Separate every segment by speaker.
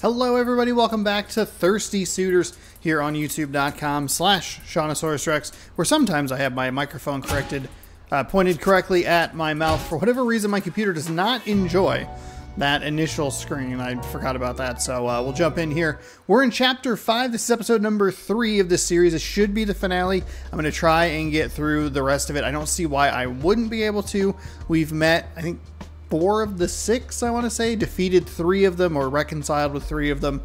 Speaker 1: Hello everybody, welcome back to Thirsty Suitors here on youtube.com/ShaunosaurusRex, where sometimes I have my microphone pointed correctly at my mouth. For whatever reason, my computer does not enjoy that initial screen. I forgot about that, so we'll jump in here. We're in Chapter 5. This is episode number 3 of this series. It should be the finale. I'm going to try and get through the rest of it. I don't see why I wouldn't be able to. We've met, I think, 4 of the 6, I want to say, defeated 3 of them or reconciled with 3 of them.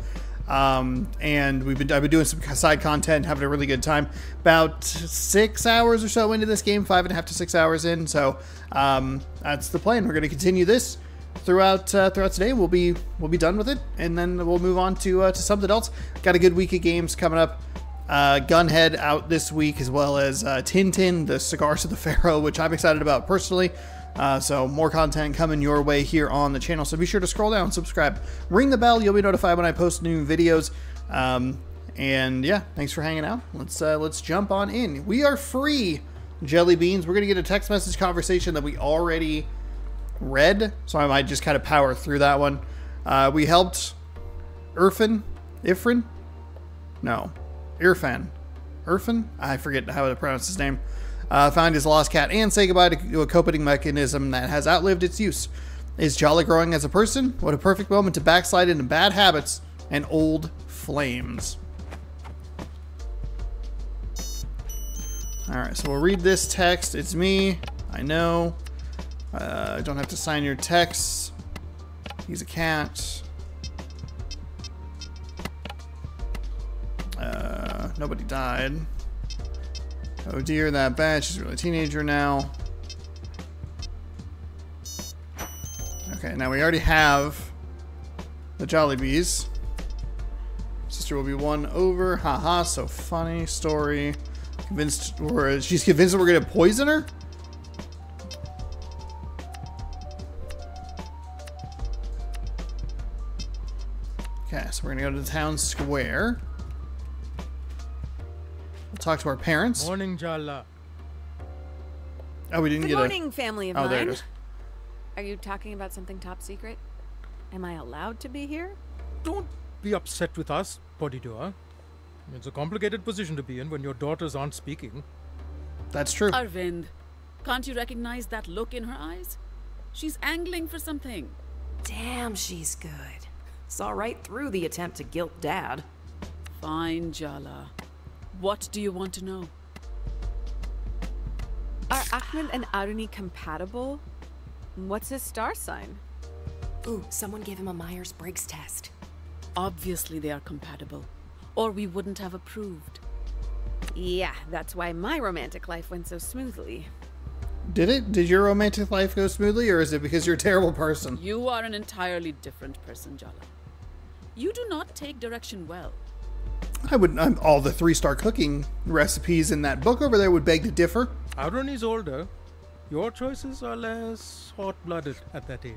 Speaker 1: And I've been doing some side content, having a really good time. About 6 hours or so into this game, 5.5 to 6 hours in. So that's the plan. We're going to continue this throughout today. We'll be done with it, and then we'll move on to something else. Got a good week of games coming up. Gunhead out this week, as well as Tintin, the Cigars of the Pharaoh, which I'm excited about personally. So more content coming your way here on the channel. So be sure to scroll down, subscribe, ring the bell. You'll be notified when I post new videos. And yeah, thanks for hanging out. Let's jump on in. We are free, Jelly Beans. We're gonna get a text message conversation that we already read, so I might just kind of power through that one. We helped Irfan. I forget how to pronounce his name. Find his lost cat and say goodbye to a coping mechanism that has outlived its use. Is Jolly growing as a person? What a perfect moment to backslide into bad habits and old flames. Alright, so we'll read this text. It's me. I know. Don't have to sign your text. He's a cat. Nobody died. Oh dear, that bad. She's really a teenager now. Okay, now we already have the Jollibees. Sister will be won over. Haha, so funny story. She's convinced that we're gonna poison her? Okay, so we're gonna go to the town square. We'll talk to our parents.
Speaker 2: Morning, Jala.
Speaker 1: Oh, we didn't get a...
Speaker 3: Good morning, family of mine.
Speaker 1: There it is.
Speaker 3: Are you talking about something top secret? Am I allowed to be here?
Speaker 2: Don't be upset with us, Podidua. It's a complicated position to be in when your daughters aren't speaking.
Speaker 1: That's true.
Speaker 4: Arvind, can't you recognize that look in her eyes? She's angling for something.
Speaker 5: Damn, she's good. Saw right through the attempt to guilt Dad.
Speaker 4: Fine, Jala. What do you want to know?
Speaker 3: Are Ahmed and Aruni compatible? What's his star sign?
Speaker 5: Ooh, someone gave him a Myers-Briggs test.
Speaker 4: Obviously they are compatible, or we wouldn't have approved.
Speaker 3: Yeah, that's why my romantic life went so smoothly.
Speaker 1: Did it? Did your romantic life go smoothly, or is it because you're a terrible person?
Speaker 4: You are an entirely different person, Jala. You do not take direction well.
Speaker 1: All the 3-star cooking recipes in that book over there would beg to differ.
Speaker 2: Aruni's older. Your choices are less hot-blooded at that age.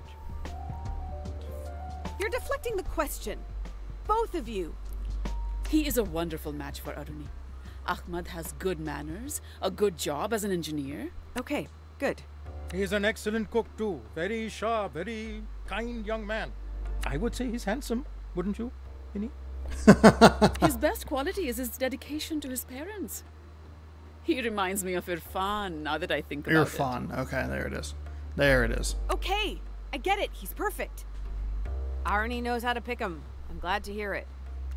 Speaker 3: You're deflecting the question. Both of you.
Speaker 4: He is a wonderful match for Aruni. Ahmad has good manners, a good job as an engineer.
Speaker 3: Okay, good.
Speaker 2: He's an excellent cook too. Very sharp, very kind young man. I would say he's handsome, wouldn't you, Vinny?
Speaker 4: His best quality is his dedication to his parents. He reminds me of Irfan, now that I think about it.
Speaker 1: Irfan. Okay, there it is. There it is.
Speaker 3: Okay, I get it. He's perfect. Aruni knows how to pick him. I'm glad to hear it.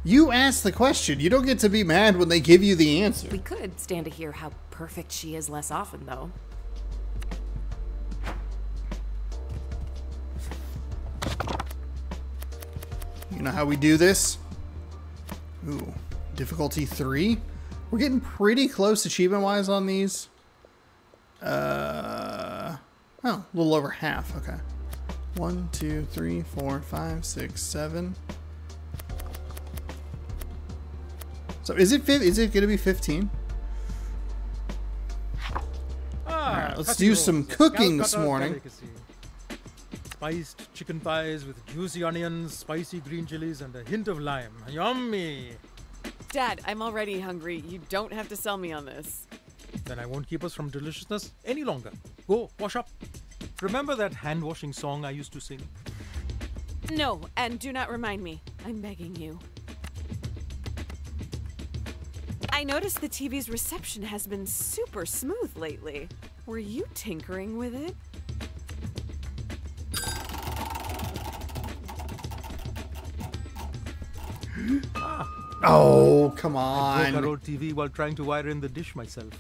Speaker 1: You asked the question. You don't get to be mad when they give you the answer.
Speaker 5: We could stand to hear how perfect she is less often, though.
Speaker 1: You know how we do this? Ooh, difficulty 3. We're getting pretty close achievement-wise on these. Oh, a little over half. Okay. 1, 2, 3, 4, 5, 6, 7. So is it going to be 15? Alright, let's do some cooking this morning.
Speaker 2: Spiced chicken pies with juicy onions, spicy green chilies, and a hint of lime. Yummy!
Speaker 3: Dad, I'm already hungry. You don't have to sell me on this.
Speaker 2: Then I won't keep us from deliciousness any longer. Go, wash up. Remember that hand-washing song I used to sing?
Speaker 3: No, and do not remind me. I'm begging you. I noticed the TV's reception has been super smooth lately. Were you tinkering with it?
Speaker 1: Oh, come
Speaker 2: I broke
Speaker 1: on.
Speaker 2: our old TV while trying to wire in the dish myself.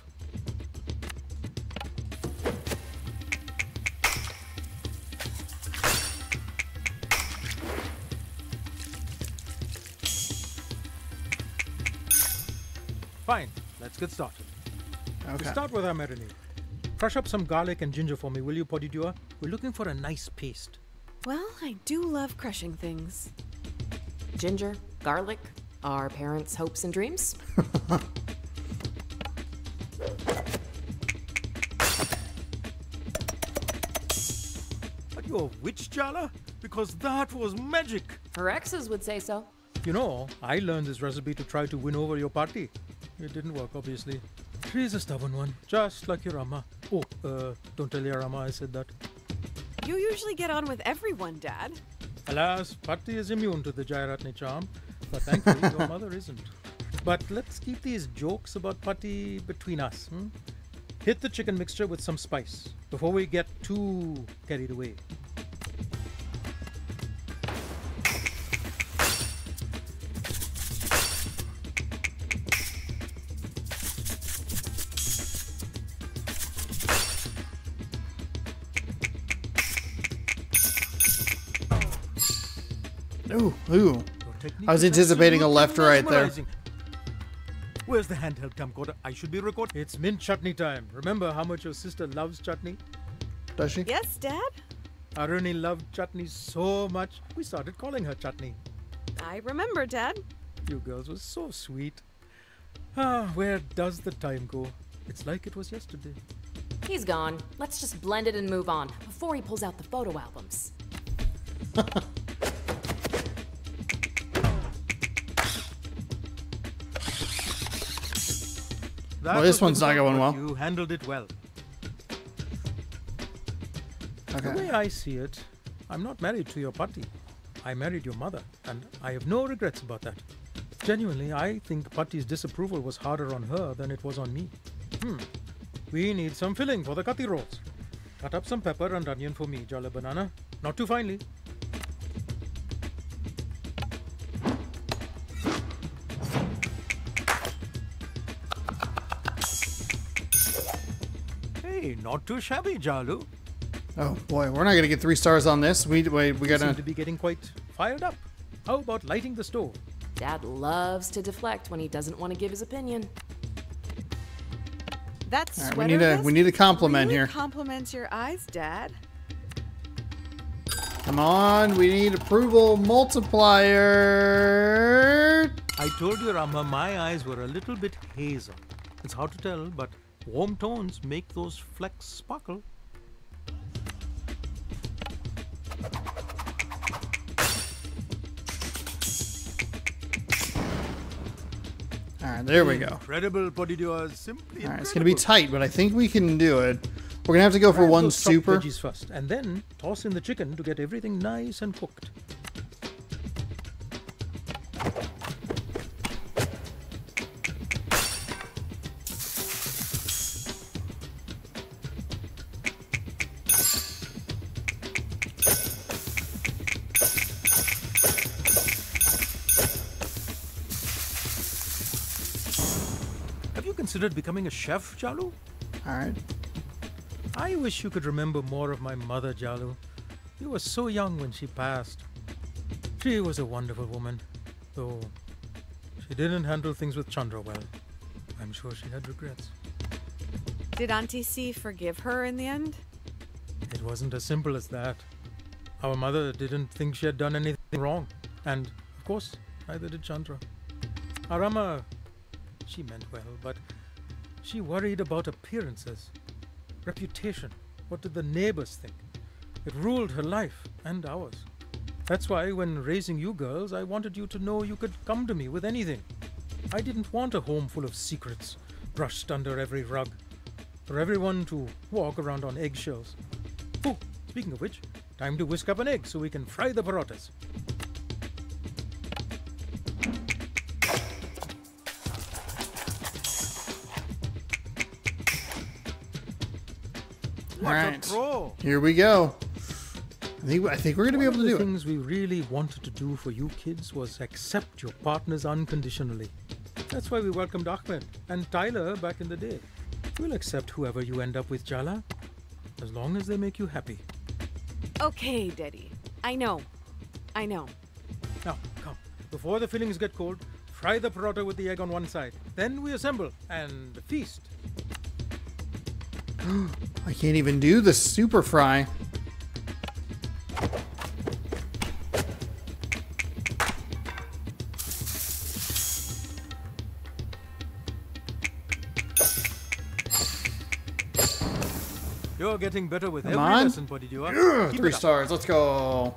Speaker 2: Fine, let's get started. To
Speaker 1: Okay.
Speaker 2: start with our marinade. Crush up some garlic and ginger for me, will you, Podidua? We're looking for a nice paste.
Speaker 3: Well, I do love crushing things.
Speaker 5: Ginger, garlic, our parents' hopes and dreams.
Speaker 2: Are you a witch, Jala? Because that was magic.
Speaker 5: Her exes would say so.
Speaker 2: You know, I learned this recipe to try to win over your party. It didn't work, obviously. She's a stubborn one, just like your Amma. Oh, don't tell your Amma I said that.
Speaker 3: You usually get on with everyone, Dad.
Speaker 2: Alas, Patti is immune to the Jairatni charm, but thankfully your mother isn't. But let's keep these jokes about Patti between us. Hit the chicken mixture with some spice before we get too carried away.
Speaker 1: Ooh.
Speaker 2: Your technique
Speaker 1: I was
Speaker 2: is
Speaker 1: anticipating a
Speaker 2: absolutely
Speaker 1: left or right there.
Speaker 2: mesmerizing. Where's the handheld camcorder? I should be recording. It's mint chutney time. Remember how much your sister loves chutney?
Speaker 1: Does she?
Speaker 3: Yes, Dad?
Speaker 2: Aruni loved chutney so much, we started calling her chutney.
Speaker 3: I remember, Dad.
Speaker 2: You girls were so sweet. Ah, where does the time go? It's like it was yesterday.
Speaker 5: He's gone. Let's just blend it and move on before he pulls out the photo albums.
Speaker 2: That
Speaker 1: Well, this
Speaker 2: was
Speaker 1: one's
Speaker 2: good
Speaker 1: not
Speaker 2: work,
Speaker 1: going
Speaker 2: but
Speaker 1: well.
Speaker 2: You handled it well. The way
Speaker 1: Okay.
Speaker 2: I see it, I'm not married to your Patti. I married your mother, and I have no regrets about that. Genuinely, I think Patti's disapproval was harder on her than it was on me. We need some filling for the kati rolls. Cut up some pepper and onion for me, Jala Banana. Not too finely. Hey, not too shabby, Jalu.
Speaker 1: Oh boy, we're not gonna get 3 stars on this. We
Speaker 2: You seem
Speaker 1: gotta.
Speaker 2: to be getting quite fired up. How about lighting the stove?
Speaker 5: Dad loves to deflect when he doesn't want to give his opinion.
Speaker 3: That
Speaker 1: All right,
Speaker 3: sweater
Speaker 1: we need a compliment
Speaker 3: really
Speaker 1: here.
Speaker 3: compliments your eyes, Dad.
Speaker 1: Come on, we need approval multiplier.
Speaker 2: I told you, Rama, my eyes were a little bit hazel. It's hard to tell, but warm tones make those flecks sparkle.
Speaker 1: All right, there we go.
Speaker 2: Incredible, Podidua. Simply
Speaker 1: All right, it's gonna be tight, but I think we can do it. We're gonna have to go for
Speaker 2: Grab
Speaker 1: one
Speaker 2: those chopped
Speaker 1: super.
Speaker 2: veggies first, and then toss in the chicken to get everything nice and cooked. Have you considered becoming a chef, Jalu?
Speaker 1: All right.
Speaker 2: I wish you could remember more of my mother, Jalu. You were so young when she passed. She was a wonderful woman, though she didn't handle things with Chandra well. I'm sure she had regrets.
Speaker 3: Did Auntie C forgive her in the end?
Speaker 2: It wasn't as simple as that. Our mother didn't think she had done anything wrong, and, of course, neither did Chandra. Arama, she meant well, but she worried about appearances, reputation. What did the neighbors think? It ruled her life and ours. That's why, when raising you girls, I wanted you to know you could come to me with anything. I didn't want a home full of secrets, brushed under every rug, for everyone to walk around on eggshells. Oh, speaking of which, time to whisk up an egg so we can fry the parotas. What
Speaker 1: All
Speaker 2: a
Speaker 1: right.
Speaker 2: pro!
Speaker 1: Here we go. I think we're going to be able to
Speaker 2: One
Speaker 1: do
Speaker 2: of the
Speaker 1: it.
Speaker 2: things we really wanted to do for you kids was accept your partners unconditionally. That's why we welcomed Ahmed and Tyler back in the day. We'll accept whoever you end up with, Jala, as long as they make you happy.
Speaker 3: Okay, Daddy. I know. Now,
Speaker 2: come. Before the fillings get cold, fry the paratha with the egg on one side. Then we assemble and feast.
Speaker 1: I can't even do the super fry.
Speaker 2: You're getting better with
Speaker 1: Come
Speaker 2: every
Speaker 1: on.
Speaker 2: lesson, buddy. You are.
Speaker 1: Ugh,
Speaker 2: Keep
Speaker 1: 3
Speaker 2: it up.
Speaker 1: stars. Let's go.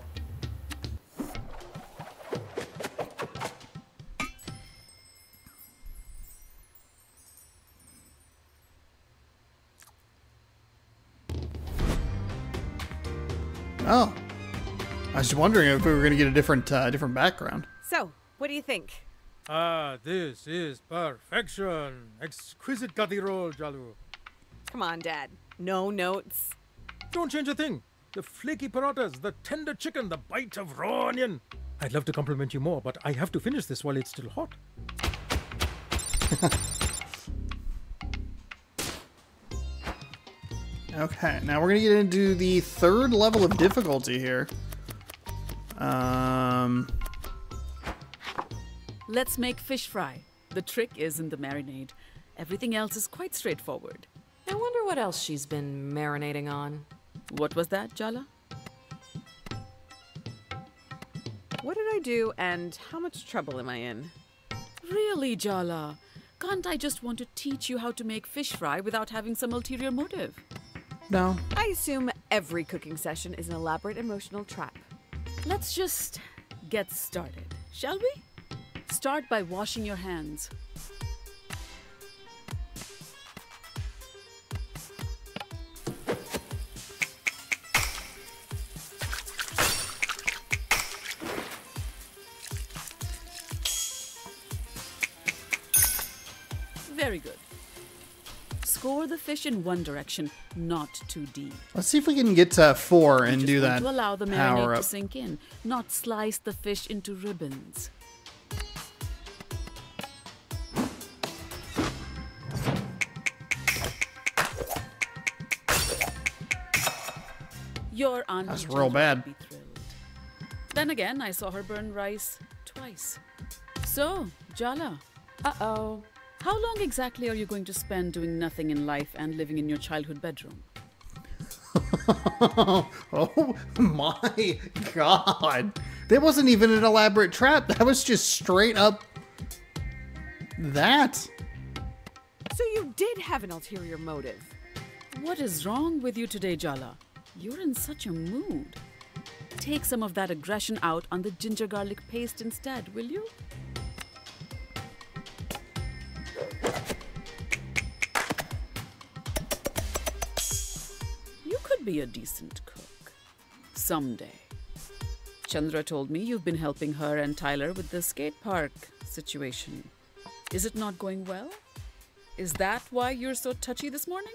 Speaker 1: Oh. I was wondering if we were going to get a different background.
Speaker 3: so, what do you think?
Speaker 2: Ah, this is perfection. Exquisite gati roll, Jalu.
Speaker 3: Come on, Dad. No notes.
Speaker 2: Don't change a thing. The flaky parathas, the tender chicken, the bite of raw onion. I'd love to compliment you more, but I have to finish this while it's still hot.
Speaker 1: Okay, now we're going to get into the 3rd level of difficulty here.
Speaker 4: Let's make fish fry. The trick is in the marinade. Everything else is quite straightforward.
Speaker 5: I wonder what else she's been marinating on.
Speaker 4: What was that, Jala?
Speaker 3: What did I do and how much trouble am I in?
Speaker 4: Really, Jala? Can't I just want to teach you how to make fish fry without having some ulterior motive?
Speaker 1: No.
Speaker 3: I assume every cooking session is an elaborate emotional trap.
Speaker 4: Let's just get started, shall we? Start by washing your hands. Very good. Score the fish in one direction, not too deep.
Speaker 1: Let's see if we can get to 4 and
Speaker 4: Just
Speaker 1: do
Speaker 4: want
Speaker 1: that
Speaker 4: to allow the
Speaker 1: power
Speaker 4: marinade
Speaker 1: up.
Speaker 4: to sink in, not slice the fish into ribbons. Your Aunt
Speaker 1: That's
Speaker 4: Ginger
Speaker 1: real
Speaker 4: would
Speaker 1: bad.
Speaker 4: be thrilled. Then again, I saw her burn rice twice. So, Jala,
Speaker 5: Uh-oh.
Speaker 4: how long exactly are you going to spend doing nothing in life and living in your childhood bedroom?
Speaker 1: Oh my god. That wasn't even an elaborate trap. That was just straight up that.
Speaker 3: So you did have an ulterior motive.
Speaker 4: What is wrong with you today, Jala? You're in such a mood. Take some of that aggression out on the ginger garlic paste instead, will you? You could be a decent cook. Someday. Chandra told me you've been helping her and Tyler with the skate park situation. Is it not going well? Is that why you're so touchy this morning?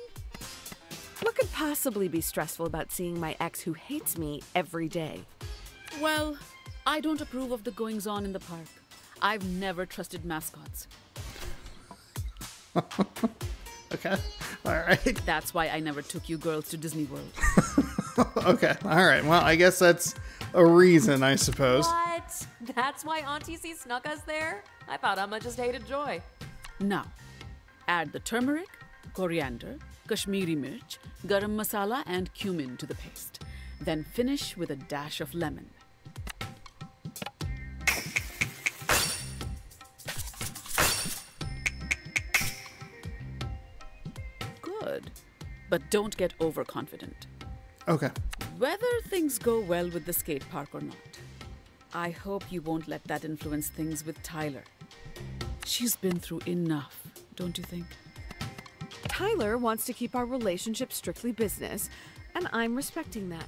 Speaker 3: What could possibly be stressful about seeing my ex who hates me every day?
Speaker 4: Well, I don't approve of the goings-on in the park. I've never trusted mascots.
Speaker 1: Okay. All right.
Speaker 4: That's why I never took you girls to Disney World.
Speaker 1: Okay. All right. Well, I guess that's a reason, I suppose.
Speaker 5: What? That's why Auntie C snuck us there? I thought Amma just hated Joy.
Speaker 4: Now, add the turmeric, coriander, Kashmiri mirch, garam masala, and cumin to the paste. Then finish with a dash of lemon. Good. But don't get overconfident.
Speaker 1: Okay.
Speaker 4: Whether things go well with the skate park or not, I hope you won't let that influence things with Tyler. She's been through enough, don't you think?
Speaker 3: Tyler wants to keep our relationship strictly business, and I'm respecting that.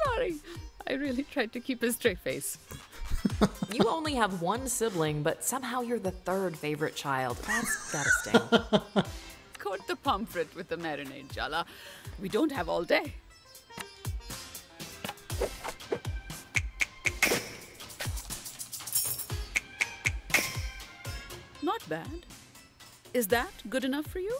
Speaker 4: Sorry, I really tried to keep a straight face.
Speaker 5: You only have one sibling, but somehow you're the third favorite child. That's gotta sting.
Speaker 4: Coat the pomfret with the marinade, Jala. We don't have all day. Not bad. Is that good enough for you?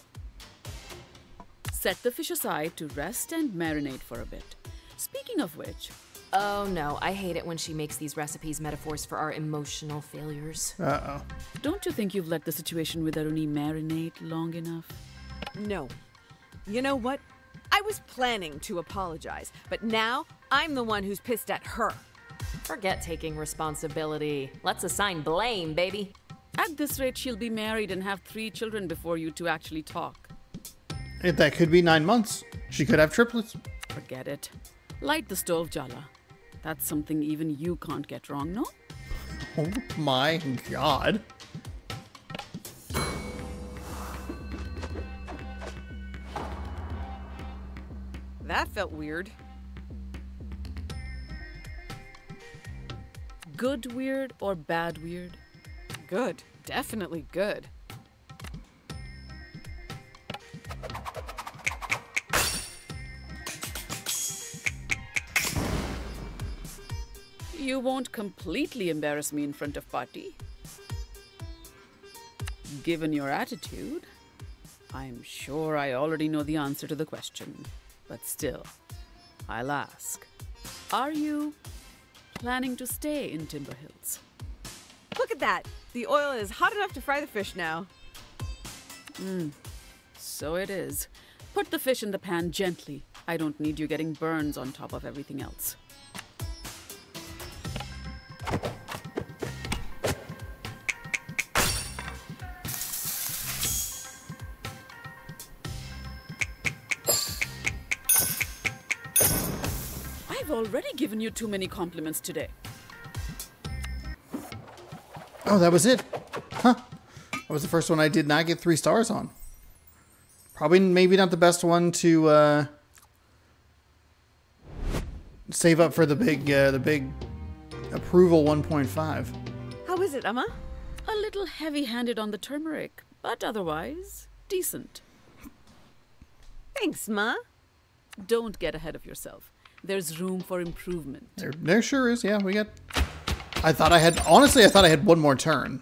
Speaker 4: Set the fish aside to rest and marinate for a bit. Speaking of which...
Speaker 5: Oh no, I hate it when she makes these recipes metaphors for our emotional failures.
Speaker 1: Uh-oh.
Speaker 4: Don't you think you've let the situation with Aruni marinate long enough?
Speaker 3: No. You know what? I was planning to apologize, but now I'm the one who's pissed at her.
Speaker 5: Forget taking responsibility. Let's assign blame, baby.
Speaker 4: At this rate, she'll be married and have 3 children before you two actually talk.
Speaker 1: That could be 9 months. She could have triplets.
Speaker 4: Forget it. Light the stove, Jala. That's something even you can't get wrong, no?
Speaker 1: Oh my god.
Speaker 3: That felt weird.
Speaker 4: Good weird or bad weird?
Speaker 3: Good. Definitely good.
Speaker 4: You won't completely embarrass me in front of Patti. Given your attitude, I'm sure I already know the answer to the question. But still, I'll ask. Are you planning to stay in Timber Hills?
Speaker 3: Look at that. The oil is hot enough to fry the fish now.
Speaker 4: So it is. Put the fish in the pan gently. I don't need you getting burns on top of everything else. I've already given you too many compliments today.
Speaker 1: Oh, that was it. Huh. That was the first one I did not get 3 stars on. Probably maybe not the best one to save up for the big approval 1.5.
Speaker 3: How is it, Emma?
Speaker 4: A little heavy-handed on the turmeric, but otherwise decent.
Speaker 3: Thanks, Ma.
Speaker 4: Don't get ahead of yourself. There's room for improvement.
Speaker 1: There sure is. Yeah, we got... I thought I had one more turn.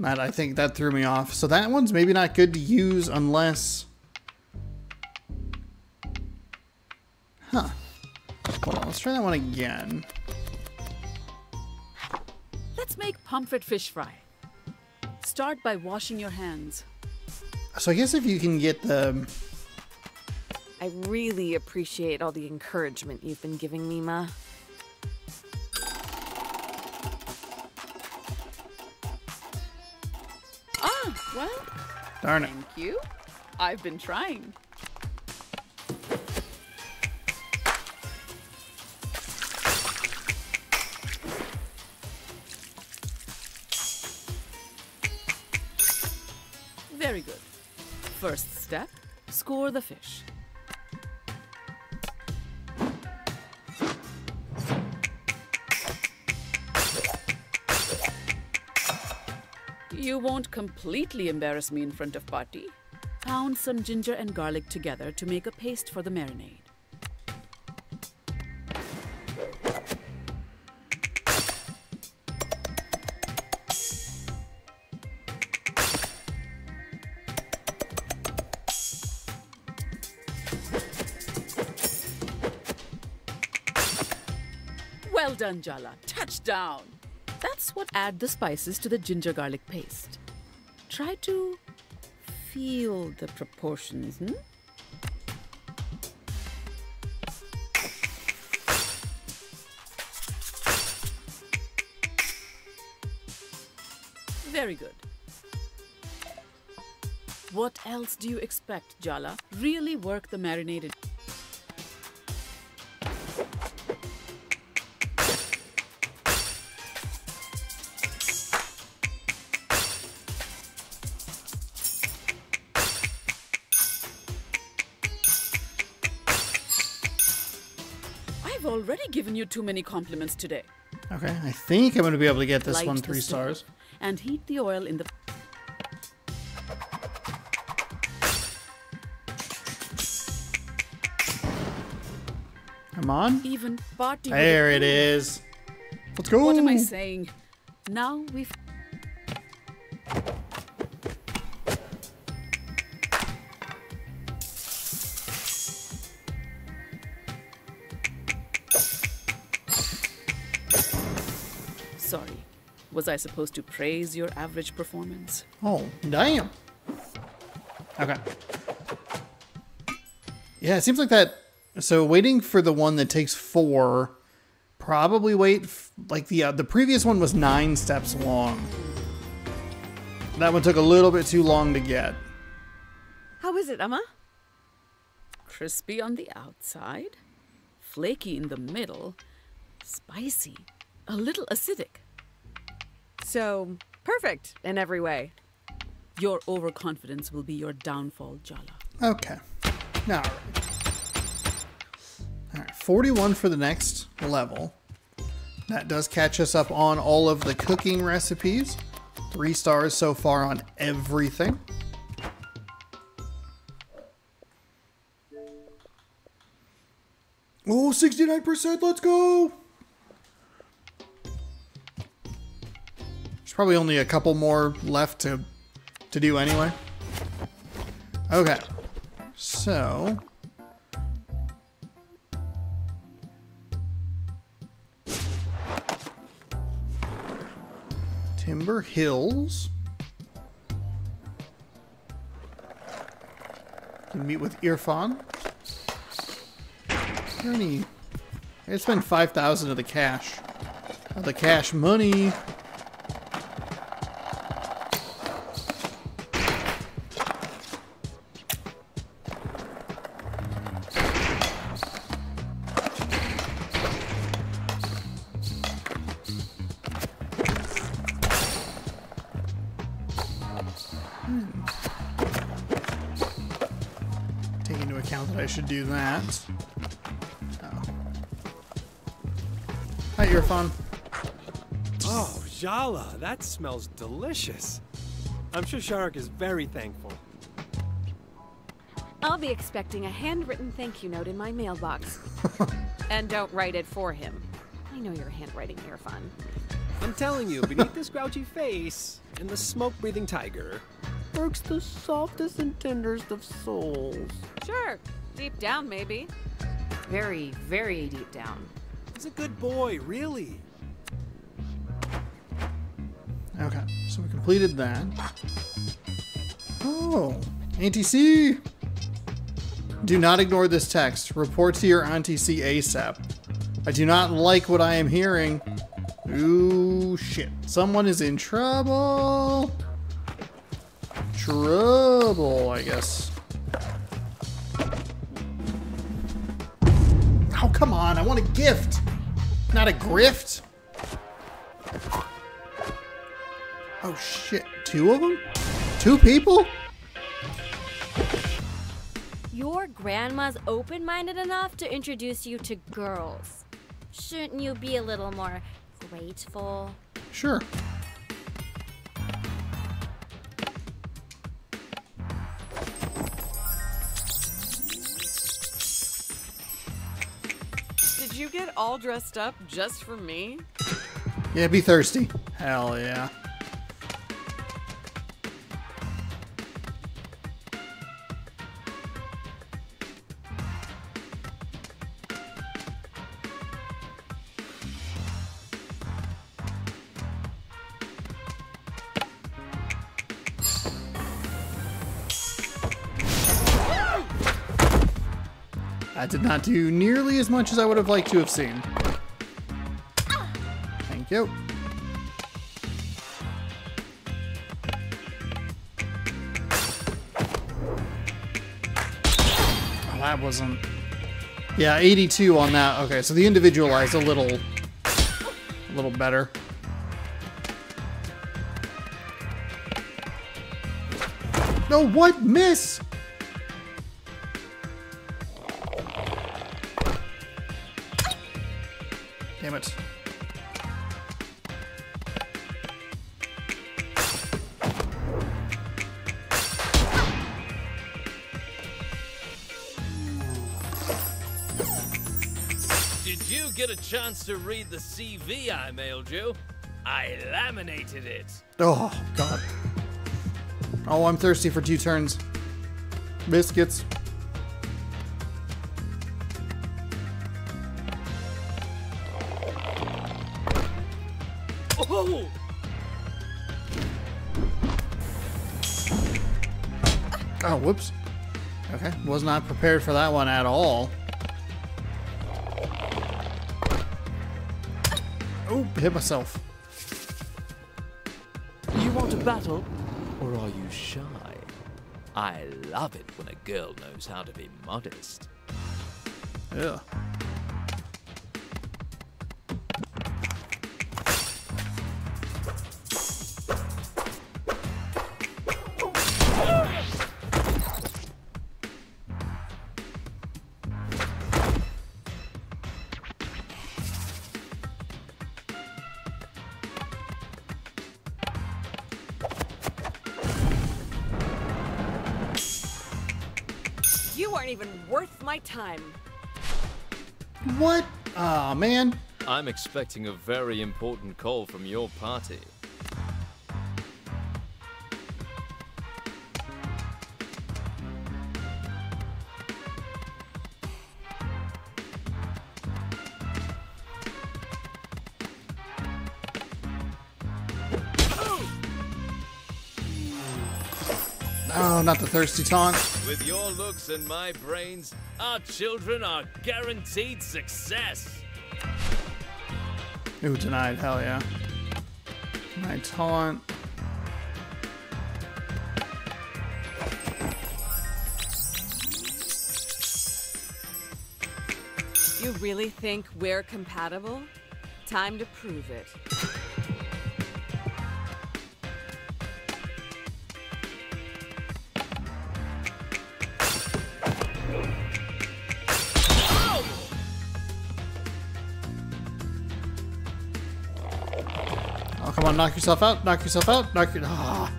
Speaker 1: I think that threw me off. So that one's maybe not good to use unless... Huh. Hold on, let's try that one again.
Speaker 4: Let's make pomfret fish fry. Start by washing your hands.
Speaker 1: So I guess if you can get the...
Speaker 3: I really appreciate all the encouragement you've been giving me, Ma.
Speaker 4: Well,
Speaker 1: Darn it.
Speaker 4: thank you. I've been trying. Very good. First step, score the fish. You won't completely embarrass me in front of Patti. Pound some ginger and garlic together to make a paste for the marinade. Well done, Jala. Touchdown! That's what add the spices to the ginger garlic paste. Try to feel the proportions, Very good. What else do you expect, Jala? Really work the marinated. I've already given you too many compliments today.
Speaker 1: Okay, I think I'm going to be able to get this
Speaker 4: Light
Speaker 1: one
Speaker 4: the
Speaker 1: 3
Speaker 4: stove
Speaker 1: stars.
Speaker 4: And heat the oil in the...
Speaker 1: Come on.
Speaker 4: Even party.
Speaker 1: There it is. Let's go.
Speaker 4: What am I saying? Now we've. Sorry. Was I supposed to praise your average performance?
Speaker 1: Oh, damn. Okay. Yeah, it seems like that. So waiting for the one that takes 4, probably wait, like the previous one was 9 steps long. That one took a little bit too long to get.
Speaker 3: How is it, Emma?
Speaker 4: Crispy on the outside, flaky in the middle, spicy, a little acidic.
Speaker 3: So, perfect in every way.
Speaker 4: Your overconfidence will be your downfall, Jala.
Speaker 1: Okay. All right. All right, 41 for the next level. That does catch us up on all of the cooking recipes. 3 stars so far on everything. Oh, 69%, let's go! There's probably only a couple more left to do anyway. Okay, so... Timber Hills. Can meet with Irfan. Is there any... I gotta spend 5,000 of the cash. Of the cash money. Take into account that I should do that. Oh. Hi, Irfan.
Speaker 6: Oh, Jala, that smells delicious. I'm sure Sharak is very thankful.
Speaker 3: I'll be expecting a handwritten thank you note in my mailbox. And don't write it for him. I know your handwriting, Irfan.
Speaker 6: I'm telling you, beneath this grouchy face and the smoke-breathing tiger lurks the softest and tenderest of souls.
Speaker 3: Sure, deep down maybe.
Speaker 5: Very, very deep down.
Speaker 6: He's a good boy, really.
Speaker 1: Okay, so we completed that. Oh, Auntie C. Do not ignore this text. Report to your Auntie C ASAP. I do not like what I am hearing. Ooh, shit. Someone is in trouble. Trouble, I guess. Oh, come on. I want a gift, not a grift. Oh, shit. 2 of them? 2 people?
Speaker 7: Your grandma's open-minded enough to introduce you to girls. Shouldn't you be a little more grateful?
Speaker 1: Sure.
Speaker 3: Did you get all dressed up just for me?
Speaker 1: Yeah, be thirsty. Hell yeah. I did not do nearly as much as I would have liked to have seen. Thank you. Oh, that wasn't... Yeah, 82 on that. Okay, so the individualized a little better. No, what? Miss! Damn it.
Speaker 8: Did you get a chance to read the CV I mailed you? I laminated it.
Speaker 1: Oh, God. Oh, I'm thirsty for 2 turns. Biscuits.
Speaker 8: Oh!
Speaker 1: Oh, whoops. Okay, was not prepared for that one at all. Oh, hit myself.
Speaker 8: You want a battle, or are you shy? I love it when a girl knows how to be modest.
Speaker 1: Yeah.
Speaker 3: You aren't even worth my time.
Speaker 1: What? Aw, man.
Speaker 8: I'm expecting a very important call from your party.
Speaker 1: Oh, not the thirsty taunt.
Speaker 8: With your looks and my brains, our children are guaranteed success.
Speaker 1: Ooh, denied. Hell yeah. My taunt.
Speaker 3: You really think we're compatible? Time to prove it.
Speaker 1: Oh, come on, knock yourself out. Knock yourself out. Knock your. Ah.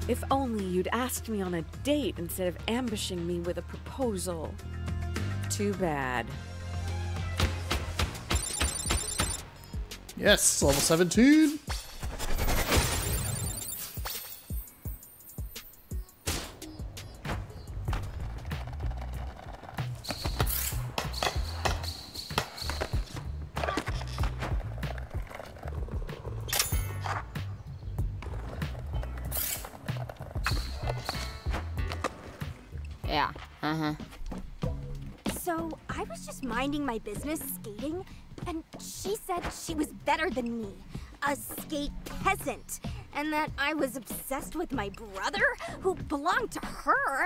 Speaker 3: If only you'd asked me on a date instead of ambushing me with a proposal. Too bad.
Speaker 1: Yes, level 17.
Speaker 9: Yeah, So, I was just minding my business skating, and she said she was better than me, a skate peasant, and that I was obsessed with my brother, who belonged to her.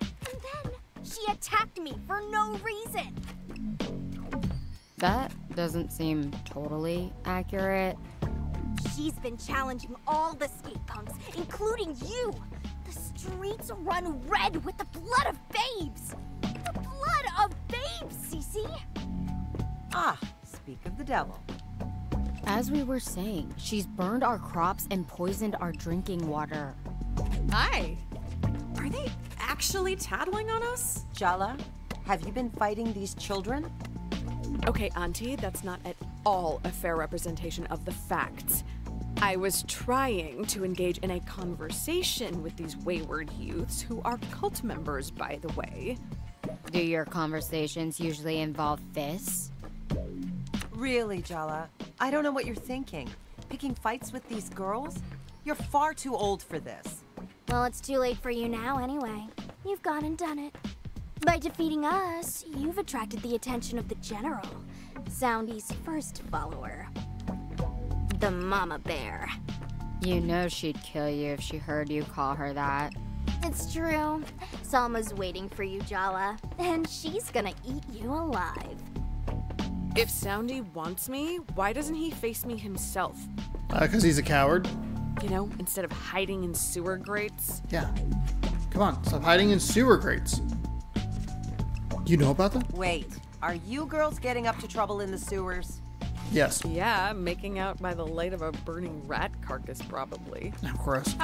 Speaker 9: And then she attacked me for no reason.
Speaker 7: That doesn't seem totally accurate.
Speaker 9: She's been challenging all the skate punks, including you. The streets run red with the blood of babes. The blood of babes, Cece.
Speaker 10: Ah, speak of the devil.
Speaker 7: As we were saying, she's burned our crops and poisoned our drinking water.
Speaker 5: Hi. Are they actually tattling on us?
Speaker 10: Jala, have you been fighting these children?
Speaker 3: Okay, Auntie, that's not at all a fair representation of the facts. I was trying to engage in a conversation with these wayward youths who are cult members, by the way.
Speaker 7: Do your conversations usually involve fists?
Speaker 10: Really, Jala? I don't know what you're thinking. Picking fights with these girls? You're far too old for this.
Speaker 9: Well, it's too late for you now anyway. You've gone and done it. By defeating us, you've attracted the attention of the General, Soundy's first follower. The Mama Bear.
Speaker 7: You know she'd kill you if she heard you call her that.
Speaker 9: It's true. Salma's waiting for you, Jala, and she's gonna eat you alive.
Speaker 3: If Soundy wants me, why doesn't he face me himself?
Speaker 1: Because he's a coward.
Speaker 3: You know, instead of hiding in sewer grates.
Speaker 1: Yeah. Come on, stop hiding in sewer grates. You know about that?
Speaker 10: Wait, are you girls getting up to trouble in the sewers?
Speaker 1: Yes.
Speaker 3: Yeah, making out by the light of a burning rat carcass, probably.
Speaker 1: Of course.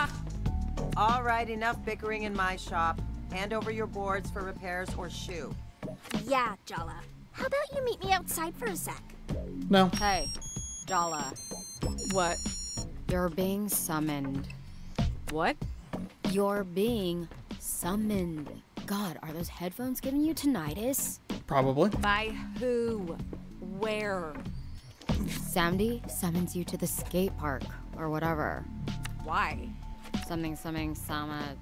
Speaker 10: All right, enough bickering in my shop. Hand over your boards for repairs or shoo.
Speaker 9: Yeah, Jala. How about you meet me outside for a sec?
Speaker 1: No.
Speaker 11: Hey, Jala.
Speaker 3: What?
Speaker 11: You're being summoned.
Speaker 3: What?
Speaker 11: You're being summoned. God, are those headphones giving you tinnitus?
Speaker 1: Probably.
Speaker 3: By who? Where?
Speaker 11: Samdi summons you to the skate park, or whatever.
Speaker 3: Why?
Speaker 11: Something, Sama.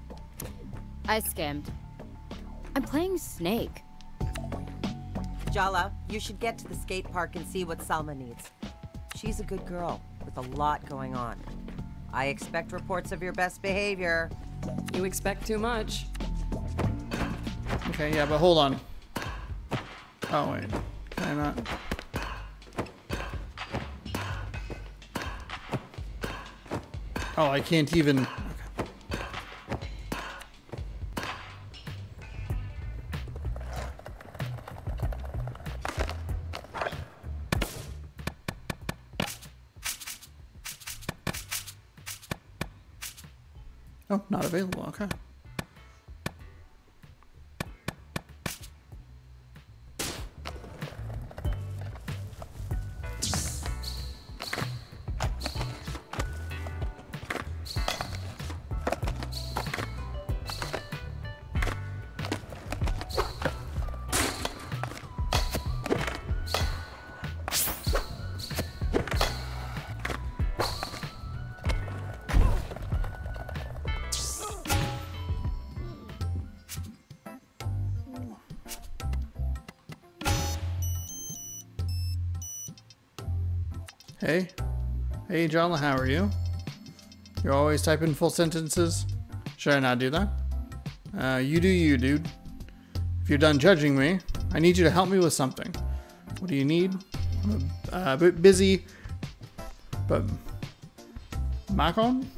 Speaker 11: I skimmed. I'm playing Snake.
Speaker 10: Jala, you should get to the skate park and see what Salma needs. She's a good girl with a lot going on. I expect reports of your best behavior.
Speaker 5: You expect too much.
Speaker 1: Okay, yeah, but hold on. Oh, wait. Can I not? Oh, I can't even... Okay. Oh, not available. Okay. Hey. Hey, Jala, how are you? You're always typing full sentences? Should I not do that? You do you, dude. If you're done judging me, I need you to help me with something. What do you need? I'm a bit busy, but... Macon?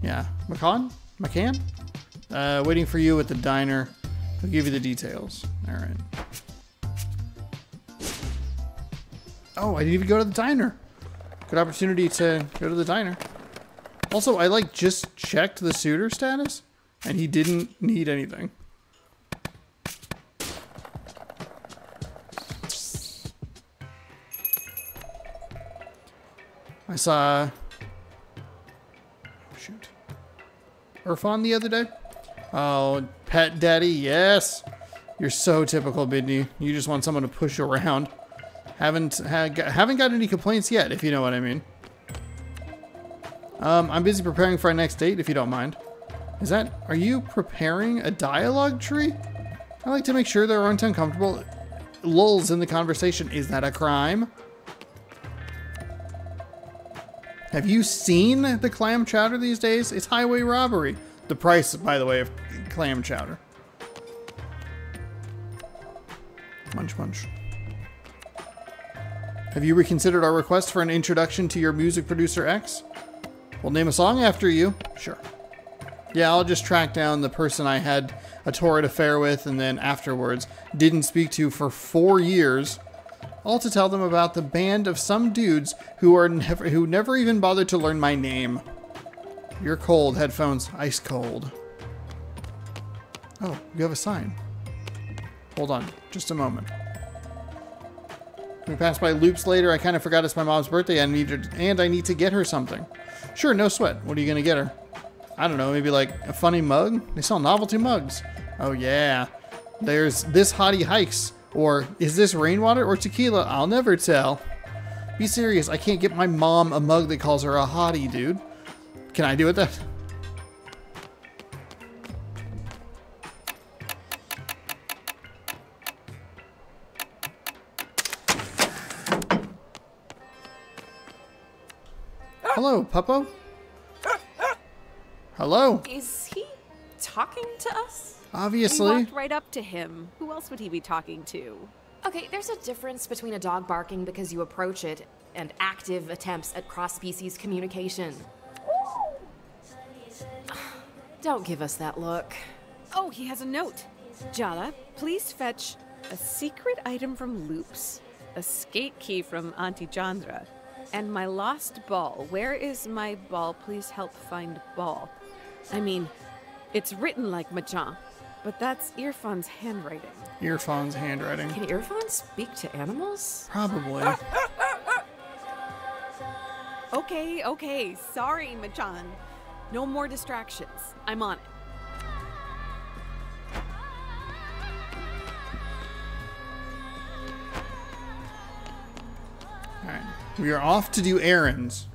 Speaker 1: Yeah, McCann? Waiting for you at the diner. I'll give you the details. Alright. Oh, I didn't even go to the diner. Good opportunity to go to the diner. Also, I just checked the suitor status, and he didn't need anything. I saw... Oh, shoot. Irfan the other day. Oh, pet daddy, yes. You're so typical, Bidney. You just want someone to push you around. Haven't got any complaints yet, if you know what I mean. I'm busy preparing for our next date, if you don't mind. Are you preparing a dialogue tree? I like to make sure there aren't uncomfortable lulls in the conversation. Is that a crime? Have you seen the clam chowder these days? It's highway robbery. The price, by the way, of clam chowder. Munch, munch. Have you reconsidered our request for an introduction to your music producer X? We'll name a song after you. Sure. Yeah, I'll just track down the person I had a torrid affair with and then afterwards didn't speak to for 4 years. All to tell them about the band of some dudes who never even bothered to learn my name. You're cold, headphones. Ice cold. Oh, you have a sign. Hold on, just a moment. We passed by Loops later. I kind of forgot it's my mom's birthday and I need to get her something. Sure, no sweat. What are you going to get her? I don't know, maybe like a funny mug? They sell novelty mugs. Oh yeah. There's This Hottie Hikes. Or is this rainwater or tequila? I'll never tell. Be serious. I can't get my mom a mug that calls her a hottie, dude. Can I do it then? Hello, Puppo? Hello?
Speaker 5: Is he talking to us?
Speaker 1: Obviously.
Speaker 3: We walked right up to him. Who else would he be talking to?
Speaker 5: Okay, there's a difference between a dog barking because you approach it and active attempts at cross-species communication. Don't give us that look.
Speaker 3: Oh, he has a note. Jala, please fetch a secret item from Loops, a skate key from Auntie Chandra, and my lost ball. Where is my ball? Please help find ball. I mean, It's written like Machan, but that's Irfan's handwriting.
Speaker 1: Irfan's handwriting.
Speaker 5: Can Irfan speak to animals?
Speaker 1: Probably.
Speaker 3: Okay. Sorry, Machan. No more distractions. I'm on it.
Speaker 1: Alright. We are off to do errands.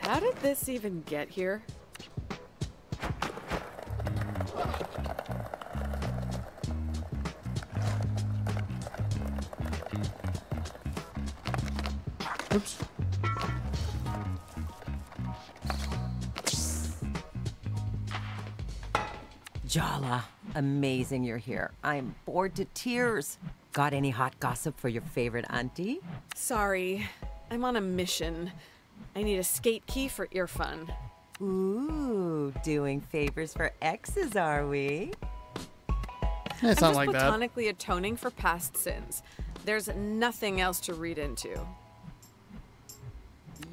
Speaker 3: How did this even get here?
Speaker 1: Oops.
Speaker 10: Jala, amazing you're here. I'm bored to tears. Got any hot gossip for your favorite auntie?
Speaker 3: Sorry, I'm on a mission. I need a skate key for Irfan.
Speaker 10: Ooh, doing favors for exes, are we?
Speaker 1: It's
Speaker 3: I'm
Speaker 1: not like
Speaker 3: just
Speaker 1: that.
Speaker 3: platonically atoning for past sins. There's nothing else to read into.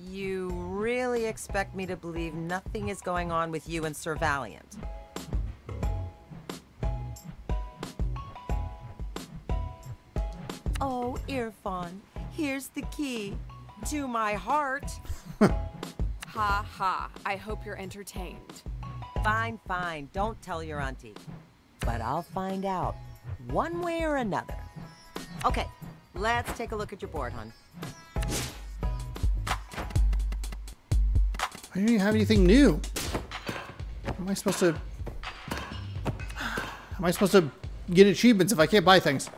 Speaker 10: You really expect me to believe nothing is going on with you and Sir Valiant? Oh, Irfan, here's the key to my heart.
Speaker 3: Ha ha. I hope you're entertained.
Speaker 10: Fine. Don't tell your auntie. But I'll find out, one way or another. Okay, let's take a look at your board, hon.
Speaker 1: I don't even have anything new. Am I supposed to get achievements if I can't buy things?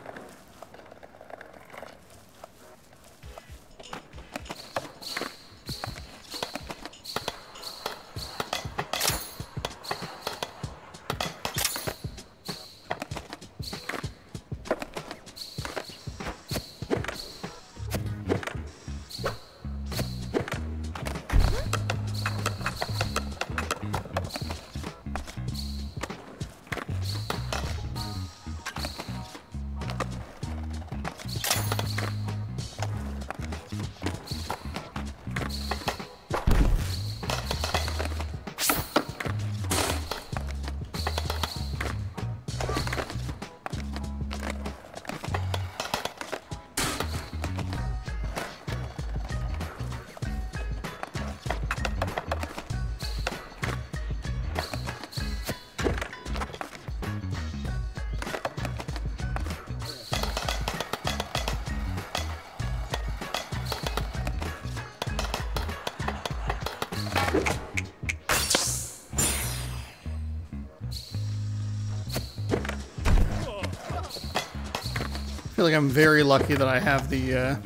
Speaker 1: I feel like I'm very lucky that I have the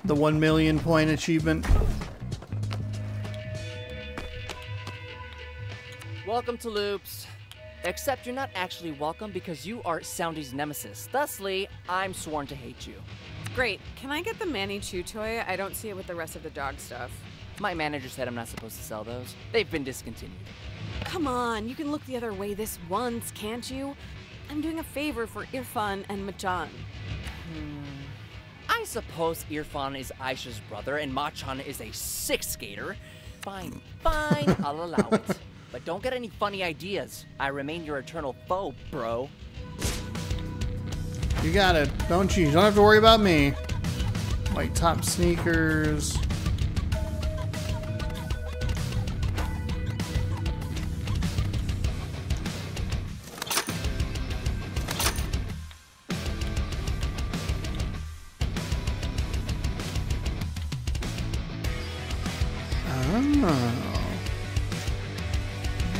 Speaker 1: 1 million point achievement.
Speaker 12: Welcome to Loops. Except you're not actually welcome because you are Soundy's nemesis. Thusly, I'm sworn to hate you.
Speaker 3: Great. Can I get the Manny Chew toy? I don't see it with the rest of the dog stuff.
Speaker 12: My manager said I'm not supposed to sell those. They've been discontinued.
Speaker 3: Come on, you can look the other way this once, can't you? I'm doing a favor for Irfan and Machan.
Speaker 12: I suppose Irfan is Aisha's brother and Machan is a sick skater. Fine, I'll allow it. But don't get any funny ideas. I remain your eternal foe, bro.
Speaker 1: You got it, don't you? You don't have to worry about me. White top sneakers.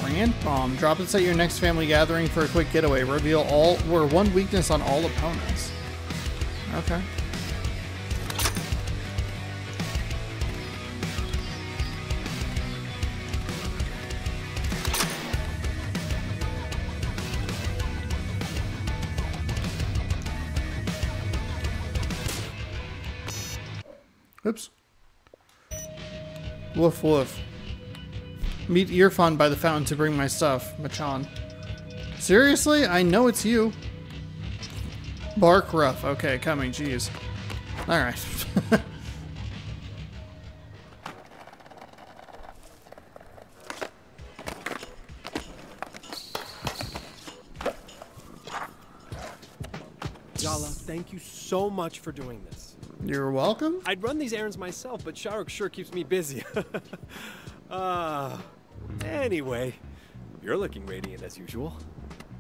Speaker 1: Rant bomb. Drop this at your next family gathering for a quick getaway. Reveal all or one weakness on all opponents. Okay. Oops. Woof woof. Meet Irfan by the fountain to bring my stuff. Machan. Seriously? I know it's you. Bark rough. Okay, coming. Jeez. Alright.
Speaker 6: Jala, thank you so much for doing this.
Speaker 1: You're welcome.
Speaker 6: I'd run these errands myself, but Sharuk sure keeps me busy. Anyway, you're looking radiant as usual.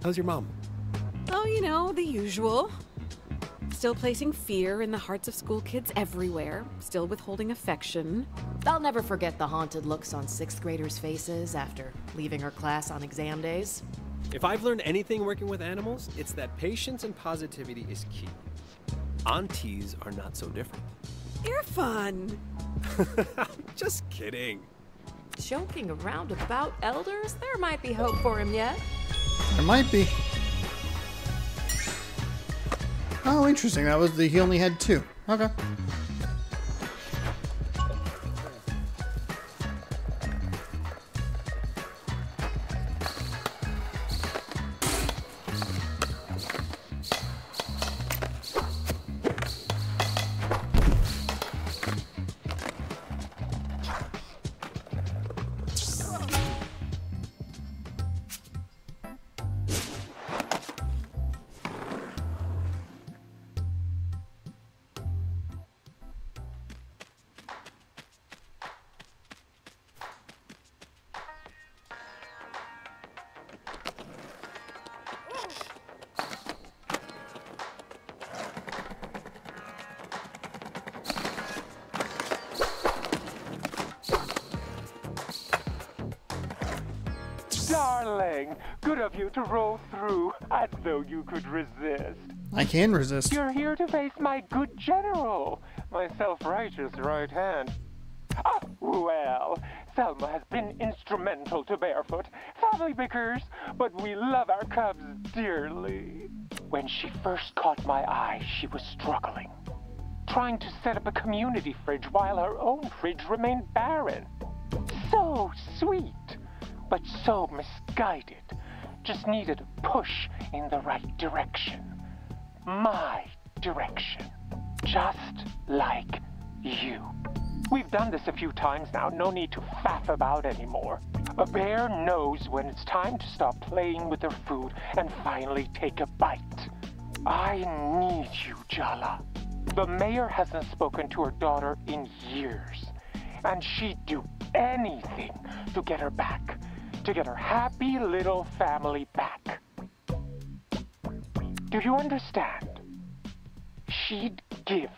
Speaker 6: How's your mom?
Speaker 3: Oh, you know, the usual. Still placing fear in the hearts of school kids everywhere. Still withholding affection.
Speaker 5: I'll never forget the haunted looks on 6th graders' faces after leaving her class on exam days.
Speaker 6: If I've learned anything working with animals, it's that patience and positivity is key. Aunties are not so different.
Speaker 3: You're fun.
Speaker 6: Just kidding.
Speaker 5: Joking around about elders? There might be hope for him yet.
Speaker 1: There might be. Oh, interesting. That was he only had 2. Okay.
Speaker 13: Darling, good of you to roll through as though you could resist.
Speaker 1: I can resist.
Speaker 13: You're here to face my good general, my self-righteous right hand. Ah, well, Selma has been instrumental to Barefoot. Family bickers, but we love our cubs dearly. When she first caught my eye, she was struggling, trying to set up a community fridge while her own fridge remained barren. So sweet, but so misguided. Just needed a push in the right direction. My direction. Just like you. We've done this a few times now, no need to faff about anymore. A bear knows when it's time to stop playing with her food and finally take a bite. I need you, Jala. The mayor hasn't spoken to her daughter in years, and she'd do anything to get her back. To get her happy little family back. Do you understand? She'd give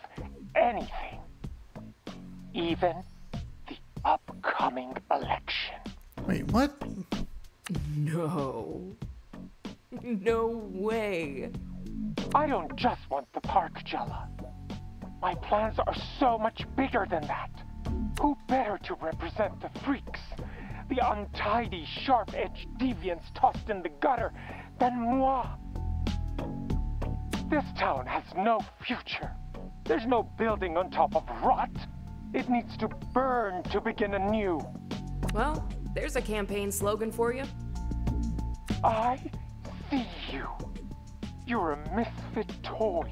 Speaker 13: anything. Even the upcoming election.
Speaker 1: Wait, what?
Speaker 5: No. No way.
Speaker 13: I don't just want the park, Jala. My plans are so much bigger than that. Who better to represent the freaks? The untidy, sharp-edged deviants tossed in the gutter than moi. This town has no future. There's no building on top of rot. It needs to burn to begin anew.
Speaker 5: Well, there's a campaign slogan for you.
Speaker 13: I see you. You're a misfit toy.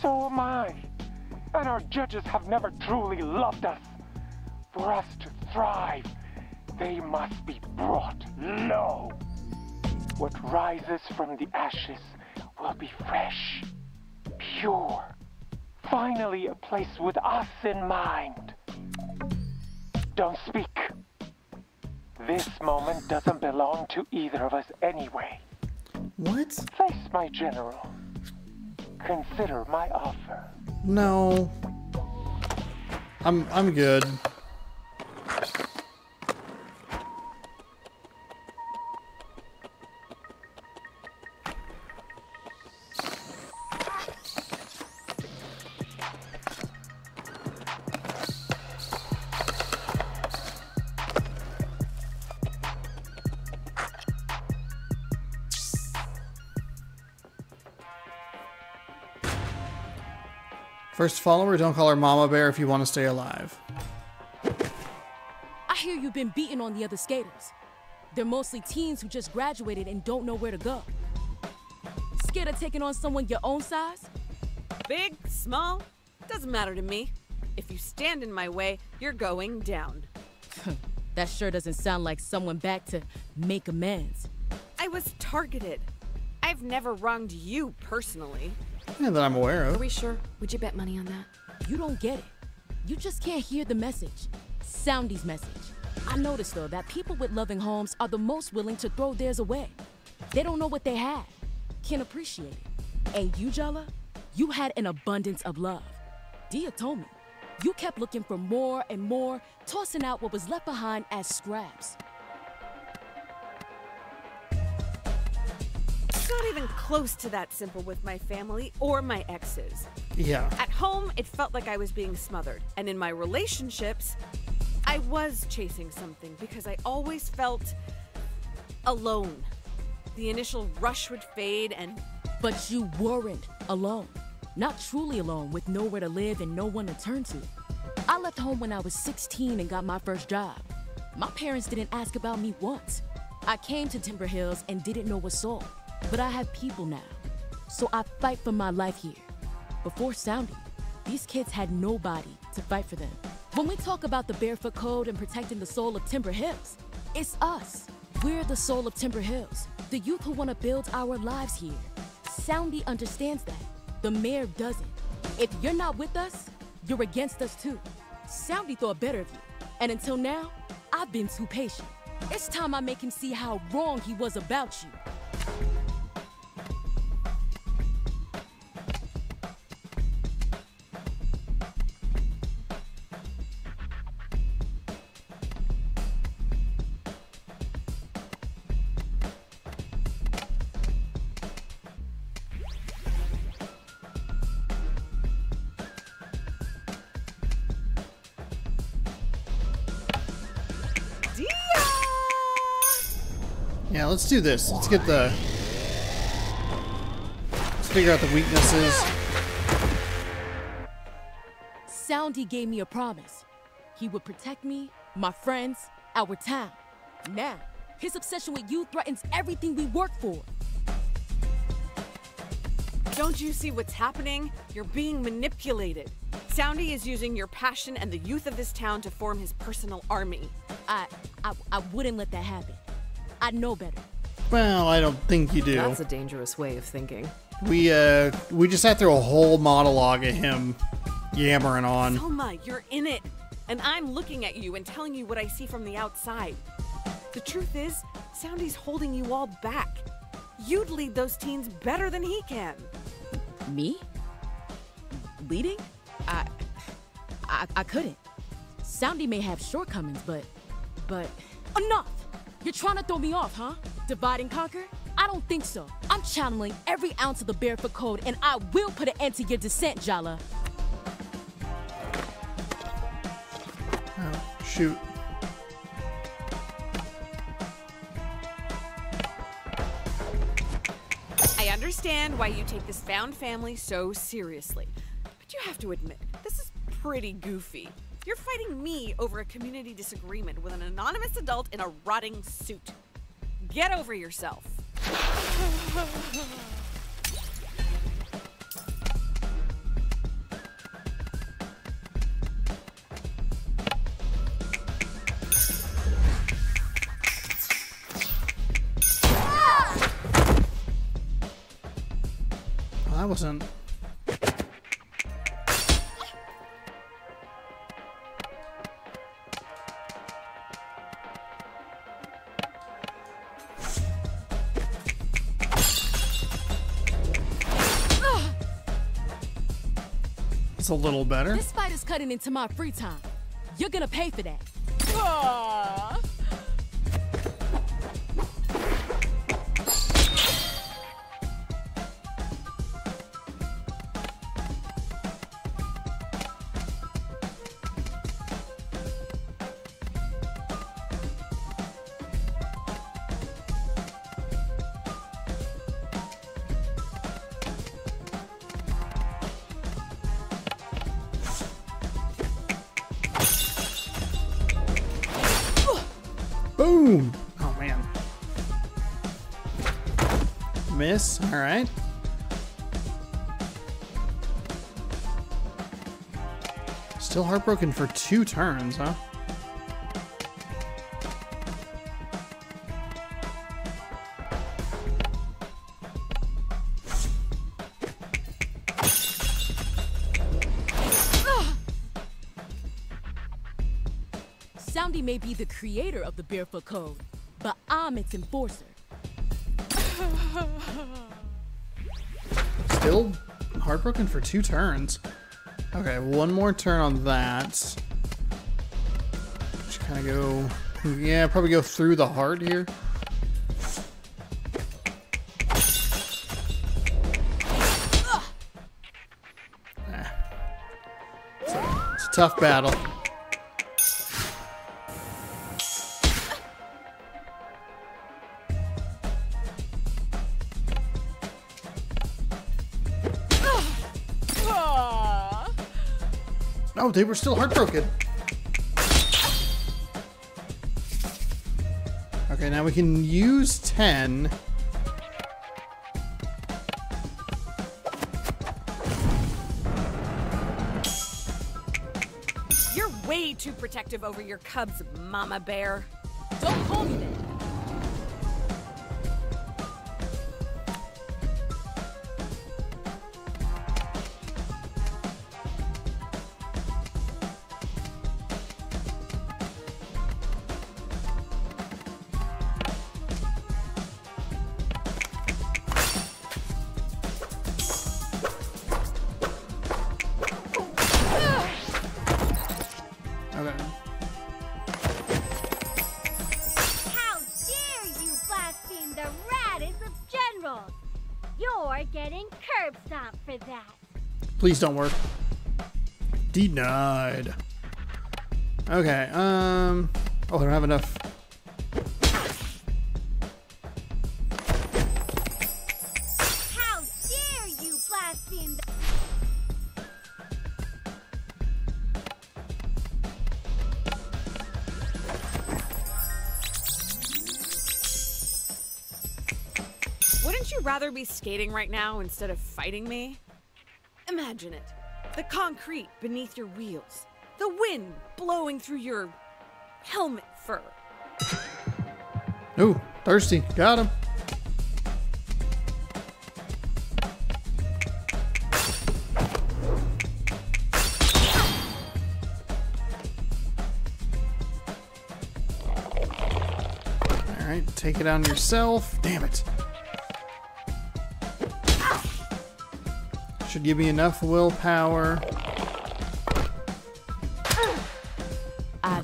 Speaker 13: So am I. And our judges have never truly loved us. For us to thrive, they must be brought low. What rises from the ashes will be fresh, pure. Finally, a place with us in mind. Don't speak. This moment doesn't belong to either of us anyway.
Speaker 1: What?
Speaker 13: Face my general. Consider my offer.
Speaker 1: No. I'm good. First follower, don't call her Mama Bear if you want to stay alive.
Speaker 14: I hear you've been beating on the other skaters. They're mostly teens who just graduated and don't know where to go. Scared of taking on someone your own size?
Speaker 3: Big, small, doesn't matter to me. If you stand in my way, you're going down.
Speaker 14: That sure doesn't sound like someone back to make amends.
Speaker 3: I was targeted. I've never wronged you personally.
Speaker 1: Yeah, that I'm aware of.
Speaker 5: Are we sure? Would you bet money on that?
Speaker 14: You don't get it. You just can't hear the message. Soundy's message. I noticed, though, that people with loving homes are the most willing to throw theirs away. They don't know what they have, can't appreciate it. And you, Jala, you had an abundance of love. Dia told me. You kept looking for more and more, tossing out what was left behind as scraps.
Speaker 3: It's not even close to that simple with my family or my exes.
Speaker 1: Yeah.
Speaker 3: At home, it felt like I was being smothered. And in my relationships, I was chasing something because I always felt alone. The initial rush would fade and...
Speaker 14: But you weren't alone. Not truly alone, with nowhere to live and no one to turn to. I left home when I was 16 and got my first job. My parents didn't ask about me once. I came to Timber Hills and didn't know a soul. But I have people now, so I fight for my life here. Before Soundy, these kids had nobody to fight for them. When we talk about the Barefoot Code and protecting the soul of Timber Hills, it's us. We're the soul of Timber Hills, the youth who want to build our lives here. Soundy understands that. The mayor doesn't. If you're not with us, you're against us too. Soundy thought better of you, and until now, I've been too patient. It's time I make him see how wrong he was about you.
Speaker 1: Yeah, let's do this. Let's get the... Let's figure out the weaknesses.
Speaker 14: Soundy gave me a promise. He would protect me, my friends, our town. Now, his obsession with you threatens everything we work for.
Speaker 3: Don't you see what's happening? You're being manipulated. Soundy is using your passion and the youth of this town to form his personal army.
Speaker 14: I wouldn't let that happen. I know better.
Speaker 1: Well, I don't think you do.
Speaker 5: That's a dangerous way of thinking.
Speaker 1: We just sat through a whole monologue of him yammering on.
Speaker 3: Selma, you're in it. And I'm looking at you and telling you what I see from the outside. The truth is, Soundy's holding you all back. You'd lead those teens better than he can.
Speaker 14: Me? Leading? I couldn't. Soundy may have shortcomings, but enough! You're trying to throw me off, huh? Divide and conquer? I don't think so. I'm channeling every ounce of the Barefoot Code, and I will put an end to your descent, Jala.
Speaker 1: Oh, shoot.
Speaker 3: I understand why you take this found family so seriously, but you have to admit, this is pretty goofy. You're fighting me over a community disagreement with an anonymous adult in a rotting suit. Get over yourself.
Speaker 1: Well, that wasn't... It's a little better.
Speaker 14: This fight is cutting into my free time. You're gonna pay for that. Aww.
Speaker 1: Boom! Oh, man. miss. All right. Still heartbroken for 2 turns, huh?
Speaker 14: Soundy may be the creator of the Barefoot Code, but I'm its enforcer.
Speaker 1: Still heartbroken for 2 turns. Okay, one more turn on that. Just kind of go... Yeah, probably go through the heart here. It's a tough battle. Oh, they were still heartbroken. Okay, now we can use 10.
Speaker 3: You're way too protective over your cubs, Mama Bear.
Speaker 14: Don't call me that.
Speaker 9: How dare you blaspheme the raddest of generals? You're getting curb stomped for that.
Speaker 1: Please don't work. Denied. Okay, oh, I don't have enough.
Speaker 9: How dare you blaspheme the...
Speaker 3: Wouldn't you rather be skating right now instead of fighting me? Imagine it. The concrete beneath your wheels. The wind blowing through your helmet fur.
Speaker 1: Ooh, thirsty. Got him. All right, take it on yourself. Damn it. Should give me enough willpower.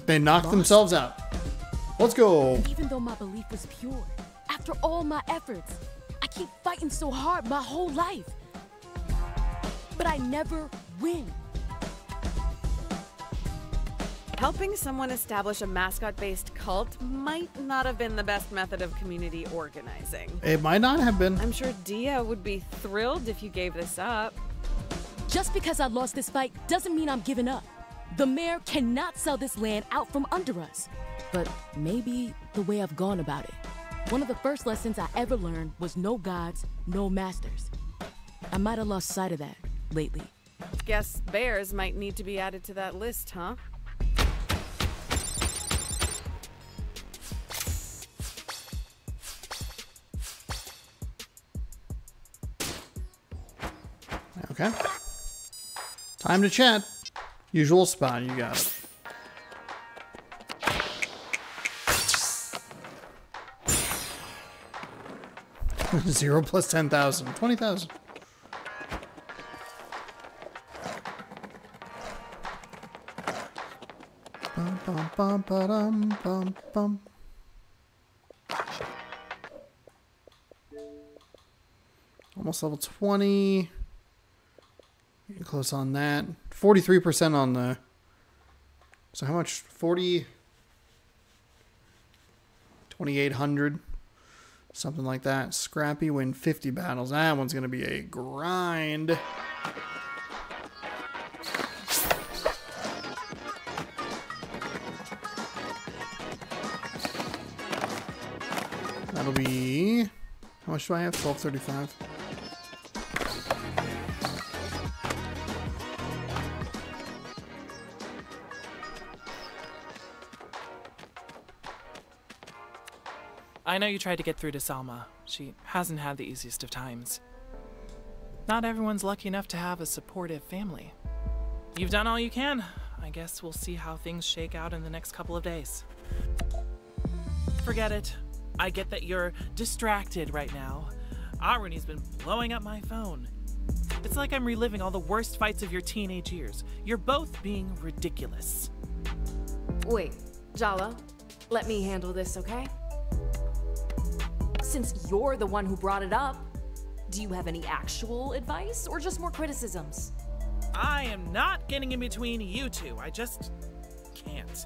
Speaker 1: They knocked themselves out. Let's go.
Speaker 14: Even though my belief was pure, after all my efforts, I keep fighting so hard my whole life. But I never win.
Speaker 3: Helping someone establish a mascot-based cult might not have been the best method of community organizing.
Speaker 1: It might not have been.
Speaker 3: I'm sure Dia would be thrilled if you gave this up.
Speaker 14: Just because I lost this fight doesn't mean I'm giving up. The mayor cannot sell this land out from under us. But maybe the way I've gone about it. One of the first lessons I ever learned was no gods, no masters. I might have lost sight of that lately.
Speaker 3: Guess bears might need to be added to that list, huh?
Speaker 1: Okay. Time to chat. Usual spot, you got it. Zero plus 10,000. 20,000. Bum, bum, bum, ba-dum, bum, bum. Almost level 20. Getting close on that. 43% on the... So how much? 2,800. Something like that. Scrappy win 50 battles. That one's going to be a grind. That'll be... How much do I have? 1235.
Speaker 15: I know you tried to get through to Salma. She hasn't had the easiest of times. Not everyone's lucky enough to have a supportive family. You've done all you can. I guess we'll see how things shake out in the next couple of days. Forget it. I get that you're distracted right now. Irony's been blowing up my phone. It's like I'm reliving all the worst fights of your teenage years. You're both being ridiculous.
Speaker 5: Wait, Jala, let me handle this, okay? Since you're the one who brought it up, do you have any actual advice or just more criticisms?
Speaker 15: I am not getting in between you two. I just can't.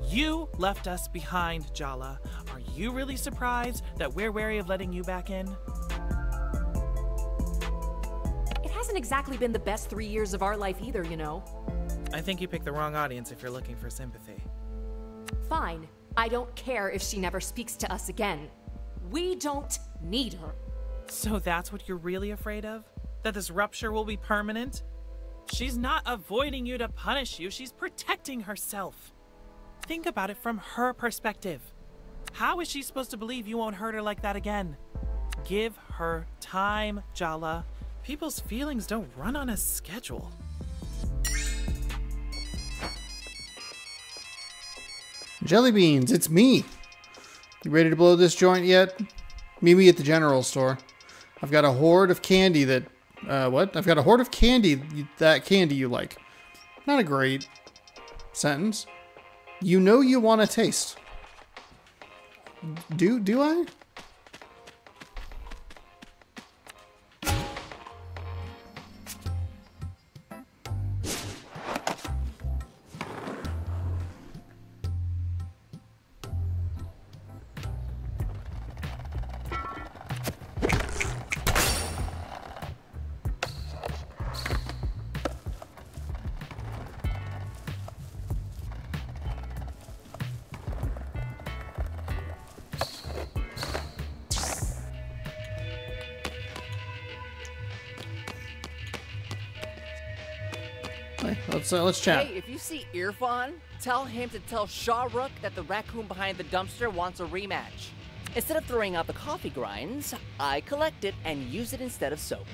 Speaker 15: You left us behind, Jala. Are you really surprised that we're wary of letting you back in?
Speaker 5: It hasn't exactly been the best 3 years of our life either, you know.
Speaker 15: I think you picked the wrong audience if you're looking for sympathy.
Speaker 5: Fine. I don't care if she never speaks to us again. We don't need her.
Speaker 15: So that's what you're really afraid of? That this rupture will be permanent? She's not avoiding you to punish you, she's protecting herself. Think about it from her perspective. How is she supposed to believe you won't hurt her like that again? Give her time, Jala. People's feelings don't run on a schedule.
Speaker 1: Jelly beans, it's me. You ready to blow this joint yet? Meet me at the general store. I've got a hoard of candy that... what? I've got a hoard of candy, that candy you like. Not a great sentence. You know you want to taste. Do I? Let's chat.
Speaker 12: Hey, if you see Irfan, tell him to tell Shah Rukh that the raccoon behind the dumpster wants a rematch. Instead of throwing out the coffee grinds, I collect it and use it instead of soap.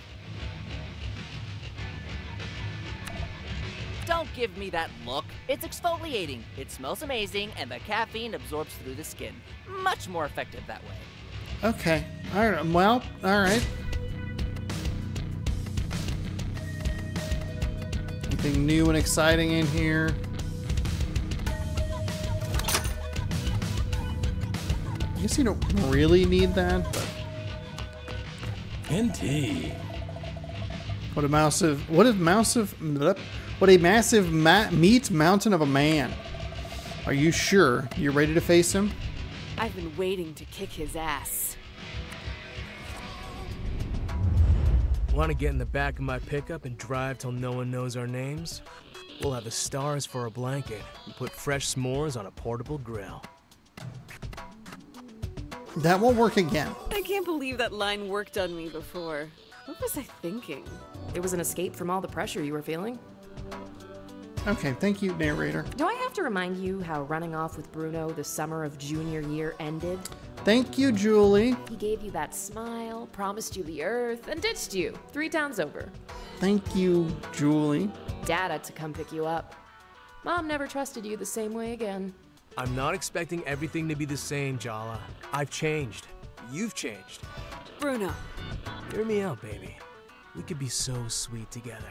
Speaker 12: Don't give me that look. It's exfoliating. It smells amazing, and the caffeine absorbs through the skin. Much more effective that way.
Speaker 1: Okay. All right. Well, all right. Anything new and exciting in here? I guess you don't really need that, but...
Speaker 16: Indeed.
Speaker 1: What a massive meat mountain of a man. Are you sure you're ready to face him?
Speaker 3: I've been waiting to kick his ass.
Speaker 17: Want to get in the back of my pickup and drive till no one knows our names? We'll have the stars for a blanket and put fresh s'mores on a portable grill.
Speaker 1: That won't work again.
Speaker 3: I can't believe that line worked on me before. What was I thinking?
Speaker 5: It was an escape from all the pressure you were feeling.
Speaker 1: Okay, thank you, narrator.
Speaker 5: Do I have to remind you how running off with Bruno the summer of junior year ended?
Speaker 1: Thank you, Julie.
Speaker 5: He gave you that smile, promised you the earth, and ditched you 3 towns over.
Speaker 1: Thank you, Julie.
Speaker 5: Dad had to come pick you up. Mom never trusted you the same way again.
Speaker 17: I'm not expecting everything to be the same, Jala. I've changed. You've changed.
Speaker 3: Bruno.
Speaker 17: Hear me out, baby. We could be so sweet together.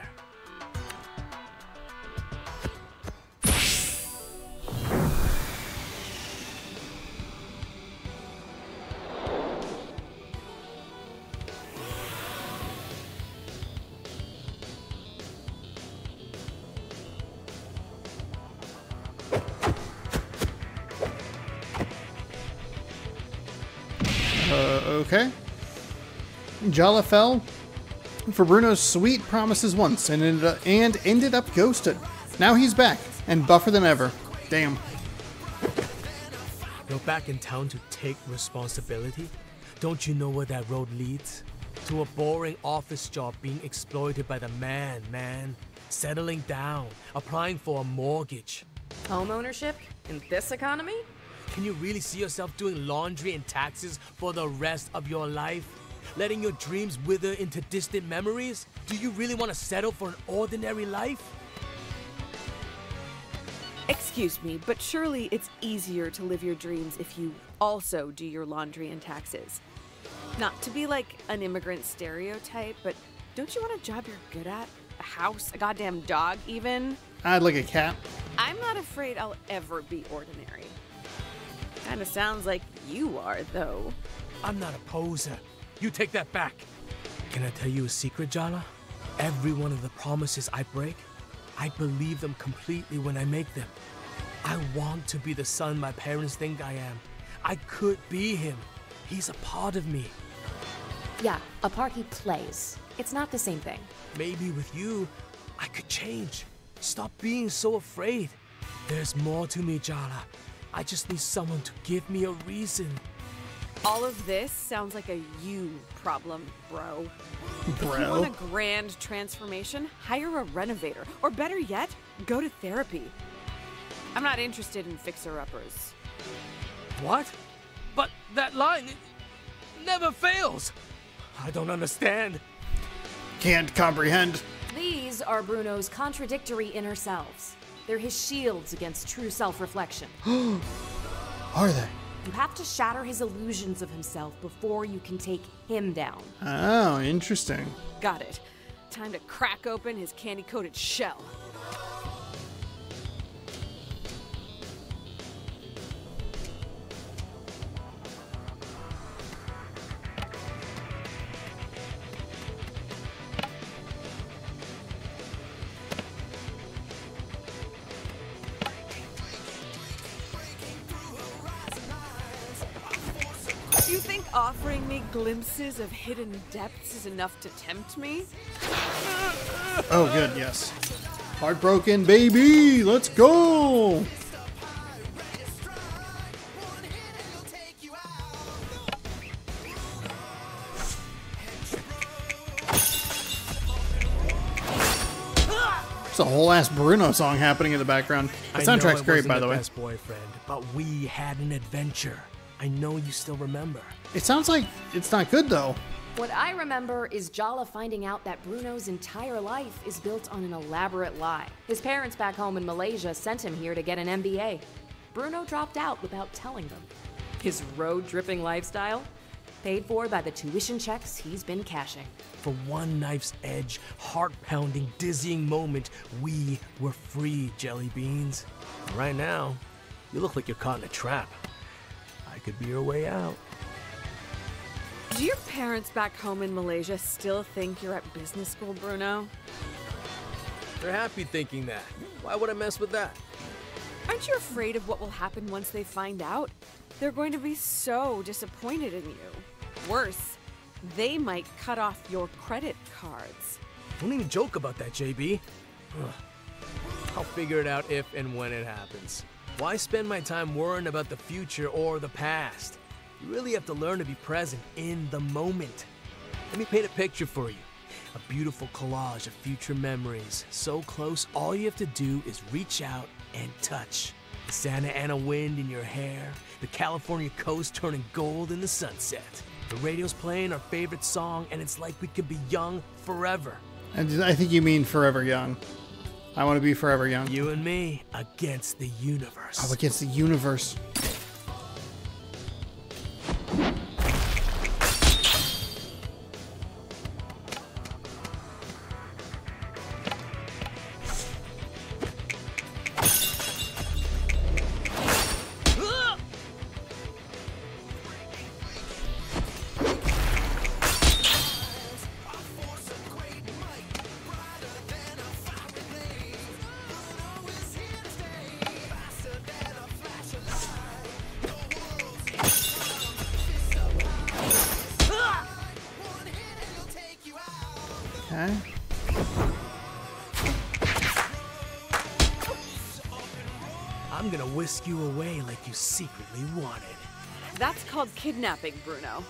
Speaker 1: Okay. Jala fell for Bruno's sweet promises once and ended up ghosted. Now he's back and buffer than ever. Damn.
Speaker 17: You're back in town to take responsibility? Don't you know where that road leads? To a boring office job being exploited by the man. Settling down, applying for a mortgage.
Speaker 5: Home ownership? In this economy?
Speaker 17: Can you really see yourself doing laundry and taxes for the rest of your life? Letting your dreams wither into distant memories? Do you really want to settle for an ordinary life?
Speaker 3: Excuse me, but surely it's easier to live your dreams if you also do your laundry and taxes. Not to be like an immigrant stereotype, but don't you want a job you're good at? A house? A goddamn dog, even?
Speaker 1: I'd like a cat.
Speaker 3: I'm not afraid I'll ever be ordinary. Kinda sounds like you are, though.
Speaker 17: I'm not a poser. You take that back. Can I tell you a secret, Jala? Every one of the promises I break, I believe them completely when I make them. I want to be the son my parents think I am. I could be him. He's a part of me.
Speaker 5: Yeah, a part he plays. It's not the same thing.
Speaker 17: Maybe with you, I could change. Stop being so afraid. There's more to me, Jala. I just need someone to give me a reason.
Speaker 3: All of this sounds like a you problem, bro. If you
Speaker 1: Bro?
Speaker 3: want a grand transformation, hire a renovator. Or better yet, go to therapy. I'm not interested in fixer-uppers.
Speaker 17: What? But that line, it never fails. I don't understand.
Speaker 1: Can't comprehend.
Speaker 5: These are Bruno's contradictory inner selves. They're his shields against true self-reflection.
Speaker 1: Are they?
Speaker 5: You have to shatter his illusions of himself before you can take him down.
Speaker 1: Oh, interesting.
Speaker 3: Got it. Time to crack open his candy-coated shell. You think offering me glimpses of hidden depths is enough to tempt me?
Speaker 1: Oh, good, yes. Heartbroken, baby! Let's go! It's a whole ass Bruno song happening in the background. The soundtrack's great, by the way.
Speaker 17: Best boyfriend, but we had an adventure. I know you still remember.
Speaker 1: It sounds like it's not good, though.
Speaker 5: What I remember is Jala finding out that Bruno's entire life is built on an elaborate lie. His parents back home in Malaysia sent him here to get an MBA. Bruno dropped out without telling them. His road-dripping lifestyle? Paid for by the tuition checks he's been cashing.
Speaker 17: For one knife's edge, heart-pounding, dizzying moment, we were free, jelly beans. Right now, you look like you're caught in a trap. I could be your way out.
Speaker 3: Do your parents back home in Malaysia still think you're at business school, Bruno?
Speaker 17: They're happy thinking that. Why would I mess with that?
Speaker 3: Aren't you afraid of what will happen once they find out? They're going to be so disappointed in you. Worse, they might cut off your credit cards.
Speaker 17: Don't even joke about that, JB. Ugh. I'll figure it out if and when it happens. Why spend my time worrying about the future or the past? You really have to learn to be present in the moment. Let me paint a picture for you. A beautiful collage of future memories. So close, all you have to do is reach out and touch. The Santa Ana wind in your hair, the California coast turning gold in the sunset. The radio's playing our favorite song, and it's like we could be young forever.
Speaker 1: And I think you mean forever young. I want to be forever young.
Speaker 17: You and me against the universe.
Speaker 1: Oh, against the universe. Okay.
Speaker 17: I'm gonna whisk you away like you secretly wanted.
Speaker 3: That's called kidnapping, Bruno.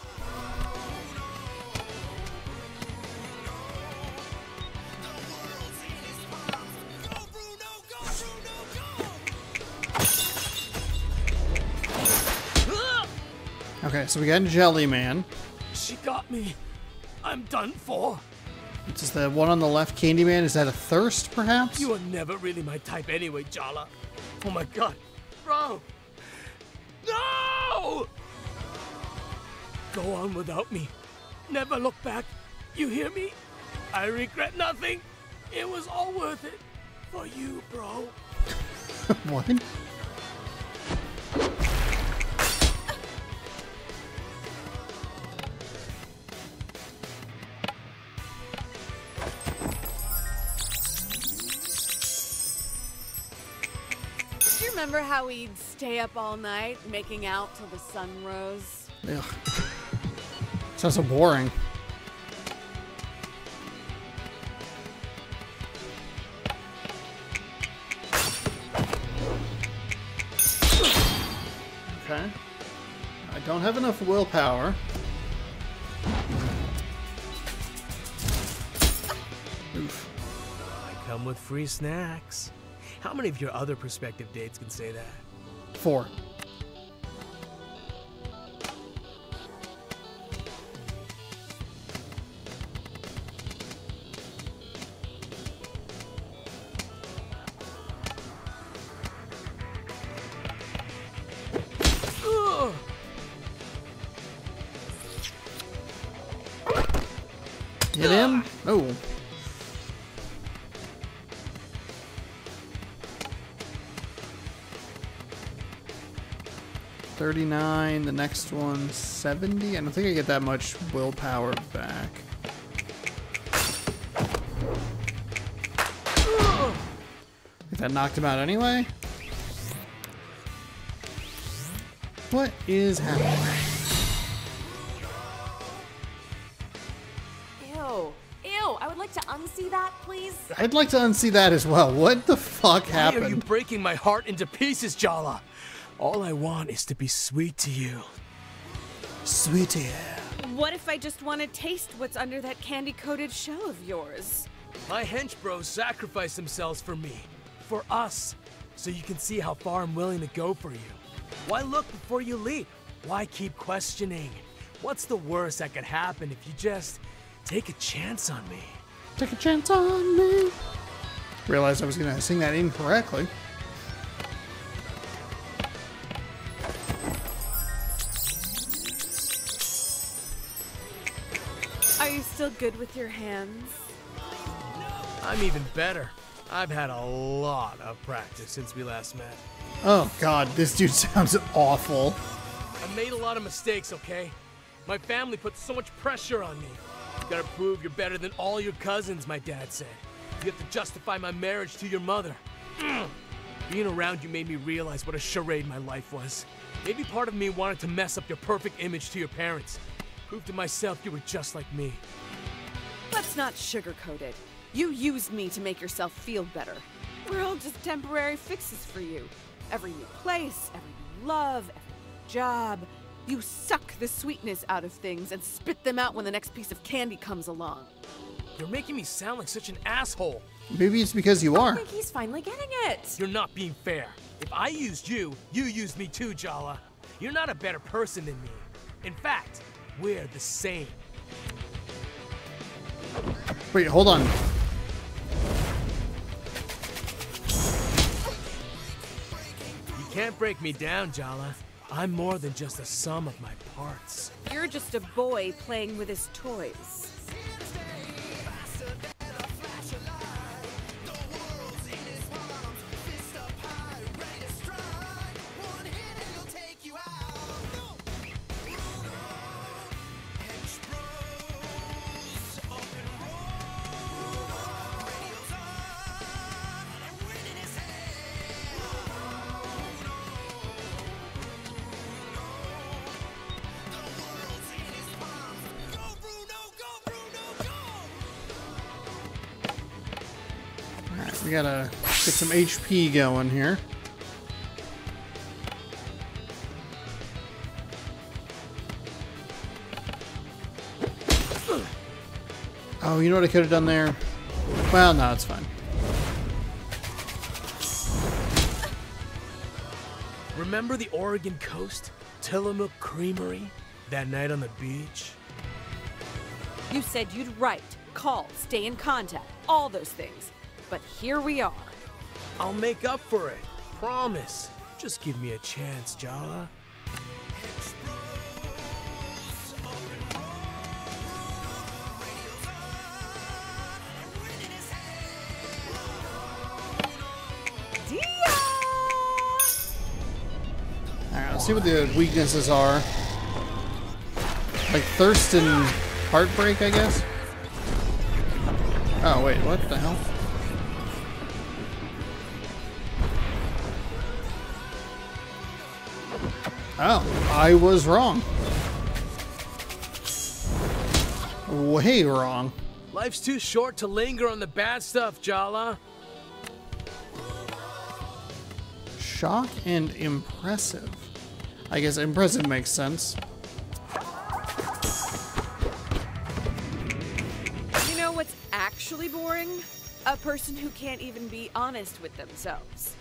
Speaker 1: Okay, so we got Jelly Man.
Speaker 17: She got me. I'm done for.
Speaker 1: This is the one on the left, Candyman. Is that a thirst, perhaps?
Speaker 17: You are never really my type anyway, Jala. Oh my god. Bro! No! Go on without me. Never look back. You hear me? I regret nothing. It was all worth it. For you, bro.
Speaker 1: What?
Speaker 3: Do you remember how we'd stay up all night making out till the sun rose?
Speaker 1: Ugh. Sounds so boring. Okay. I don't have enough willpower. Oof.
Speaker 17: I come with free snacks. How many of your other prospective dates can say that?
Speaker 1: 4. Hit him? Oh. $39, the next one 70. I don't think I get that much willpower back. I think that knocked him out anyway. What is happening?
Speaker 5: Ew, I would like to unsee that, please.
Speaker 1: I'd like to unsee that as well. What the fuck happened?
Speaker 17: Why are you breaking my heart into pieces, Jala? All I want is to be sweet to you.
Speaker 1: Sweetie.
Speaker 3: What if I just want to taste what's under that candy-coated shell of yours?
Speaker 17: My hench bros sacrifice themselves for me. For us. So you can see how far I'm willing to go for you. Why look before you leap? Why keep questioning? What's the worst that could happen if you just take a chance on me?
Speaker 1: Take a chance on me. Realized I was going to sing that incorrectly.
Speaker 3: Are you still good with your hands?
Speaker 17: I'm even better. I've had a lot of practice since we last met.
Speaker 1: Oh god, this dude sounds awful.
Speaker 17: I made a lot of mistakes, okay? My family put so much pressure on me. You gotta prove you're better than all your cousins, my dad said. You have to justify my marriage to your mother. Being around you made me realize what a charade my life was. Maybe part of me wanted to mess up your perfect image to your parents. Prove to myself you were just like me.
Speaker 3: Let's not sugarcoat it. You used me to make yourself feel better. We're all just temporary fixes for you. Every new place, every new love, every new job. You suck the sweetness out of things and spit them out when the next piece of candy comes along.
Speaker 17: You're making me sound like such an asshole.
Speaker 1: Maybe it's because you are.
Speaker 5: I think he's finally getting it.
Speaker 17: You're not being fair. If I used you, you used me too, Jala. You're not a better person than me. In fact, we're the same.
Speaker 1: Wait, hold on.
Speaker 17: You can't break me down, Jala. I'm more than just a sum of my parts.
Speaker 3: You're just a boy playing with his toys.
Speaker 1: We gotta get some HP going here. Oh, you know what I could have done there? Well, no, it's fine.
Speaker 17: Remember the Oregon coast? Tillamook Creamery? That night on the beach?
Speaker 3: You said you'd write, call, stay in contact, all those things. But here we are.
Speaker 17: I'll make up for it. Promise. Just give me a chance, Jala.
Speaker 1: Alright, let's see what the weaknesses are. Like thirst and heartbreak, I guess? Oh, wait, what the hell? Oh, I was wrong. Way wrong.
Speaker 17: Life's too short to linger on the bad stuff, Jala.
Speaker 1: Shock and impressive. I guess impressive makes sense.
Speaker 3: You know what's actually boring? A person who can't even be honest with themselves.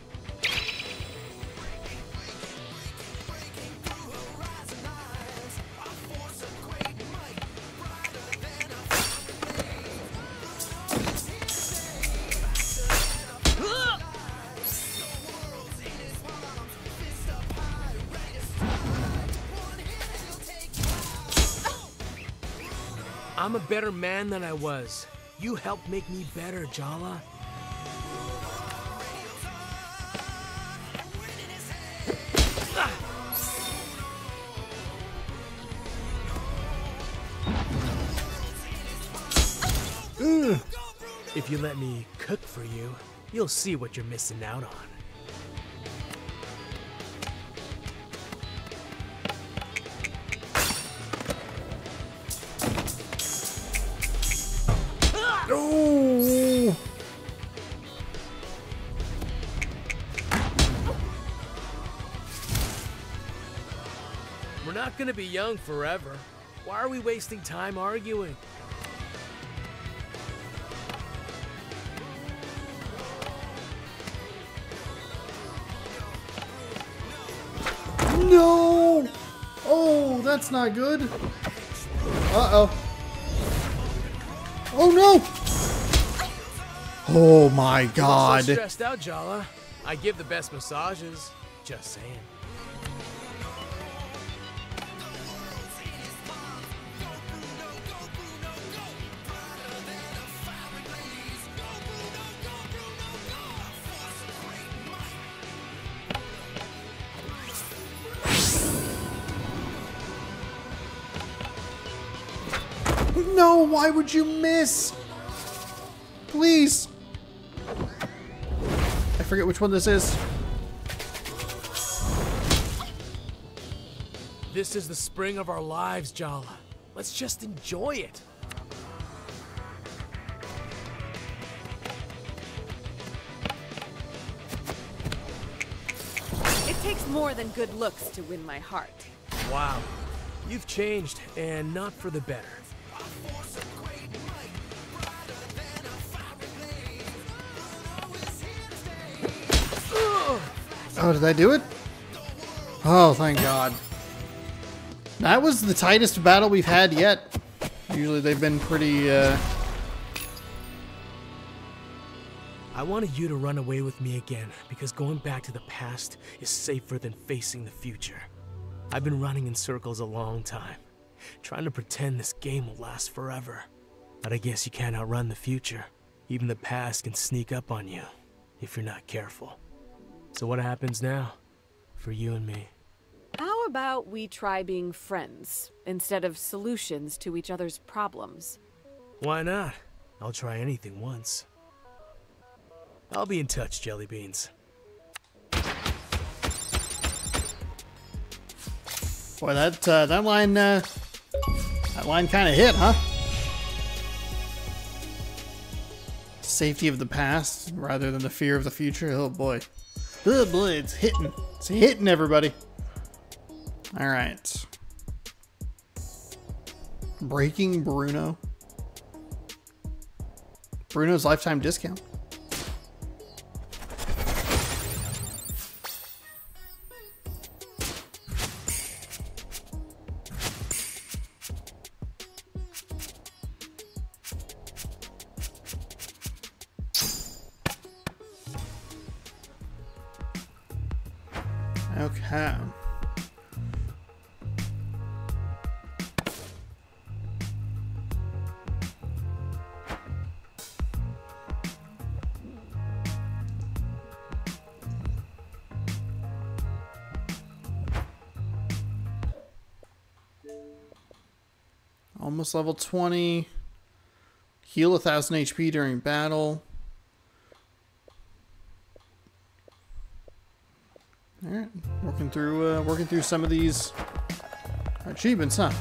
Speaker 17: I'm a better man than I was. You helped make me better, Jala. If you let me cook for you, you'll see what you're missing out on.
Speaker 1: Oh!
Speaker 17: We're not gonna be young forever. Why are we wasting time arguing?
Speaker 1: No! Oh, that's not good. Uh-oh. Oh no! Oh my god.
Speaker 17: So stressed out, Jala. I give the best massages. Just saying.
Speaker 1: No, why would you miss? Please. I forget which one this is.
Speaker 17: This is the spring of our lives, Jala. Let's just enjoy it.
Speaker 3: It takes more than good looks to win my heart.
Speaker 17: Wow. You've changed, and not for the better.
Speaker 1: Oh, did I do it? Oh, thank God. That was the tightest battle we've had yet. Usually they've been pretty,
Speaker 17: I wanted you to run away with me again, because going back to the past is safer than facing the future. I've been running in circles a long time, trying to pretend this game will last forever. But I guess you can't outrun the future. Even the past can sneak up on you, if you're not careful. So what happens now, for you and me?
Speaker 3: How about we try being friends, instead of solutions to each other's problems?
Speaker 17: Why not? I'll try anything once. I'll be in touch, Jelly Beans.
Speaker 1: boy, that line kind of hit, huh? Safety of the past rather than the fear of the future. Oh boy. Oh boy, it's hitting. It's hitting everybody. All right. Breaking Bruno. Bruno's lifetime discount. Okay. Almost level 20. Heal 1,000 HP during battle. All right, working through some of these achievements, huh?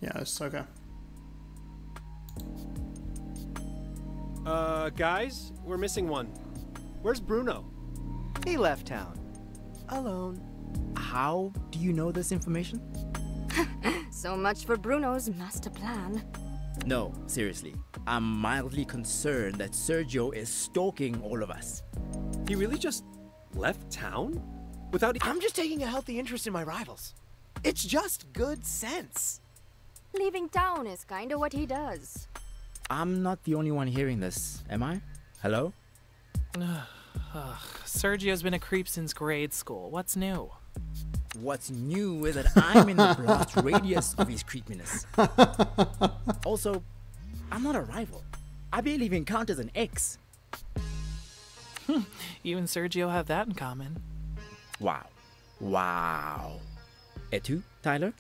Speaker 1: Yeah, it's okay.
Speaker 6: Guys, we're missing one. Where's Bruno?
Speaker 16: He left town. Alone. How do you know this information?
Speaker 9: So much for Bruno's master plan.
Speaker 16: No, seriously. I'm mildly concerned that Sergio is stalking all of us.
Speaker 6: He really just left town? Without...
Speaker 16: I'm just taking a healthy interest in my rivals. It's just good sense.
Speaker 9: Leaving town is kinda what he does.
Speaker 16: I'm not the only one hearing this, am I? Hello?
Speaker 15: Sergio's been a creep since grade school. What's new?
Speaker 16: What's new is that I'm in the blast radius of his creepiness. Also, I'm not a rival. I barely even count as an ex.
Speaker 15: You and Sergio have that in common.
Speaker 16: Wow. Wow. Et tu, Tyler?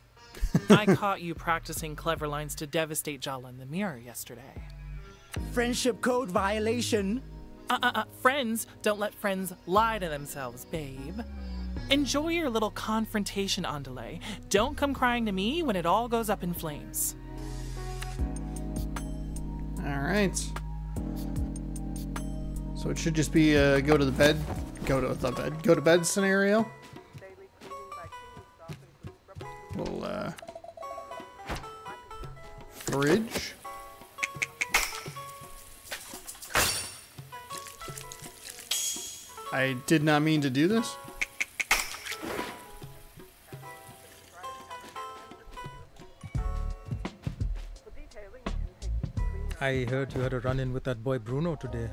Speaker 15: I caught you practicing clever lines to devastate Jala in the mirror yesterday.
Speaker 16: Friendship code violation.
Speaker 15: Friends don't let friends lie to themselves, babe. Enjoy your little confrontation on delay. Don't come crying to me when it all goes up in flames.
Speaker 1: All right. So it should just be go to bed scenario. Little fridge. I did not mean to do this.
Speaker 2: I heard you had a run-in with that boy Bruno today.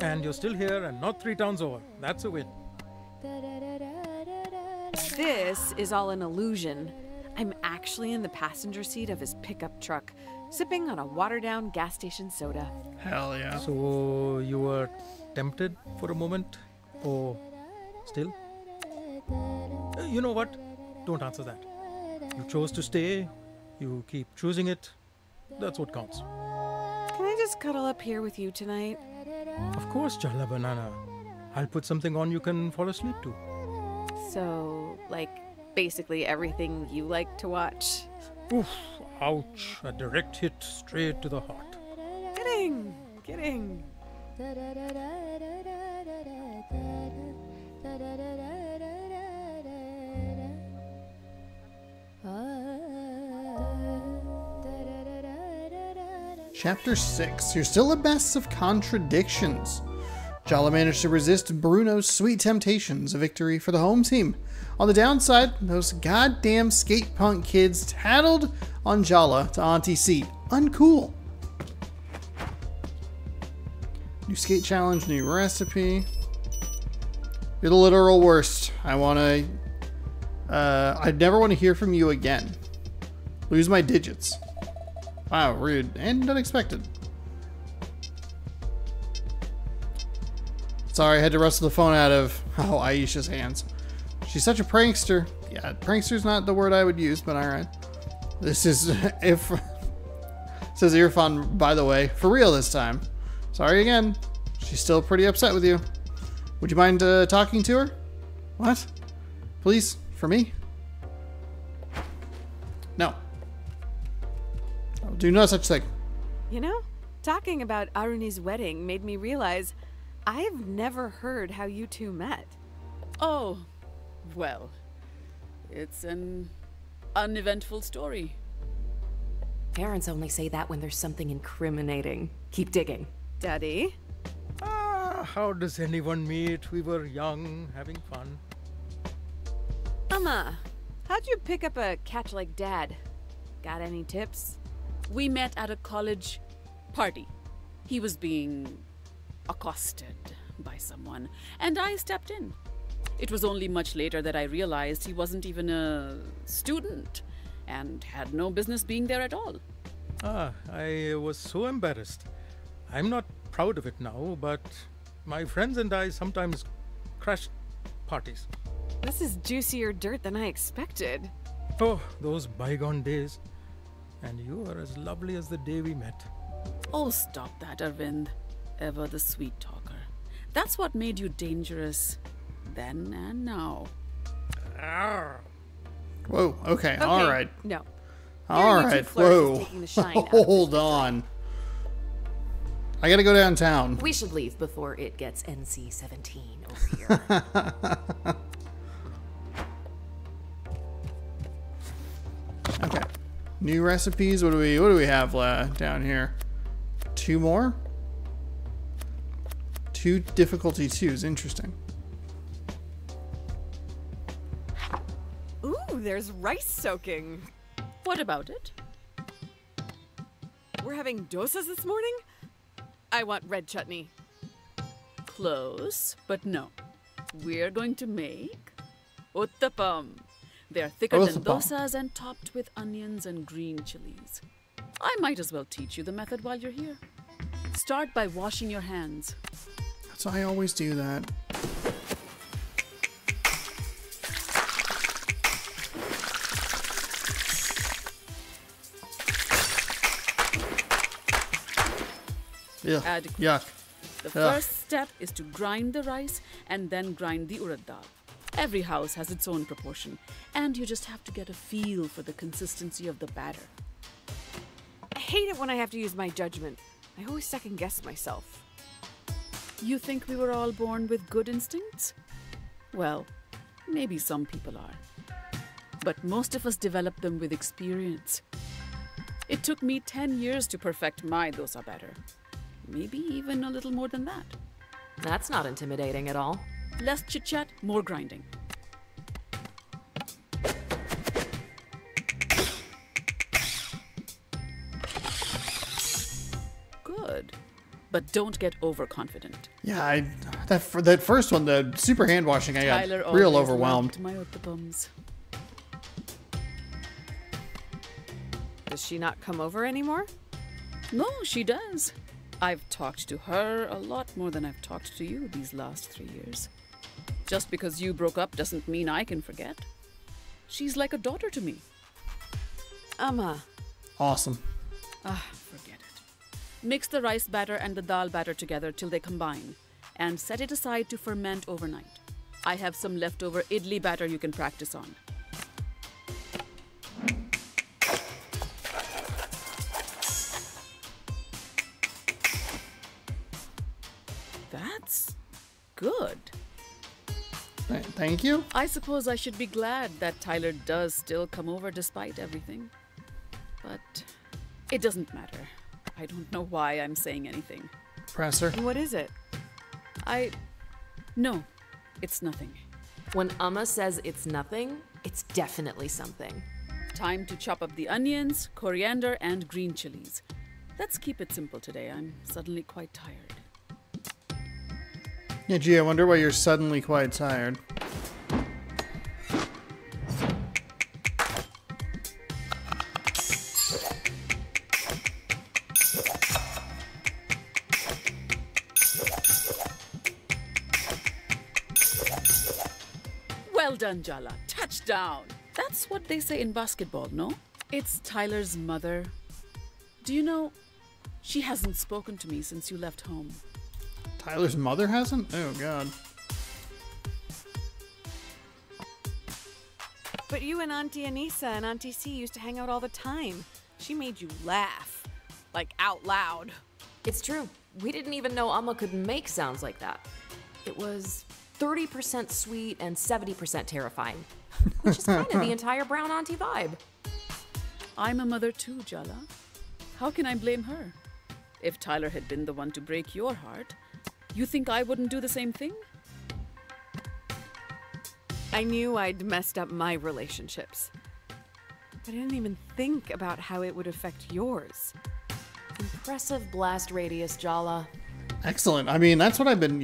Speaker 2: And you're still here and not 3 towns over. That's a win.
Speaker 3: This is all an illusion. I'm actually in the passenger seat of his pickup truck, sipping on a watered-down gas station soda.
Speaker 1: Hell yeah.
Speaker 2: So you were tempted for a moment? Or still? You know what? Don't answer that. You chose to stay. You keep choosing it. That's what counts.
Speaker 3: Can I just cuddle up here with you tonight?
Speaker 2: Of course, Jala Banana. I'll put something on you can fall asleep to.
Speaker 3: So, like, basically everything you like to watch?
Speaker 2: Oof, ouch. A direct hit straight to the heart.
Speaker 3: Kidding.
Speaker 1: Chapter 6. You're still a mess of contradictions. Jala managed to resist Bruno's sweet temptations, a victory for the home team. On the downside, those goddamn skate punk kids tattled on Jala to Auntie seat. Uncool. New skate challenge, new recipe. You're the literal worst. I never want to hear from you again. Lose my digits. Wow, rude and unexpected. Sorry, I had to wrestle the phone out of Aisha's hands. She's such a prankster. Yeah, prankster's not the word I would use, but alright. This is says Irfan, by the way, for real this time. Sorry again. She's still pretty upset with you. Would you mind talking to her? What? Please? For me? No. I'll do no such thing.
Speaker 3: You know, talking about Aruni's wedding made me realize I've never heard how you two met.
Speaker 4: Oh, well, it's an uneventful story.
Speaker 5: Parents only say that when there's something incriminating. Keep digging.
Speaker 3: Daddy?
Speaker 2: How does anyone meet? We were young, having fun.
Speaker 3: Mama, how'd you pick up a catch like Dad? Got any tips?
Speaker 4: We met at a college party. He was being accosted by someone, and I stepped in. It was only much later that I realized he wasn't even a student and had no business being there at all.
Speaker 2: I was so embarrassed. I'm not proud of it now, but my friends and I sometimes crash parties.
Speaker 3: This is juicier dirt than I expected.
Speaker 2: Oh, those bygone days. And you are as lovely as the day we met.
Speaker 4: Oh, stop that, Arvind. Ever the sweet talker. That's what made you dangerous then and now.
Speaker 1: Whoa, okay, alright.
Speaker 3: No.
Speaker 1: Alright, whoa. Hold on. I gotta go downtown.
Speaker 5: We should leave before it gets NC-17 over here.
Speaker 1: Okay. New recipes. What do we have down here? 2 more? 2 difficulty 2s. Interesting.
Speaker 3: Ooh, there's rice soaking.
Speaker 4: What about it?
Speaker 3: We're having dosas this morning? I want red chutney.
Speaker 4: Close, but no. We're going to make uttapam. They're thicker than dosas and topped with onions and green chilies. I might as well teach you the method while you're here. Start by washing your hands.
Speaker 1: That's why I always do that. Yeah. Yuck.
Speaker 4: The first step is to grind the rice and then grind the urad dal. Every house has its own proportion, and you just have to get a feel for the consistency of the batter.
Speaker 3: I hate it when I have to use my judgment. I always second guess myself.
Speaker 4: You think we were all born with good instincts? Well, maybe some people are. But most of us develop them with experience. It took me 10 years to perfect my dosa batter. Maybe even a little more than that.
Speaker 5: That's not intimidating at all.
Speaker 4: Less chit-chat, more grinding. Good. But don't get overconfident.
Speaker 1: Yeah, that first one, the super hand washing, I got real overwhelmed.
Speaker 4: My uttapams.
Speaker 3: Does she not come over anymore?
Speaker 4: No, she does. I've talked to her a lot more than I've talked to you these last 3 years. Just because you broke up doesn't mean I can forget. She's like a daughter to me.
Speaker 3: Amma.
Speaker 1: Awesome.
Speaker 4: Forget it. Mix the rice batter and the dal batter together till they combine, and set it aside to ferment overnight. I have some leftover idli batter you can practice on. That's good.
Speaker 1: Thank you.
Speaker 4: I suppose I should be glad that Tyler does still come over despite everything. But it doesn't matter. I don't know why I'm saying anything.
Speaker 1: Presser.
Speaker 3: What is it?
Speaker 4: No, it's nothing.
Speaker 5: When Amma says it's nothing, it's definitely something.
Speaker 4: Time to chop up the onions, coriander, and green chilies. Let's keep it simple today. I'm suddenly quite tired.
Speaker 1: Yeah, gee, I wonder why you're suddenly quite tired.
Speaker 4: Well done, Jala. Touchdown! That's what they say in basketball, no? It's Tyler's mother. Do you know, she hasn't spoken to me since you left home.
Speaker 1: Tyler's mother hasn't? Oh, God.
Speaker 3: But you and Auntie Anissa and Auntie C used to hang out all the time. She made you laugh. Like, out loud.
Speaker 5: It's true. We didn't even know Amma could make sounds like that. It was 30% sweet and 70% terrifying, which is kind of the entire brown auntie vibe.
Speaker 4: I'm a mother too, Jala. How can I blame her? If Tyler had been the one to break your heart, you think I wouldn't do the same thing?
Speaker 3: I knew I'd messed up my relationships. But I didn't even think about how it would affect yours.
Speaker 5: Impressive blast radius, Jala.
Speaker 1: Excellent. I mean, that's what I've been,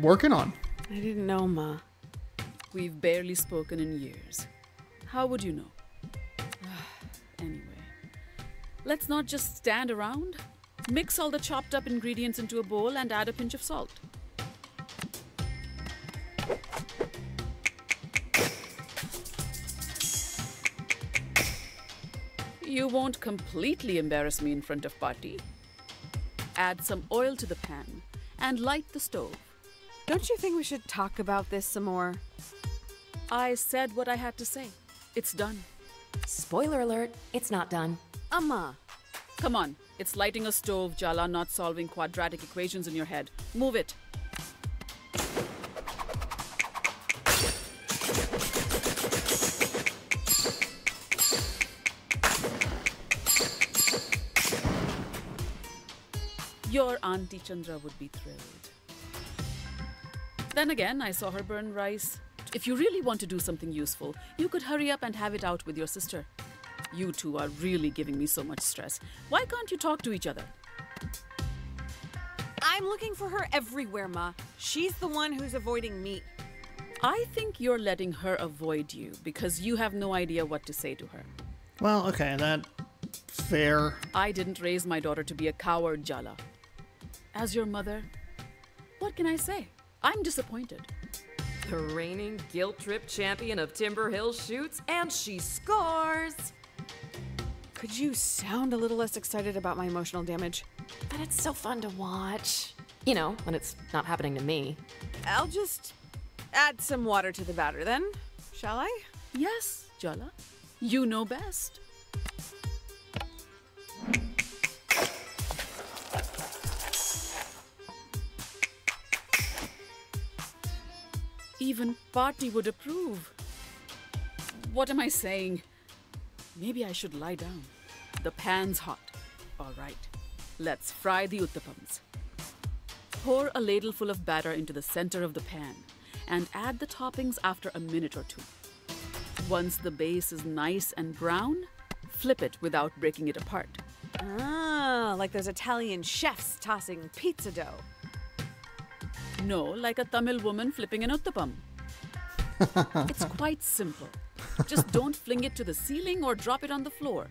Speaker 1: working on.
Speaker 3: I didn't know, Ma.
Speaker 4: We've barely spoken in years. How would you know? Anyway, let's not just stand around. Mix all the chopped up ingredients into a bowl and add a pinch of salt. You won't completely embarrass me in front of Party. Add some oil to the pan and light the stove.
Speaker 3: Don't you think we should talk about this some more?
Speaker 4: I said what I had to say. It's done.
Speaker 5: Spoiler alert, it's not done.
Speaker 3: Amma.
Speaker 4: Come on, it's lighting a stove, Jala, not solving quadratic equations in your head. Move it. Your Auntie Chandra would be thrilled. Then again, I saw her burn rice. If you really want to do something useful, you could hurry up and have it out with your sister. You two are really giving me so much stress. Why can't you talk to each other?
Speaker 3: I'm looking for her everywhere, Ma. She's the one who's avoiding me.
Speaker 4: I think you're letting her avoid you because you have no idea what to say to her.
Speaker 1: Well, okay, that's fair.
Speaker 4: I didn't raise my daughter to be a coward, Jala. As your mother, what can I say? I'm disappointed.
Speaker 5: The reigning guilt trip champion of Timber Hill shoots, and she scores!
Speaker 3: Could you sound a little less excited about my emotional damage?
Speaker 5: But it's so fun to watch. You know, when it's not happening to me.
Speaker 3: I'll just add some water to the batter then, shall I?
Speaker 4: Yes, Jala. You know best. Even Party would approve. What am I saying? Maybe I should lie down. The pan's hot. All right, let's fry the uttapams. Pour a ladleful of batter into the center of the pan and add the toppings after a minute or two. Once the base is nice and brown, flip it without breaking it apart.
Speaker 3: Ah, like those Italian chefs tossing pizza dough.
Speaker 4: No, like a Tamil woman flipping an uttapam. It's quite simple. Just don't fling it to the ceiling or drop it on the floor.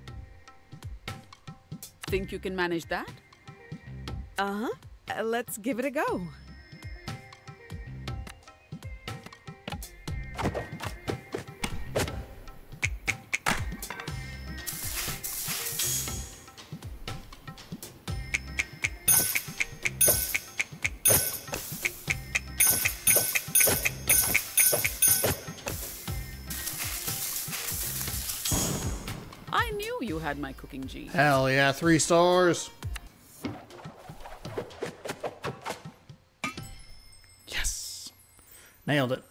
Speaker 4: Think you can manage that?
Speaker 3: Uh-huh. Let's give it a go.
Speaker 4: You had my cooking gene.
Speaker 1: Hell yeah, 3 stars. Yes. Nailed it.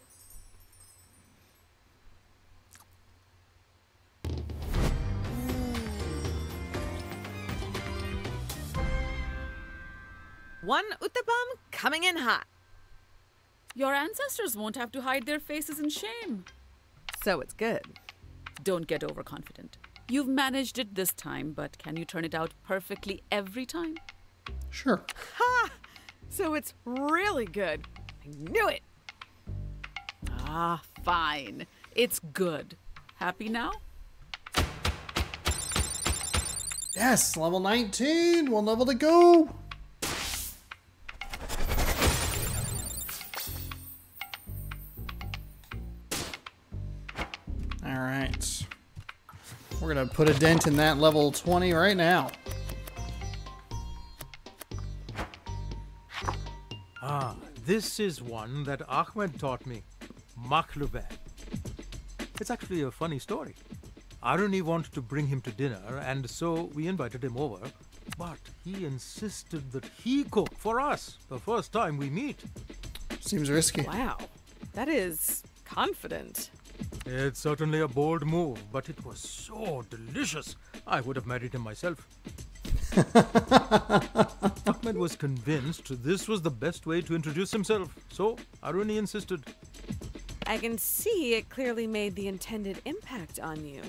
Speaker 3: One uttapam coming in hot.
Speaker 4: Your ancestors won't have to hide their faces in shame.
Speaker 3: So it's good.
Speaker 4: Don't get overconfident. You've managed it this time, but can you turn it out perfectly every time?
Speaker 1: Sure.
Speaker 3: Ha! So it's really good. I knew it.
Speaker 4: Ah, fine. It's good. Happy now?
Speaker 1: Yes, level 19. 1 level to go. All right. We're going to put a dent in that level 20 right now.
Speaker 2: Ah, this is one that Ahmed taught me. Maklubeh. It's actually a funny story. Aruni wanted to bring him to dinner, and so we invited him over. But he insisted that he cook for us the first time we meet.
Speaker 1: Seems risky.
Speaker 3: Wow. That is confident.
Speaker 2: It's certainly a bold move, but it was so delicious. I would have married him myself. Ahmed was convinced this was the best way to introduce himself, so Aruni insisted.
Speaker 3: I can see it clearly made the intended impact on you.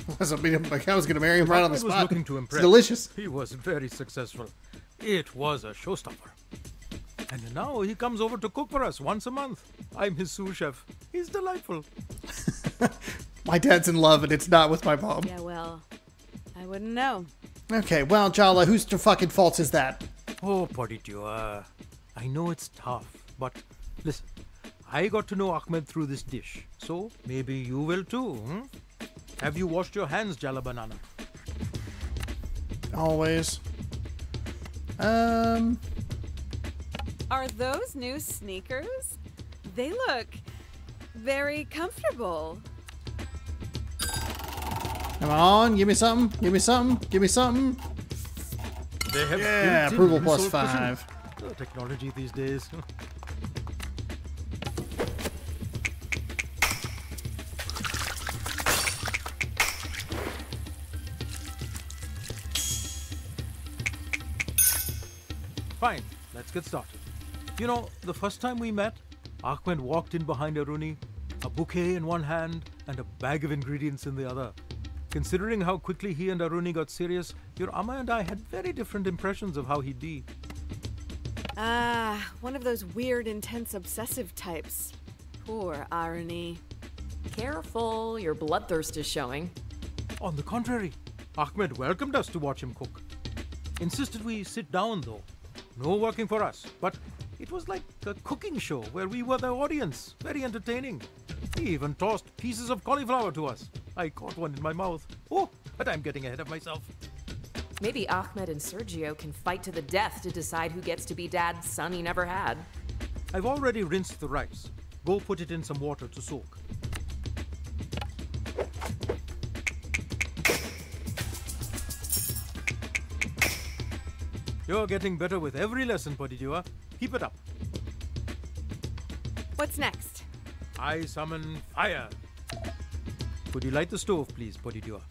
Speaker 1: I was going to marry him right on the
Speaker 2: Ahmed was
Speaker 1: spot.
Speaker 2: looking to
Speaker 1: It's
Speaker 2: impress.
Speaker 1: delicious.
Speaker 2: He was very successful. It was a showstopper. And now he comes over to cook for us once a month. I'm his sous chef. He's delightful.
Speaker 1: My dad's in love, and it's not with my mom.
Speaker 3: Yeah, well, I wouldn't know.
Speaker 1: Okay, well, Jala, whose fucking fault is that?
Speaker 2: Oh, Poditio, I know it's tough, but listen, I got to know Ahmed through this dish, so maybe you will too, Have you washed your hands, Jala Banana?
Speaker 1: Always.
Speaker 3: Are those new sneakers? They look very comfortable.
Speaker 1: Come on, give me something, give me something, give me something.
Speaker 2: They have
Speaker 1: Yeah,
Speaker 2: built-in
Speaker 1: approval plus
Speaker 2: resole cushion.
Speaker 1: 5.
Speaker 2: The technology these days. Fine, let's get started. You know, the first time we met, Ahmed walked in behind Aruni, a bouquet in one hand and a bag of ingredients in the other. Considering how quickly he and Aruni got serious, your Amma and I had very different impressions of how he'd be.
Speaker 3: One of those weird, intense, obsessive types. Poor Aruni.
Speaker 5: Careful, your bloodthirst is showing.
Speaker 2: On the contrary, Ahmed welcomed us to watch him cook. Insisted we sit down though. No working for us, but it was like a cooking show where we were the audience. Very entertaining. He even tossed pieces of cauliflower to us. I caught one in my mouth. Oh, but I'm getting ahead of myself.
Speaker 5: Maybe Ahmed and Sergio can fight to the death to decide who gets to be Dad's son he never had.
Speaker 2: I've already rinsed the rice. Go put it in some water to soak. You're getting better with every lesson, Podidua. Keep it up.
Speaker 3: What's next?
Speaker 2: I summon fire. Could you light the stove, please, Podidua?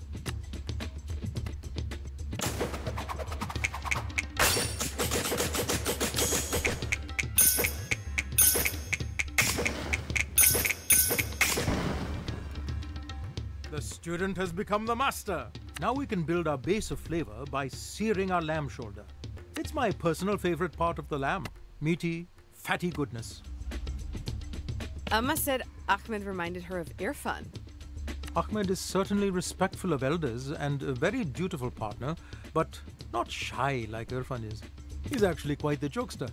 Speaker 2: The student has become the master. Now we can build our base of flavor by searing our lamb shoulder. It's my personal favorite part of the lamb. Meaty, fatty goodness.
Speaker 3: Amma said Ahmed reminded her of Irfan.
Speaker 2: Ahmed is certainly respectful of elders and a very dutiful partner, but not shy like Irfan is. He's actually quite the jokester.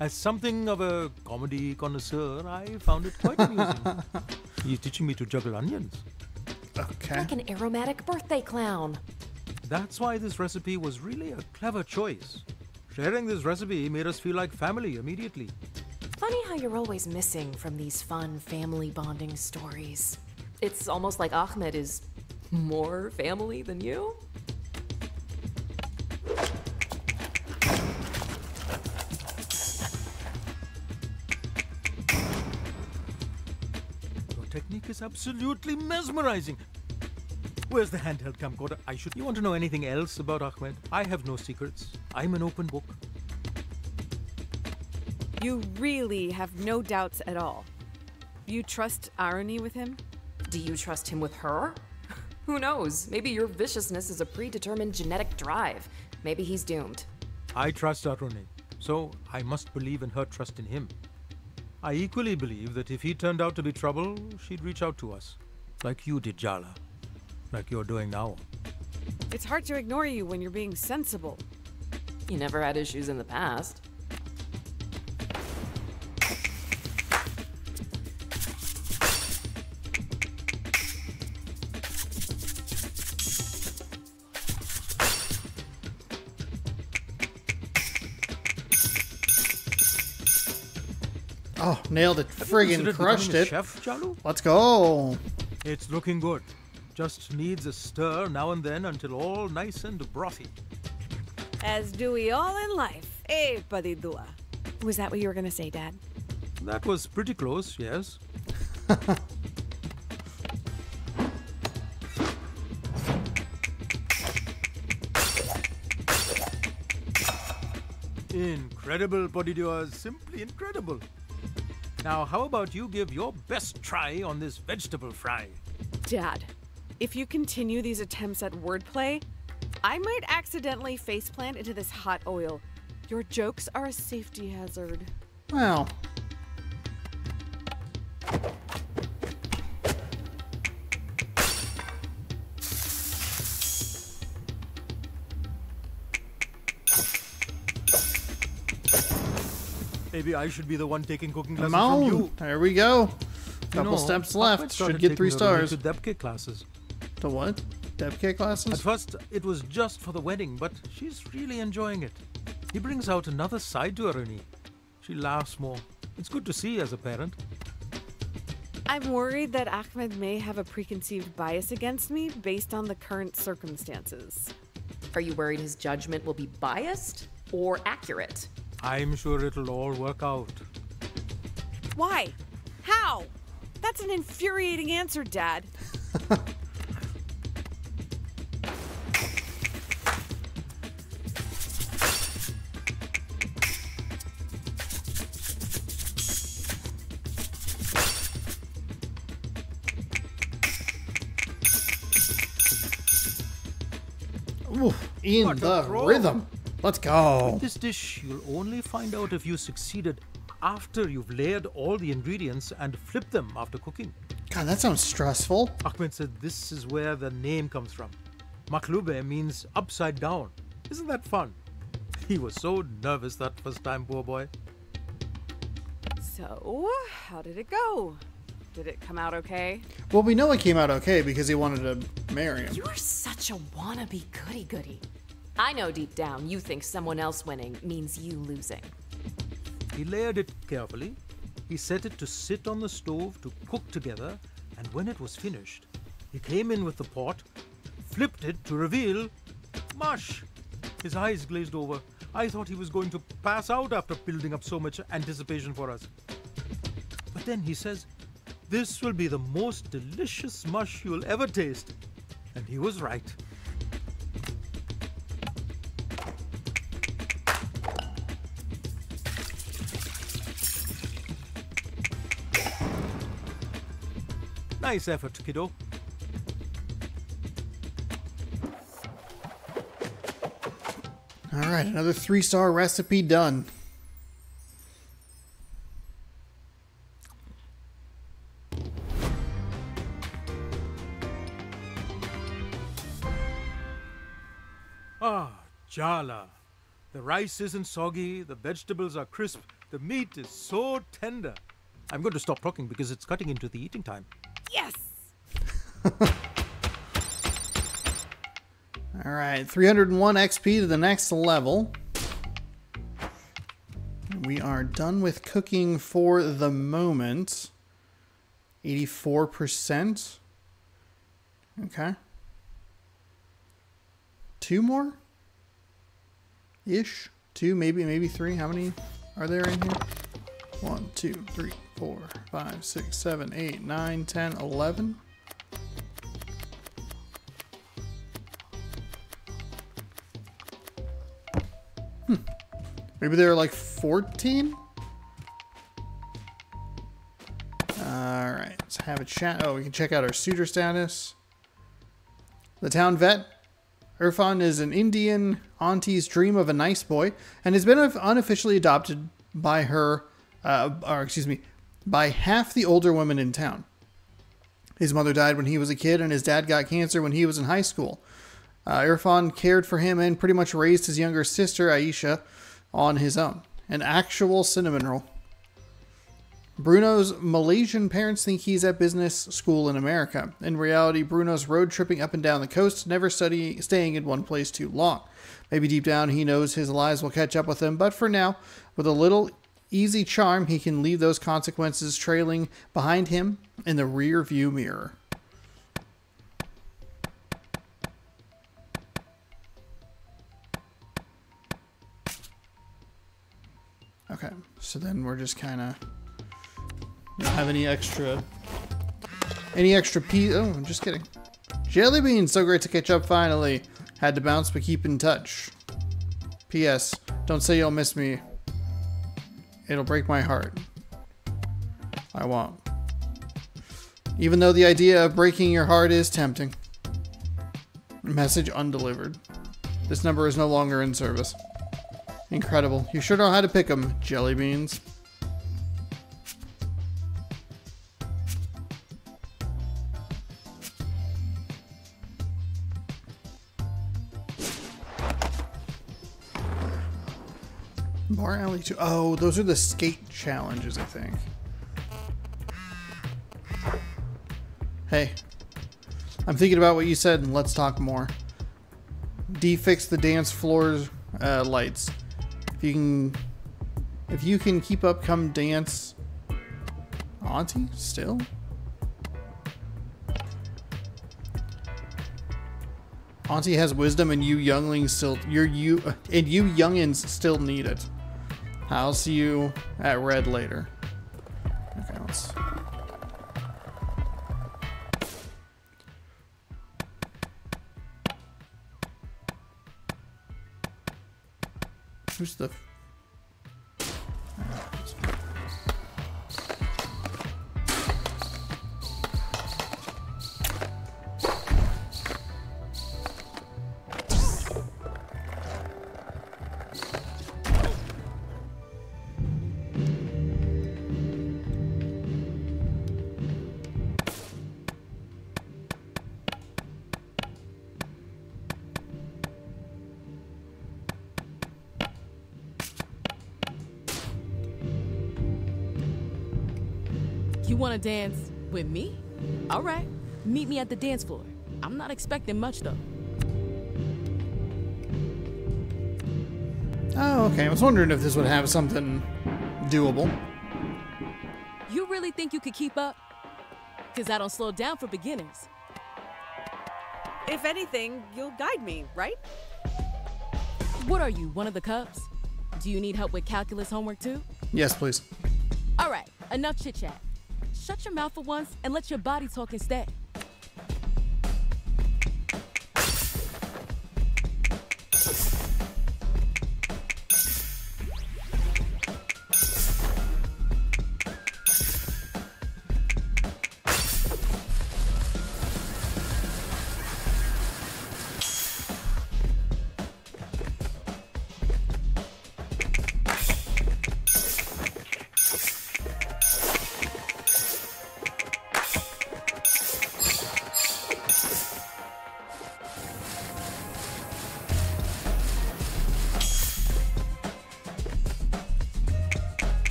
Speaker 2: As something of a comedy connoisseur, I found it quite amusing. He's teaching me to juggle onions.
Speaker 1: Okay.
Speaker 5: Like an aromatic birthday clown.
Speaker 2: That's why this recipe was really a clever choice. Sharing this recipe made us feel like family immediately.
Speaker 5: Funny how you're always missing from these fun family bonding stories. It's almost like Ahmed is more family than you.
Speaker 2: Your technique is absolutely mesmerizing. Where's the handheld camcorder? You want to know anything else about Ahmed? I have no secrets. I'm an open book.
Speaker 3: You really have no doubts at all. You trust Aruni with him?
Speaker 5: Do you trust him with her? Who knows? Maybe your viciousness is a predetermined genetic drive. Maybe he's doomed.
Speaker 2: I trust Aruni, so I must believe in her trust in him. I equally believe that if he turned out to be trouble, she'd reach out to us. Like you did, Jala. Like you're doing now.
Speaker 3: It's hard to ignore you when you're being sensible.
Speaker 5: You never had issues in the past.
Speaker 1: Oh, nailed it. Friggin'
Speaker 2: Considered
Speaker 1: crushed
Speaker 2: becoming a
Speaker 1: it.
Speaker 2: Chef, Jalu?
Speaker 1: Let's go.
Speaker 2: It's looking good. Just needs a stir now and then until all nice and brothy.
Speaker 3: As do we all in life. Eh, Padidua. Was that what you were gonna say, Dad?
Speaker 2: That was pretty close, yes. Incredible, Podidua. Simply incredible. Now, how about you give your best try on this vegetable fry?
Speaker 3: Dad, if you continue these attempts at wordplay, I might accidentally faceplant into this hot oil. Your jokes are a safety hazard.
Speaker 1: Well.
Speaker 2: Maybe I should be the one taking cooking
Speaker 1: Come
Speaker 2: lessons
Speaker 1: on.
Speaker 2: from you.
Speaker 1: There we go.
Speaker 2: You
Speaker 1: Couple
Speaker 2: know,
Speaker 1: steps
Speaker 2: Ahmed
Speaker 1: left.
Speaker 2: started
Speaker 1: Should get 3
Speaker 2: taking her
Speaker 1: stars.
Speaker 2: to Debke classes.
Speaker 1: The what? Debke classes?
Speaker 2: At first, it was just for the wedding, but she's really enjoying it. He brings out another side to her, Ernie. She laughs more. It's good to see as a parent.
Speaker 3: I'm worried that Ahmed may have a preconceived bias against me based on the current circumstances.
Speaker 5: Are you worried his judgment will be biased or accurate?
Speaker 2: I'm sure it'll all work out.
Speaker 3: Why? How? That's an infuriating answer, Dad.
Speaker 1: Ooh, in
Speaker 2: What a
Speaker 1: the
Speaker 2: throw.
Speaker 1: rhythm. Let's go.
Speaker 2: With this dish, you'll only find out if you succeeded after you've layered all the ingredients and flipped them after cooking.
Speaker 1: God, that sounds stressful.
Speaker 2: Ahmed said this is where the name comes from. Maklube means upside down. Isn't that fun? He was so nervous that first time, poor boy.
Speaker 3: So, how did it go? Did it come out okay?
Speaker 1: Well, we know it came out okay because he wanted to marry him.
Speaker 5: You're such a wannabe goody-goody. I know deep down you think someone else winning means you losing.
Speaker 2: He layered it carefully. He set it to sit on the stove to cook together, and when it was finished, he came in with the pot, flipped it to reveal mush. His eyes glazed over. I thought he was going to pass out after building up so much anticipation for us. But then he says, "This will be the most delicious mush you'll ever taste." And he was right. Nice effort, kiddo.
Speaker 1: All right, another 3-star recipe done.
Speaker 2: Ah, Jala. The rice isn't soggy, the vegetables are crisp, the meat is so tender. I'm going to stop talking because it's cutting into the eating time.
Speaker 3: Yes!
Speaker 1: All right, 301 XP to the next level. We are done with cooking for the moment. 84%. Okay. 2 more? Ish. 2, maybe 3. How many are there in here? 1, 2, 3, 4, 5, 6, 7, 8, 9, 10, 11. Maybe there are like 14? Alright, let's have a chat. Oh, we can check out our suitor status. The town vet. Irfan is an Indian auntie's dream of a nice boy and has been unofficially adopted by her, by half the older women in town. His mother died when he was a kid and his dad got cancer when he was in high school. Irfan cared for him and pretty much raised his younger sister, Aisha, on his own. An actual cinnamon roll. Bruno's Malaysian parents think he's at business school in America. In reality, Bruno's road tripping up and down the coast, never staying in one place too long. Maybe deep down he knows his lives will catch up with him, but for now, with a little easy charm, he can leave those consequences trailing behind him in the rear view mirror. Okay, so then we're just kind of don't have any extra pee. Oh, I'm just kidding. Jelly beans, so great to catch up finally. Had to bounce, but keep in touch. P.S. Don't say you'll miss me. It'll break my heart. I won't. Even though the idea of breaking your heart is tempting. Message undelivered. This number is no longer in service. Incredible. You sure know how to pick 'em, jelly beans. Bar Alley 2. Oh, those are the skate challenges, I think. Hey, I'm thinking about what you said, and let's talk more. Fix the dance floor's lights. If you can keep up, come dance. Auntie, still? Auntie has wisdom, and you younglings still you youngins still need it. I'll see you at Red later. Okay, let's. Who's the?
Speaker 14: You want to dance with me? All right, meet me at the dance floor. I'm not expecting much, though.
Speaker 1: Oh, okay. I was wondering if this would have something doable.
Speaker 14: You really think you could keep up? Because I don't slow down for beginners.
Speaker 3: If anything, you'll guide me, right?
Speaker 14: What are you, one of the Cubs? Do you need help with calculus homework, too?
Speaker 1: Yes, please.
Speaker 14: All right, enough chit-chat. Shut your mouth for once and let your body talk instead.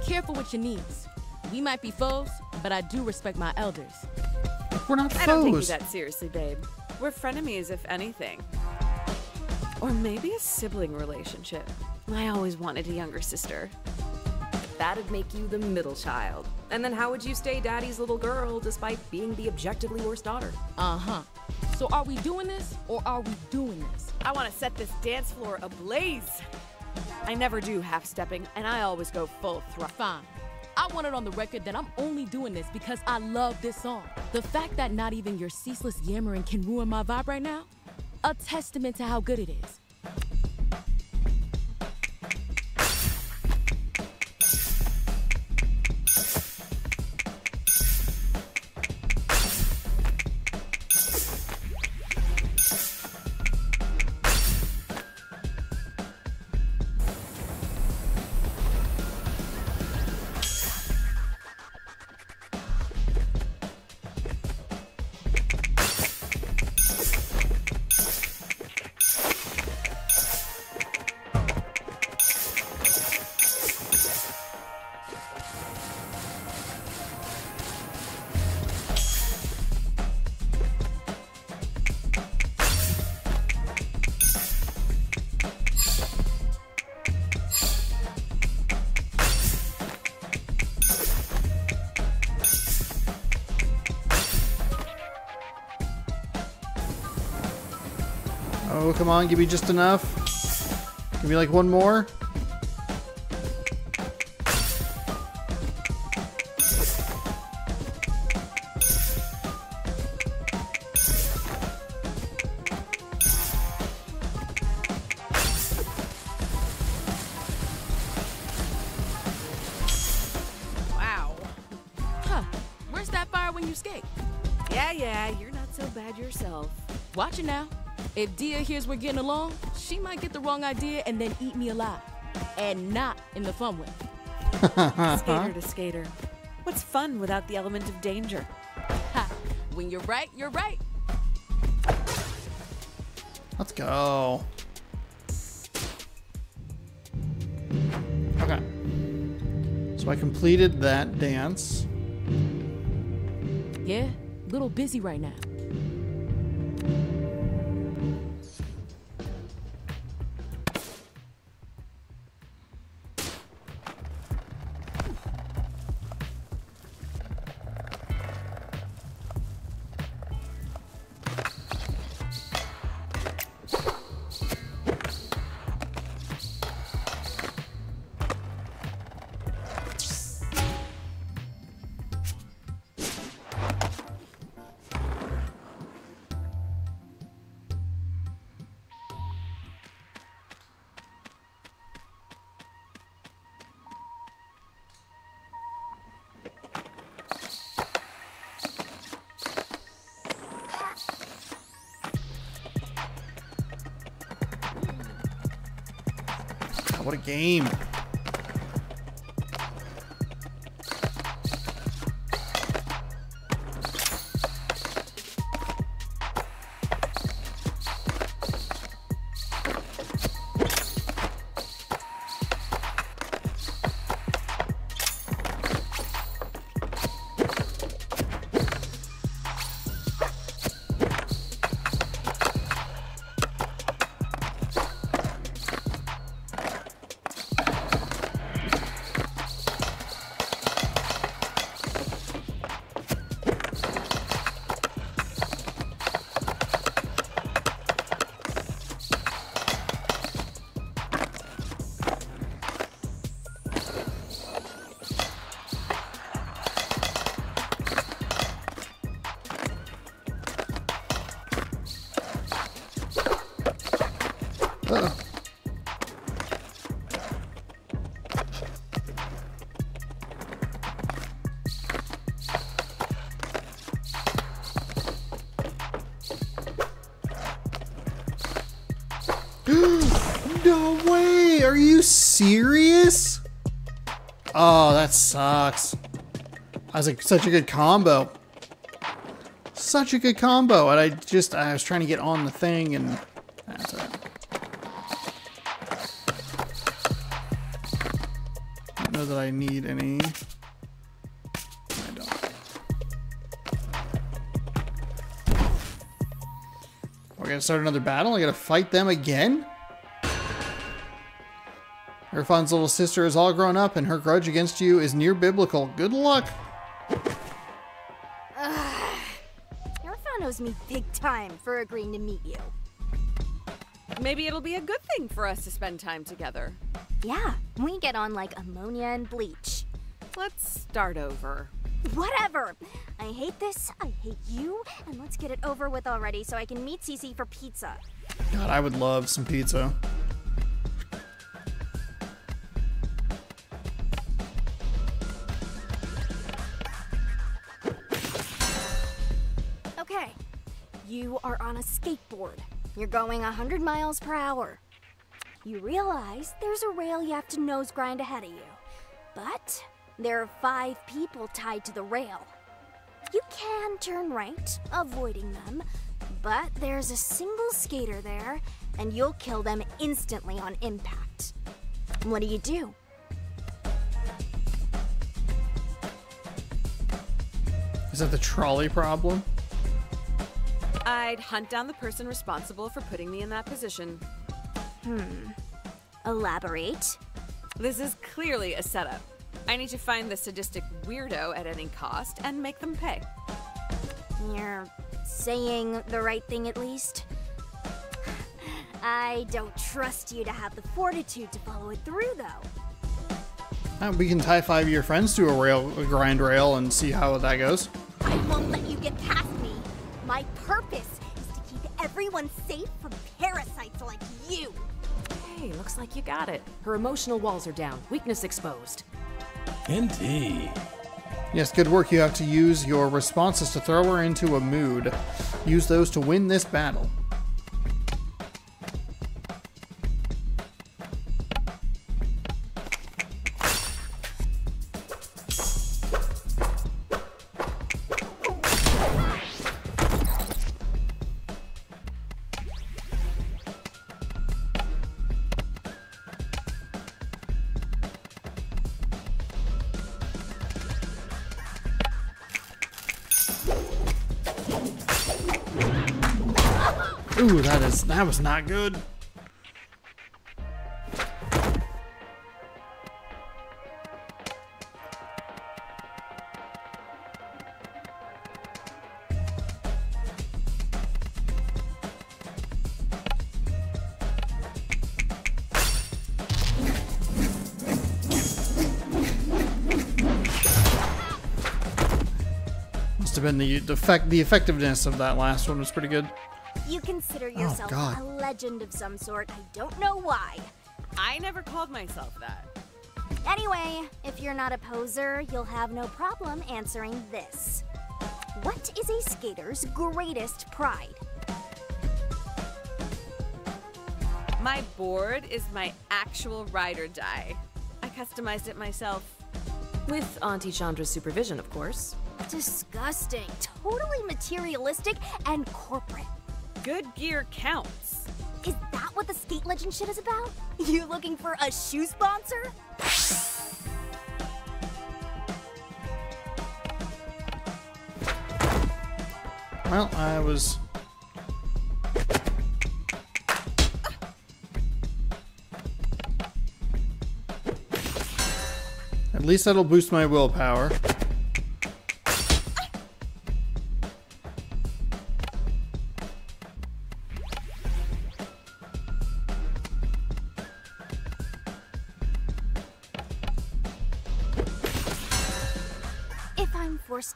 Speaker 14: Careful with your knees. We might be foes, but I do respect my elders.
Speaker 1: We're not foes.
Speaker 3: I don't take you that seriously, babe. We're frenemies, if anything. Or maybe a sibling relationship. I always wanted a younger sister.
Speaker 5: That'd make you the middle child. And then how would you stay daddy's little girl despite being the objectively worst daughter?
Speaker 14: Uh-huh. So are we doing this, or are we doing this?
Speaker 3: I want to set this dance floor ablaze. I never do half-stepping, and I always go full thrust.
Speaker 14: Fine. I want it on the record that I'm only doing this because I love this song. The fact that not even your ceaseless yammering can ruin my vibe right now, a testament to how good it is.
Speaker 1: Oh, come on, give me just enough. Give me like one more.
Speaker 14: Wow. Huh. Where's that fire when you skate?
Speaker 3: Yeah, you're not so bad yourself.
Speaker 14: Watch it now. If Dia hears we're getting along, she might get the wrong idea and then eat me alive. And not in the fun way.
Speaker 3: Skater to skater. What's fun without the element of danger?
Speaker 14: Ha! When you're right, you're right.
Speaker 1: Let's go. Okay. So I completed that dance.
Speaker 14: Yeah, little busy right now.
Speaker 1: What a game. No way! Are you serious? Oh, that sucks. That was like such a good combo. Such a good combo, and I was trying to get on the thing, and that's it. I don't know that I need any. I don't. We're gonna start another battle. I gotta fight them again. Irfan's little sister is all grown up, and her grudge against you is near biblical. Good luck.
Speaker 9: Irfan owes me big time for agreeing to meet you.
Speaker 3: Maybe it'll be a good thing for us to spend time together.
Speaker 9: Yeah, we get on like ammonia and bleach.
Speaker 3: Let's start over.
Speaker 9: Whatever. I hate this, I hate you, and let's get it over with already so I can meet Cece for pizza.
Speaker 1: God, I would love some pizza.
Speaker 9: Okay, you are on a skateboard. You're going 100 miles per hour. You realize there's a rail you have to nose grind ahead of you. But there are 5 people tied to the rail. You can turn right, avoiding them, but there's a single skater there, and you'll kill them instantly on impact. What do?
Speaker 1: Is that the trolley problem?
Speaker 3: I'd hunt down the person responsible for putting me in that position.
Speaker 9: Elaborate.
Speaker 3: This is clearly a setup. I need to find the sadistic weirdo at any cost and make them pay.
Speaker 9: You're saying the right thing at least? I don't trust you to have the fortitude to follow it through, though.
Speaker 1: We can tie 5 of your friends to a grind rail and see how that goes.
Speaker 9: I won't let you get past me. My purpose is to keep everyone safe from parasites like you.
Speaker 5: Hey, looks like you got it. Her emotional walls are down. Weakness exposed.
Speaker 18: Indeed.
Speaker 1: Yes, good work. You have to use your responses to throw her into a mood. Use those to win this battle. Ooh, that was not good. Must have been the effectiveness of that last one was pretty good.
Speaker 9: You consider yourself a legend of some sort. I don't know why.
Speaker 3: I never called myself that.
Speaker 9: Anyway, if you're not a poser, you'll have no problem answering this. What is a skater's greatest pride?
Speaker 3: My board is my actual ride or die. I customized it myself.
Speaker 5: With Auntie Chandra's supervision, of course.
Speaker 9: Disgusting. Totally materialistic and corporate.
Speaker 3: Good gear counts.
Speaker 9: Is that what the skate legend shit is about? You looking for a shoe sponsor?
Speaker 1: Well, I was... At least that'll boost my willpower.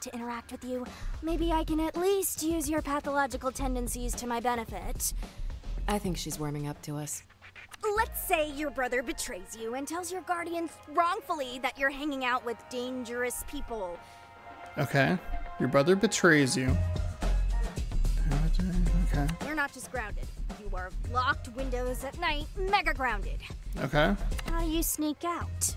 Speaker 9: To interact with you, maybe I can at least use your pathological tendencies to my benefit.
Speaker 5: I think she's warming up to us.
Speaker 9: Let's say your brother betrays you and tells your guardians wrongfully that you're hanging out with dangerous people.
Speaker 1: Okay. Your brother betrays you. Okay.
Speaker 9: You're not just grounded. You are locked windows at night, mega grounded.
Speaker 1: Okay.
Speaker 9: How do you sneak out?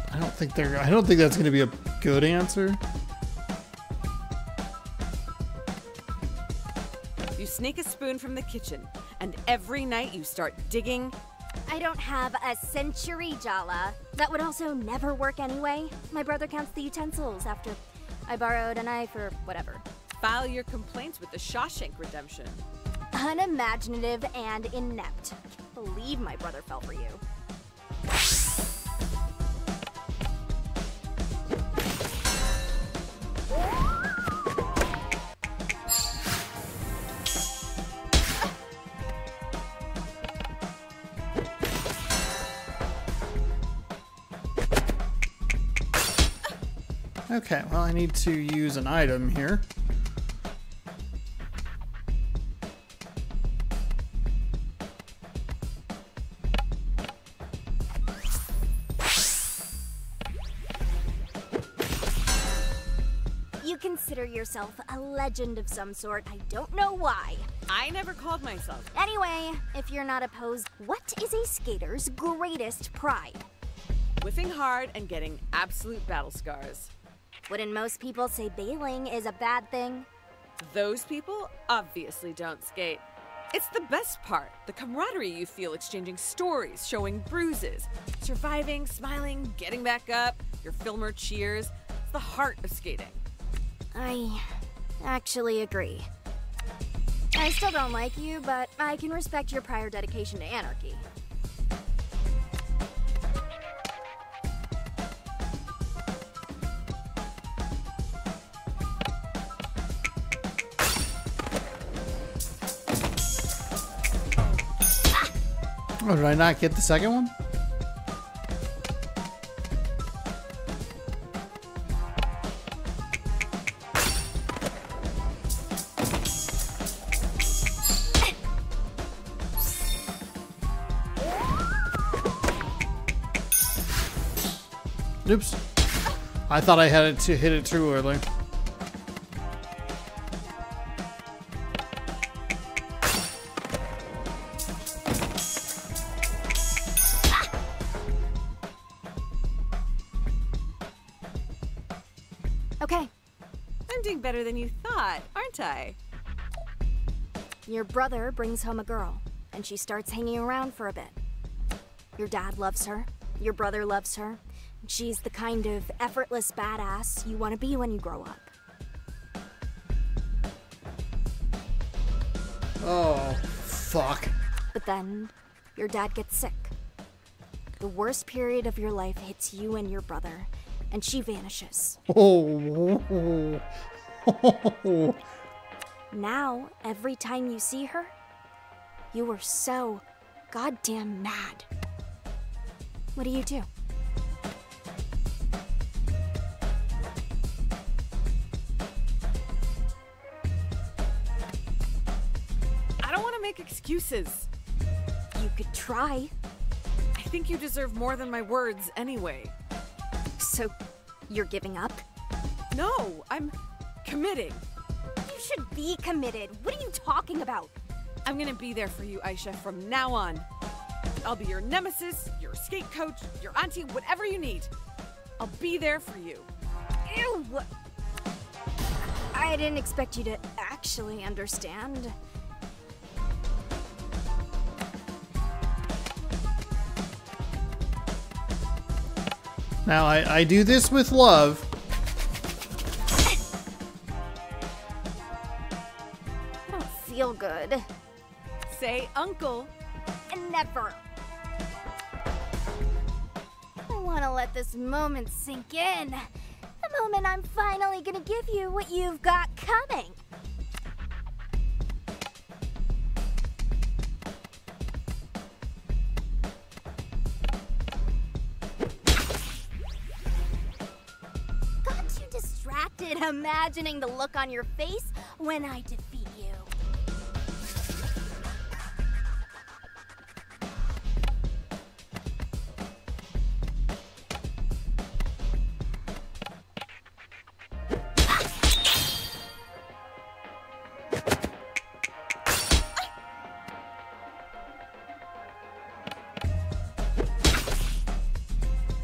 Speaker 1: I don't think that's gonna be a good answer.
Speaker 3: You sneak a spoon from the kitchen, and every night you start digging.
Speaker 9: I don't have a century, Jala. That would also never work anyway. My brother counts the utensils after I borrowed a knife or whatever.
Speaker 3: File your complaints with the Shawshank Redemption.
Speaker 9: Unimaginative and inept. I can't believe my brother fell for you.
Speaker 1: Okay, well, I need to use an item here.
Speaker 9: You consider yourself a legend of some sort. I don't know why.
Speaker 3: I never called myself.
Speaker 9: Anyway, if you're not opposed, what is a skater's greatest pride?
Speaker 3: Whiffing hard and getting absolute battle scars.
Speaker 9: Wouldn't most people say bailing is a bad thing?
Speaker 3: Those people obviously don't skate. It's the best part, the camaraderie you feel exchanging stories, showing bruises, surviving, smiling, getting back up, your filmer cheers. It's the heart of skating.
Speaker 9: I actually agree. I still don't like you, but I can respect your prior dedication to anarchy.
Speaker 1: Oh, did I not get the second one? Oops. I thought I had it to hit it too early.
Speaker 9: Okay.
Speaker 3: I'm doing better than you thought, aren't I?
Speaker 9: Your brother brings home a girl, and she starts hanging around for a bit. Your dad loves her. Your brother loves her. She's the kind of effortless badass you want to be when you grow up.
Speaker 1: Oh, fuck.
Speaker 9: But then, your dad gets sick. The worst period of your life hits you and your brother, and she vanishes.
Speaker 1: Oh.
Speaker 9: Now, every time you see her, you are so goddamn mad. What do you do?
Speaker 3: I don't want to make excuses.
Speaker 9: You could try.
Speaker 3: I think you deserve more than my words anyway.
Speaker 9: So, you're giving up?
Speaker 3: No, I'm committing.
Speaker 9: You should be committed. What are you talking about?
Speaker 3: I'm gonna be there for you, Aisha, from now on. I'll be your nemesis, your skate coach, your auntie, whatever you need. I'll be there for you.
Speaker 9: Ew! I didn't expect you to actually understand.
Speaker 1: Now, I do this with love.
Speaker 9: I don't feel good.
Speaker 3: Say uncle.
Speaker 9: Never. I want to let this moment sink in. The moment I'm finally gonna give you what you've got coming. Got you distracted imagining the look on your face when I defeat you.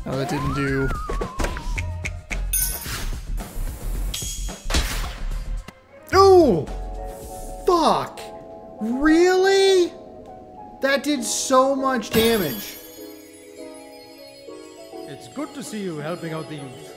Speaker 1: Oh, that didn't do. Oh! Fuck! Really? That did so much damage.
Speaker 2: It's good to see you helping out the youth.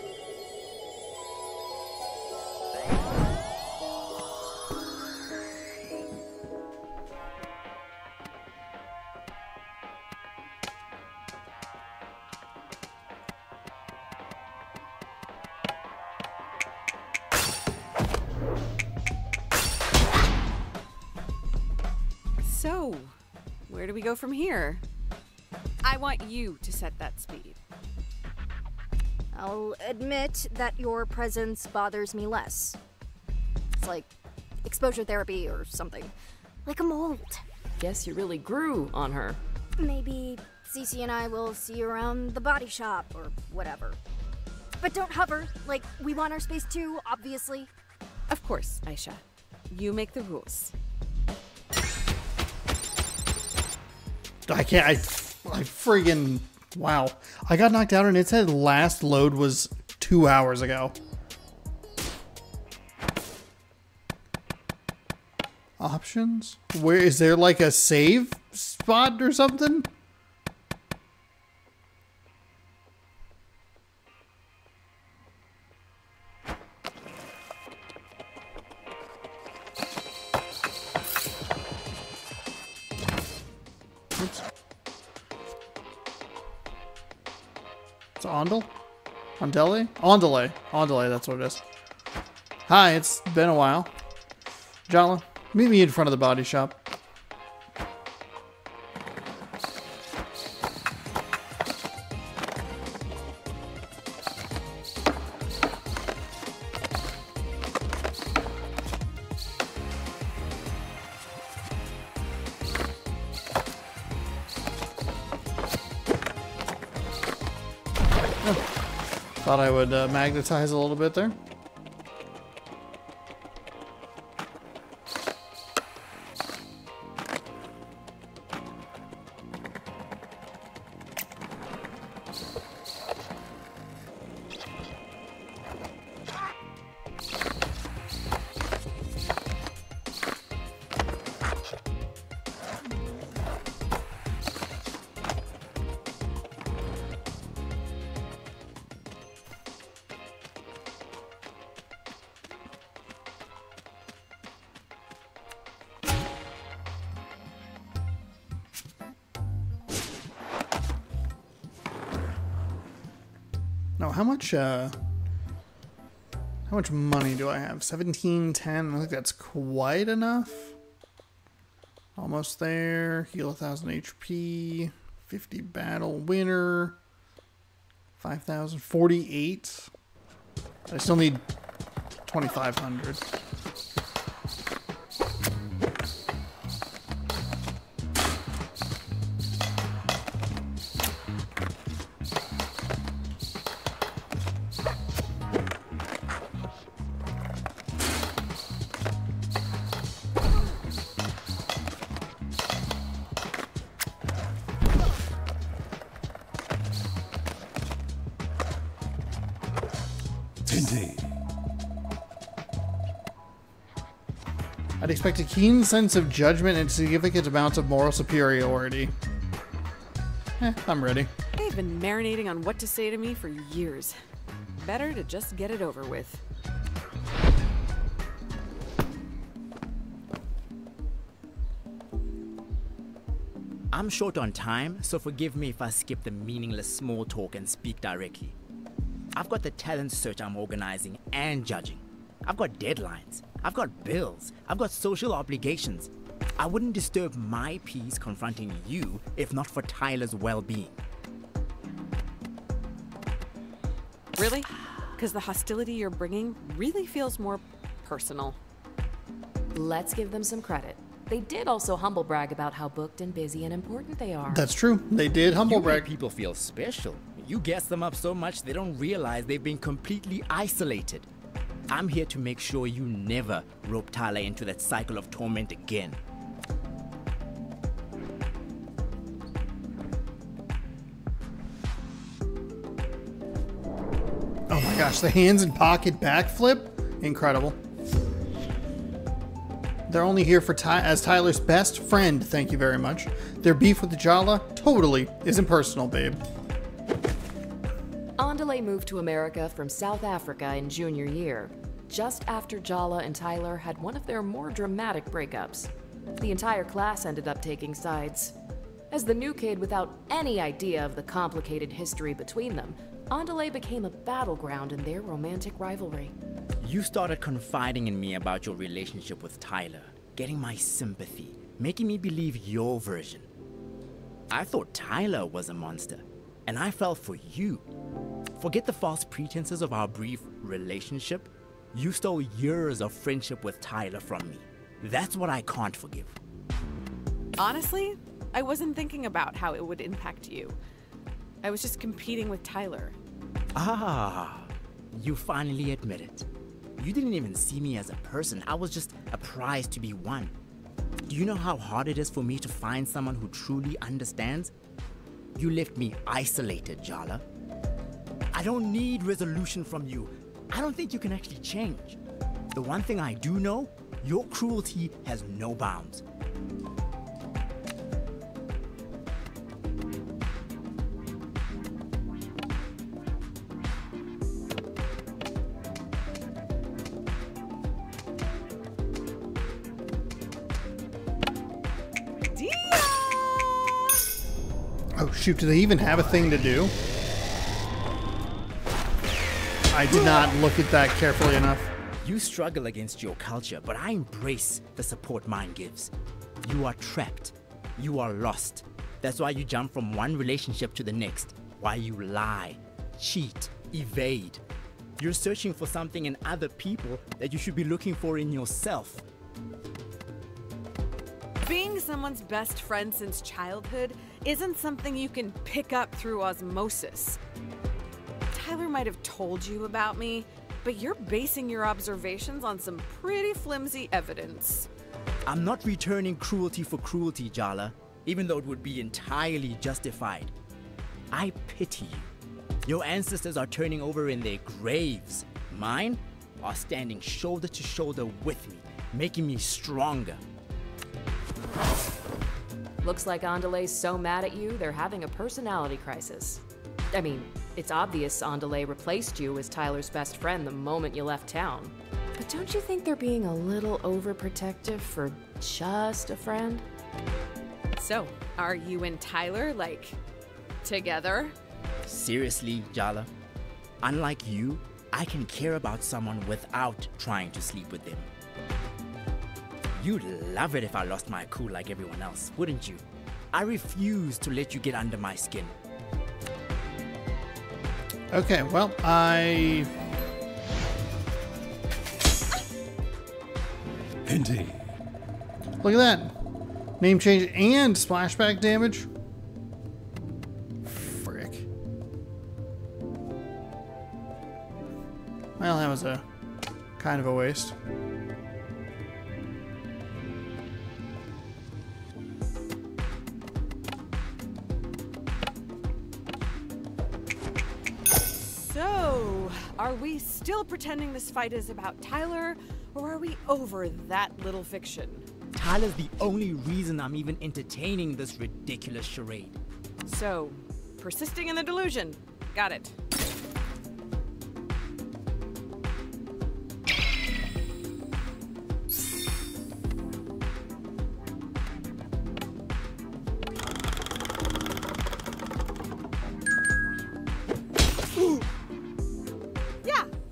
Speaker 3: So, where do we go from here? I want you to set that speed.
Speaker 9: I'll admit that your presence bothers me less. It's like exposure therapy or something. Like a mold.
Speaker 5: Guess you really grew on her.
Speaker 9: Maybe Cece and I will see you around the body shop or whatever. But don't hover. Like, we want our space too, obviously.
Speaker 3: Of course, Aisha. You make the rules.
Speaker 1: I can't. I friggin'. Wow. I got knocked out and it said last load was 2 hours ago. Options? Where is there like a save spot or something? Oops. It's Ondel? Ondele? Ondele. Ondele, that's what it is. Hi, it's been a while. Jala, meet me in front of the body shop. Thought I would magnetize a little bit there. No, how much money do I have? 1710. I think that's quite enough. Almost there. Heal 1000 HP. 50 battle winner. 5048. I still need 2500. I'd expect a keen sense of judgment and significant amounts of moral superiority. I'm ready.
Speaker 3: They've been marinating on what to say to me for years. Better to just get it over with.
Speaker 16: I'm short on time, so forgive me if I skip the meaningless small talk and speak directly. I've got the talent search I'm organizing and judging. I've got deadlines. I've got bills. I've got social obligations. I wouldn't disturb my peace confronting you if not for Tyler's well-being.
Speaker 3: Really? Because the hostility you're bringing really feels more personal.
Speaker 5: Let's give them some credit. They did also humble brag about how booked and busy and important they are.
Speaker 1: That's true. They did humble brag.
Speaker 16: Make people feel special. You gas them up so much they don't realize they've been completely isolated. I'm here to make sure you never rope Tyler into that cycle of torment again.
Speaker 1: Oh my gosh, the hands in pocket backflip? Incredible. They're only here for as Tyler's best friend, thank you very much. Their beef with the Jala totally isn't personal, babe.
Speaker 5: Andale moved to America from South Africa in junior year, just after Jala and Tyler had one of their more dramatic breakups. The entire class ended up taking sides. As the new kid without any idea of the complicated history between them, Andale became a battleground in their romantic rivalry.
Speaker 16: You started confiding in me about your relationship with Tyler, getting my sympathy, making me believe your version. I thought Tyler was a monster, and I fell for you. Forget the false pretenses of our brief relationship. You stole years of friendship with Tyler from me. That's what I can't forgive.
Speaker 3: Honestly, I wasn't thinking about how it would impact you. I was just competing with Tyler.
Speaker 16: Ah, you finally admit it. You didn't even see me as a person. I was just a prize to be won. Do you know how hard it is for me to find someone who truly understands? You left me isolated, Jala. I don't need resolution from you. I don't think you can actually change. The one thing I do know, your cruelty has no bounds.
Speaker 1: Oh shoot, do they even have a thing to do? I did not look at that carefully enough.
Speaker 16: You struggle against your culture, but I embrace the support mine gives. You are trapped. You are lost. That's why you jump from one relationship to the next. Why you lie, cheat, evade. You're searching for something in other people that you should be looking for in yourself.
Speaker 3: Being someone's best friend since childhood isn't something you can pick up through osmosis. Tyler might have told you about me, but you're basing your observations on some pretty flimsy evidence.
Speaker 16: I'm not returning cruelty for cruelty, Jala, even though it would be entirely justified. I pity you. Your ancestors are turning over in their graves. Mine are standing shoulder to shoulder with me, making me stronger.
Speaker 5: Looks like Andale's so mad at you, they're having a personality crisis. I mean, it's obvious Andale replaced you as Tyler's best friend the moment you left town. But don't you think they're being a little overprotective for just a friend?
Speaker 3: So, are you and Tyler, like, together?
Speaker 16: Seriously, Jala? Unlike you, I can care about someone without trying to sleep with them. You'd love it if I lost my cool like everyone else, wouldn't you? I refuse to let you get under my skin.
Speaker 1: Okay, well,
Speaker 18: Indeed.
Speaker 1: Look at that. Name change and splashback damage. Frick. Well, that was a kind of a waste.
Speaker 3: So, are we still pretending this fight is about Tyler, or are we over that little fiction?
Speaker 16: Tyler's the only reason I'm even entertaining this ridiculous charade.
Speaker 3: So, persisting in the delusion. Got it.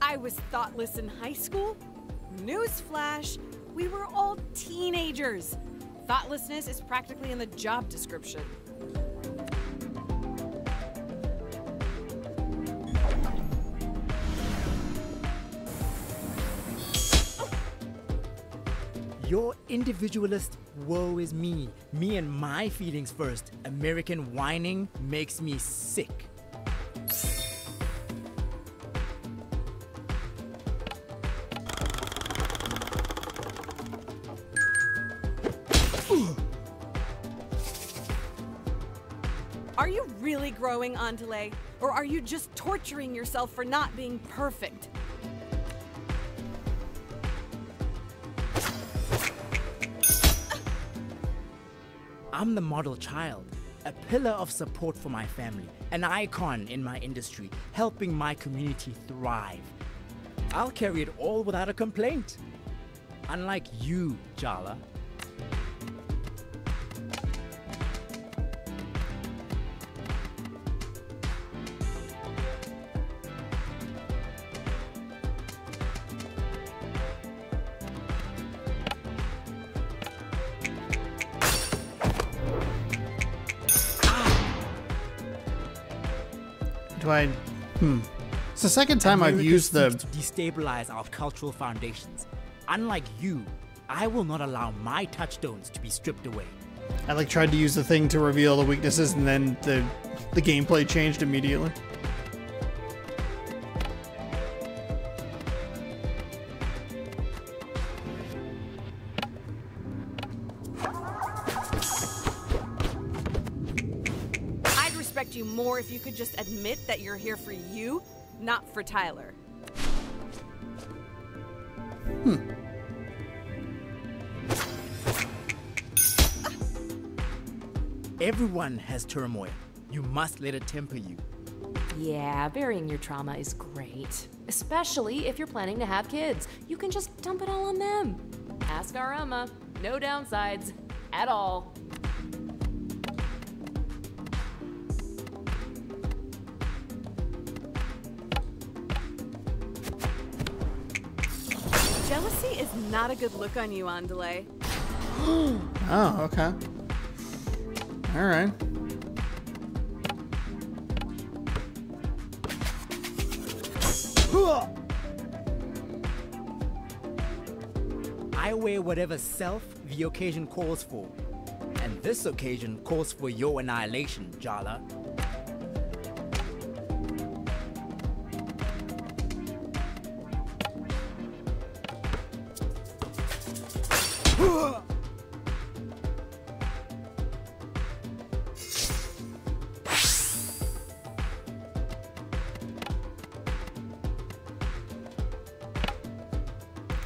Speaker 3: I was thoughtless in high school. Newsflash, we were all teenagers. Thoughtlessness is practically in the job description.
Speaker 16: Your individualist woe is me. Me and my feelings first. American whining makes me sick.
Speaker 3: Are you really growing, Andale? Or are you just torturing yourself for not being perfect?
Speaker 16: I'm the model child, a pillar of support for my family, an icon in my industry, helping my community thrive. I'll carry it all without a complaint. Unlike you, Jala.
Speaker 1: It's the second time I've used the...
Speaker 16: to destabilize our cultural foundations. Unlike you, I will not allow my touchstones to be stripped away.
Speaker 1: I tried to use the thing to reveal the weaknesses, and then the gameplay changed immediately.
Speaker 3: I'd respect you more if you could just admit that you're here for you, not for Tyler.
Speaker 16: Everyone has turmoil. You must let it temper you.
Speaker 5: Yeah, burying your trauma is great. Especially if you're planning to have kids. You can just dump it all on them. Ask our Emma. No downsides. At all.
Speaker 3: Jealousy is not a good look on you, Andale.
Speaker 1: Oh, okay. All right.
Speaker 16: I wear whatever self the occasion calls for. And this occasion calls for your annihilation, Jala.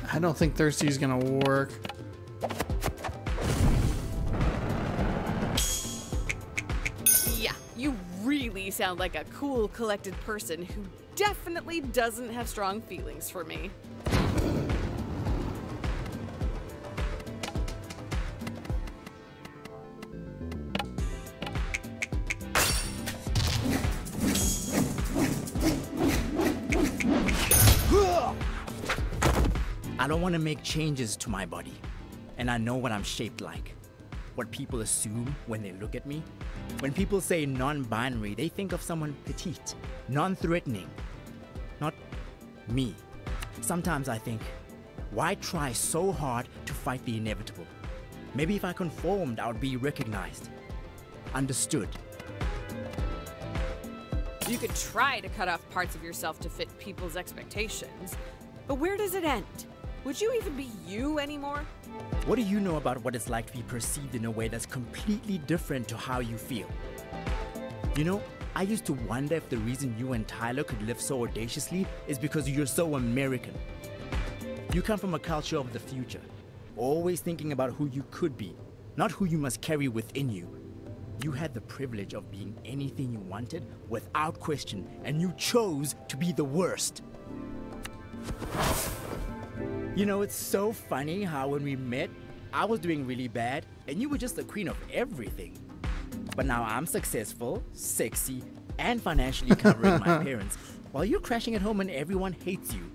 Speaker 1: I don't think Thirsty's gonna work.
Speaker 3: Yeah, you really sound like a cool, collected person who definitely doesn't have strong feelings for me.
Speaker 16: I don't want to make changes to my body, and I know what I'm shaped like. What people assume when they look at me. When people say non-binary, they think of someone petite, non-threatening. Not me. Sometimes I think, why try so hard to fight the inevitable? Maybe if I conformed, I would be recognized, understood.
Speaker 3: You could try to cut off parts of yourself to fit people's expectations, but where does it end? Would you even be you anymore?
Speaker 16: What do you know about what it's like to be perceived in a way that's completely different to how you feel? You know, I used to wonder if the reason you and Tyler could live so audaciously is because you're so American. You come from a culture of the future, always thinking about who you could be, not who you must carry within you. You had the privilege of being anything you wanted without question, and you chose to be the worst. You know, it's so funny how when we met, I was doing really bad, and you were just the queen of everything. But now I'm successful, sexy, and financially covering my parents, while you're crashing at home and everyone hates you.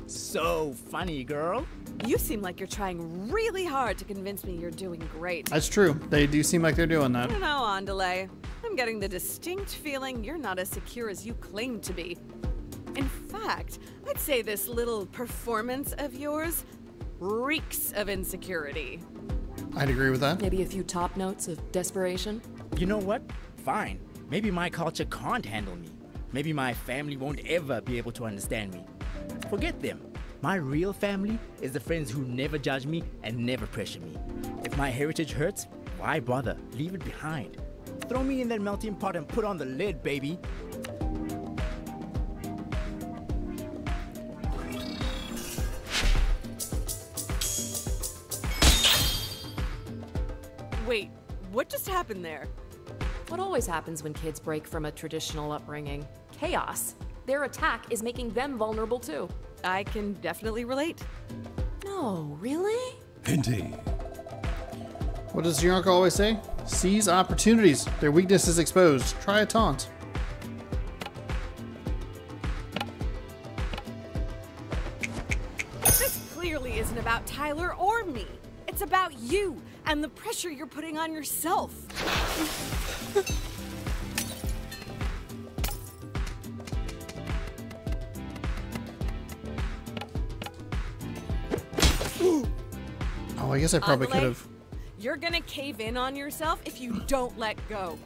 Speaker 16: So funny, girl.
Speaker 3: You seem like you're trying really hard to convince me you're doing great.
Speaker 1: That's true. They do seem like they're doing that.
Speaker 3: I don't know, Andale. I'm getting the distinct feeling you're not as secure as you claim to be. In fact, I'd say this little performance of yours reeks of insecurity.
Speaker 1: I'd agree with that.
Speaker 5: Maybe a few top notes of desperation?
Speaker 16: You know what? Fine. Maybe my culture can't handle me. Maybe my family won't ever be able to understand me. Forget them. My real family is the friends who never judge me and never pressure me. If my heritage hurts, why bother? Leave it behind. Throw me in that melting pot and put on the lid, baby.
Speaker 3: Wait, what just happened there?
Speaker 5: What always happens when kids break from a traditional upbringing? Chaos. Their attack is making them vulnerable too.
Speaker 3: I can definitely relate.
Speaker 5: No, really?
Speaker 18: Indeed.
Speaker 1: What does your uncle always say? Seize opportunities. Their weakness is exposed. Try a taunt.
Speaker 3: This clearly isn't about Tyler or me. It's about you and the pressure you're putting on yourself.
Speaker 1: Oh, I guess I probably could have.
Speaker 3: You're gonna cave in on yourself if you don't let go.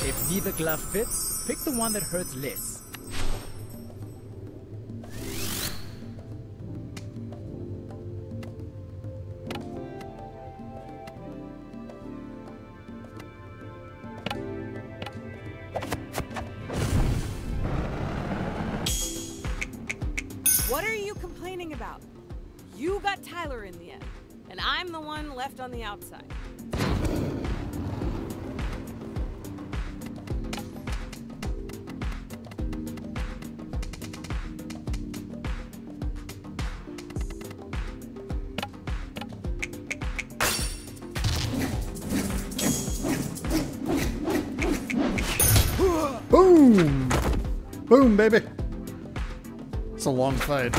Speaker 16: If neither glove fits, pick the one that hurts less.
Speaker 3: What are you complaining about? You got Tyler in the end, and I'm the one left on the outside.
Speaker 1: Boom! Boom, baby. It's a long fight.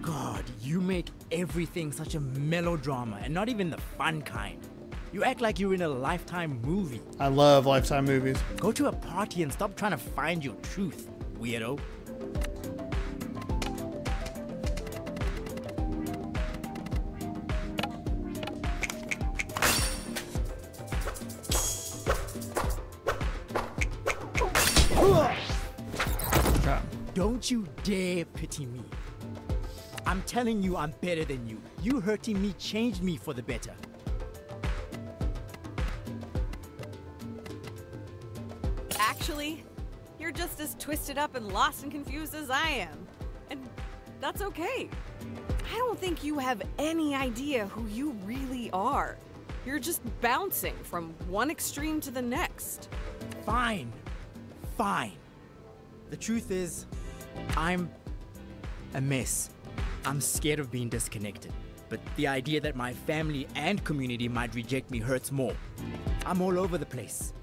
Speaker 16: God, you make everything such a melodrama, and not even the fun kind. You act like you're in a Lifetime movie.
Speaker 1: I love Lifetime movies.
Speaker 16: Go to a party and stop trying to find your truth, weirdo. Don't you dare pity me. I'm telling you I'm better than you. You hurting me changed me for the better.
Speaker 3: Actually, you're just as twisted up and lost and confused as I am. And that's okay. I don't think you have any idea who you really are. You're just bouncing from one extreme to the next.
Speaker 16: Fine. Fine. The truth is, I'm a mess. I'm scared of being disconnected, but the idea that my family and community might reject me hurts more. I'm all over the place.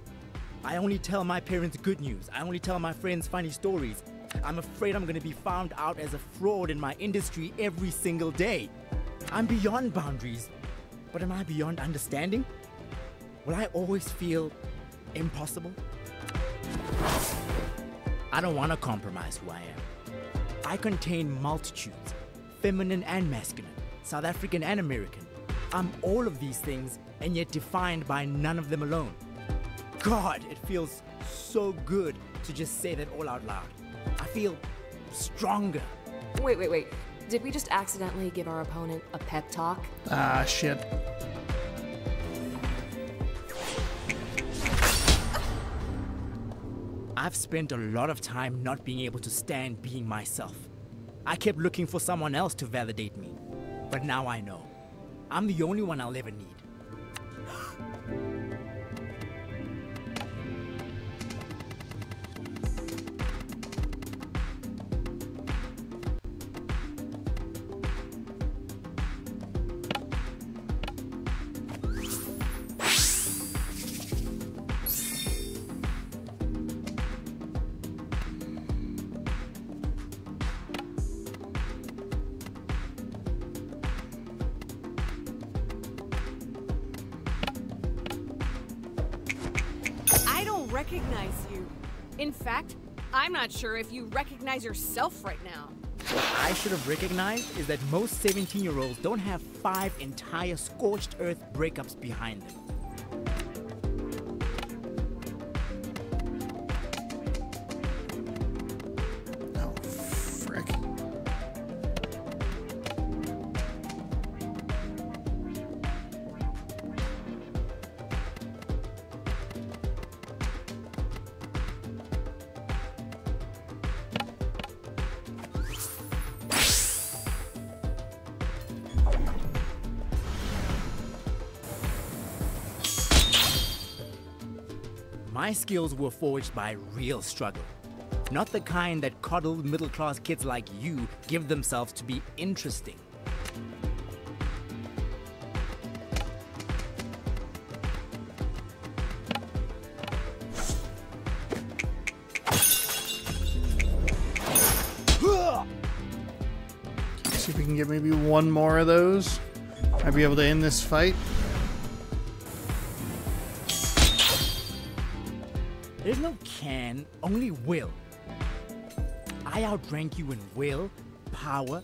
Speaker 16: I only tell my parents good news. I only tell my friends funny stories. I'm afraid I'm gonna be found out as a fraud in my industry every single day. I'm beyond boundaries, but am I beyond understanding? Will I always feel impossible? I don't want to compromise who I am. I contain multitudes, feminine and masculine, South African and American. I'm all of these things, and yet defined by none of them alone. God, it feels so good to just say that all out loud. I feel stronger.
Speaker 5: Wait. Did we just accidentally give our opponent a pep talk?
Speaker 1: Ah, shit.
Speaker 16: I've spent a lot of time not being able to stand being myself. I kept looking for someone else to validate me. But now I know. I'm the only one I'll ever need.
Speaker 3: Recognize you. In fact, I'm not sure if you recognize yourself right now.
Speaker 16: What I should have recognized is that most 17-year-olds don't have 5 entire scorched earth breakups behind them.
Speaker 1: Oh, frick.
Speaker 16: My skills were forged by real struggle. Not the kind that coddled middle-class kids like you give themselves to be interesting.
Speaker 1: See if we can get maybe one more of those. Might be able to end this fight.
Speaker 16: There's no can, only will. I outrank you in will, power,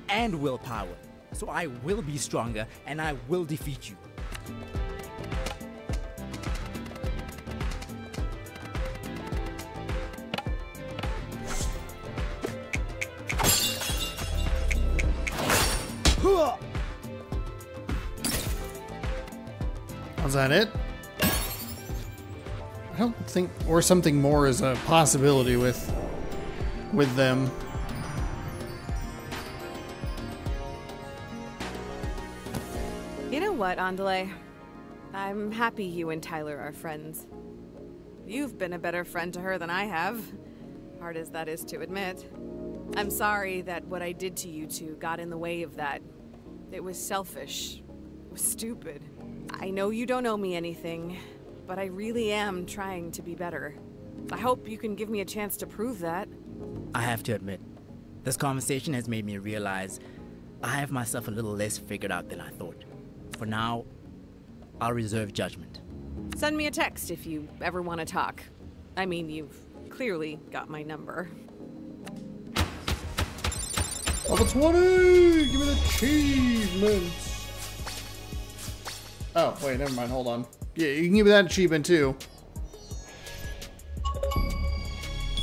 Speaker 16: and willpower. So I will be stronger, and I will defeat you.
Speaker 1: Was that it? I don't think, or something more is a possibility with them.
Speaker 3: You know what, Andale? I'm happy you and Tyler are friends. You've been a better friend to her than I have, hard as that is to admit. I'm sorry that what I did to you two got in the way of that. It was selfish. It was stupid. I know you don't owe me anything, but I really am trying to be better. I hope you can give me a chance to prove that.
Speaker 16: I have to admit, this conversation has made me realize I have myself a little less figured out than I thought. For now, I'll reserve judgment.
Speaker 3: Send me a text if you ever want to talk. I mean, you've clearly got my number.
Speaker 1: Level 20! Give me the achievements! Oh, wait, never mind, hold on. Yeah, you can give me that achievement too.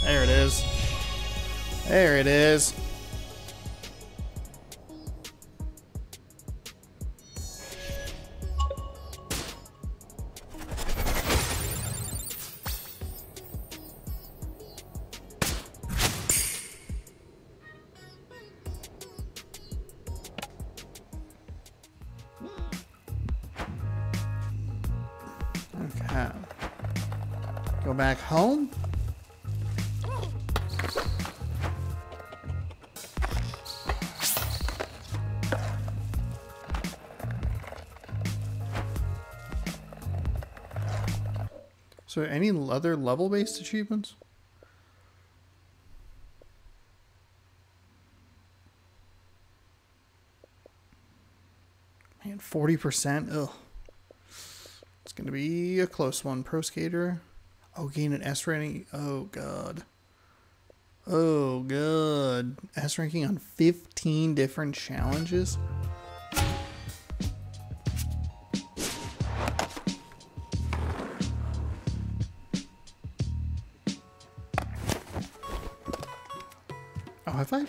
Speaker 1: There it is. There it is. Okay. Go back home. So any other level-based achievements? Man, 40%? Ugh. It's gonna be a close one. Pro Skater. Oh, gain an S rating. Oh, God. Oh, God. S ranking on 15 different challenges? Oh, have I?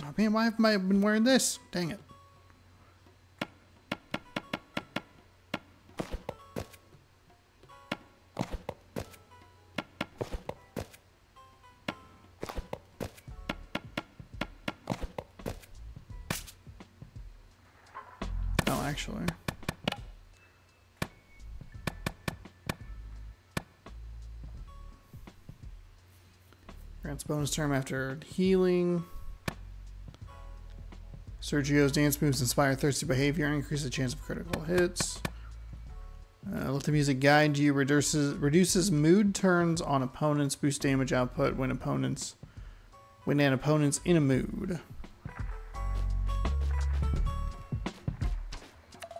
Speaker 1: Oh man, why have I been wearing this? Dang it. Oh, actually. Grants bonus term after healing. Sergio's dance moves inspire thirsty behavior, increase the chance of critical hits. Let the music guide you. Reduces mood turns on opponents. Boost damage output when an opponent's in a mood.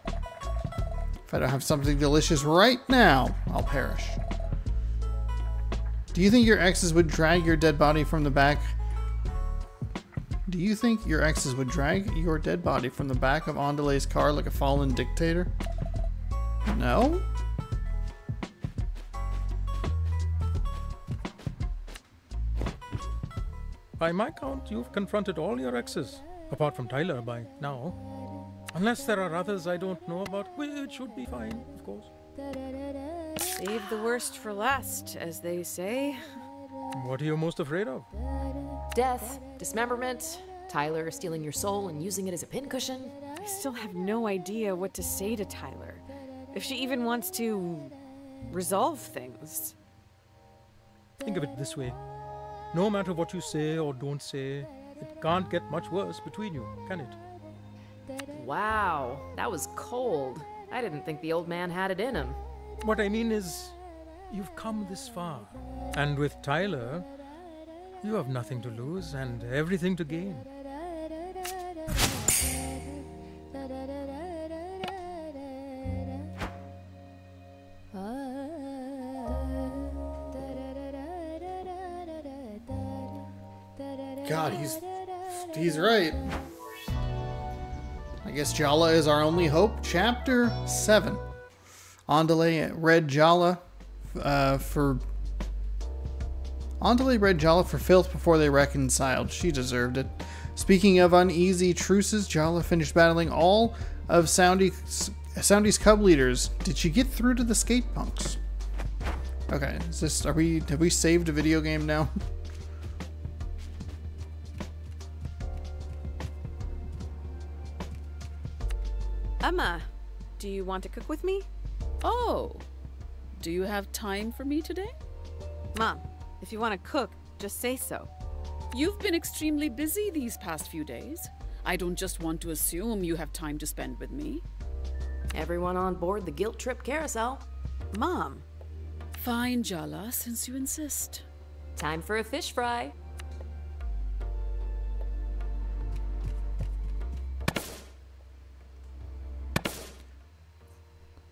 Speaker 1: If I don't have something delicious right now, I'll perish. Do you think your exes would drag your dead body from the back? Do you think your exes would drag your dead body from the back of Andale's car like a fallen dictator? No?
Speaker 2: By my count, you've confronted all your exes, apart from Tyler by now. Unless there are others I don't know about, which would be fine, of course.
Speaker 3: Save the worst for last, as they say.
Speaker 2: What are you most afraid of?
Speaker 5: Death, dismemberment, Tyler stealing your soul and using it as a pincushion.
Speaker 3: I still have no idea what to say to Tyler. If she even wants to resolve things.
Speaker 2: Think of it this way. No matter what you say or don't say, it can't get much worse between you, can it?
Speaker 5: Wow, that was cold. I didn't think the old man had it in him.
Speaker 2: What I mean is, you've come this far. And with Tyler, you have nothing to lose and everything to gain.
Speaker 1: God, he's right. I guess Jala is our only hope. Chapter 7. Andale read Jala for filth before they reconciled. She deserved it. Speaking of uneasy truces, Jala finished battling all of Soundy's cub leaders. Did she get through to the skate punks? Okay, have we saved a video game now?
Speaker 3: Emma, do you want to cook with me?
Speaker 4: Oh, do you have time for me today?
Speaker 3: Mom, if you want to cook, just say so.
Speaker 4: You've been extremely busy these past few days. I don't just want to assume you have time to spend with me.
Speaker 5: everyone on board the guilt trip carousel.
Speaker 4: Mom. Fine, Jala, since you insist.
Speaker 5: Time for a fish fry.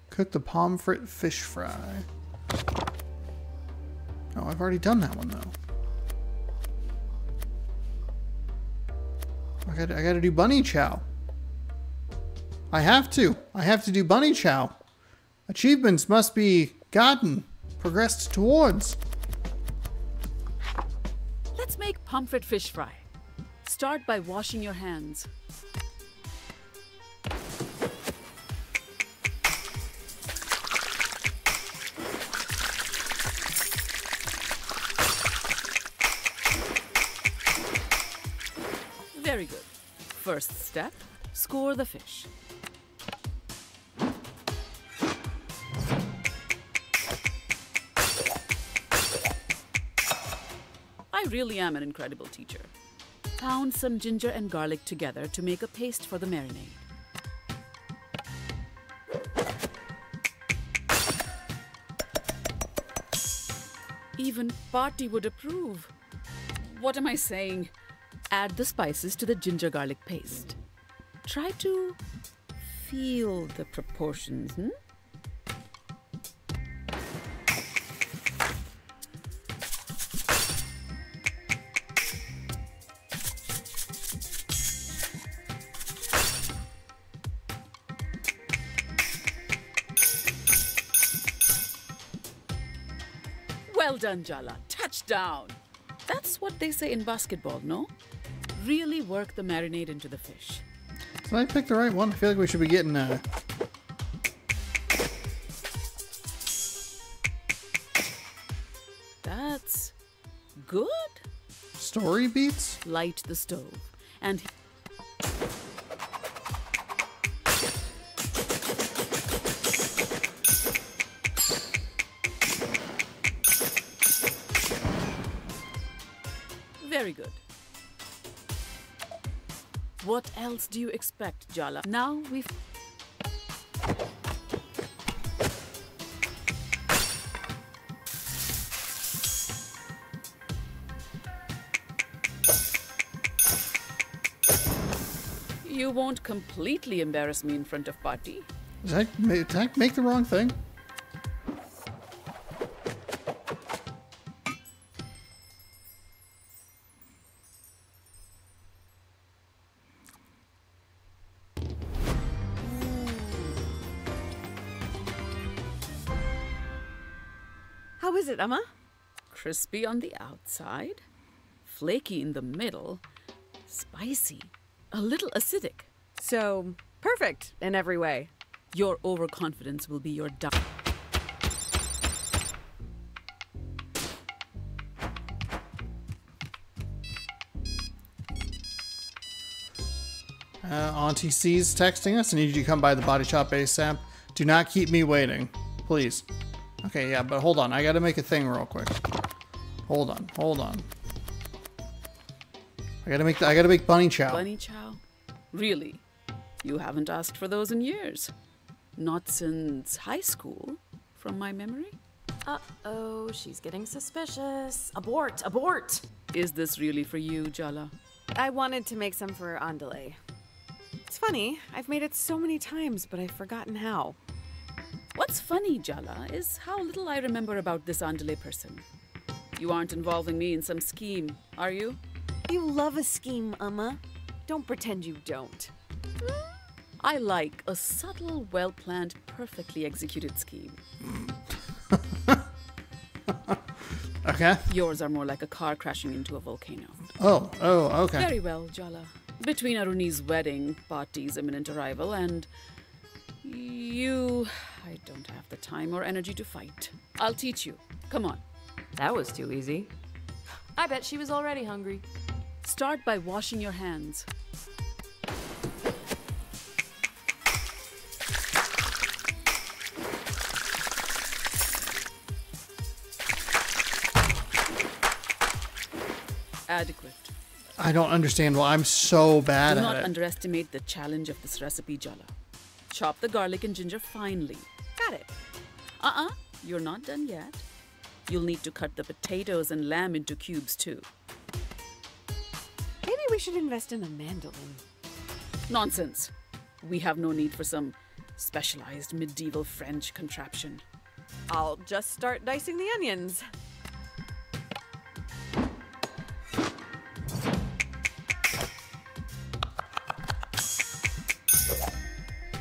Speaker 1: Cook the pomfret fish fry. Oh, I've already done that one though. I gotta do bunny chow. I have to do bunny chow. Achievements must be gotten, progressed towards.
Speaker 4: Let's make pomfret fish fry. Start by washing your hands. Very good. First step, score the fish. I really am an incredible teacher. Pound some ginger and garlic together to make a paste for the marinade. Even Party would approve. What am I saying? Add the spices to the ginger garlic paste. Try to feel the proportions, Well done, Jala. Touchdown! That's what they say in basketball, no? Really work the marinade into the fish.
Speaker 1: Did I pick the right one? I feel like we should be getting
Speaker 4: That's good.
Speaker 1: Story beats?
Speaker 4: Light the stove and very good. What else do you expect, Jala? Now we've... You won't completely embarrass me in front of Party.
Speaker 1: Did I make the wrong thing?
Speaker 4: How is it, Emma? Crispy on the outside, flaky in the middle, spicy, a little acidic.
Speaker 3: So, perfect in every way.
Speaker 4: Your overconfidence will be your
Speaker 1: Auntie C's texting us. I need you to come by the body shop ASAP. Do not keep me waiting, please. Okay, yeah, but hold on. I gotta make a thing real quick. Hold on. I gotta make bunny chow.
Speaker 4: Bunny chow? Really? You haven't asked for those in years. Not since high school, from my memory.
Speaker 5: Uh-oh, she's getting suspicious. Abort, abort!
Speaker 4: Is this really for you, Jala?
Speaker 3: I wanted to make some for Andale. It's funny, I've made it so many times, but I've forgotten how.
Speaker 4: What's funny, Jala, is how little I remember about this Andale person. You aren't involving me in some scheme, are you?
Speaker 3: You love a scheme, Amma. Don't pretend you don't.
Speaker 4: I like a subtle, well-planned, perfectly executed scheme.
Speaker 1: Okay.
Speaker 4: Yours are more like a car crashing into a volcano.
Speaker 1: Oh, okay.
Speaker 4: Very well, Jala. Between Aruni's wedding, Party's imminent arrival, and you, I don't have the time or energy to fight. I'll teach you. Come on.
Speaker 5: That was too easy. I bet she was already hungry.
Speaker 4: Start by washing your hands. Adequate.
Speaker 1: I don't understand why I'm so bad
Speaker 4: Do
Speaker 1: at
Speaker 4: not
Speaker 1: it.
Speaker 4: underestimate the challenge of this recipe, Jala. Chop the garlic and ginger finely.
Speaker 3: Got it.
Speaker 4: You're not done yet. You'll need to cut the potatoes and lamb into cubes too.
Speaker 3: Maybe we should invest in a mandolin.
Speaker 4: Nonsense. We have no need for some specialized medieval French contraption.
Speaker 3: I'll just start dicing the onions.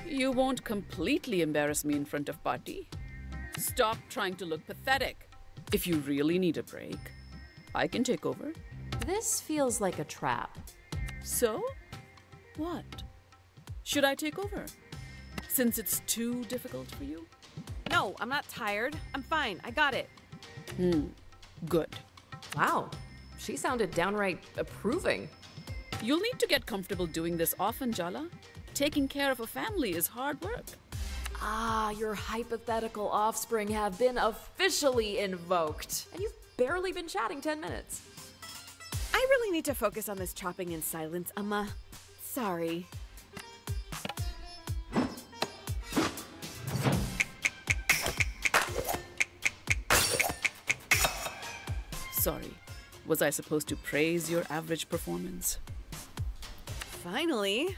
Speaker 4: You won't completely embarrass me in front of Party. Stop trying to look pathetic. If you really need a break, I can take over.
Speaker 5: This feels like a trap.
Speaker 4: So? What? Should I take over? Since it's too difficult for you?
Speaker 3: No, I'm not tired. I'm fine. I got it.
Speaker 4: Good.
Speaker 5: Wow, she sounded downright approving.
Speaker 4: You'll need to get comfortable doing this often, Jala. Taking care of a family is hard work.
Speaker 5: Ah, your hypothetical offspring have been officially invoked. And you've barely been chatting 10 minutes.
Speaker 3: I really need to focus on this chopping in silence, Amma. Sorry.
Speaker 4: Sorry. Was I supposed to praise your average performance?
Speaker 3: Finally.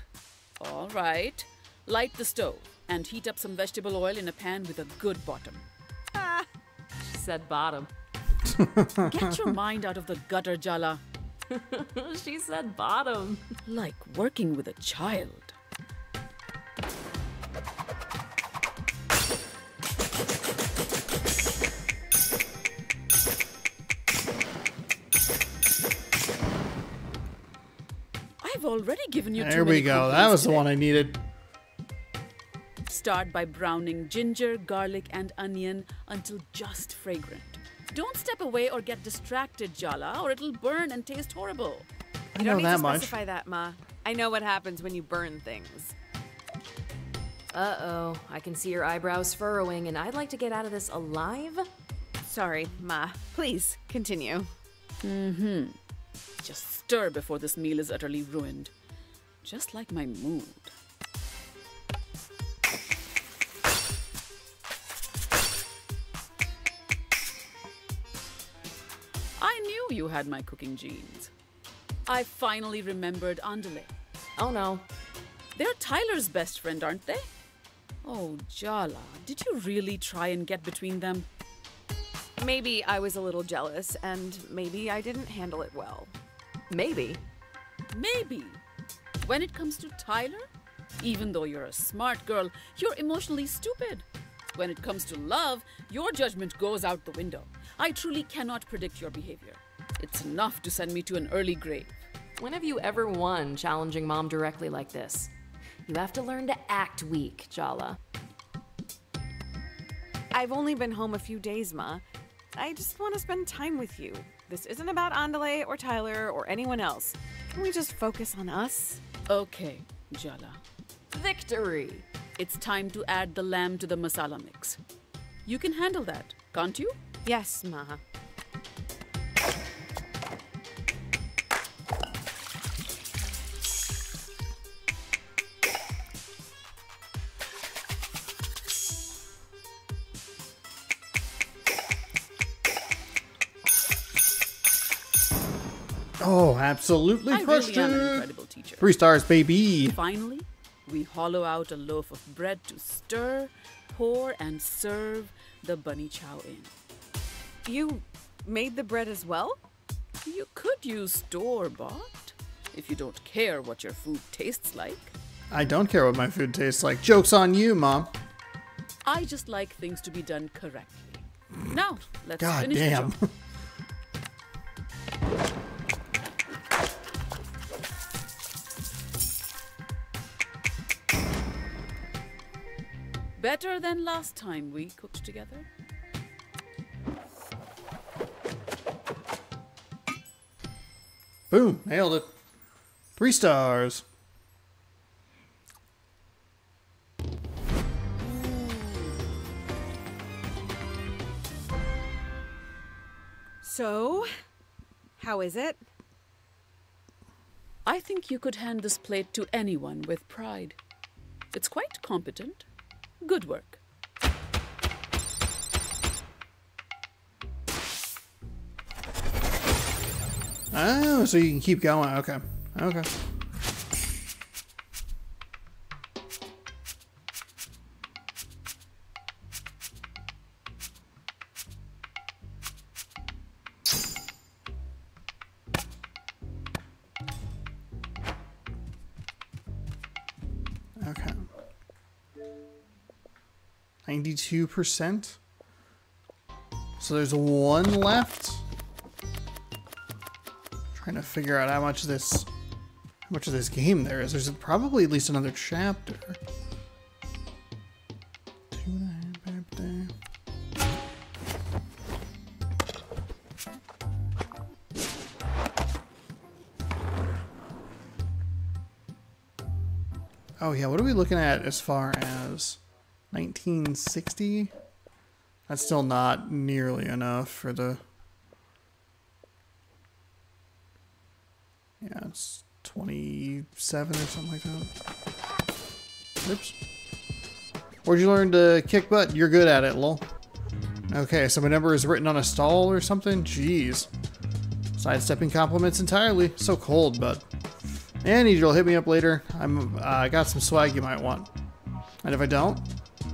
Speaker 4: All right. Light the stove and heat up some vegetable oil in a pan with a good bottom.
Speaker 5: She said bottom.
Speaker 4: Get your mind out of the gutter, Jala.
Speaker 5: She said bottom.
Speaker 4: Like working with a child. I've already given you
Speaker 1: There we go. That was the one I needed.
Speaker 4: Start by browning ginger, garlic, and onion until just fragrant. Don't step away or get distracted, Jala, or it'll burn and taste horrible.
Speaker 3: You don't need to specify that, Ma. I know what happens when you burn things.
Speaker 5: Uh-oh, I can see your eyebrows furrowing, and I'd like to get out of this alive.
Speaker 3: Sorry, Ma. Please, continue.
Speaker 4: Just stir before this meal is utterly ruined. Just like my mood. I knew you had my cooking genes. I finally remembered Andale.
Speaker 5: Oh no.
Speaker 4: They're Tyler's best friend, aren't they? Oh, Jala, did you really try and get between them?
Speaker 3: Maybe I was a little jealous, and maybe I didn't handle it well.
Speaker 5: Maybe.
Speaker 4: Maybe. When it comes to Tyler, even though you're a smart girl, you're emotionally stupid. When it comes to love, your judgment goes out the window. I truly cannot predict your behavior. It's enough to send me to an early grave.
Speaker 5: When have you ever won challenging Mom directly like this? You have to learn to act weak, Jala.
Speaker 3: I've only been home a few days, Ma. I just want to spend time with you. This isn't about Andale or Tyler or anyone else. Can we just focus on us?
Speaker 4: Okay, Jala.
Speaker 5: Victory!
Speaker 4: It's time to add the lamb to the masala mix. You can handle that, can't you?
Speaker 3: Yes, Ma.
Speaker 1: Oh, absolutely
Speaker 4: I
Speaker 1: crushed
Speaker 4: really am an
Speaker 1: it.
Speaker 4: incredible teacher.
Speaker 1: 3 stars, baby.
Speaker 4: Finally, we hollow out a loaf of bread to stir, pour, and serve the bunny chow in.
Speaker 3: You made the bread as well?
Speaker 4: You could use store-bought if you don't care what your food tastes like.
Speaker 1: I don't care what my food tastes like. Joke's on you, Mom.
Speaker 4: I just like things to be done correctly. Now, let's
Speaker 1: God
Speaker 4: finish
Speaker 1: damn.
Speaker 4: the job. Better than last time we cooked together.
Speaker 1: Boom, nailed it. 3 stars.
Speaker 3: So, how is it?
Speaker 4: I think you could hand this plate to anyone with pride. It's quite competent. Good work.
Speaker 1: Oh, so you can keep going. Okay. Okay. Okay. 92%. So there's one left. Trying to figure out how much of this game there is. There's probably at least another chapter. 2.5 birthday. Oh yeah, what are we looking at as far as 1960? That's still not nearly enough for the... Yeah, it's 27 or something like that. Oops. Where'd you learn to kick butt? You're good at it, lol. Okay, so my number is written on a stall or something? Jeez. Sidestepping compliments entirely. So cold, but... Angel, hit me up later. I got some swag you might want. And if I don't,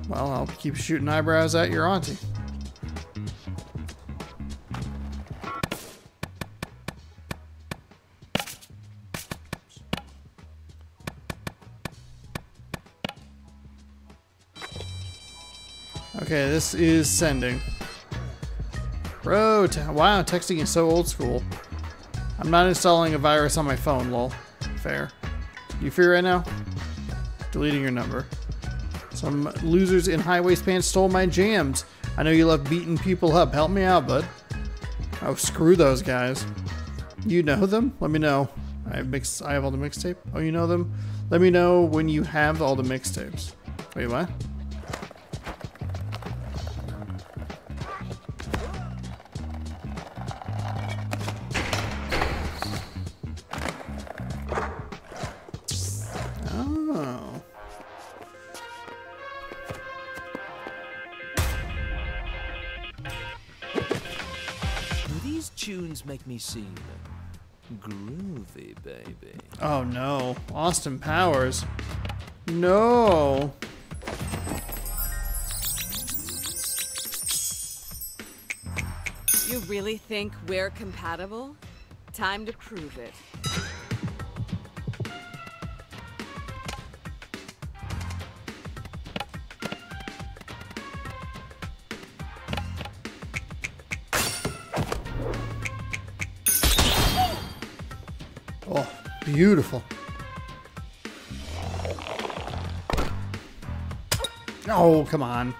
Speaker 1: well, I'll keep shooting eyebrows at your auntie. Okay, this is sending. Bro, wow, texting is so old school. I'm not installing a virus on my phone, lol. Fair. You free right now? Deleting your number. Some losers in high waist pants stole my jams. I know you love beating people up. Help me out, bud. Oh, screw those guys. You know them? Let me know. I have all the mixtape. Oh, you know them? Let me know when you have all the mixtapes. Wait, what?
Speaker 8: Make me seem groovy, baby.
Speaker 1: Oh no, Austin Powers. No.
Speaker 3: You really think we're compatible? Time to prove it.
Speaker 1: Oh, beautiful. Oh, come on.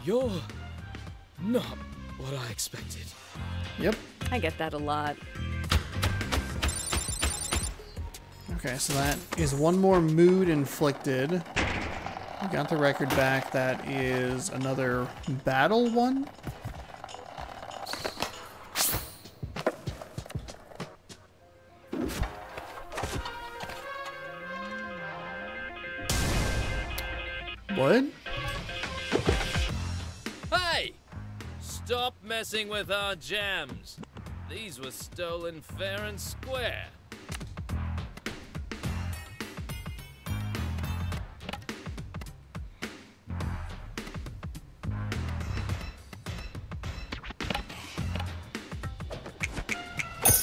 Speaker 17: You're not what I expected.
Speaker 1: Yep.
Speaker 3: I get that a lot.
Speaker 1: Okay, so that is one more mood inflicted. We got the record back. That is another battle one. What?
Speaker 8: Hey! Stop messing with our jams. These were stolen fair and square.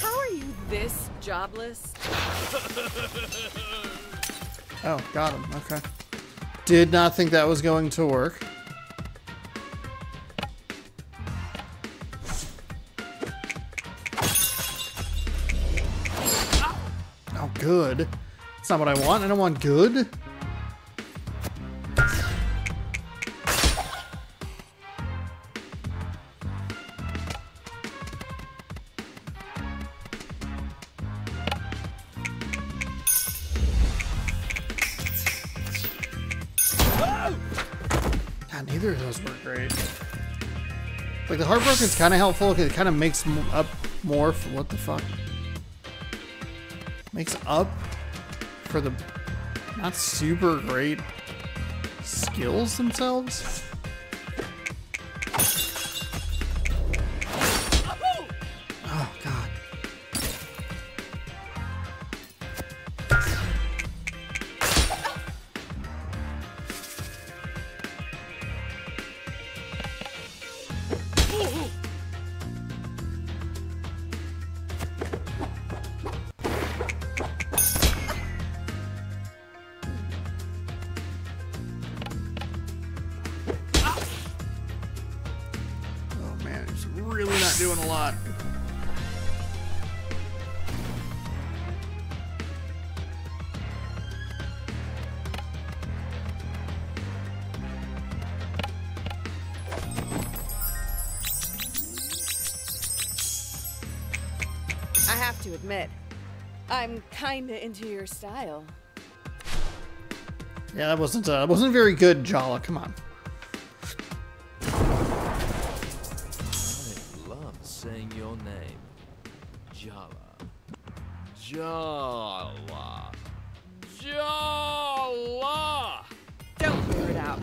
Speaker 3: How are you this jobless?
Speaker 1: Oh, got him. Okay. Did not think that was going to work. Oh, good. That's not what I want. I don't want good. God, neither of those were great. Like, the Heartbroken's kind of helpful because it kind of makes up more for... What the fuck? Makes up for the not super great skills themselves. Oh, God. Really not doing a lot.
Speaker 3: I have to admit, I'm kinda into your style.
Speaker 1: Yeah, that wasn't very good, Jala. Come on.
Speaker 8: Saying your name. Jala. Jala. Jala!
Speaker 3: Don't blur it out.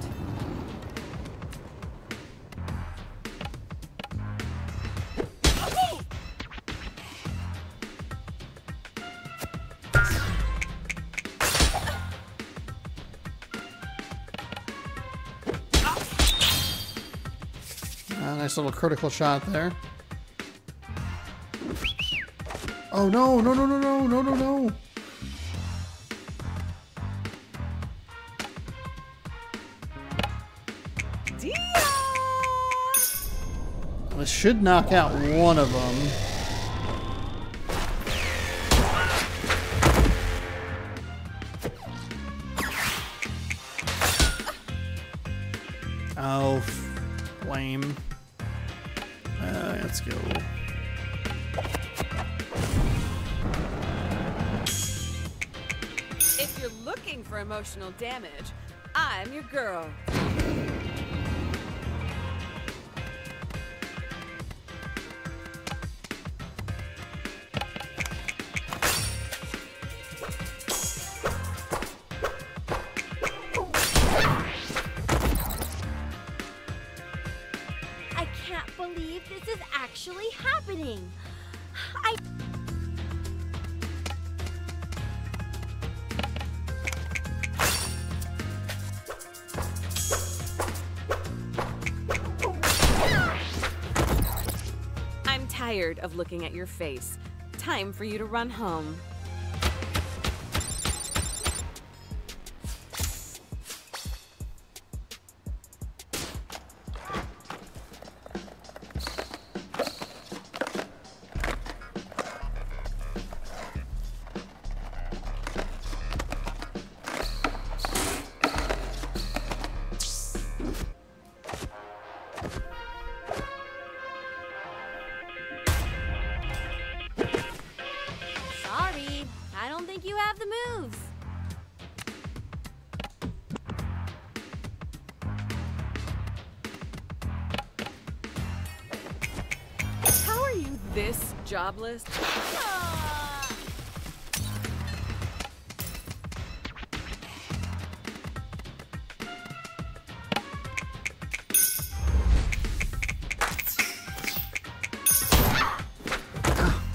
Speaker 1: Nice little critical shot there. Oh no, no, no, no, no, no, no, no. This should knock out one of them. Oh, lame. Let's go.
Speaker 3: If you're looking for emotional damage, I'm your girl.
Speaker 9: I can't believe this is actually happening.
Speaker 3: I'm tired of looking at your face. Time for you to run home.
Speaker 7: Sorry, I don't think you have the moves.
Speaker 3: How are you this jobless?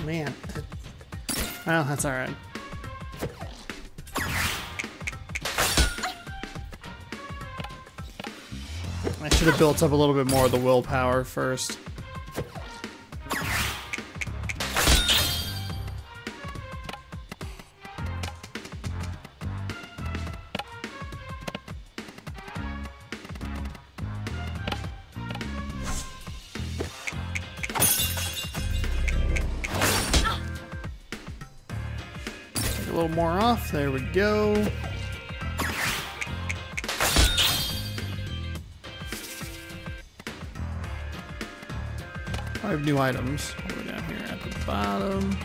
Speaker 1: Man. Well, that's alright. I should have built up a little bit more of the willpower first. Take a little more off. There we go. I have new items. All the way down here at the bottom.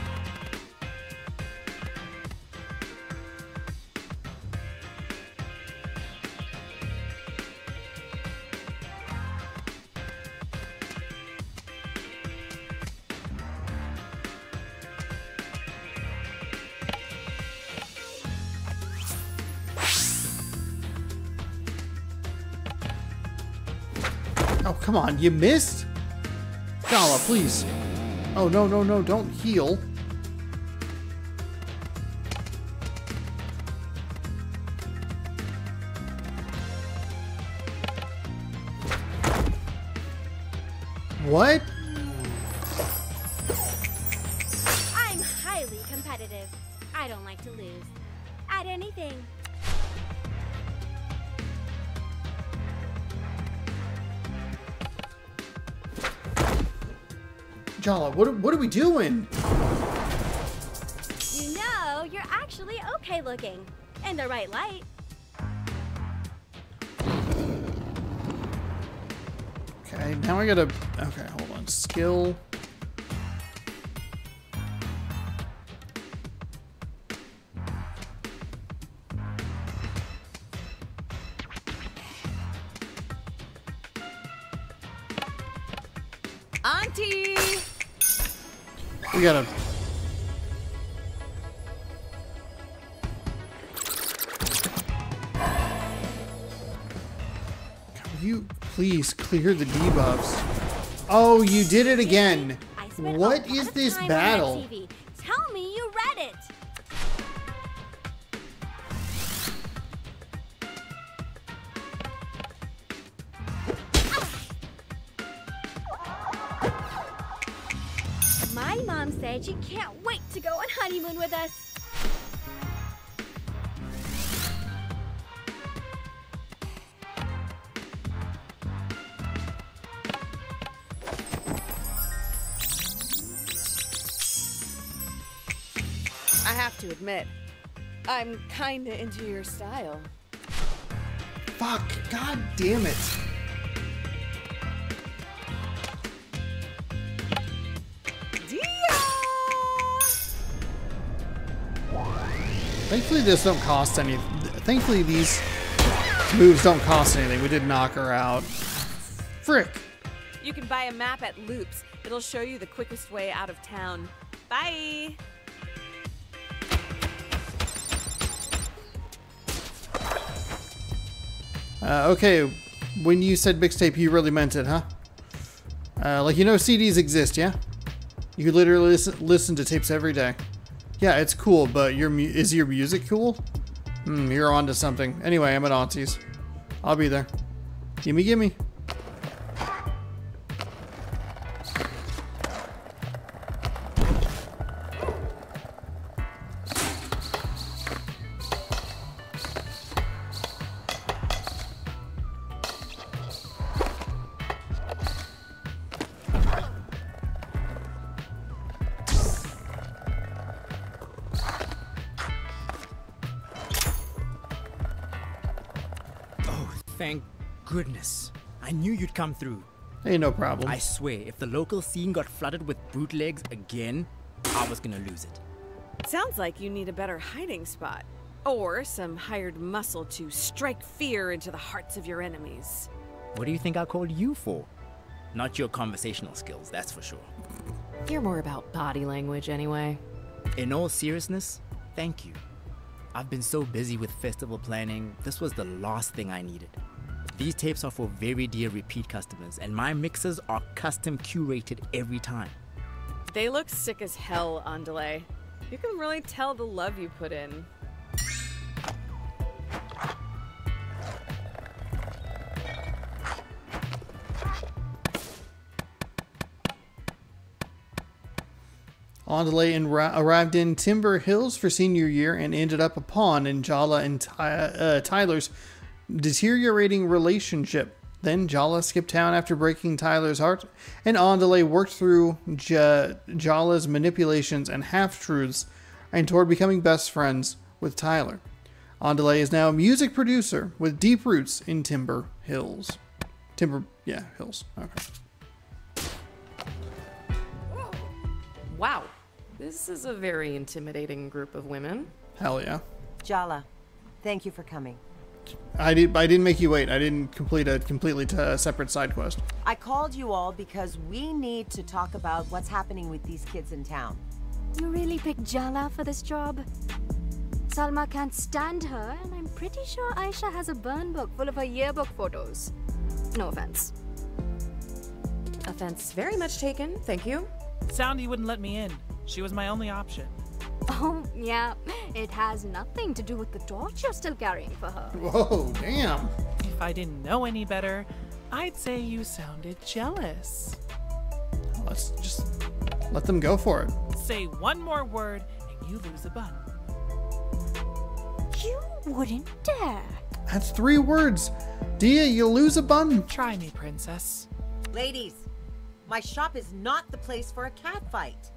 Speaker 1: come on, you missed? Jala, please. Oh, no, no, no, don't heal. What?
Speaker 7: I'm highly competitive. I don't like to lose. At anything.
Speaker 1: Jala, what are we doing?
Speaker 7: You know, you're actually okay looking. In the right light.
Speaker 1: Okay, now I gotta... Okay, hold on. Skill...
Speaker 3: Auntie!
Speaker 1: We gotta... Can you please clear the debuffs? Oh, you did it again! What is this battle?
Speaker 7: Tell me you read it. My mom said she can't wait to go on honeymoon with us.
Speaker 3: I have to admit, I'm kinda into your style.
Speaker 1: Fuck, god damn it. Thankfully this don't cost any... Thankfully these moves don't cost anything. We did knock her out. Frick.
Speaker 3: You can buy a map at Loops. It'll show you the quickest way out of town. Bye!
Speaker 1: Okay, when you said mixtape, you really meant it, huh? Like, you know CDs exist, yeah? You could literally listen to tapes every day. Yeah, it's cool, but is your music cool? You're onto something. Anyway, I'm at Auntie's. I'll be there. Gimme, gimme.
Speaker 16: Thank goodness. I knew you'd come through.
Speaker 1: Hey, no problem.
Speaker 16: I swear, if the local scene got flooded with bootlegs again, I was gonna lose it.
Speaker 3: Sounds like you need a better hiding spot. Or some hired muscle to strike fear into the hearts of your enemies.
Speaker 16: What do you think I called you for? Not your conversational skills, that's for sure.
Speaker 5: You're more about body language anyway.
Speaker 16: In all seriousness, thank you. I've been so busy with festival planning, this was the last thing I needed. These tapes are for very dear repeat customers, and my mixes are custom curated every time.
Speaker 3: They look sick as hell on delay. You can really tell the love you put in.
Speaker 1: Andale arrived in Timber Hills for senior year and ended up a pawn in Jala and Tyler's deteriorating relationship. Then Jala skipped town after breaking Tyler's heart, and Andale worked through Jala's manipulations and half-truths and toward becoming best friends with Tyler. Andale is now a music producer with deep roots in Timber Hills. Hills. Okay.
Speaker 5: Wow, this is a very intimidating group of women.
Speaker 1: Hell yeah.
Speaker 10: Jala, thank you for coming.
Speaker 1: I didn't make you wait. I didn't complete a completely separate side quest.
Speaker 10: I called you all because we need to talk about what's happening with these kids in town.
Speaker 9: You really picked Jala for this job? Salma can't stand her, and I'm pretty sure Aisha has a burn book full of her yearbook photos. No offense.
Speaker 5: Offense very much taken, thank you.
Speaker 15: Soundy wouldn't let me in. She was my only option.
Speaker 9: Oh, yeah. It has nothing to do with the torch you're still carrying for her.
Speaker 1: Whoa, damn.
Speaker 15: If I didn't know any better, I'd say you sounded jealous.
Speaker 1: Let's just let them go for it.
Speaker 15: Say one more word and you lose a bun.
Speaker 9: You wouldn't dare.
Speaker 1: That's 3 words. Dia, you lose a bun.
Speaker 15: Try me, princess.
Speaker 10: Ladies, my shop is not the place for a cat fight.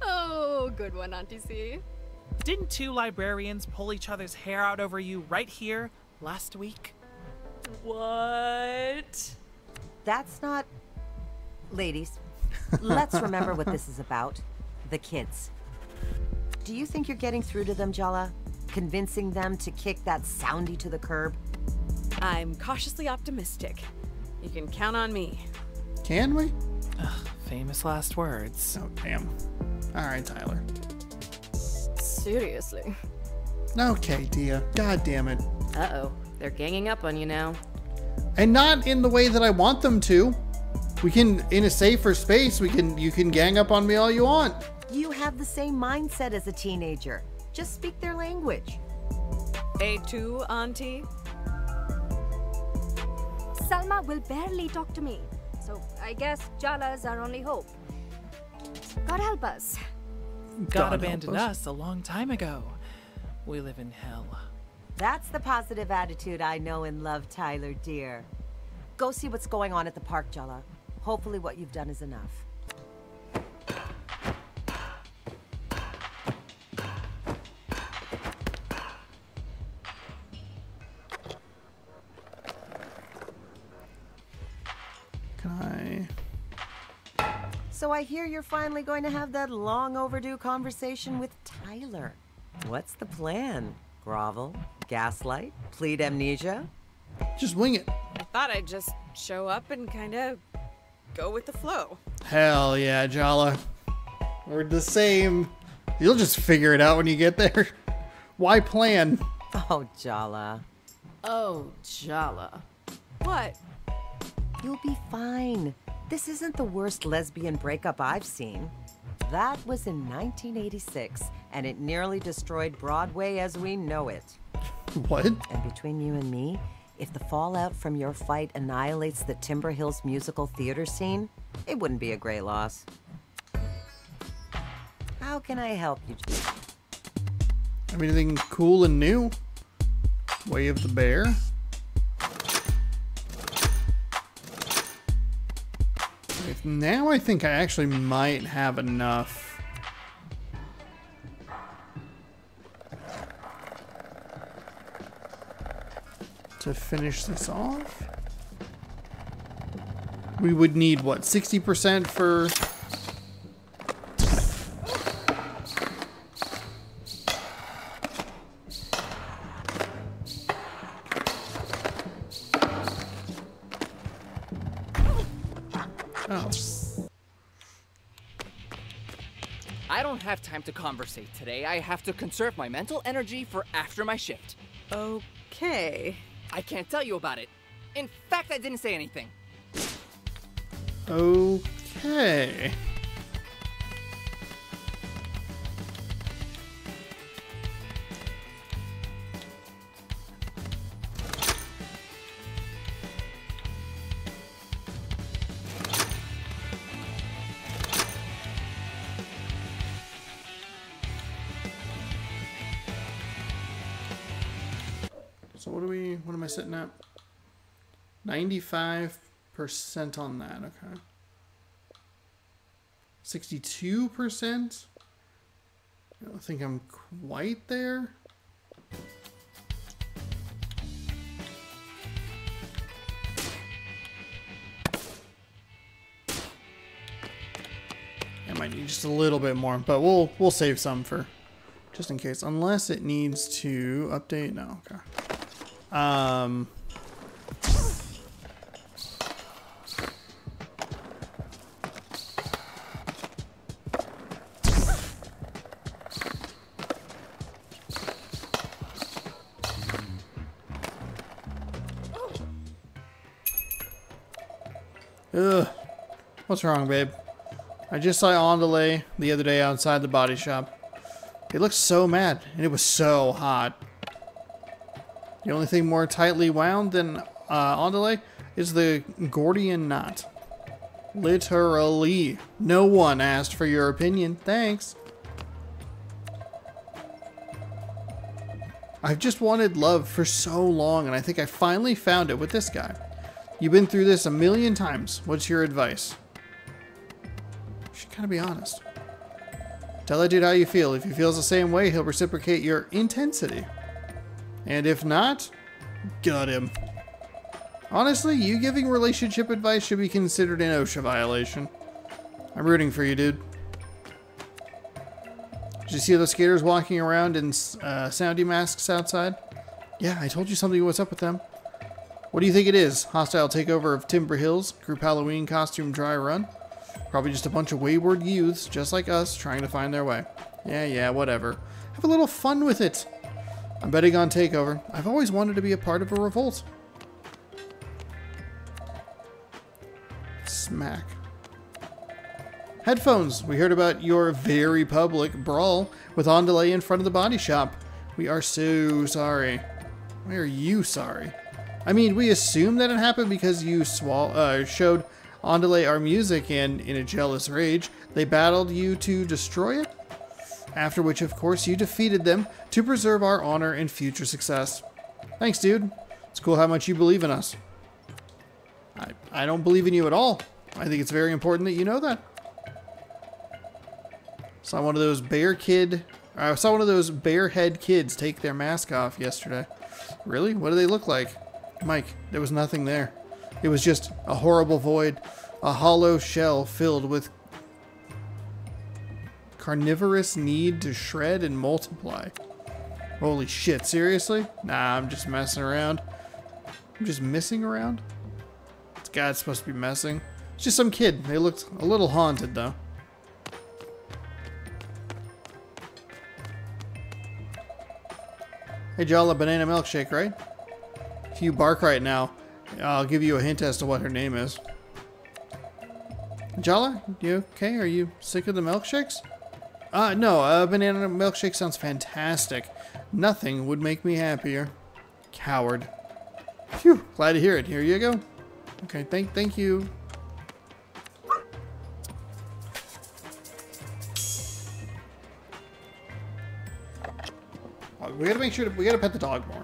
Speaker 3: Oh, good one, Auntie C.
Speaker 15: Didn't 2 librarians pull each other's hair out over you right here last week?
Speaker 5: What?
Speaker 10: That's not... Ladies, let's remember what this is about. The kids. Do you think you're getting through to them, Jala? Convincing them to kick that Soundy to the curb?
Speaker 3: I'm cautiously optimistic. You can count on me.
Speaker 1: Can we?
Speaker 15: Ugh, famous last words.
Speaker 1: Oh, damn. All right, Tyler.
Speaker 3: Seriously.
Speaker 1: Okay, Dia. God damn it.
Speaker 5: Uh-oh. They're ganging up on you now.
Speaker 1: And not in the way that I want them to. We can, in a safer space, you can gang up on me all you want.
Speaker 10: You have the same mindset as a teenager. Just speak their language.
Speaker 3: A2, Auntie?
Speaker 9: Salma will barely talk to me, so I guess Jala's our only hope. God help us.
Speaker 15: God abandoned us a long time ago. We live in hell.
Speaker 10: That's the positive attitude I know and love, Tyler, dear. Go see what's going on at the park, Jala. Hopefully what you've done is enough. So I hear you're finally going to have that long overdue conversation with Tyler. What's the plan? Grovel? Gaslight? Plead amnesia?
Speaker 1: Just wing it.
Speaker 3: I thought I'd just show up and kind of go with the flow.
Speaker 1: Hell yeah, Jala. We're the same. You'll just figure it out when you get there. Why plan?
Speaker 10: Oh, Jala.
Speaker 3: Oh, Jala. What?
Speaker 10: You'll be fine. This isn't the worst lesbian breakup I've seen. That was in 1986, and it nearly destroyed Broadway as we know it.
Speaker 1: What?
Speaker 10: And between you and me, if the fallout from your fight annihilates the Timber Hills musical theater scene, it wouldn't be a great loss. How can I help you?
Speaker 1: Have anything cool and new? Way of the Bear? Now I think I actually might have enough. To finish this off. We would need what, 60% for...
Speaker 12: I don't have time to conversate today. I have to conserve my mental energy for after my shift.
Speaker 3: Okay.
Speaker 12: I can't tell you about it. In fact, I didn't say anything.
Speaker 1: Okay. So what am I sitting at? 95% on that, okay. 62%? I don't think I'm quite there. I might need just a little bit more, but we'll save some for just in case. Unless it needs to update. No, okay. Ugh. What's wrong, babe? I just saw Andale the other day outside the body shop. He looked so mad, and it was so hot. The only thing more tightly wound than Andale is the Gordian knot. Literally. No one asked for your opinion. Thanks. I've just wanted love for so long, and I think I finally found it with this guy. You've been through this a million times. What's your advice? You should kind of be honest. Tell that dude how you feel. If he feels the same way, he'll reciprocate your intensity. And if not, gut him. Honestly, you giving relationship advice should be considered an OSHA violation. I'm rooting for you, dude. Did you see those skaters walking around in soundy masks outside? Yeah, I told you something was up with them. What do you think it is? Hostile takeover of Timber Hills? Group Halloween costume dry run? Probably just a bunch of wayward youths, just like us, trying to find their way. Yeah, whatever. Have a little fun with it. I'm betting on takeover. I've always wanted to be a part of a revolt. Smack. Headphones. We heard about your very public brawl with Andale in front of the body shop. We are so sorry. Why are you sorry? I mean, we assume that it happened because you showed Andale our music and, in a jealous rage, they battled you to destroy it? After which, of course, you defeated them to preserve our honor and future success. Thanks, dude. It's cool how much you believe in us. I don't believe in you at all. I think it's very important that you know that. Saw one of those barehead kids take their mask off yesterday. Really? What do they look like? Mike, there was nothing there. It was just a horrible void, a hollow shell filled with carnivorous need to shred and multiply. Holy shit, seriously? Nah, I'm just messing around. I'm just messing around? This guy's supposed to be messing. It's just some kid. They looked a little haunted, though. Hey, Jala, banana milkshake, right? If you bark right now, I'll give you a hint as to what her name is. Jala, you okay? Are you sick of the milkshakes? No, a banana milkshake sounds fantastic. Nothing would make me happier. Coward. Phew, glad to hear it. Here you go. Okay, thank you. We gotta make sure we gotta pet the dog more.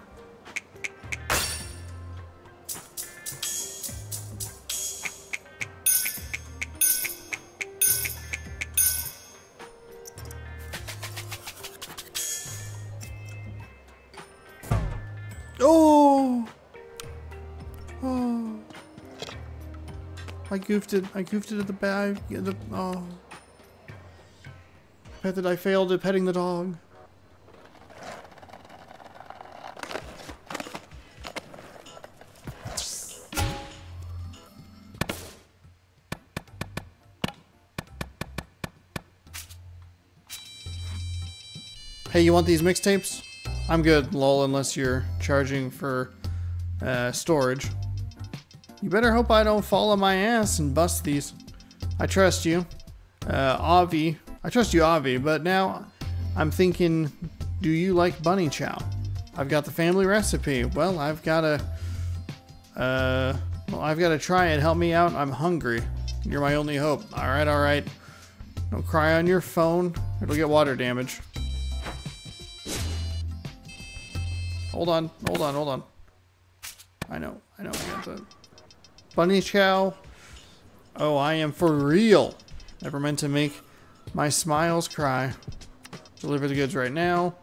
Speaker 1: Oh! I goofed it at the bag. Oh. I failed at petting the dog. Hey, you want these mixtapes? I'm good, lol, unless you're charging for storage. You better hope I don't fall on my ass and bust these. I trust you, Avi. I trust you, Avi, but now I'm thinking, do you like bunny chow? I've got the family recipe. Well, I've gotta try it. Help me out. I'm hungry. You're my only hope. All right. Don't cry on your phone. It'll get water damage. Hold on. I know, I got that. Bunny chow. Oh, I am for real. Never meant to make my smiles cry. Deliver the goods right now.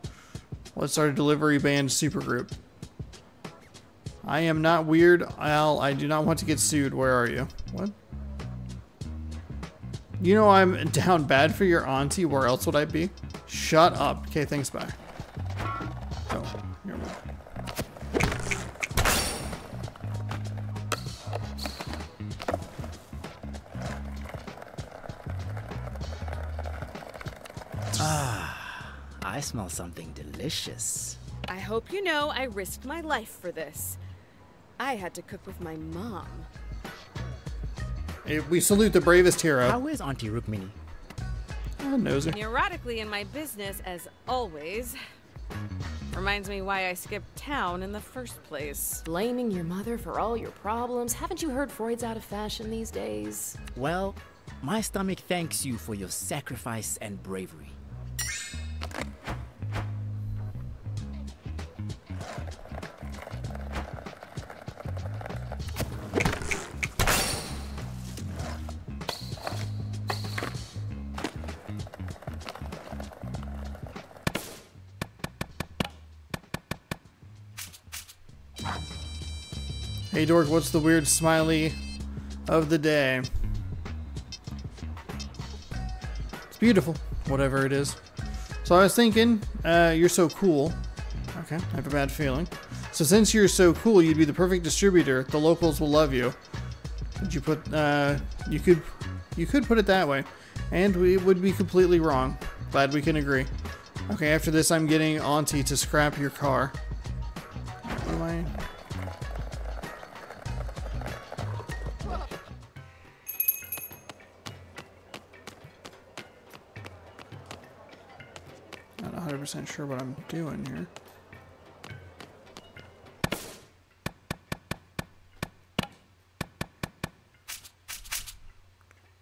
Speaker 1: Let's start a delivery band supergroup. I am not Weird Al. I do not want to get sued. Where are you? What? You know I'm down bad for your auntie. Where else would I be? Shut up. Okay, thanks, bye. Oh, here we go.
Speaker 16: I smell something delicious.
Speaker 3: I hope you know I risked my life for this. I had to cook with my mom.
Speaker 1: We salute the bravest hero.
Speaker 16: How is Auntie Rukmini?
Speaker 1: Nosy.
Speaker 3: Neurotically in my business, as always. Reminds me why I skipped town in the first place.
Speaker 5: Blaming your mother for all your problems. Haven't you heard Freud's out of fashion these days?
Speaker 16: Well, my stomach thanks you for your sacrifice and bravery.
Speaker 1: Hey Dork, what's the weird smiley of the day? It's beautiful, whatever it is. So I was thinking, you're so cool. Okay, I have a bad feeling. So since you're so cool, you'd be the perfect distributor. The locals will love you. Would you put, you could put it that way. And we would be completely wrong. Glad we can agree. Okay, after this I'm getting Auntie to scrap your car. What am I... Not 100% sure what I'm doing here.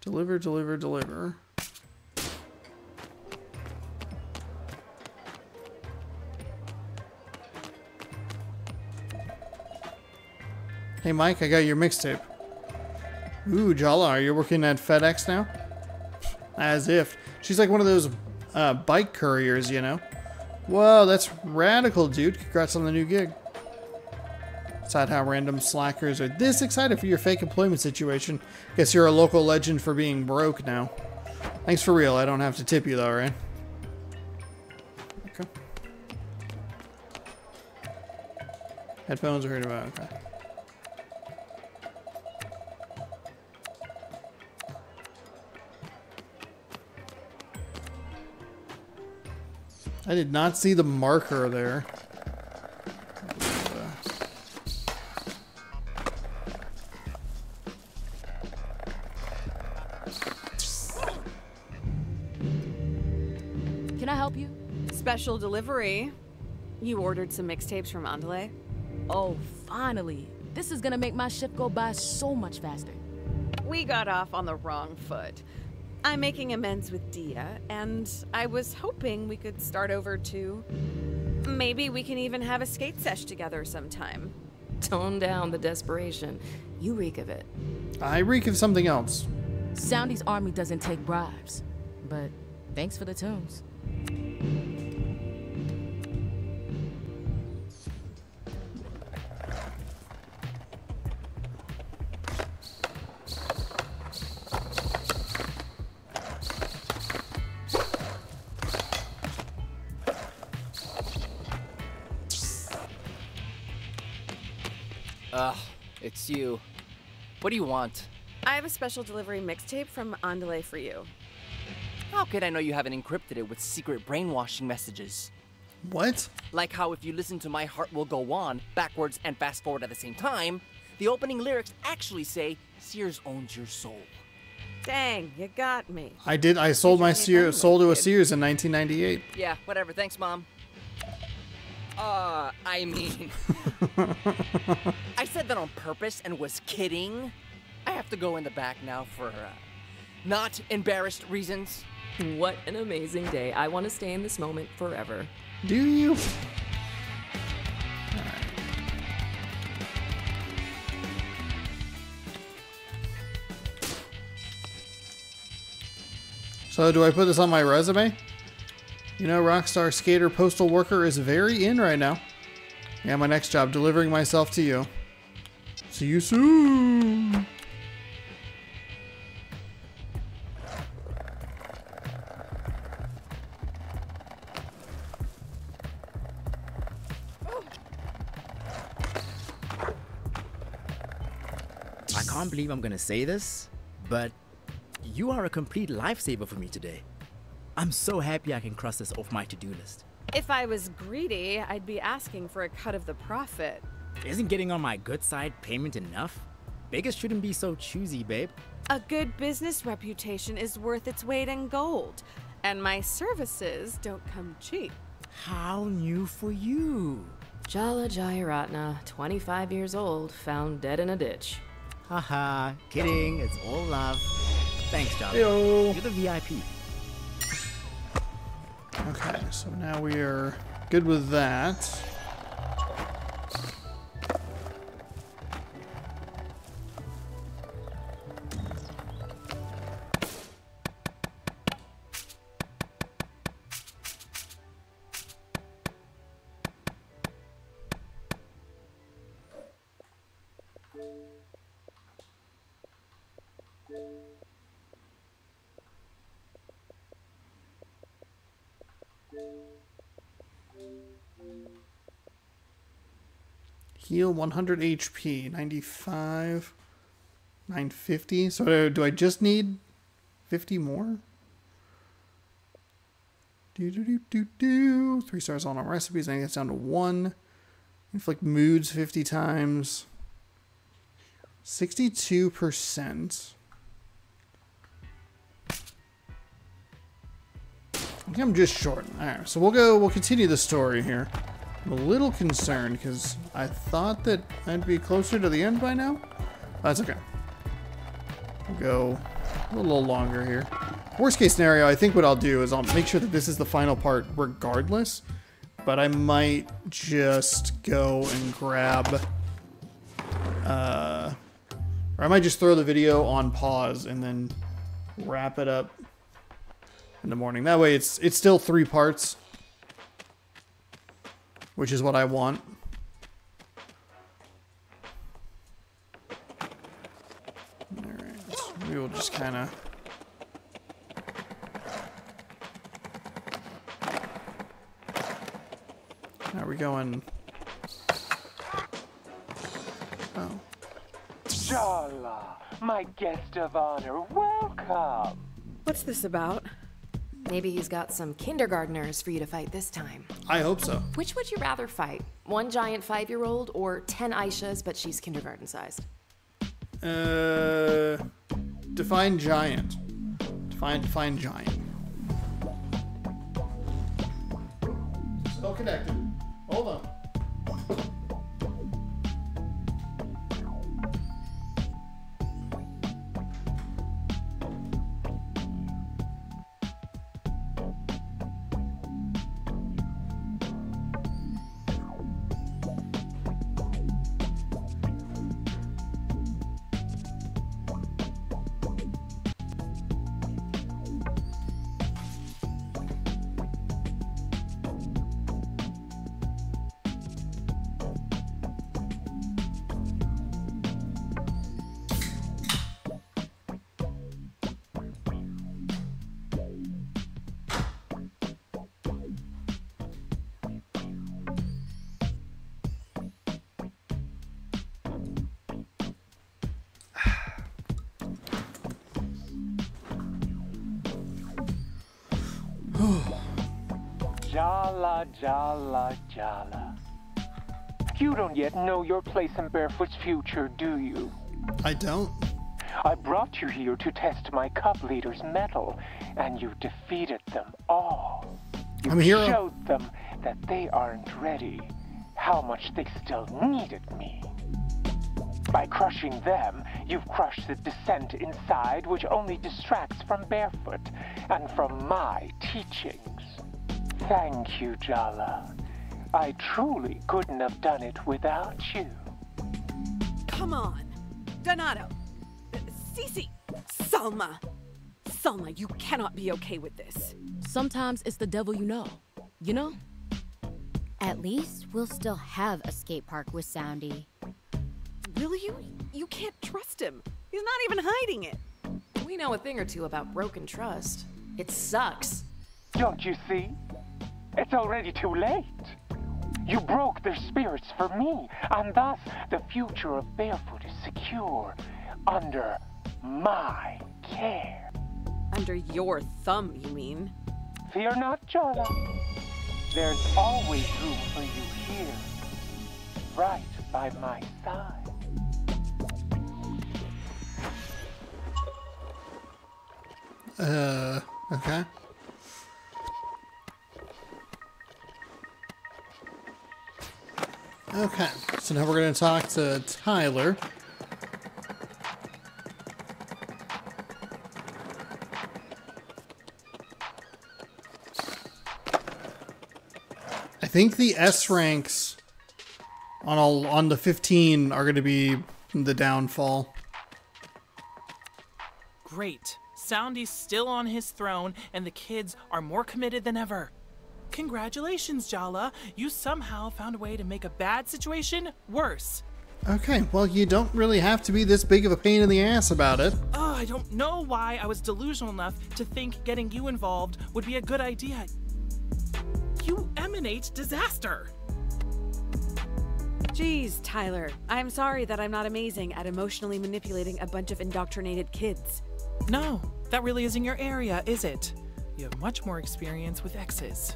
Speaker 1: Deliver, deliver, deliver. Hey Mike, I got your mixtape. Ooh, Jala, are you working at FedEx now? As if. She's like one of those bike couriers, you know? Whoa, that's radical, dude. Congrats on the new gig. It's odd how random slackers are this excited for your fake employment situation. Guess you're a local legend for being broke now. Thanks for real. I don't have to tip you though, right? Okay. Headphones are heard about. Okay. I did not see the marker there.
Speaker 14: Can I help you?
Speaker 3: Special delivery. You ordered some mixtapes from Andale?
Speaker 14: Oh, finally. This is gonna make my shift go by so much faster.
Speaker 3: We got off on the wrong foot. I'm making amends with Dia, and I was hoping we could start over too. Maybe we can even have a skate sesh together sometime.
Speaker 5: Tone down the desperation. You reek of it.
Speaker 1: I reek of something else.
Speaker 14: Soundy's army doesn't take bribes, but thanks for the tunes.
Speaker 12: It's you. What do you want?
Speaker 3: I have a special delivery mixtape from Andale for you.
Speaker 12: How could I know you haven't encrypted it with secret brainwashing messages?
Speaker 1: What?
Speaker 12: Like how if you listen to My Heart Will Go On backwards and fast forward at the same time, the opening lyrics actually say, Sears owns your soul.
Speaker 3: Dang, you got me.
Speaker 1: I did. I sold my soul to a Sears in 1998.
Speaker 12: Yeah, whatever. Thanks, Mom. I mean... I said that on purpose and was kidding. I have to go in the back now for, not embarrassed reasons.
Speaker 5: What an amazing day. I want to stay in this moment forever.
Speaker 1: Do you? So do I put this on my resume? You know, Rockstar Skater Postal Worker is very in right now. Yeah, my next job, delivering myself to you. See you soon.
Speaker 16: I can't believe I'm gonna say this, but you are a complete lifesaver for me today. I'm so happy I can cross this off my to-do list.
Speaker 3: If I was greedy, I'd be asking for a cut of the profit.
Speaker 16: Isn't getting on my good side payment enough? Beggars shouldn't be so choosy, babe.
Speaker 3: A good business reputation is worth its weight in gold, and my services don't come cheap.
Speaker 16: How new for you?
Speaker 5: Jala Jayaratna, 25 years old, found dead in a ditch.
Speaker 16: Haha, kidding, it's all love. Thanks, Jala.
Speaker 1: Heyo.
Speaker 16: You're the VIP.
Speaker 1: Okay, so now we are good with that. Heal 100 HP, 95, 950. So do I just need 50 more? 3 stars on all recipes. I think that's down to 1. Inflict moods 50 times. 62%. I think I'm just short. Alright, so we'll continue the story here. I'm a little concerned because I thought that I'd be closer to the end by now. That's okay. We'll go a little longer here. Worst case scenario, I think what I'll do is I'll make sure that this is the final part regardless. But I might just go and grab... or I might just throw the video on pause and then wrap it up in the morning. That way it's still 3 parts. Which is what I want. Alright, so we will just kind of... Are we going... Oh.
Speaker 13: Jala, my guest of honor, welcome!
Speaker 3: What's this about?
Speaker 5: Maybe he's got some kindergartners for you to fight this time.
Speaker 1: I hope so.
Speaker 5: Which would you rather fight? One giant 5-year-old or 10 Aishas, but she's kindergarten sized?
Speaker 1: Define giant. Define giant. Still connected. Hold on.
Speaker 13: Jala, Jala, Jala. You don't yet know your place in Barefoot's future, do you?
Speaker 1: I don't.
Speaker 13: I brought you here to test my Cup Leader's mettle, and you defeated them all. You
Speaker 1: I'm a hero.
Speaker 13: showed them that they aren't ready, how much they still needed me. By crushing them, you've crushed the dissent inside, which only distracts from Barefoot and from my teachings. Thank you, Jala. I truly couldn't have done it without you.
Speaker 3: Come on. Donato. Cece. Salma. Salma, you cannot be okay with this.
Speaker 14: Sometimes it's the devil you know. You know?
Speaker 11: At least we'll still have a skate park with Soundy.
Speaker 3: Will you? You can't trust him. He's not even hiding it.
Speaker 5: We know a thing or two about broken trust. It sucks.
Speaker 13: Don't you see? It's already too late. You broke their spirits for me, and thus the future of Barefoot is secure under my care.
Speaker 3: Under your thumb, you mean?
Speaker 13: Fear not, Jala. There's always room for you here, right by my side.
Speaker 1: Okay. Okay, so now we're going to talk to Tyler. I think the S ranks on the 15 are going to be the downfall.
Speaker 15: Great. Soundy's still on his throne, and the kids are more committed than ever. Congratulations, Jala. You somehow found a way to make a bad situation worse.
Speaker 1: Okay, well, you don't really have to be this big of a pain in the ass about it.
Speaker 15: Oh, I don't know why I was delusional enough to think getting you involved would be a good idea. You emanate disaster.
Speaker 3: Jeez, Tyler. I'm sorry that I'm not amazing at emotionally manipulating a bunch of indoctrinated kids.
Speaker 15: No, that really isn't your area, is it? You have much more experience with exes.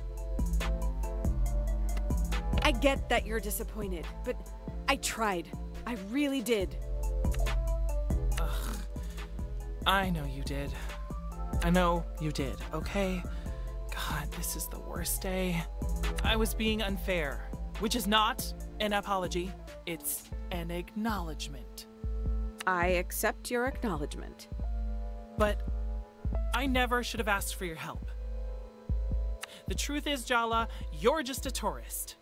Speaker 3: I get that you're disappointed, but I tried. I really did.
Speaker 15: Ugh. I know you did. I know you did, okay? God, this is the worst day. I was being unfair, which is not an apology. It's an acknowledgement.
Speaker 3: I accept your acknowledgement.
Speaker 15: But I never should have asked for your help. The truth is, Jala, you're just a tourist.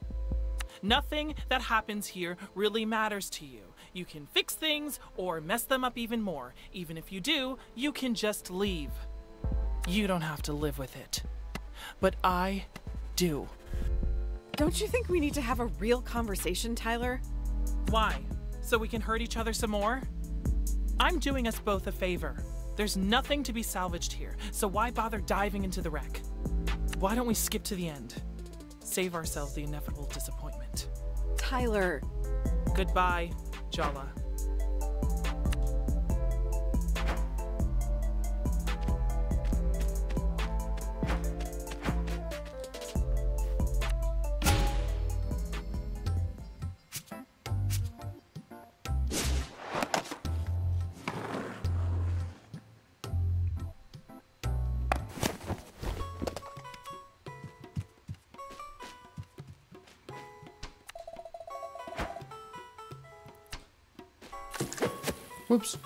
Speaker 15: Nothing that happens here really matters to you. You can fix things or mess them up even more. Even if you do, you can just leave. You don't have to live with it. But I do.
Speaker 3: Don't you think we need to have a real conversation, Tyler?
Speaker 15: Why? So we can hurt each other some more? I'm doing us both a favor. There's nothing to be salvaged here, so why bother diving into the wreck? Why don't we skip to the end? Save ourselves the inevitable disappointment.
Speaker 3: Tyler.
Speaker 15: Goodbye, Jala.
Speaker 1: Whoops.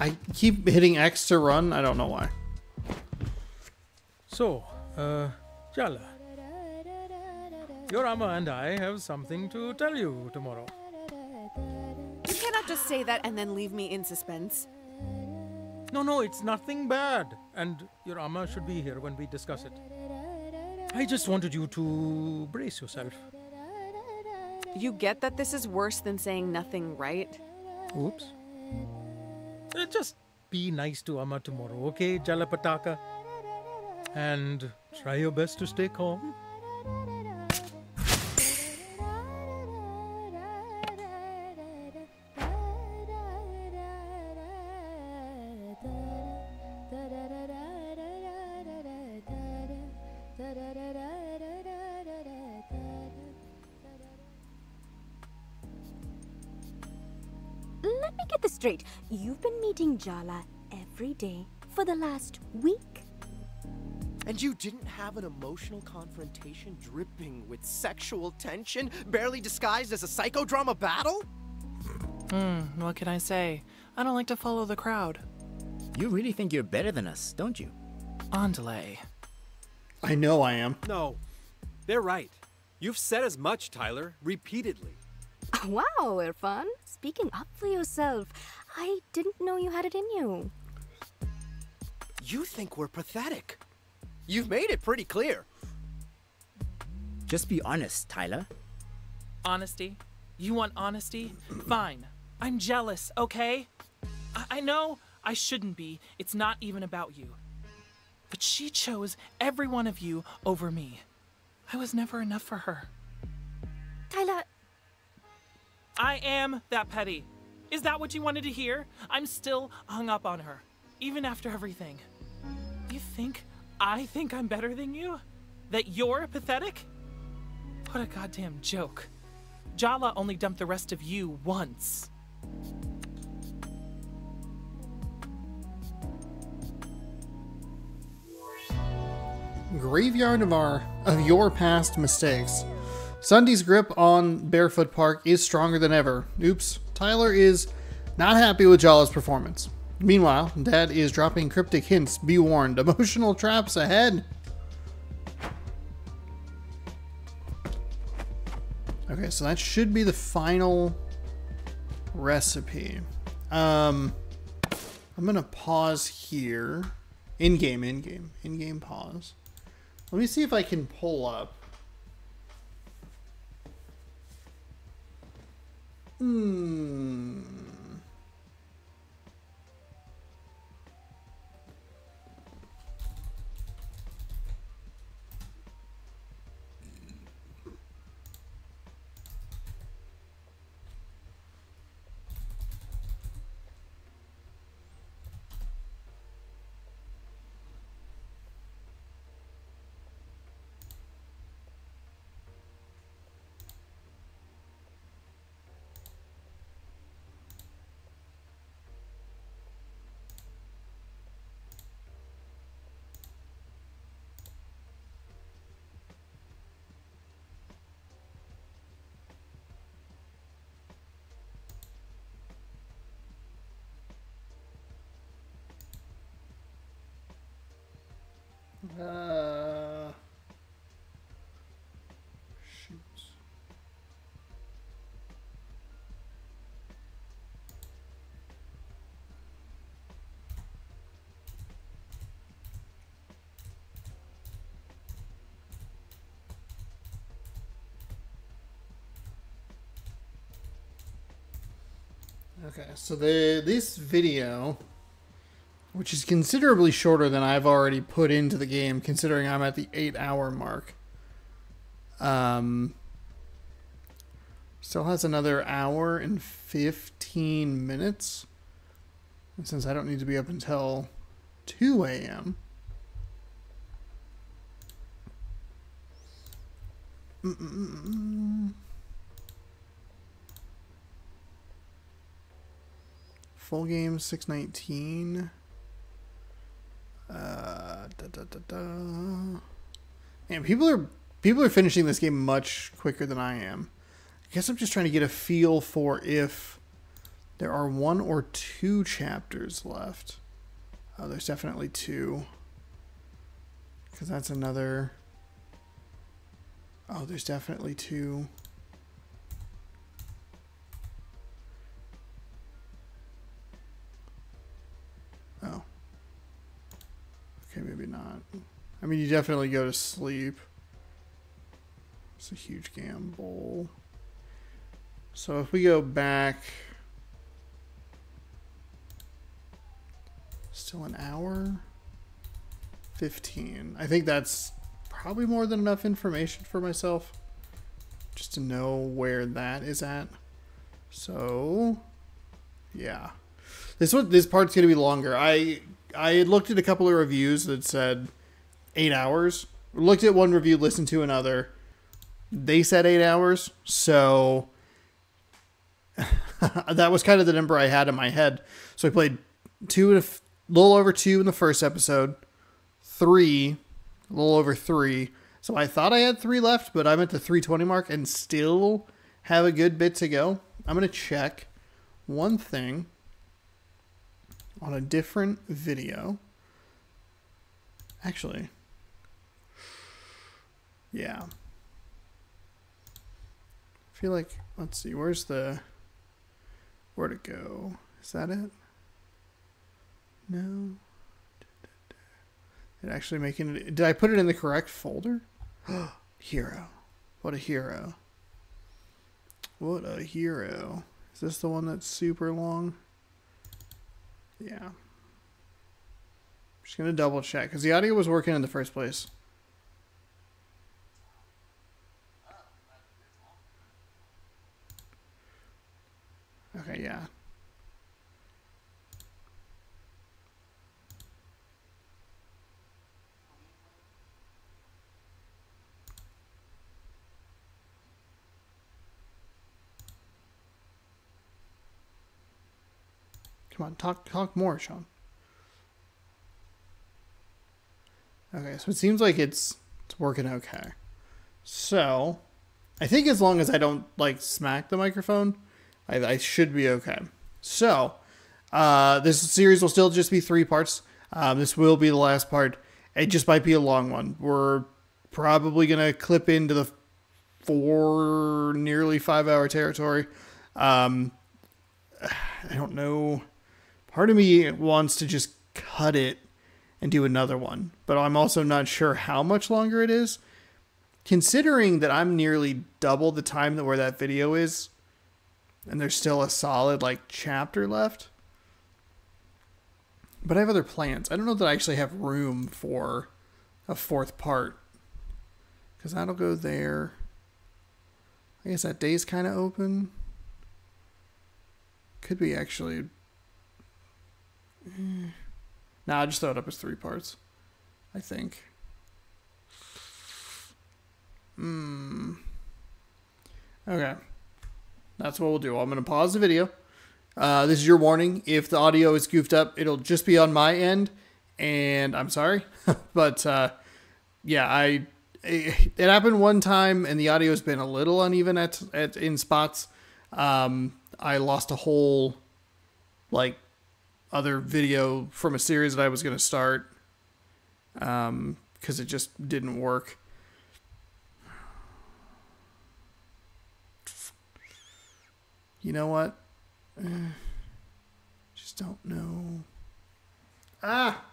Speaker 1: I keep hitting X to run. I don't know why.
Speaker 2: So, Jala, your Amma and I have something to tell you tomorrow.
Speaker 3: You cannot just say that and then leave me in suspense.
Speaker 2: No, it's nothing bad. And your Amma should be here when we discuss it. I just wanted you to brace yourself.
Speaker 3: You get that this is worse than saying nothing, right?
Speaker 2: Oops. Just be nice to Amma tomorrow, okay, Jalapataka? And try your best to stay calm.
Speaker 9: Let me get this straight. You've been meeting Jala every day for the last week?
Speaker 6: And you didn't have an emotional confrontation dripping with sexual tension, barely disguised as a psychodrama battle?
Speaker 15: What can I say? I don't like to follow the crowd.
Speaker 16: You really think you're better than us, don't you?
Speaker 15: Andale.
Speaker 1: I know I am.
Speaker 19: No, they're right. You've said as much, Tyler, repeatedly.
Speaker 9: Wow, Irfan. Speaking up for yourself. I didn't know you had it in you.
Speaker 6: You think we're pathetic. You've made it pretty clear.
Speaker 16: Just be honest, Tyler.
Speaker 15: Honesty? You want honesty? Fine. I'm jealous, okay? I know I shouldn't be. It's not even about you. But she chose every one of you over me. I was never enough for her.
Speaker 9: Tyler...
Speaker 15: I am that petty. Is that what you wanted to hear? I'm still hung up on her, even after everything. You think I think I'm better than you? That you're pathetic? What a goddamn joke. Jala only dumped the rest of you once.
Speaker 1: Graveyard of your past mistakes. Sunday's grip on Barefoot Park is stronger than ever. Oops. Tyler is not happy with Jala's performance. Meanwhile, Dad is dropping cryptic hints. Be warned, emotional traps ahead. Okay, so that should be the final recipe. I'm gonna pause here. In-game pause. Let me see if I can pull up. Shoot. Okay, so this video, which is considerably shorter than I've already put into the game, considering I'm at the 8-hour mark. Still has another hour and 15 minutes. And since I don't need to be up until 2 a.m. Full game 619. And people are finishing this game much quicker than I am. I guess I'm just trying to get a feel for if there are 1 or 2 chapters left. Oh, there's definitely 2. Because that's another... Oh, there's definitely 2. Oh. Okay, maybe not. I mean, you definitely go to sleep. It's a huge gamble. So if we go back... Still an hour? 15. I think that's probably more than enough information for myself. Just to know where that is at. So... Yeah. This part's going to be longer. I had looked at a couple of reviews that said 8 hours. Looked at one review, listened to another. They said 8 hours. So that was kind of the number I had in my head. So I played a little over 2 in the first episode. 3, a little over 3. So I thought I had 3 left, but I'm at the 320 mark and still have a good bit to go. I'm going to check one thing on a different video. Actually, yeah. I feel like, let's see, where'd it go? Is that it? No. It actually making it, did I put it in the correct folder? Hero. What a hero. What a hero. Is this the one that's super long? Yeah. I'm just going to double check because the audio was working in the first place. Okay, yeah. Come on, talk more, Sean. Okay, so it seems like it's working okay. So, I think as long as I don't, like, smack the microphone, I should be okay. So, this series will still just be 3 parts. This will be the last part. It just might be a long one. We're probably going to clip into the 4, nearly 5-hour territory. I don't know. Part of me wants to just cut it and do another one, but I'm also not sure how much longer it is. Considering that I'm nearly double the time that where that video is, and there's still a solid, like, chapter left. But I have other plans. I don't know that I actually have room for a 4th part, because that'll go there. I guess that day's kind of open. Could be actually... Nah, I'll just throw it up as 3 parts, I think. Okay. That's what we'll do. I'm going to pause the video. This is your warning. If the audio is goofed up, it'll just be on my end, and I'm sorry. But, yeah, it happened one time, and the audio has been a little uneven in spots. I lost a whole, like, other video from a series that I was going to start, because it just didn't work. You know what? Just don't know. Ah!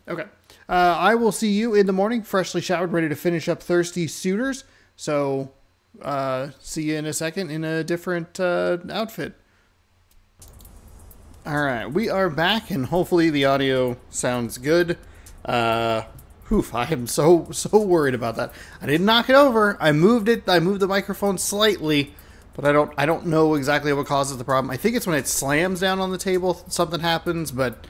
Speaker 1: Okay. I will see you in the morning, freshly showered, ready to finish up Thirsty Suitors. So, see you in a second in a different outfit. Alright, we are back, and hopefully the audio sounds good. I am so worried about that. I didn't knock it over. I moved it. I moved the microphone slightly, but I don't know exactly what causes the problem. I think it's when it slams down on the table, something happens, but...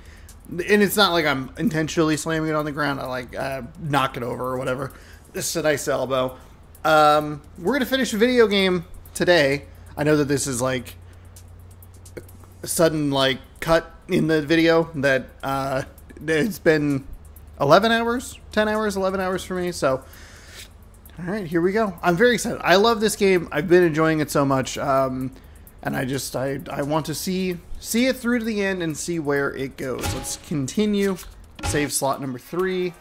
Speaker 1: And it's not like I'm intentionally slamming it on the ground. I knock it over or whatever. This is a nice elbow. We're going to finish a video game today. I know that this is like a sudden like cut in the video that it's been 11 hours, 10 hours, 11 hours for me. So, all right, here we go. I'm very excited. I love this game. I've been enjoying it so much. And I want to see it through to the end and see where it goes. Let's continue. Save slot number 3.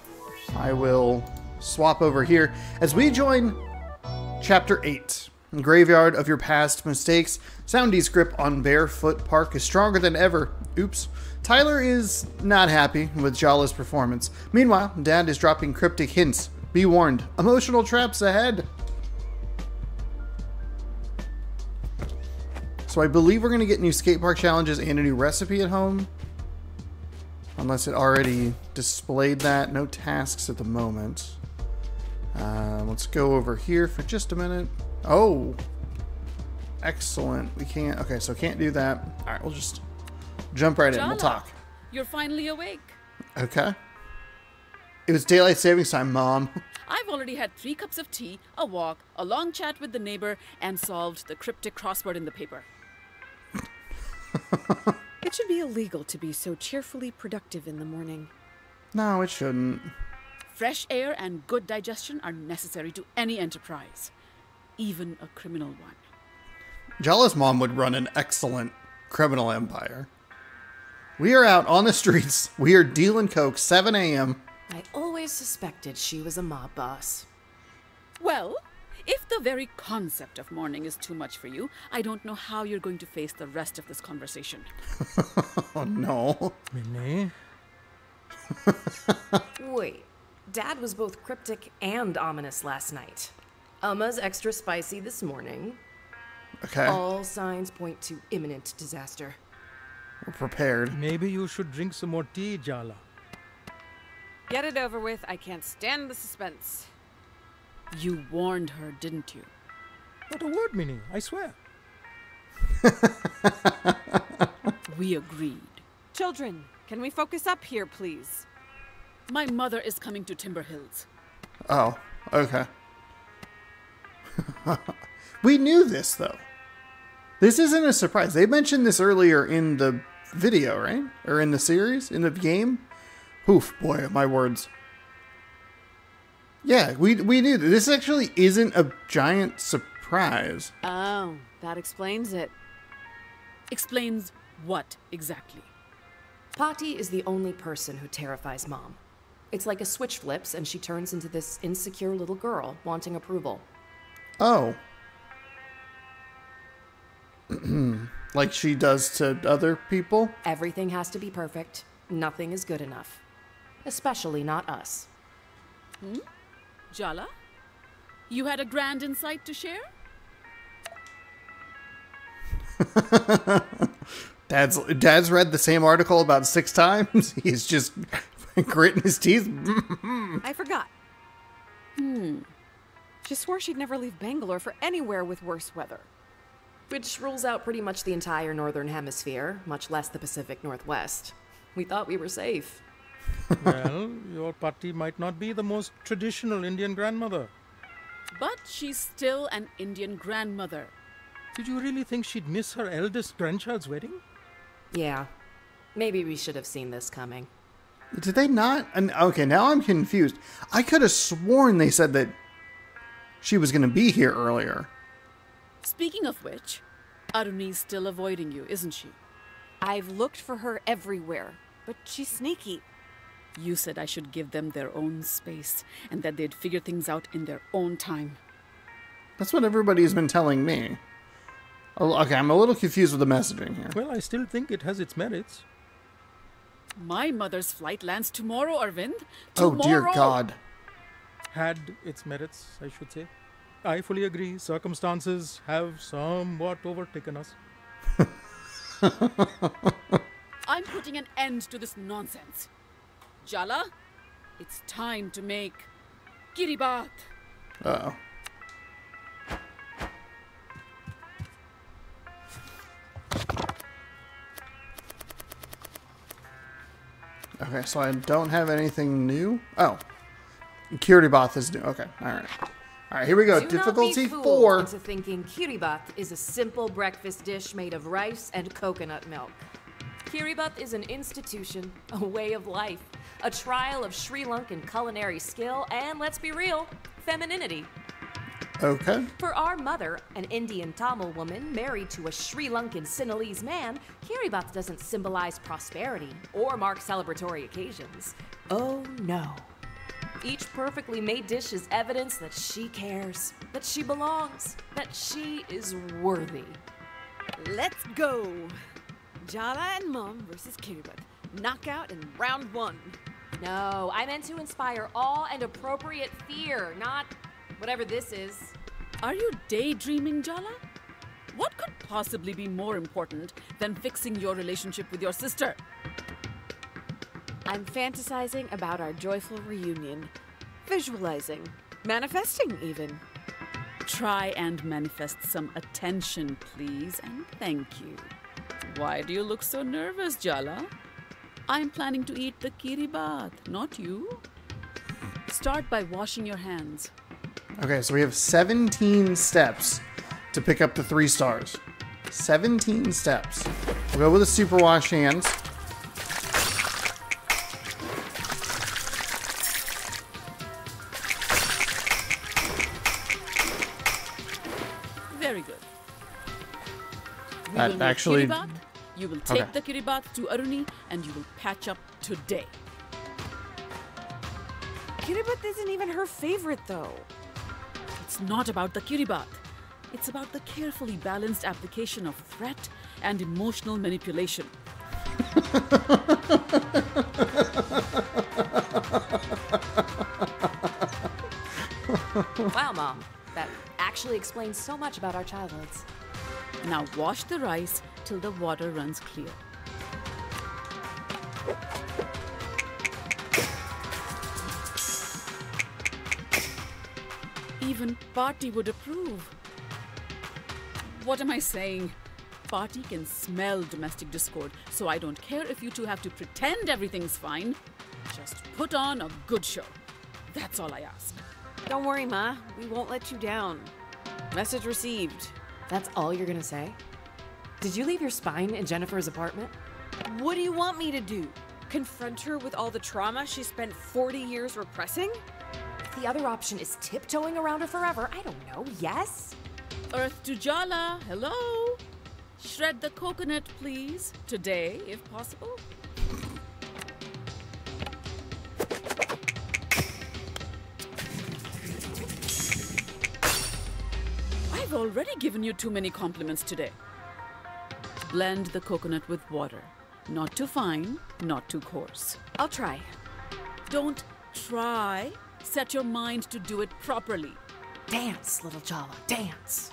Speaker 1: I will swap over here as we join Chapter 8. Graveyard of Your Past Mistakes. Soundy's grip on Barefoot Park is stronger than ever. Oops. Tyler is not happy with Jala's performance. Meanwhile, Dad is dropping cryptic hints. Be warned, emotional traps ahead. So I believe we're going to get new skate park challenges and a new recipe at home. Unless it already displayed that. No tasks at the moment. Let's go over here for just a minute. Oh! Excellent. We can't... Okay, so can't do that. Alright, we'll just jump right in. We'll talk.
Speaker 4: You're finally awake.
Speaker 1: Okay. It was daylight savings time, Mom.
Speaker 4: I've already had 3 cups of tea, a walk, a long chat with the neighbor, and solved the cryptic crossword in the paper.
Speaker 3: It should be illegal to be so cheerfully productive in the morning.
Speaker 1: No, it shouldn't.
Speaker 4: Fresh air and good digestion are necessary to any enterprise, even a criminal one.
Speaker 1: Jala's mom would run an excellent criminal empire. We are out on the streets. We are dealing coke, 7 a.m.
Speaker 5: I always suspected she was a mob boss.
Speaker 4: Well, if the very concept of morning is too much for you, I don't know how you're going to face the rest of this conversation.
Speaker 1: Oh, no.
Speaker 2: Minnie?
Speaker 5: Wait, Dad was both cryptic and ominous last night. Umma's extra spicy this morning.
Speaker 1: Okay.
Speaker 5: All signs point to imminent disaster.
Speaker 1: We're prepared.
Speaker 2: Maybe you should drink some more tea, Jala.
Speaker 3: Get it over with. I can't stand the suspense.
Speaker 4: You warned her, didn't you?
Speaker 2: Not a word, Minnie, I swear.
Speaker 4: We agreed.
Speaker 3: Children, can we focus up here, please?
Speaker 4: My mother is coming to Timber Hills.
Speaker 1: Oh, okay. We knew this, though. This isn't a surprise. They mentioned this earlier in the video, right? Or in the series? In the game? Oof, boy, my words. Yeah, we knew that. This actually isn't a giant surprise.
Speaker 3: Oh, that explains it.
Speaker 4: Explains what exactly?
Speaker 5: Patty is the only person who terrifies Mom. It's like a switch flips and she turns into this insecure little girl wanting approval.
Speaker 1: Oh. Like she does to other people?
Speaker 5: Everything has to be perfect. Nothing is good enough. Especially not us.
Speaker 4: Jala? You had a grand insight to share?
Speaker 1: Dad's read the same article about 6 times. He's just gritting his teeth.
Speaker 3: I forgot. She swore she'd never leave Bangalore for anywhere with worse weather.
Speaker 5: Which rules out pretty much the entire Northern Hemisphere, much less the Pacific Northwest. We thought we were safe.
Speaker 2: Well, your Patti might not be the most traditional Indian grandmother.
Speaker 4: But she's still an Indian grandmother.
Speaker 2: Did you really think she'd miss her eldest grandchild's wedding?
Speaker 5: Yeah. Maybe we should have seen this coming.
Speaker 1: Did they not? Okay, now I'm confused. I could have sworn they said that she was going to be here earlier.
Speaker 4: Speaking of which, Aruni's still avoiding you, isn't she?
Speaker 3: I've looked for her everywhere, but she's sneaky.
Speaker 4: You said I should give them their own space and that they'd figure things out in their own time.
Speaker 1: That's what everybody's been telling me. Okay, I'm a little confused with the messaging here.
Speaker 2: Well, I still think it has its merits.
Speaker 4: My mother's flight lands tomorrow, Arvind.
Speaker 1: Oh,
Speaker 4: Tomorrow.
Speaker 1: dear God.
Speaker 2: Had its merits, I should say. I fully agree. Circumstances have somewhat overtaken us.
Speaker 4: I'm putting an end to this nonsense. Jala, it's time to make Kiribat.
Speaker 1: Uh-oh. Okay, so I don't have anything new. Oh. Kiribath is new. Okay, alright. Alright, here we go.
Speaker 5: Do
Speaker 1: Difficulty
Speaker 5: not be fooled
Speaker 1: 4.
Speaker 5: into thinking Kiribat is a simple breakfast dish made of rice and coconut milk. Kiribat is an institution, a way of life, a trial of Sri Lankan culinary skill, and let's be real, femininity.
Speaker 1: Okay.
Speaker 5: For our mother, an Indian Tamil woman married to a Sri Lankan Sinhalese man, Kiribat doesn't symbolize prosperity or mark celebratory occasions. Oh no. Each perfectly made dish is evidence that she cares, that she belongs, that she is worthy.
Speaker 3: Let's go! Jala and Mom versus Kiribat. Knockout in round 1.
Speaker 5: No, I meant to inspire awe and appropriate fear, not whatever this is.
Speaker 4: Are you daydreaming, Jala? What could possibly be more important than fixing your relationship with your sister?
Speaker 3: I'm fantasizing about our joyful reunion. Visualizing. Manifesting, even.
Speaker 4: Try and manifest some attention, please, and thank you. Why do you look so nervous, Jala? I'm planning to eat the Kiribat, not you. Start by washing your hands.
Speaker 1: Okay, so we have 17 steps to pick up the 3 stars. 17 steps. We'll go with the super wash hands.
Speaker 4: Very good. We
Speaker 1: That
Speaker 4: will make
Speaker 1: actually-
Speaker 4: Kiribat. You will take
Speaker 1: Okay.
Speaker 4: the Kiribat to Aruni and you will patch up today.
Speaker 3: Kiribat isn't even her favorite, though.
Speaker 4: It's not about the Kiribat. It's about the carefully balanced application of threat and emotional manipulation.
Speaker 5: Wow, Mom. That actually explains so much about our childhoods.
Speaker 4: Now wash the rice till the water runs clear. Even Patti would approve. What am I saying? Patti can smell domestic discord, so I don't care if you two have to pretend everything's fine. Just put on a good show. That's all I ask.
Speaker 3: Don't worry, Ma. We won't let you down. Message received.
Speaker 5: That's all you're gonna say? Did you leave your spine in Jennifer's apartment?
Speaker 3: What do you want me to do? Confront her with all the trauma she spent 40 years repressing?
Speaker 5: If the other option is tiptoeing around her forever, I don't know, yes?
Speaker 4: Earth to Jala, hello? Shred the coconut, please. Today, if possible. I've already given you too many compliments today. Blend the coconut with water. Not too fine, not too coarse.
Speaker 3: I'll try.
Speaker 4: Don't try. Set your mind to do it properly.
Speaker 5: Dance, little Jala, dance.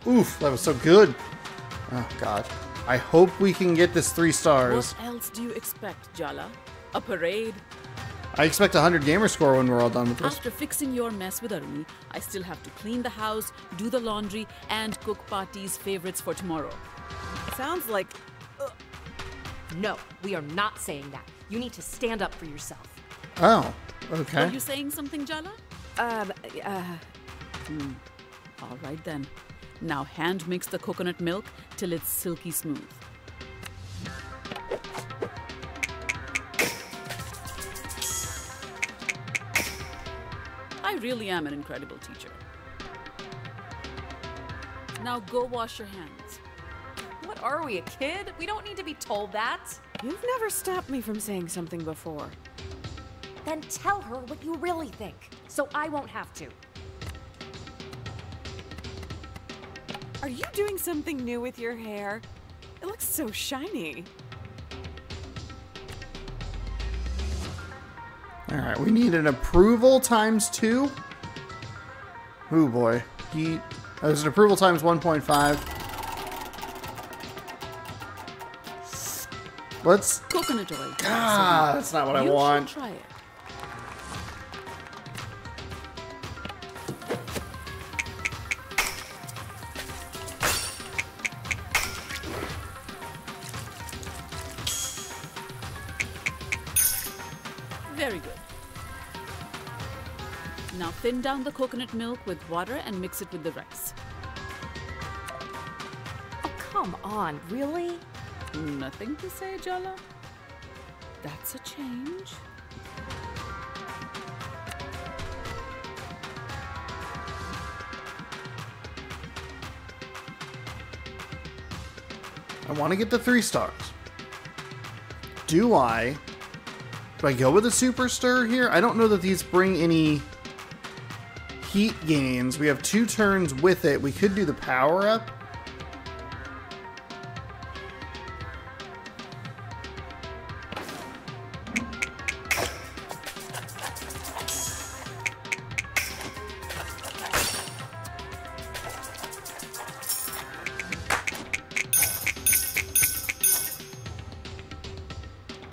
Speaker 1: Oof, that was so good. Oh, God. I hope we can get this 3 stars.
Speaker 4: What else do you expect, Jala? A parade?
Speaker 1: I expect a 100 gamer score when we're all done with this.
Speaker 4: After fixing your mess with Aruni, I still have to clean the house, do the laundry, and cook Pati's favorites for tomorrow.
Speaker 3: Sounds like...
Speaker 5: No, we are not saying that. You need to stand up for yourself.
Speaker 1: Oh, okay.
Speaker 4: Are you saying something, Jala? All right then. Now hand mix the coconut milk till it's silky smooth. I really am an incredible teacher. Now go wash your hands.
Speaker 5: What are we, a kid? We don't need to be told that.
Speaker 3: You've never stopped me from saying something before.
Speaker 5: Then tell her what you really think, so I won't have to.
Speaker 3: Are you doing something new with your hair? It looks so shiny.
Speaker 1: Alright, we need an approval times 2. Ooh, boy. There's an approval times 1.5. Let's...
Speaker 4: Coconut oil.
Speaker 1: Ah, that's not what I want.
Speaker 4: You should try it. Very good. Now thin down the coconut milk with water and mix it with the rice.
Speaker 5: Oh, come on, really?
Speaker 4: Nothing to say, Jala? That's a change.
Speaker 1: I want to get the 3 stars. Do I go with a super stir here? I don't know that these bring any heat gains. We have 2 turns with it. We could do the power up.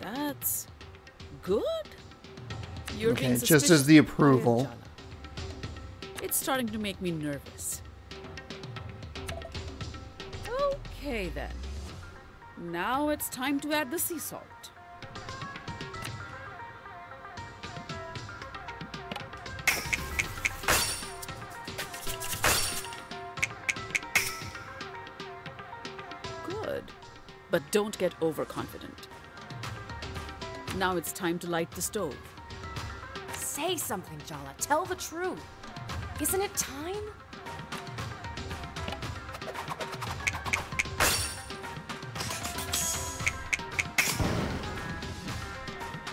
Speaker 4: That's good. You're being
Speaker 1: Okay, just as the approval.
Speaker 4: It's starting to make me nervous. Okay then. Now it's time to add the sea salt. Good. But don't get overconfident. Now it's time to light the stove.
Speaker 5: Say something, Jala. Tell the truth. Isn't it time?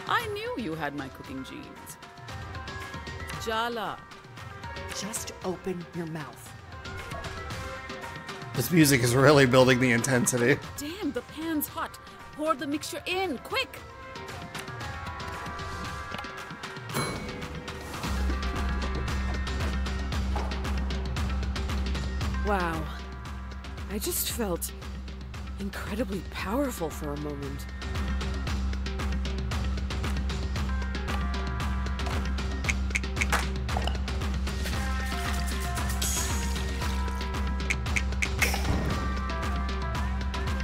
Speaker 4: I knew you had my cooking genes. Jala.
Speaker 5: Just open your mouth.
Speaker 1: This music is really building the intensity.
Speaker 4: Damn, the pan's hot. Pour the mixture in, quick!
Speaker 3: Wow. I just felt incredibly powerful for a moment.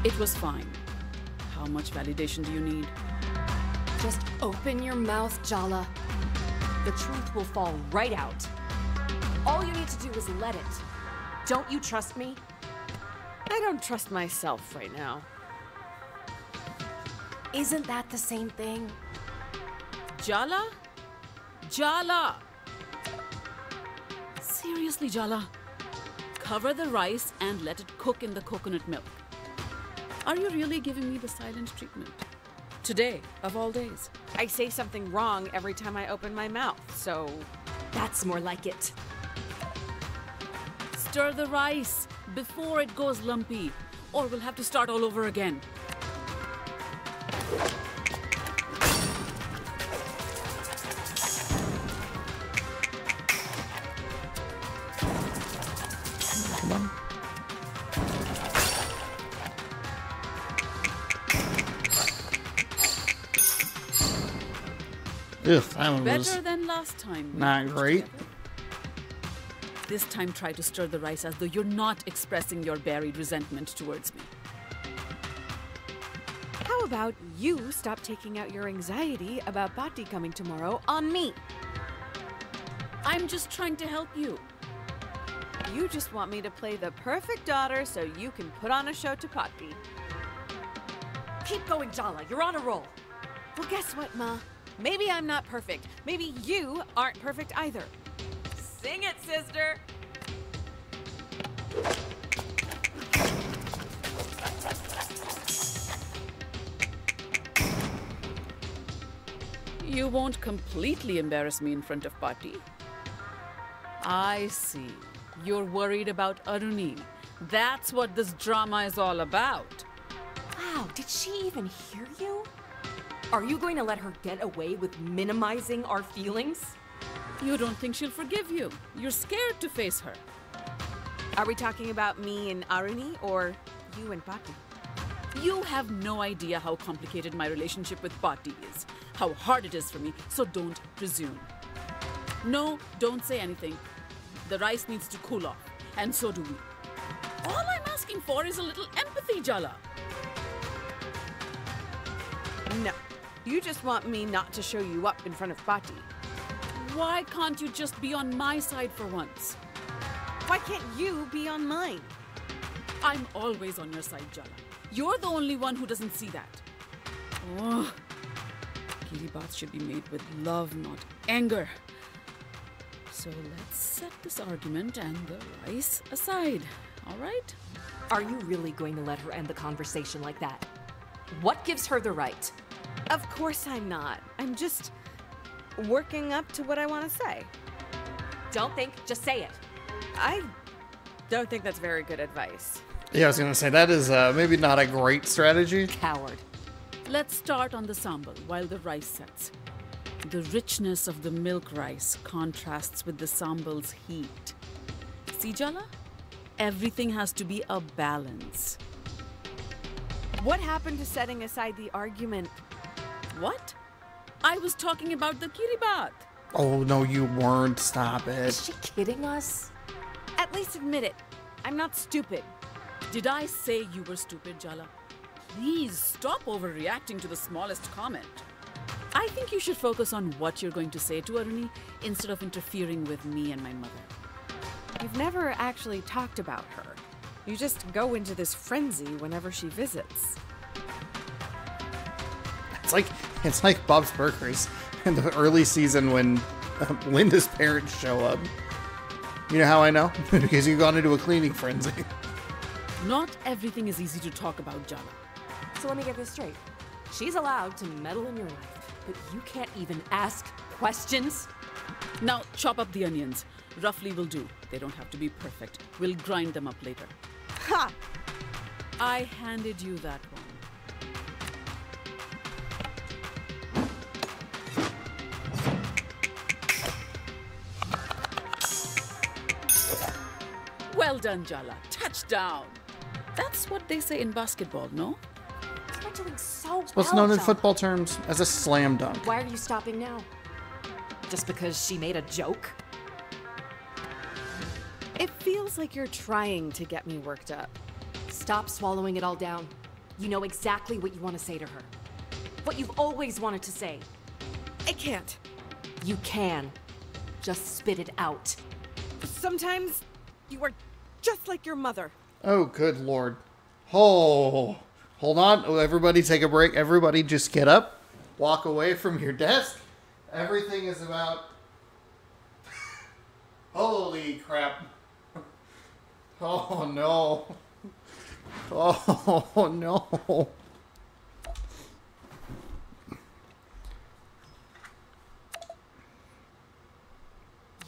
Speaker 4: It was fine. How much validation do you need?
Speaker 5: Just open your mouth, Jala. The truth will fall right out. All you need to do is let it. Don't you trust me?
Speaker 3: I don't trust myself right now.
Speaker 5: Isn't that the same thing?
Speaker 4: Jala? Jala! Seriously, Jala. Cover the rice and let it cook in the coconut milk. Are you really giving me the silent treatment? Today, of all days.
Speaker 3: I say something wrong every time I open my mouth, so...
Speaker 5: That's more like it.
Speaker 4: Stir the rice before it goes lumpy, or we'll have to start all over again.
Speaker 1: Come on. Ugh, that one was
Speaker 4: Better than last time.
Speaker 1: not great.
Speaker 4: This time try to stir the rice as though you're not expressing your buried resentment towards me.
Speaker 3: How about you stop taking out your anxiety about Bhatti coming tomorrow on me?
Speaker 4: I'm just trying to help you.
Speaker 3: You just want me to play the perfect daughter so you can put on a show to Bhatti.
Speaker 5: Keep going, Jala. You're on a roll.
Speaker 3: Well, guess what, Ma? Maybe I'm not perfect. Maybe you aren't perfect either. Sing it, sister!
Speaker 4: You won't completely embarrass me in front of Bhatti. I see. You're worried about Aruni. That's what this drama is all about.
Speaker 5: Wow, did she even hear you? Are you going to let her get away with minimizing our feelings?
Speaker 4: You don't think she'll forgive you. You're scared to face her.
Speaker 3: Are we talking about me and Aruni, or you and Bhatti?
Speaker 4: You have no idea how complicated my relationship with Bhatti is, how hard it is for me, so don't presume. No, don't say anything. The rice needs to cool off, and so do we. All I'm asking for is a little empathy, Jala.
Speaker 3: No, you just want me not to show you up in front of Bhatti.
Speaker 4: Why can't you just be on my side for once?
Speaker 3: Why can't you be on mine?
Speaker 4: I'm always on your side, Jala. You're the only one who doesn't see that. Oh, Kiri baths should be made with love, not anger. So let's set this argument and the rice aside, all right?
Speaker 5: Are you really going to let her end the conversation like that? What gives her the right?
Speaker 3: Of course I'm not. I'm just working up to what I want to say.
Speaker 5: Don't think, just say it.
Speaker 3: I don't think that's very good advice.
Speaker 1: Yeah, I was gonna say that is maybe not a great strategy.
Speaker 5: Coward.
Speaker 4: Let's start on the sambal while the rice sets. The richness of the milk rice contrasts with the sambal's heat. See, Jala? Everything has to be a balance.
Speaker 3: What happened to setting aside the argument?
Speaker 4: What? I was talking about the Kiribat.
Speaker 1: Oh no, you weren't. Stop it.
Speaker 5: Is she kidding us?
Speaker 3: At least admit it. I'm not stupid.
Speaker 4: Did I say you were stupid, Jala? Please stop overreacting to the smallest comment. I think you should focus on what you're going to say to Aruni instead of interfering with me and my mother.
Speaker 3: You've never actually talked about her. You just go into this frenzy whenever she visits.
Speaker 1: It's like Bob's Burgers in the early season when Linda's parents show up. You know how I know? Because you've gone into a cleaning frenzy.
Speaker 4: Not everything is easy to talk about, Jala.
Speaker 5: So let me get this straight. She's allowed to meddle in your life, but you can't even ask questions?
Speaker 4: Now, chop up the onions. Roughly will do. They don't have to be perfect. We'll grind them up later.
Speaker 3: Ha!
Speaker 4: I handed you that one. Well done, Jala. Touchdown. That's what they say in basketball, no?
Speaker 5: You're doing so well,
Speaker 1: What's known in
Speaker 5: Jala.
Speaker 1: football terms as a slam dunk.
Speaker 5: Why are you stopping now? Just because she made a joke?
Speaker 3: It feels like you're trying to get me worked up.
Speaker 5: Stop swallowing it all down. You know exactly what you want to say to her. What you've always wanted to say.
Speaker 3: I can't.
Speaker 5: You can. Just spit it out.
Speaker 3: Sometimes you are just like your mother.
Speaker 1: Oh, good lord. Oh, hold on. Oh, everybody take a break. Everybody just get up. Walk away from your desk. Everything is about... Holy crap. Oh, no. Oh, no.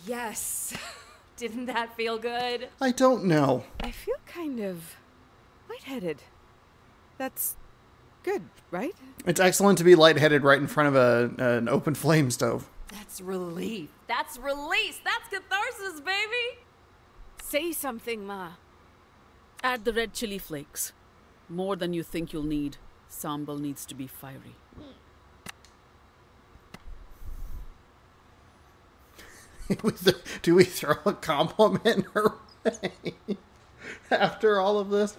Speaker 5: Yes. Didn't that feel good?
Speaker 1: I don't know.
Speaker 3: I feel kind of lightheaded. That's good, right?
Speaker 1: It's excellent to be lightheaded right in front of an open flame stove.
Speaker 5: That's relief. That's release. That's catharsis, baby.
Speaker 3: Say something, Ma.
Speaker 4: Add the red chili flakes. More than you think you'll need. Sambal needs to be fiery.
Speaker 1: Do we throw a compliment her way after all of this?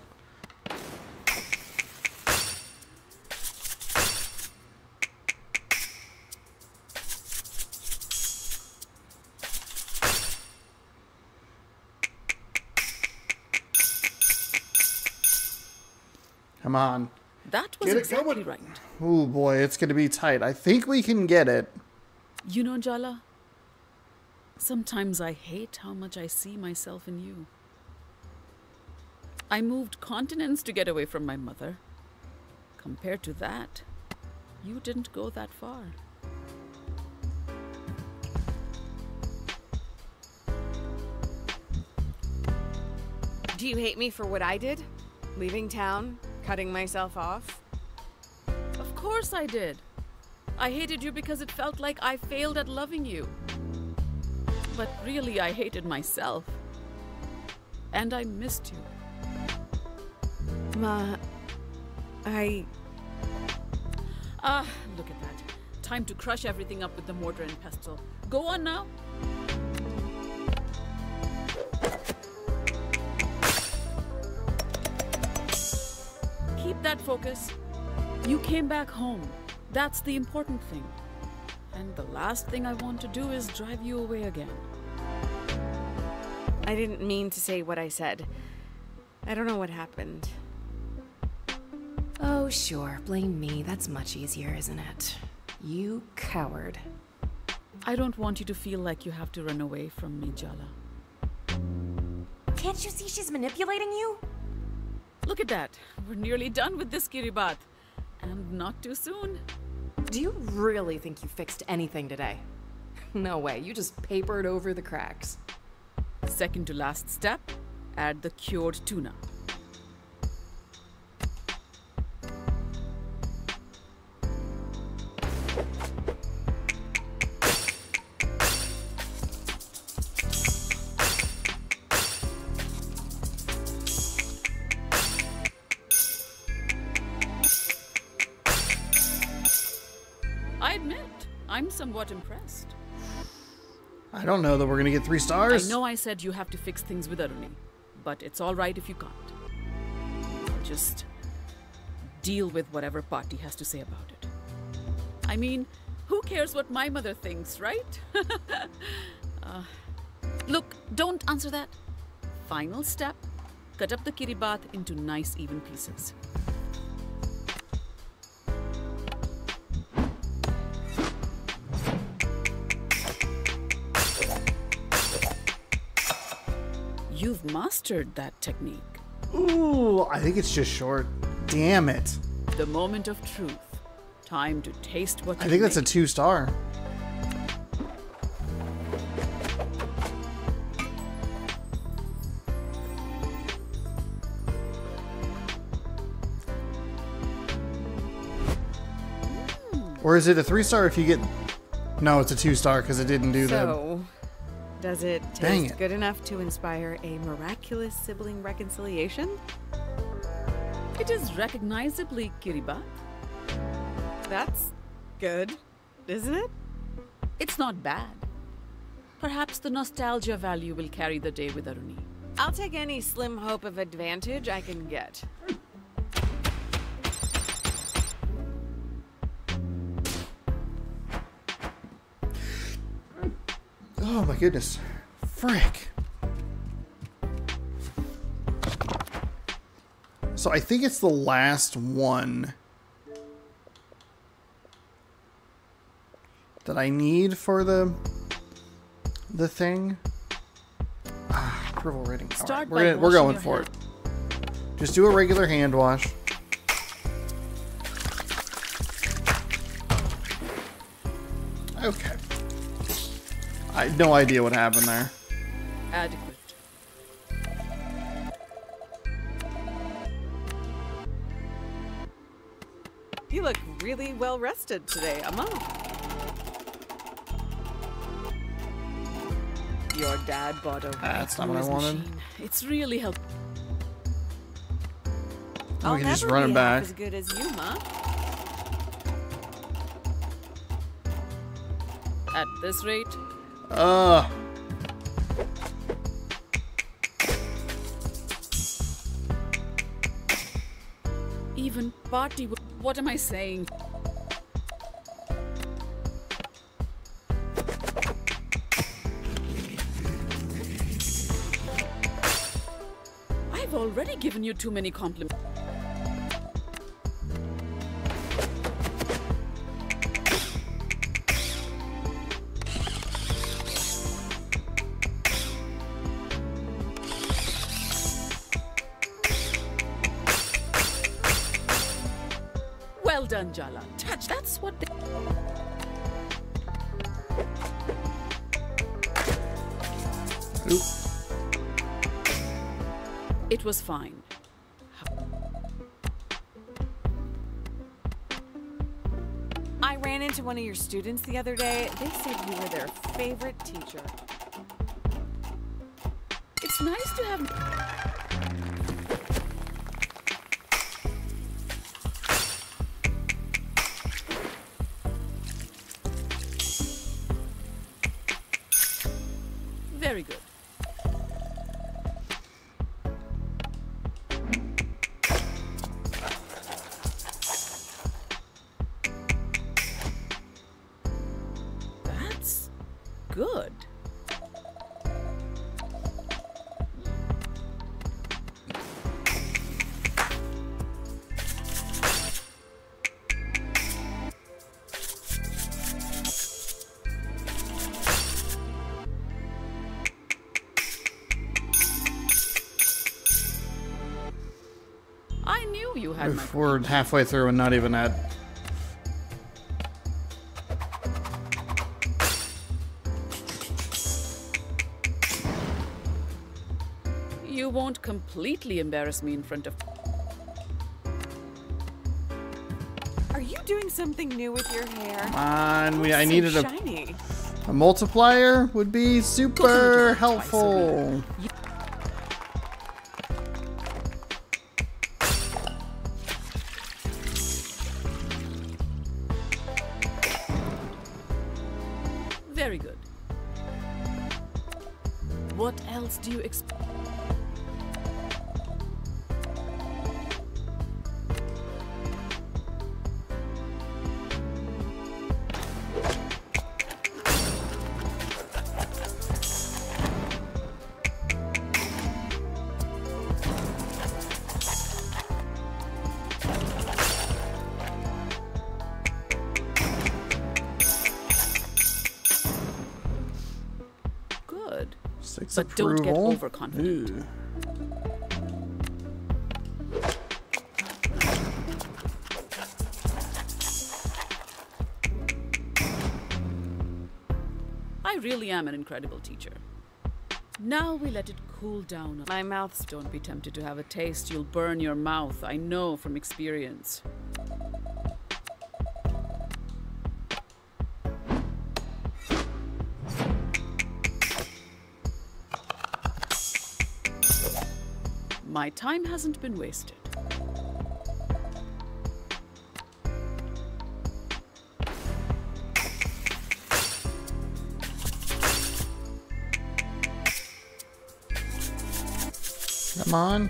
Speaker 1: Come on.
Speaker 4: That was exactly right.
Speaker 1: Oh boy, it's going to be tight. I think we can get it.
Speaker 4: You know, Jala, sometimes I hate how much I see myself in you. I moved continents to get away from my mother. Compared to that, you didn't go that far.
Speaker 3: Do you hate me for what I did? Leaving town? Cutting myself off?
Speaker 4: Of course I did. I hated you because it felt like I failed at loving you. But really, I hated myself. And I missed you.
Speaker 3: Ma,
Speaker 4: look at that. Time to crush everything up with the mortar and pestle. Go on now. Keep that focus. You came back home. That's the important thing. And the last thing I want to do is drive you away again.
Speaker 3: I didn't mean to say what I said. I don't know what happened.
Speaker 5: Oh, sure. Blame me. That's much easier, isn't it? You coward.
Speaker 4: I don't want you to feel like you have to run away from me, Jala.
Speaker 5: Can't you see she's manipulating you?
Speaker 4: Look at that. We're nearly done with this kiribat. And not too soon.
Speaker 5: Do you really think you fixed anything today? No way. You just papered over the cracks.
Speaker 4: Second to last step, add the cured tuna. I admit, I'm somewhat impressed.
Speaker 1: I don't know that we're going to get 3 stars.
Speaker 4: I know I said you have to fix things with Aruni, but it's all right if you can't. Just deal with whatever Party has to say about it. I mean, who cares what my mother thinks, right? Look, don't answer that. Final step, cut up the kiribat into nice even pieces. You've mastered that technique.
Speaker 1: Ooh, I think it's just short. Damn it.
Speaker 4: The moment of truth. Time to taste what
Speaker 1: I think that's a 2-star. Or is it a 3-star if you get... No, it's a 2-star because it didn't do that.
Speaker 3: So, does it
Speaker 1: Dang
Speaker 3: taste
Speaker 1: it.
Speaker 3: good enough to inspire a miraculous sibling reconciliation?
Speaker 4: It is recognizably kiribat.
Speaker 3: That's good, isn't it?
Speaker 4: It's not bad. Perhaps the nostalgia value will carry the day with Aruni.
Speaker 3: I'll take any slim hope of advantage I can get.
Speaker 1: Oh my goodness. Frick. So I think it's the last one that I need for the thing. Approval rating. All right, we're going for it. Just do a regular hand wash. Okay. I had no idea what happened there.
Speaker 4: Adequate.
Speaker 3: You look really well rested today, Amma.
Speaker 4: Your dad bought a
Speaker 1: That's not what I wanted.
Speaker 4: machine. It's really helped.
Speaker 1: Oh, we can just run it back.
Speaker 3: As good as you, Ma.
Speaker 4: At this rate, even party. What am I saying? I've already given you too many compliments. Well done, Jala. Touch. That's what they...
Speaker 1: Oop.
Speaker 4: It was fine.
Speaker 3: I ran into one of your students the other day. They said you were their favorite teacher.
Speaker 4: It's nice to have... Very good. That's good. I knew you had my...
Speaker 1: We're halfway through and not even at...
Speaker 4: You won't completely embarrass me in front of...
Speaker 3: Are you doing something new with your hair?
Speaker 1: Come on, I
Speaker 3: So
Speaker 1: needed
Speaker 3: shiny.
Speaker 1: a multiplier would be super helpful.
Speaker 4: Very good. What else do you expect? Good.
Speaker 1: Six
Speaker 4: But don't get
Speaker 1: approval.
Speaker 4: overconfident.
Speaker 1: Ew.
Speaker 4: I really am an incredible teacher. Now we let it cool down.
Speaker 3: My mouth's...
Speaker 4: Don't be tempted to have a taste. You'll burn your mouth. I know from experience. My time hasn't been wasted.
Speaker 1: Come on.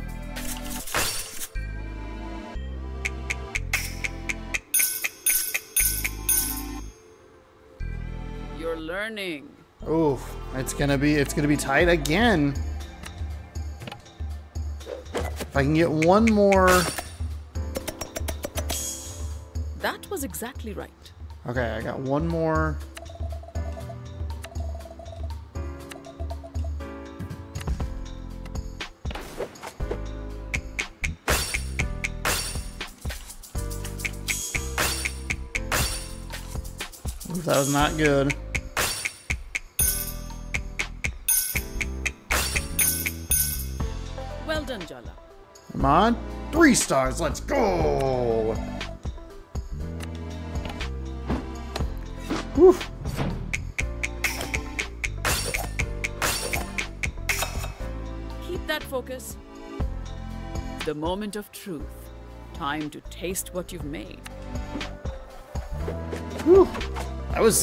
Speaker 4: You're learning.
Speaker 1: Oof, it's gonna be tight again. If I can get one more.
Speaker 4: That was exactly right.
Speaker 1: Okay, I got one more. Oof, that was not good.
Speaker 4: Well done, Jala.
Speaker 1: Come on. 3 stars, let's go! Whew.
Speaker 4: Keep that focus. The moment of truth. Time to taste what you've made.
Speaker 1: Whew.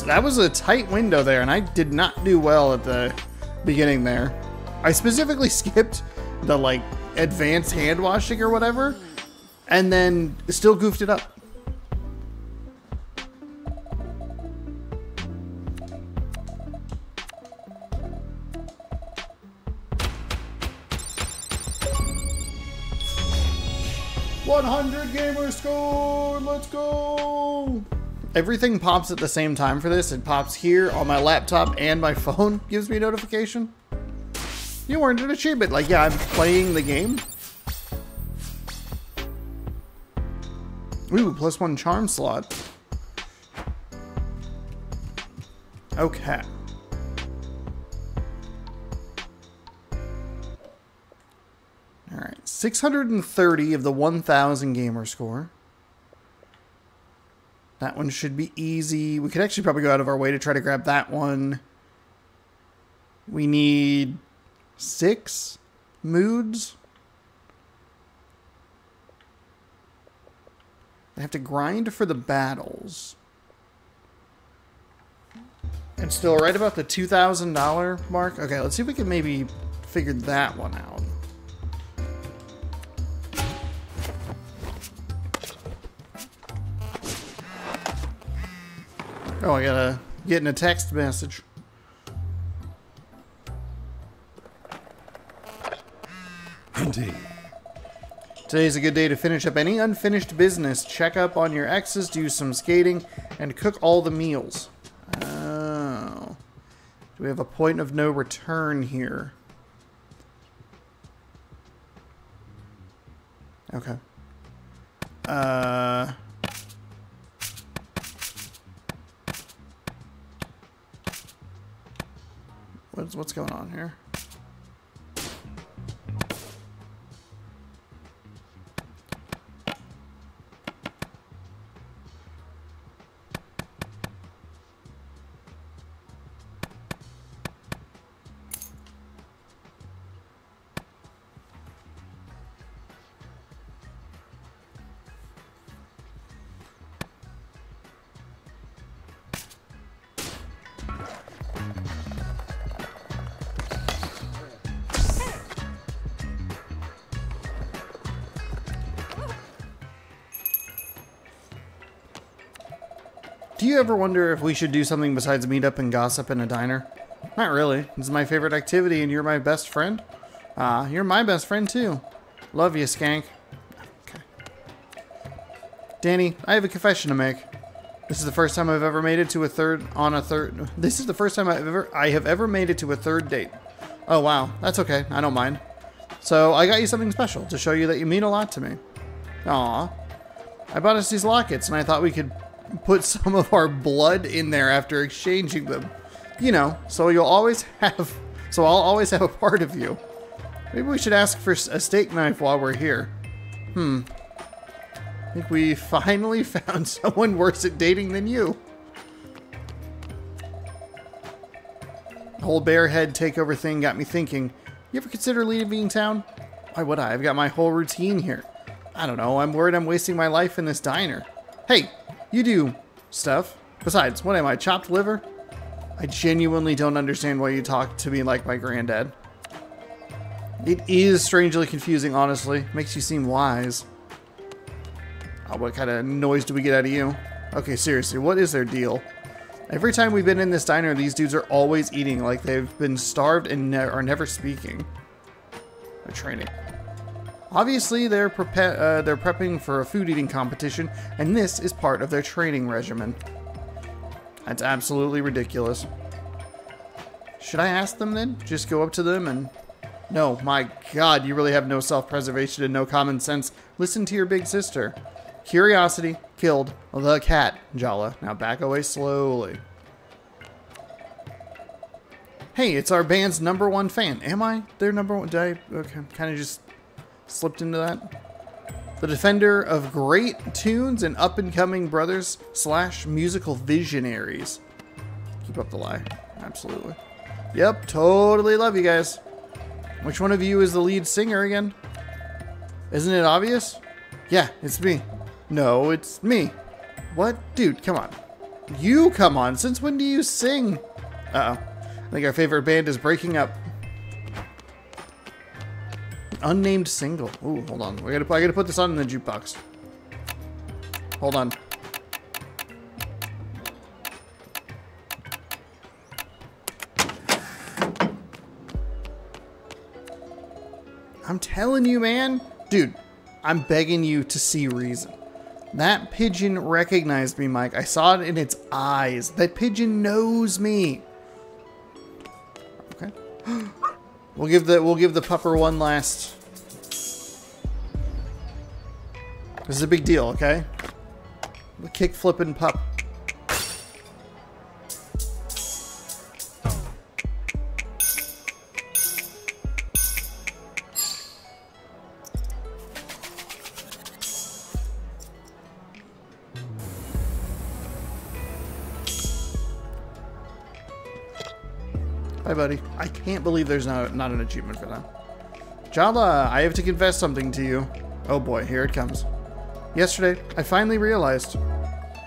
Speaker 1: That was a tight window there, and I did not do well at the beginning there. I specifically skipped the like advanced hand washing or whatever, and then still goofed it up. $100 gamer score! Let's go! Everything pops at the same time for this. It pops here on my laptop and my phone gives me a notification. You earned an achievement. Like, yeah, I'm playing the game. Ooh, +1 charm slot. Okay. Alright, 630 of the 1,000 gamer score. That one should be easy. We could actually probably go out of our way to try to grab that one. We need 6 moods. I have to grind for the battles. And still right about the $2,000 mark. Okay, let's see if we can maybe figure that one out. Oh, I gotta get in a text message.
Speaker 18: Indeed.
Speaker 1: Today's a good day to finish up any unfinished business, check up on your exes, do some skating, and cook all the meals. Oh. Do we have a point of no return here? Okay. What's going on here? Do you ever wonder if we should do something besides meet up and gossip in a diner? Not really. This is my favorite activity and you're my best friend. You're my best friend too. Love you, skank. Okay. Danny, I have a confession to make. This is the first time I've ever made it to This is the first time I have ever made it to a third date. Oh wow, that's okay. I don't mind. So I got you something special to show you that you mean a lot to me. Aw. I bought us these lockets and I thought we could put some of our blood in there after exchanging them. You know, so I'll always have a part of you. Maybe we should ask for a steak knife while we're here. I think we finally found someone worse at dating than you. The whole bear head takeover thing got me thinking. You ever consider leaving town? Why would I? I've got my whole routine here. I don't know, I'm worried I'm wasting my life in this diner. Hey, you do stuff. Besides, what am I, chopped liver? I genuinely don't understand why you talk to me like my granddad. It is strangely confusing, honestly. Makes you seem wise. Oh, what kind of noise do we get out of you? Okay, seriously, what is their deal? Every time we've been in this diner, these dudes are always eating like they've been starved and are never speaking. They're training. Obviously, they're prepping for a food eating competition, and this is part of their training regimen. That's absolutely ridiculous. Should I ask them then? Just go up to them and... No, my God, you really have no self-preservation and no common sense. Listen to your big sister. Curiosity killed the cat, Jala. Now back away slowly. Hey, it's our band's #1 fan. Am I their #1? Did I? Okay, kind of just slipped into that. The defender of great tunes and up-and-coming brothers / musical visionaries. Keep up the lie. Absolutely. Yep, totally love you guys. Which one of you is the lead singer again? Isn't it obvious? Yeah, it's me. No, it's me. What? Dude, come on. You come on. Since when do you sing? Uh-oh. I think our favorite band is breaking up. Unnamed single. Ooh, hold on. I gotta put this on in the jukebox. Hold on. I'm telling you, man. Dude, I'm begging you to see reason. That pigeon recognized me, Mike. I saw it in its eyes. That pigeon knows me. Okay. We'll give the pupper one last. This is a big deal, okay? The kick flipping pup. Bye, buddy. I can't believe there's not an achievement for that. Jala, I have to confess something to you. Oh boy, here it comes. Yesterday, I finally realized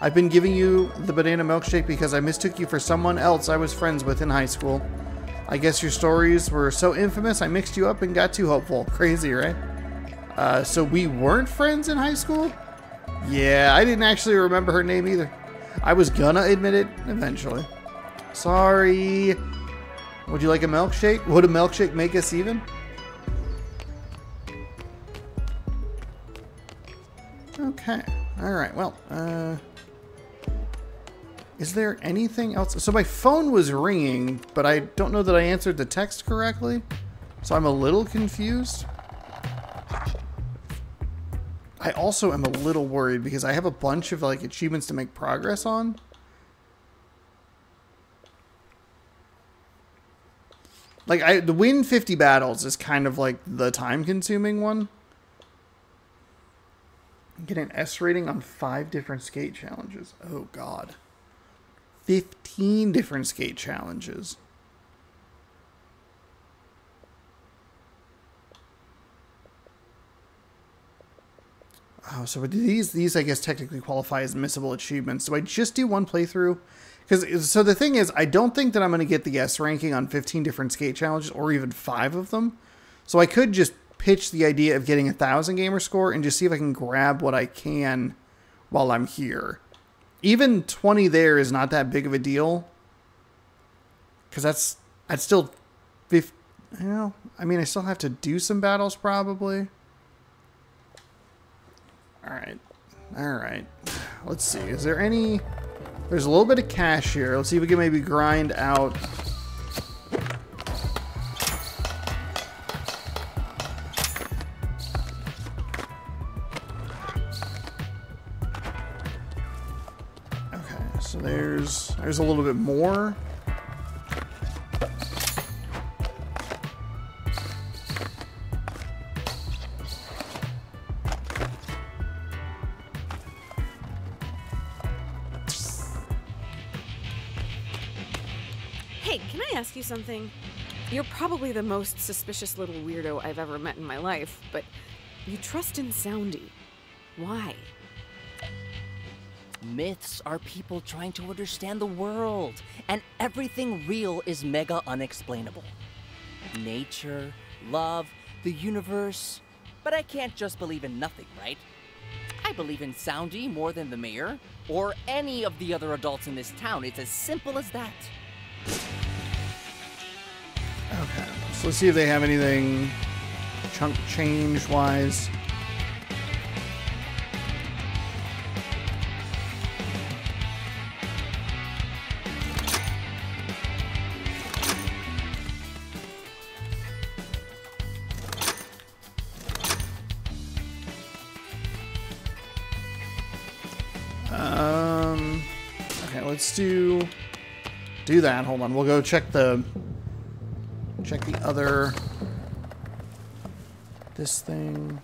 Speaker 1: I've been giving you the banana milkshake because I mistook you for someone else I was friends with in high school. I guess your stories were so infamous I mixed you up and got too hopeful. Crazy, right? So we weren't friends in high school? Yeah, I didn't actually remember her name either. I was gonna admit it eventually. Sorry. Would you like a milkshake? Would a milkshake make us even? Okay. Alright, well, is there anything else? So my phone was ringing, but I don't know that I answered the text correctly. So I'm a little confused. I also am a little worried because I have a bunch of like achievements to make progress on. Like, the win 50 battles is kind of like the time-consuming one. Get an S rating on 5 different skate challenges. Oh, God. 15 different skate challenges. Oh, so these I guess technically qualify as missable achievements. Do I just do one playthrough? So the thing is, I don't think that I'm going to get the S ranking on 15 different skate challenges or even 5 of them. So I could just pitch the idea of getting 1,000 gamer score and just see if I can grab what I can while I'm here. Even 20 there is not that big of a deal. Because that's still 50, you know, I mean, I still have to do some battles probably. All right. Let's see. Is there any... There's a little bit of cash here. Let's see if we can maybe grind out. Okay, so there's a little bit more.
Speaker 3: Ask you something. You're probably the most suspicious little weirdo I've ever met in my life, but you trust in Soundy. Why?
Speaker 12: Myths are people trying to understand the world, and everything real is mega unexplainable. Nature, love, the universe. But I can't just believe in nothing, right? I believe in Soundy more than the mayor, or any of the other adults in this town. It's as simple as that.
Speaker 1: Okay, so let's see if they have anything chunk change wise. Okay, let's do that. Hold on, we'll go check the other, this thing.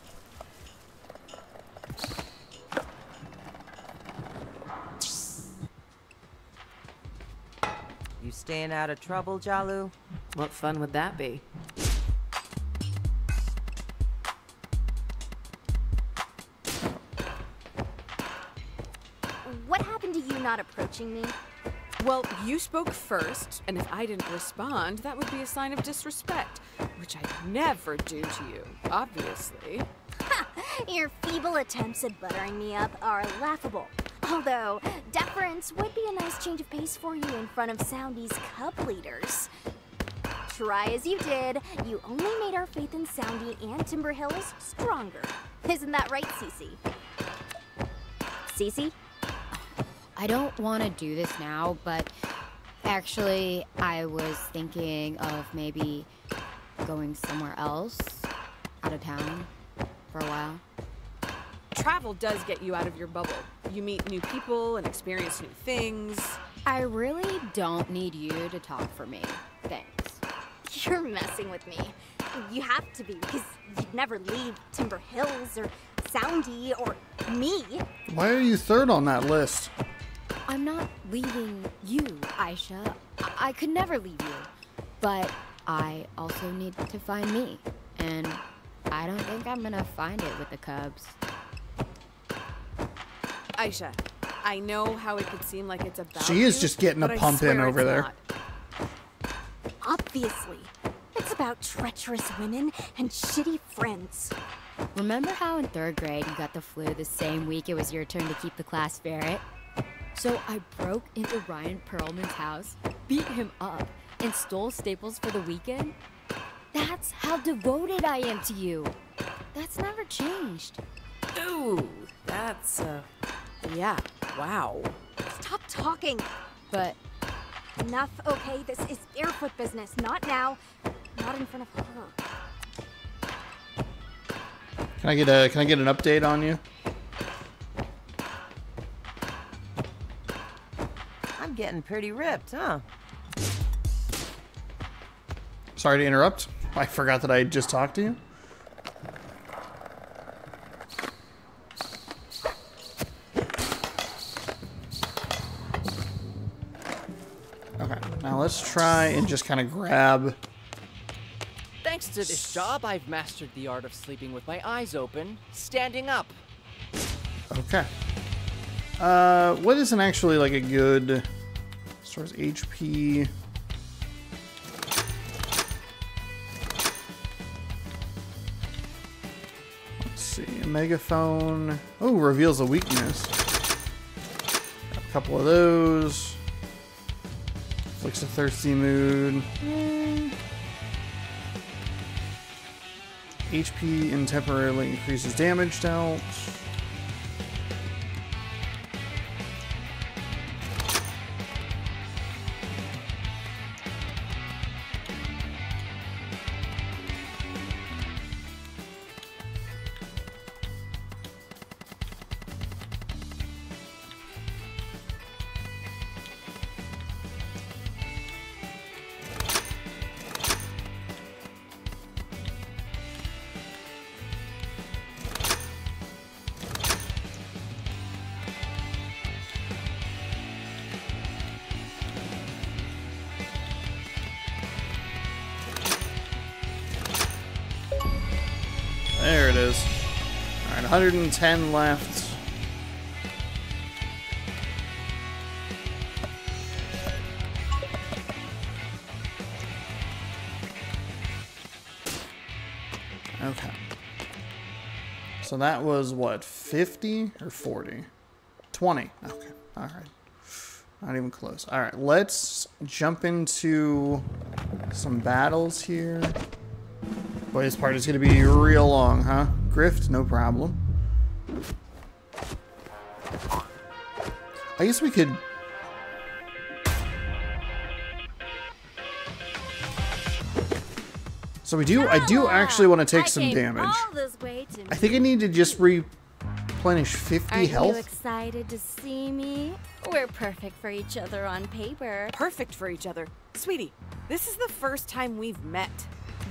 Speaker 10: You staying out of trouble, Jalu?
Speaker 5: What fun would that be?
Speaker 9: What happened to you not approaching me?
Speaker 3: Well, you spoke first, and if I didn't respond, that would be a sign of disrespect, which I'd never do to you, obviously.
Speaker 9: Your feeble attempts at buttering me up are laughable. Although, deference would be a nice change of pace for you in front of Soundy's cub leaders. Try as you did, you only made our faith in Soundy and Timber Hills stronger. Isn't that right, Cece? Cece?
Speaker 11: I don't want to do this now, but actually, I was thinking of maybe going somewhere else, out of town, for a while.
Speaker 3: Travel does get you out of your bubble. You meet new people and experience new things.
Speaker 11: I really don't need you to talk for me. Thanks.
Speaker 9: You're messing with me. You have to be, because you'd never leave Timber Hills or Soundy or me.
Speaker 1: Why are you third on that list?
Speaker 11: I'm not leaving you, Aisha. I could never leave you. But I also need to find me. And I don't think I'm gonna find it with the Cubs.
Speaker 3: Aisha, I know how it could seem like it's about
Speaker 1: She is
Speaker 3: you,
Speaker 1: just getting a
Speaker 3: but I
Speaker 1: pump in
Speaker 3: swear
Speaker 1: over
Speaker 3: it's
Speaker 1: there.
Speaker 3: not.
Speaker 9: Obviously. It's about treacherous women and shitty friends.
Speaker 11: Remember how in 3rd grade you got the flu the same week it was your turn to keep the class spirit? So I broke into Ryan Perlman's house, beat him up, and stole Staples for the weekend? That's how devoted I am to you. That's never changed.
Speaker 5: Ooh, that's, yeah, wow.
Speaker 9: Stop talking.
Speaker 11: But
Speaker 9: Enough, okay? This is barefoot business. Not now. Not in front of her.
Speaker 1: Can I get an update on you?
Speaker 10: I'm getting pretty ripped, huh?
Speaker 1: Sorry to interrupt. I forgot that I just talked to you. Okay, now let's try and just kind of grab.
Speaker 12: Thanks to this job, I've mastered the art of sleeping with my eyes open, standing up.
Speaker 1: Okay. What isn't actually like a good, as far as HP? Let's see, a megaphone. Oh, reveals a weakness. Got a couple of those. Flicks a thirsty mood. HP and temporarily increases damage dealt. There it is. Alright, 110 left. Okay. So that was what, 50 or 40? 20. Okay. All right. Not even close. All right. Let's jump into some battles here. Boy, this part is going to be real long, huh? Grift, no problem. I guess we could... So I do actually want to take some damage. I think I need to just replenish 50 health.
Speaker 7: Are you excited to see me? We're perfect for each other on paper.
Speaker 3: Perfect for each other. Sweetie, this is the first time we've met.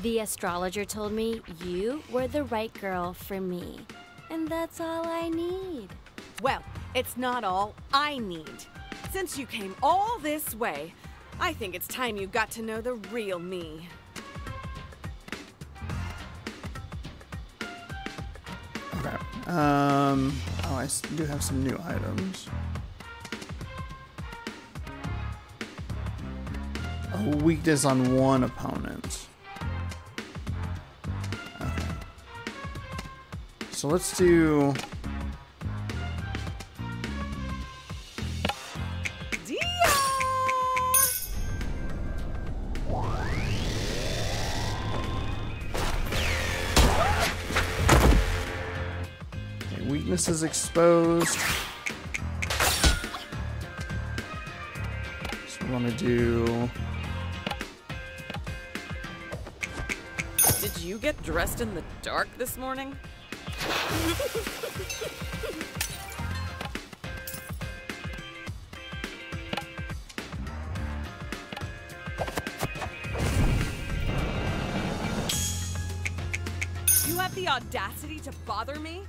Speaker 7: The astrologer told me you were the right girl for me. And that's all I need.
Speaker 3: Well, it's not all I need. Since you came all this way, I think it's time you got to know the real me.
Speaker 1: Okay. Oh, I do have some new items. A weakness on one opponent. Okay. So let's do... Weakness is exposed. So we want to do...
Speaker 3: Did you get dressed in the dark this morning? You have the audacity to bother me?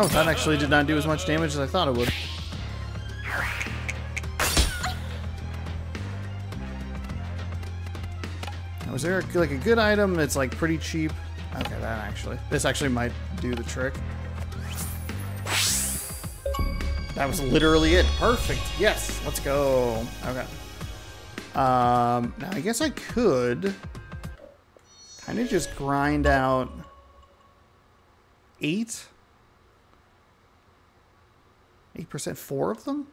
Speaker 1: Oh, that actually did not do as much damage as I thought it would. Now, was there like a good item that's like pretty cheap? Okay, this actually might do the trick. That was literally it. Perfect. Yes, let's go. Okay. Now I guess I could kind of just grind out 8%, 4 of them?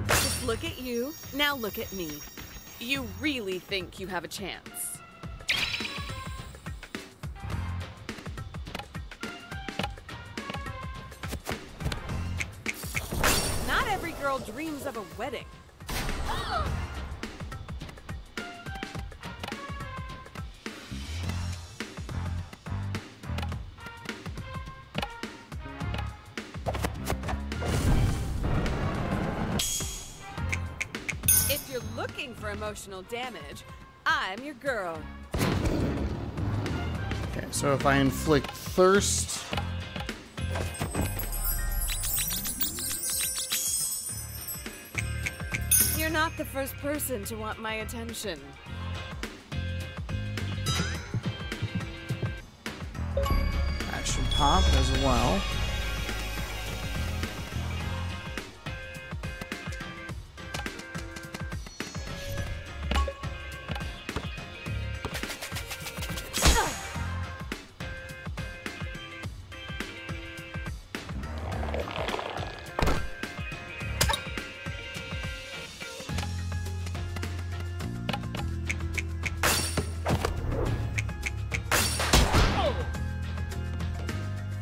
Speaker 3: Just look at you, now look at me. You really think you have a chance? Not every girl dreams of a wedding. If you're looking for emotional damage, I'm your girl.
Speaker 1: Okay, so if I inflict thirst...
Speaker 3: You're not the first person to want my attention.
Speaker 1: That should pop as well.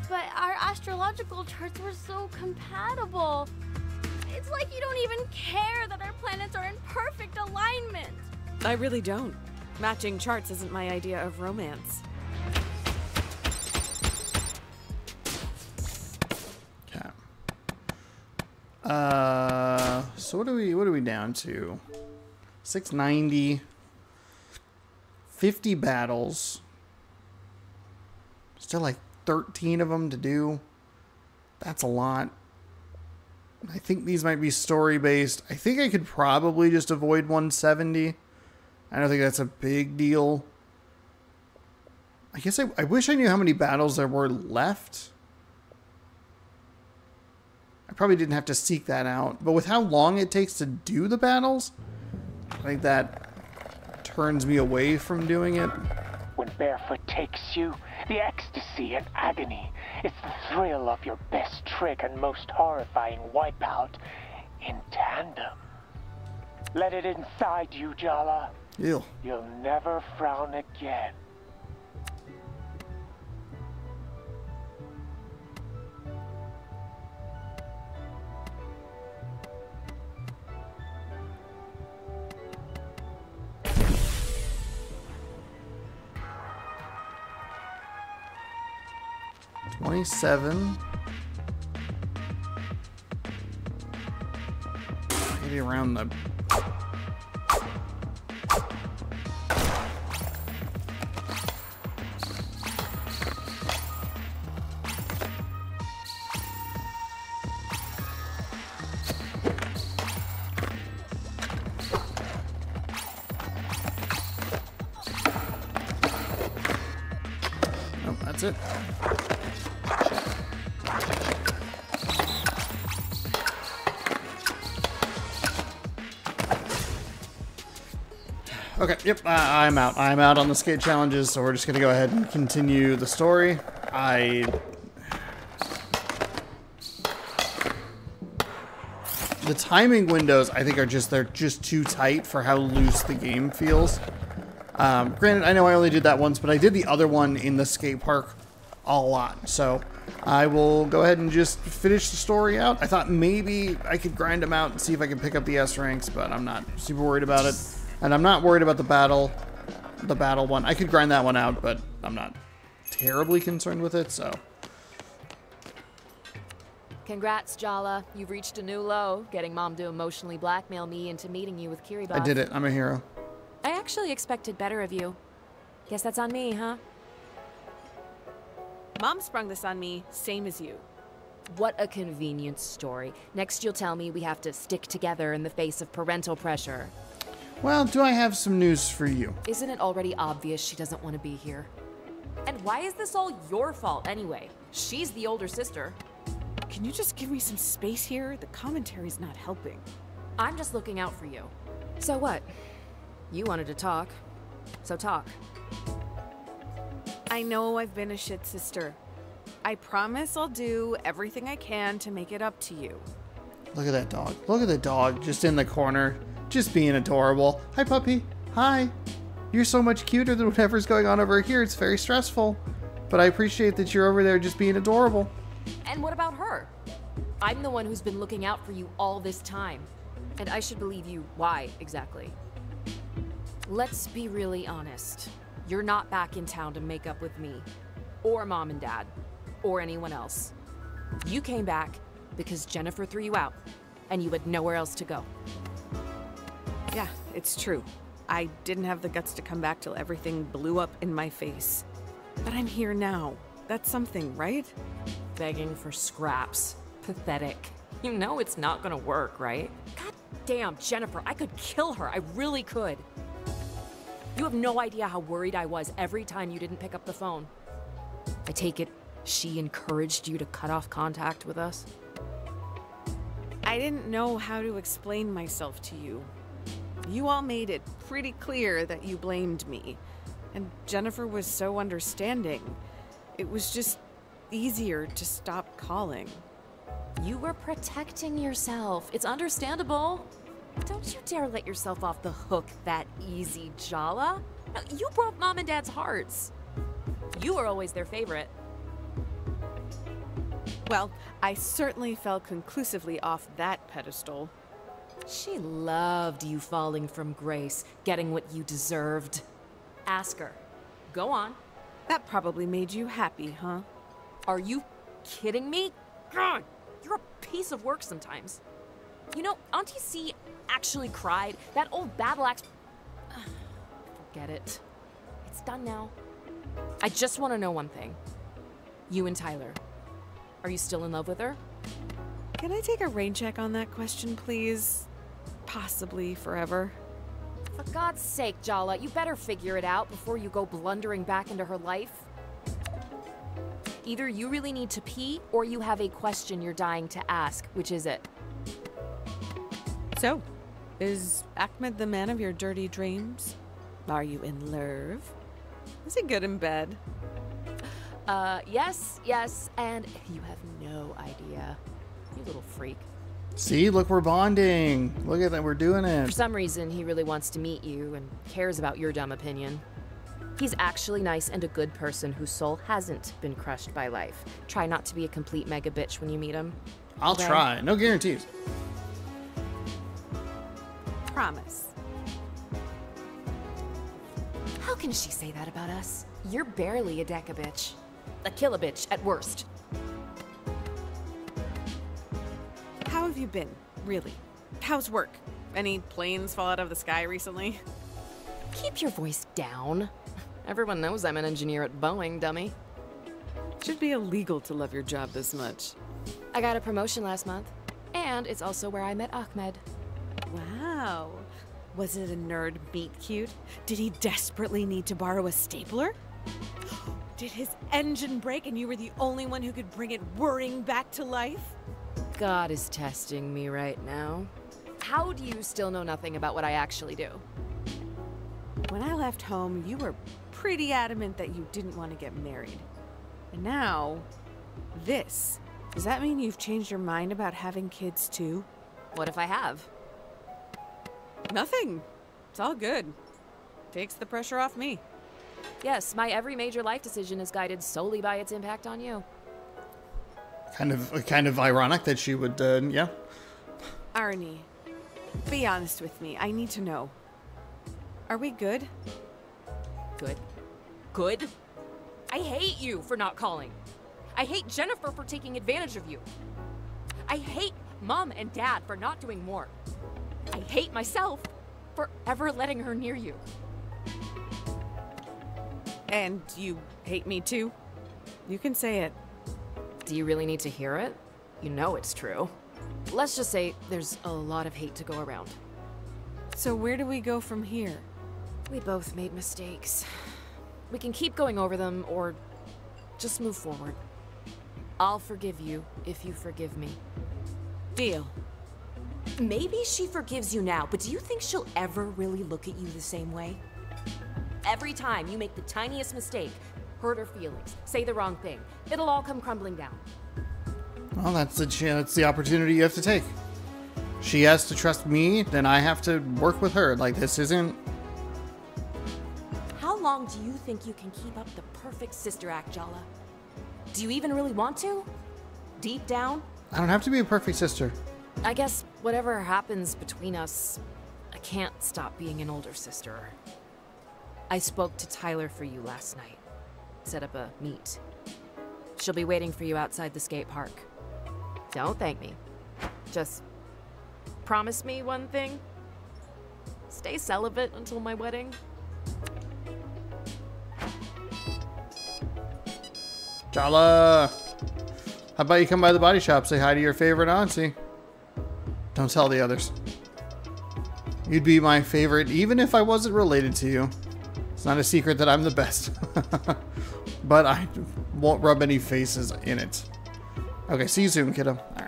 Speaker 7: But our astrological charts were so compatible. It's like you don't even care that our planets are in perfect alignment.
Speaker 3: I really don't. Matching charts isn't my idea of romance.
Speaker 1: Okay. So what are we down to? 690. 50 battles. Still like 13 of them to do. That's a lot. I think these might be story-based. I think I could probably just avoid 170. I don't think that's a big deal. I guess I wish I knew how many battles there were left. I probably didn't have to seek that out. But with how long it takes to do the battles, I think that turns me away from doing it.
Speaker 13: When Barefoot takes you, the ecstasy and agony, it's the thrill of your best trick and most horrifying wipeout in tandem. Let it inside you, Jala.
Speaker 1: Ew.
Speaker 13: You'll never frown again.
Speaker 1: $27. Maybe around the... Oh, that's it. Okay, yep, I'm out. I'm out on the skate challenges, so we're just going to go ahead and continue the story. The timing windows, I think, they're just too tight for how loose the game feels. Granted, I know I only did that once, but I did the other one in the skate park a lot, so I will go ahead and just finish the story out. I thought maybe I could grind them out and see if I can pick up the S ranks, but I'm not super worried about it. And I'm not worried about the battle one. I could grind that one out, but I'm not terribly concerned with it, so.
Speaker 5: Congrats, Jala. You've reached a new low, getting Mom to emotionally blackmail me into meeting you with Kiribati.
Speaker 1: I did it. I'm a hero.
Speaker 5: I actually expected better of you. Guess that's on me, huh?
Speaker 3: Mom sprung this on me, same as you.
Speaker 5: What a convenient story. Next you'll tell me we have to stick together in the face of parental pressure.
Speaker 1: Well, do I have some news for you?
Speaker 5: Isn't it already obvious she doesn't want to be here? And why is this all your fault anyway? She's the older sister.
Speaker 3: Can you just give me some space here? The commentary's not helping.
Speaker 5: I'm just looking out for you. So what? You wanted to talk. So talk.
Speaker 3: I know I've been a shit sister. I promise I'll do everything I can to make it up to you.
Speaker 1: Look at that dog. Look at the dog just in the corner. Just being adorable. Hi, puppy. Hi. You're so much cuter than whatever's going on over here. It's very stressful. But I appreciate that you're over there just being adorable.
Speaker 5: And what about her? I'm the one who's been looking out for you all this time. And I should believe you. Why, exactly? Let's be really honest. You're not back in town to make up with me. Or Mom and Dad. Or anyone else. You came back because Jennifer threw you out. And you had nowhere else to go.
Speaker 3: Yeah, it's true. I didn't have the guts to come back till everything blew up in my face. But I'm here now. That's something, right?
Speaker 5: Begging for scraps. Pathetic. You know it's not gonna work, right? God damn, Jennifer, I could kill her. I really could. You have no idea how worried I was every time you didn't pick up the phone. I take it she encouraged you to cut off contact with us?
Speaker 3: I didn't know how to explain myself to you. You all made it pretty clear that you blamed me. And Jennifer was so understanding. It was just easier to stop calling.
Speaker 5: You were protecting yourself. It's understandable. Don't you dare let yourself off the hook that easy, Jala. No, you broke Mom and Dad's hearts. You were always their favorite.
Speaker 3: Well, I certainly fell conclusively off that pedestal.
Speaker 5: She loved you falling from grace, getting what you deserved. Ask her. Go on.
Speaker 3: That probably made you happy, huh?
Speaker 5: Are you kidding me? God, you're a piece of work sometimes. You know, Auntie C actually cried. That old battle axe... Forget it. It's done now. I just want to know one thing. You and Tyler. Are you still in love with her?
Speaker 3: Can I take a rain check on that question, please? Possibly forever.
Speaker 5: For God's sake, Jala, you better figure it out before you go blundering back into her life. Either you really need to pee, or you have a question you're dying to ask. Which is it?
Speaker 3: So, is Ahmed the man of your dirty dreams? Are you in love? Is he good in bed?
Speaker 5: Yes, and you have no idea. You little freak.
Speaker 1: See, look, we're bonding. Look at that, we're doing it.
Speaker 5: For some reason, he really wants to meet you and cares about your dumb opinion. He's actually nice and a good person whose soul hasn't been crushed by life. Try not to be a complete mega bitch when you meet him.
Speaker 1: I'll try. No guarantees.
Speaker 3: Promise.
Speaker 5: How can she say that about us? You're barely a deca bitch. A kill-a-bitch at worst.
Speaker 3: How have you been, really? How's work? Any planes fall out of the sky recently?
Speaker 5: Keep your voice down. Everyone knows I'm an engineer at Boeing, dummy.
Speaker 3: Should be illegal to love your job this much.
Speaker 5: I got a promotion last month, and it's also where I met Ahmed.
Speaker 3: Wow. Was it a nerd meet cute? Did he desperately need to borrow a stapler? Did his engine break and you were the only one who could bring it whirring back to life?
Speaker 5: God is testing me right now. How do you still know nothing about what I actually do?
Speaker 3: When I left home, you were pretty adamant that you didn't want to get married. And now, this. Does that mean you've changed your mind about having kids too?
Speaker 5: What if I have?
Speaker 3: Nothing. It's all good. Takes the pressure off me.
Speaker 5: Yes, my every major life decision is guided solely by its impact on you.
Speaker 1: Kind of ironic that she would, yeah.
Speaker 3: Arnie, be honest with me. I need to know. Are we good?
Speaker 5: Good? Good? I hate you for not calling. I hate Jennifer for taking advantage of you. I hate Mom and Dad for not doing more. I hate myself for ever letting her near you.
Speaker 3: And you hate me too? You can say it.
Speaker 5: Do you really need to hear it? You know it's true. Let's just say there's a lot of hate to go around.
Speaker 3: So where do we go from here?
Speaker 5: We both made mistakes. We can keep going over them or just move forward. I'll forgive you if you forgive me.
Speaker 3: Deal.
Speaker 5: Maybe she forgives you now, but do you think she'll ever really look at you the same way? Every time you make the tiniest mistake, hurt her feelings, say the wrong thing, it'll all come crumbling down.
Speaker 1: Well, that's the opportunity you have to take. She has to trust me, then I have to work with her. Like, this isn't...
Speaker 5: How long do you think you can keep up the perfect sister act, Jala? Do you even really want to? Deep down?
Speaker 1: I don't have to be a perfect sister.
Speaker 5: I guess whatever happens between us, I can't stop being an older sister. I spoke to Tyler for you last night. Set up a meet. She'll be waiting for you outside the skate park. Don't thank me. Just promise me one thing. Stay celibate until my wedding.
Speaker 1: Jala! How about you come by the body shop, say hi to your favorite auntie? Don't tell the others. You'd be my favorite even if I wasn't related to you. It's not a secret that I'm the best. But I won't rub any faces in it. Okay, see you soon, kiddo. All right.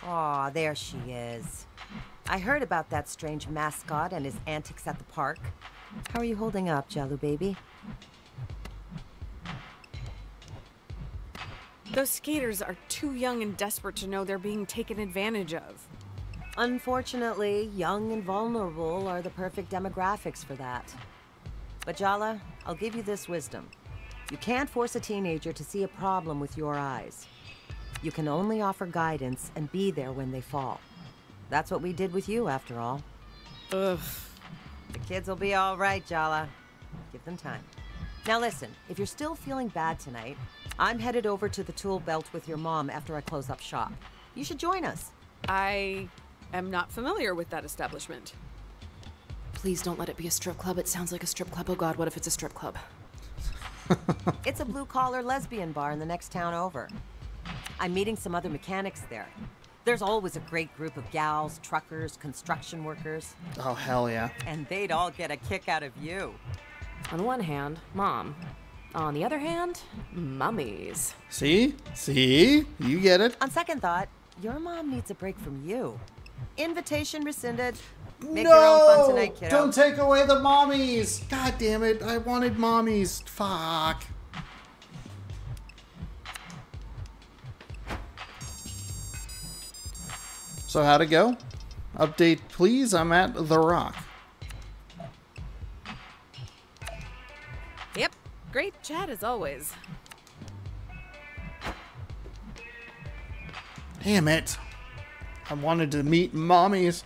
Speaker 10: Aw, there she is. I heard about that strange mascot and his antics at the park. How are you holding up, Jalu baby?
Speaker 3: Those skaters are too young and desperate to know they're being taken advantage of.
Speaker 10: Unfortunately, young and vulnerable are the perfect demographics for that. But Jala, I'll give you this wisdom. You can't force a teenager to see a problem with your eyes. You can only offer guidance and be there when they fall. That's what we did with you, after all.
Speaker 4: Ugh.
Speaker 10: The kids will be all right, Jala. Give them time. Now listen, if you're still feeling bad tonight, I'm headed over to the tool belt with your mom after I close up shop. You should join us.
Speaker 3: I am not familiar with that establishment. Please don't let it be a strip club. It sounds like a strip club. Oh God, what if it's a strip club?
Speaker 10: It's a blue-collar lesbian bar in the next town over. I'm meeting some other mechanics there. There's always a great group of gals, truckers, construction workers.
Speaker 1: Oh, hell yeah.
Speaker 10: And they'd all get a kick out of you.
Speaker 5: On one hand, Mom. On the other hand, mummies.
Speaker 1: See? See? You get it.
Speaker 10: On second thought, your mom needs a break from you. Invitation rescinded. Make
Speaker 1: No!
Speaker 10: your own fun tonight, kiddo.
Speaker 1: Don't take away the mommies. God damn it. I wanted mommies. Fuck. So how'd it go? Update, please. I'm at The Rock.
Speaker 3: Yep, great chat as always.
Speaker 1: Damn it. I wanted to meet mommies.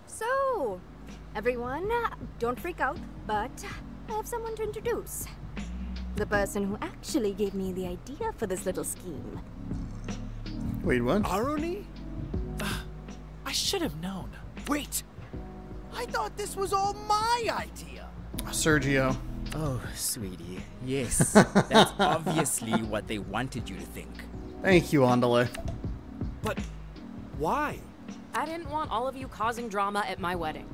Speaker 9: So, everyone, don't freak out, but I have someone to introduce. The person who actually gave me the idea for this little scheme.
Speaker 1: Wait, what?
Speaker 15: Aruni? I should have known.
Speaker 16: Wait! I thought this was all my idea!
Speaker 1: Sergio.
Speaker 16: Oh, sweetie. Yes. That's obviously what they wanted you to think.
Speaker 1: Thank you, Andale.
Speaker 19: But why?
Speaker 5: I didn't want all of you causing drama at my wedding.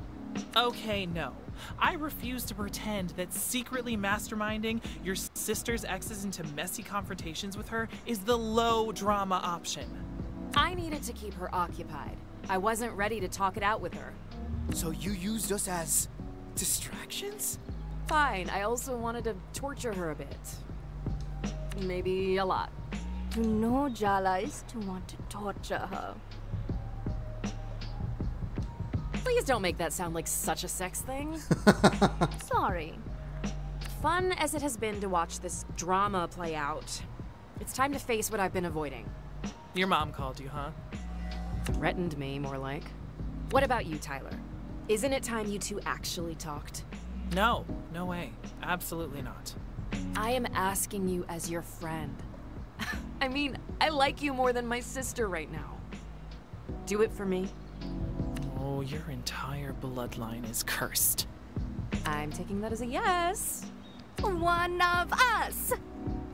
Speaker 15: Okay, no. I refuse to pretend that secretly masterminding your sister's exes into messy confrontations with her is the low drama option.
Speaker 5: I needed to keep her occupied. I wasn't ready to talk it out with her.
Speaker 16: So you used us as distractions?
Speaker 5: Fine, I also wanted to torture her a bit. Maybe a lot.
Speaker 9: To know Jala is to want to torture her.
Speaker 5: Please don't make that sound like such a sex thing.
Speaker 9: Sorry.
Speaker 5: Fun as it has been to watch this drama play out, it's time to face what I've been avoiding.
Speaker 15: Your mom called you, huh?
Speaker 5: Threatened me, more like. What about you, Tyler? Isn't it time you two actually talked?
Speaker 15: No, no way. Absolutely not.
Speaker 5: I am asking you as your friend. I mean, I like you more than my sister right now. Do it for me.
Speaker 15: Oh, your entire bloodline is cursed.
Speaker 5: I'm taking that as a yes.
Speaker 9: One of us!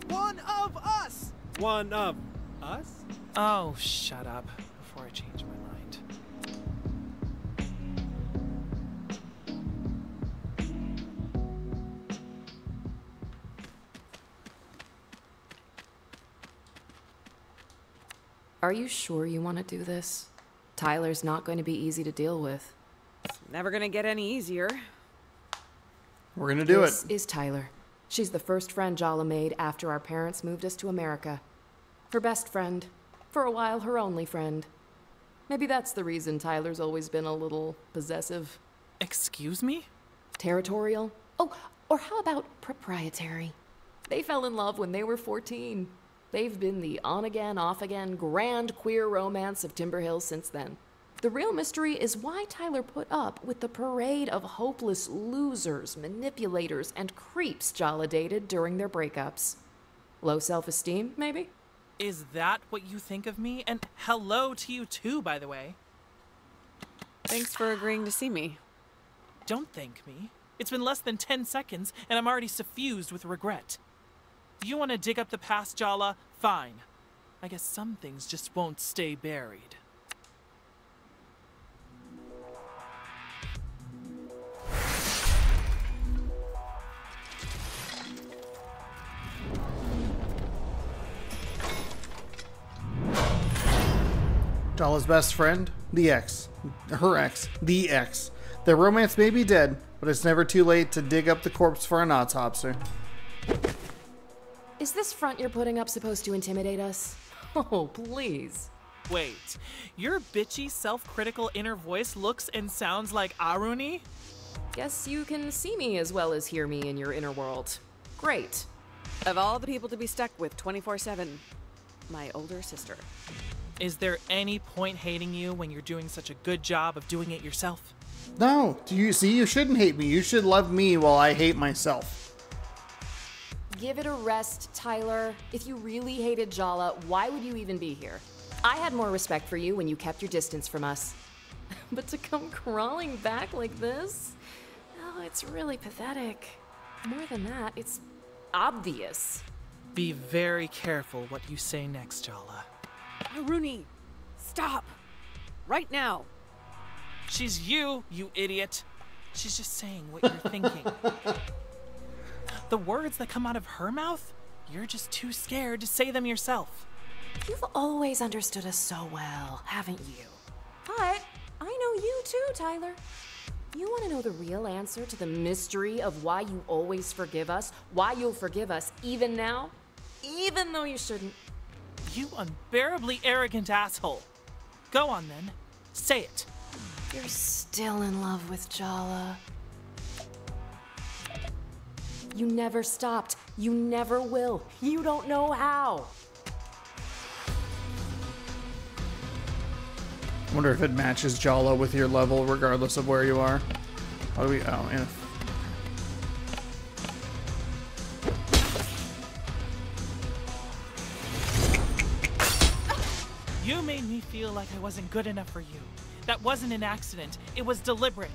Speaker 19: One of us! One of us?
Speaker 15: Oh, shut up before I change my mind.
Speaker 5: Are you sure you want to do this? Tyler's not going to be easy to deal with.
Speaker 3: It's never gonna get any easier.
Speaker 1: We're gonna do it.
Speaker 5: This is Tyler. She's the first friend Jala made after our parents moved us to America. Her best friend. For a while, her only friend. Maybe that's the reason Tyler's always been a little possessive.
Speaker 15: Excuse me?
Speaker 5: Territorial? Oh, or how about proprietary? They fell in love when they were 14. They've been the on-again, off-again, grand queer romance of Timber Hill since then. The real mystery is why Tyler put up with the parade of hopeless losers, manipulators, and creeps Jala dated during their breakups. Low self-esteem, maybe?
Speaker 15: Is that what you think of me? And hello to you too, by the way.
Speaker 3: Thanks for agreeing to see me.
Speaker 15: Don't thank me. It's been less than 10 seconds, and I'm already suffused with regret. You want to dig up the past, Jala? Fine. I guess some things just won't stay buried.
Speaker 1: Jala's best friend, the ex. Her ex, the ex. Their romance may be dead, but it's never too late to dig up the corpse for an autopsy.
Speaker 5: Is this front you're putting up supposed to intimidate us? Oh, please.
Speaker 15: Wait, your bitchy, self-critical inner voice looks and sounds like Aruni?
Speaker 5: Guess you can see me as well as hear me in your inner world. Great.
Speaker 3: Of all the people to be stuck with 24/7, my older sister.
Speaker 15: Is there any point hating you when you're doing such a good job of doing it yourself?
Speaker 1: No, do you see? You shouldn't hate me. You should love me while I hate myself.
Speaker 5: Give it a rest, Tyler. If you really hated Jala, why would you even be here? I had more respect for you when you kept your distance from us. But to come crawling back like this? Oh, it's really pathetic. More than that, it's obvious.
Speaker 15: Be very careful what you say next, Jala.
Speaker 3: Aruni, stop! Right now!
Speaker 15: She's you, you idiot. She's just saying what you're thinking. The words that come out of her mouth, you're just too scared to say them yourself.
Speaker 5: You've always understood us so well, haven't you? But I know you too, Tyler. You want to know the real answer to the mystery of why you always forgive us? Why you'll forgive us even now? Even though you shouldn't?
Speaker 15: You unbearably arrogant asshole. Go on then. Say it.
Speaker 5: You're still in love with Jala. You never stopped. You never will. You don't know how.
Speaker 1: I wonder if it matches Jala with your level regardless of where you are. How do we... Oh, yeah.
Speaker 15: You made me feel like I wasn't good enough for you. That wasn't an accident. It was deliberate.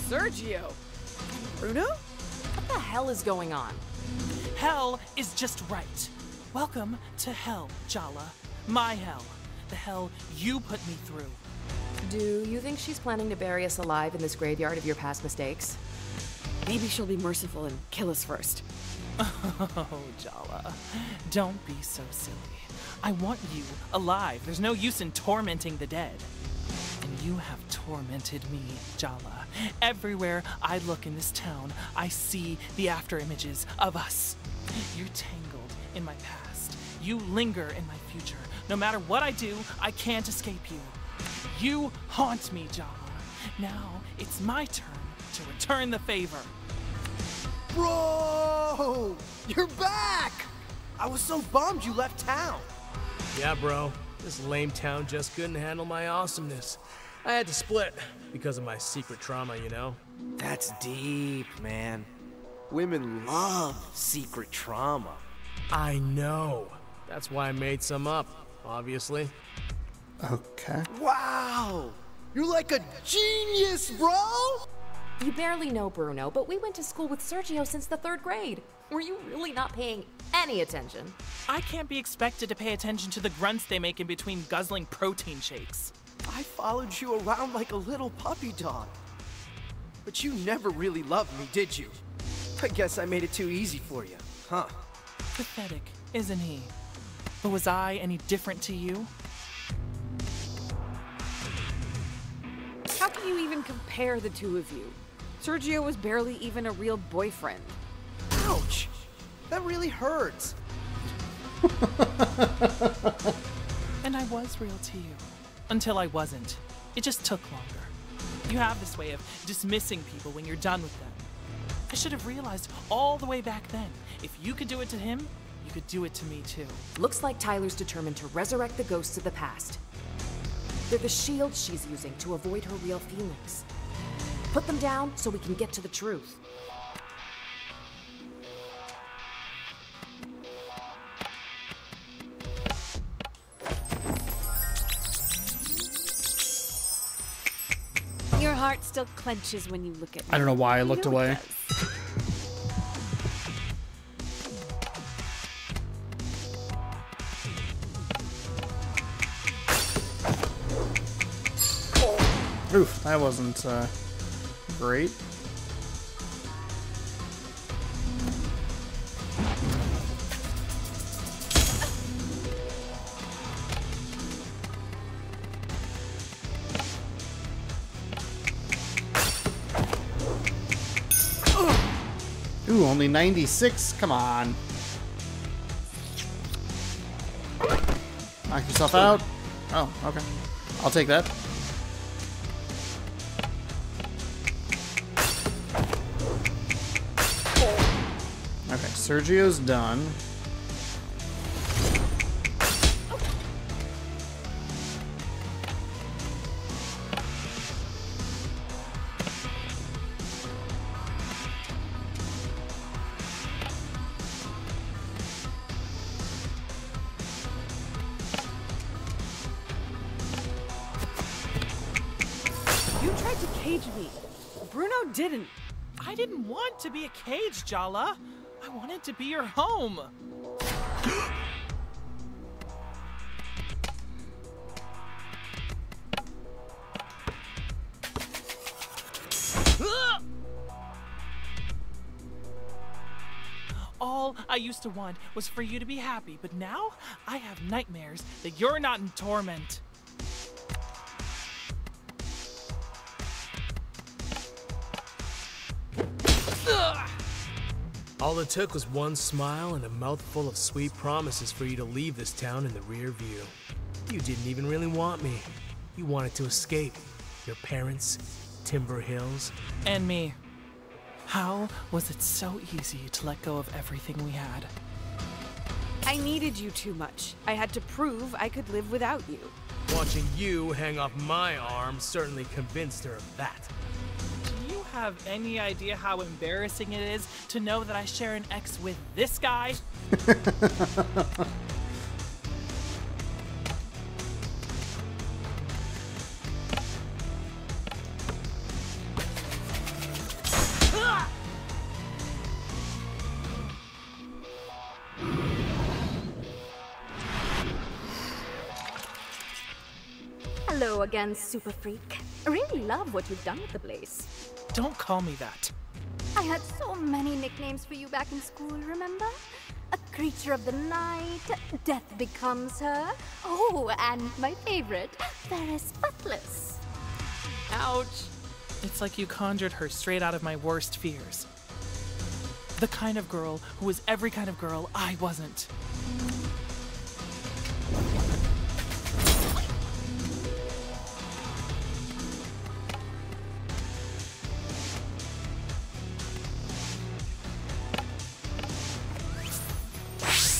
Speaker 3: Sergio! Bruno?
Speaker 5: What the hell is going on?
Speaker 15: Hell is just right. Welcome to hell, Jala. My hell. The hell you put me through.
Speaker 5: Do you think she's planning to bury us alive in this graveyard of your past mistakes?
Speaker 3: Maybe she'll be merciful and kill us first.
Speaker 15: Oh, Jala. Don't be so silly. I want you alive. There's no use in tormenting the dead. And you have tormented me, Jala. Everywhere I look in this town, I see the after images of us. You're tangled in my past. You linger in my future. No matter what I do, I can't escape you. You haunt me, Jala. Now it's my turn to return the favor.
Speaker 6: Bro! You're back! I was so bummed you left town.
Speaker 17: Yeah, bro. This lame town just couldn't handle my awesomeness. I had to split because of my secret trauma, you know?
Speaker 6: That's deep, man. Women love secret trauma.
Speaker 17: I know. That's why I made some up, obviously.
Speaker 1: Okay.
Speaker 6: Wow! You're like a genius, bro!
Speaker 5: You barely know Bruno, but we went to school with Sergio since the 3rd grade. Were you really not paying any attention?
Speaker 15: I can't be expected to pay attention to the grunts they make in between guzzling protein shakes.
Speaker 6: I followed you around like a little puppy dog. But you never really loved me, did you? I guess I made it too easy for you, huh?
Speaker 15: Pathetic, isn't he? But was I any different to you?
Speaker 3: How can you even compare the two of you? Sergio was barely even a real boyfriend.
Speaker 6: Ouch! That really hurts.
Speaker 15: And I was real to you. Until I wasn't. It just took longer. You have this way of dismissing people when you're done with them. I should have realized all the way back then. If you could do it to him, you could do it to me too.
Speaker 5: Looks like Tyler's determined to resurrect the ghosts of the past. They're the shield she's using to avoid her real feelings. Put them down so we can get to the truth.
Speaker 3: heart still clenches when you look at me.
Speaker 1: I don't know why I looked
Speaker 3: know it
Speaker 1: away.
Speaker 3: does.
Speaker 1: Oof, that wasn't great. Ooh, only 96? Come on. Knock yourself out? Oh, okay. I'll take that. Okay, Sergio's done.
Speaker 3: You tried to cage me. Bruno didn't.
Speaker 15: I didn't want to be a cage, Jala. I wanted to be your home. All I used to want was for you to be happy, but now I have nightmares that you're not in torment.
Speaker 17: All it took was one smile and a mouthful of sweet promises for you to leave this town in the rear view. You didn't even really want me. You wanted to escape. Your parents, Timber Hills.
Speaker 15: And me. How was it so easy to let go of everything we had?
Speaker 3: I needed you too much. I had to prove I could live without you.
Speaker 17: Watching you hang off my arm certainly convinced her of that.
Speaker 15: Do you have any idea how embarrassing it is to know that I share an ex with this guy?
Speaker 9: Hello again, Super Freak. I really love what you've done with the place.
Speaker 15: Don't call me that.
Speaker 9: I had so many nicknames for you back in school, remember? A creature of the night, Death Becomes Her. Oh, and my favorite, Ferris Buttless.
Speaker 15: Ouch. It's like you conjured her straight out of my worst fears. The kind of girl who was every kind of girl I wasn't.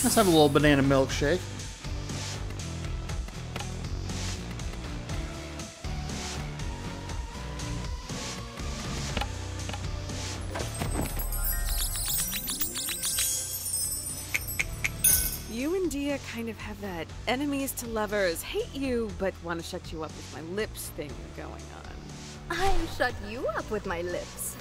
Speaker 1: Let's have a little banana milkshake.
Speaker 3: You and Dia kind of have that enemies to lovers, hate you, but want to shut you up with my lips thing going on.
Speaker 9: I'll shut you up with my lips.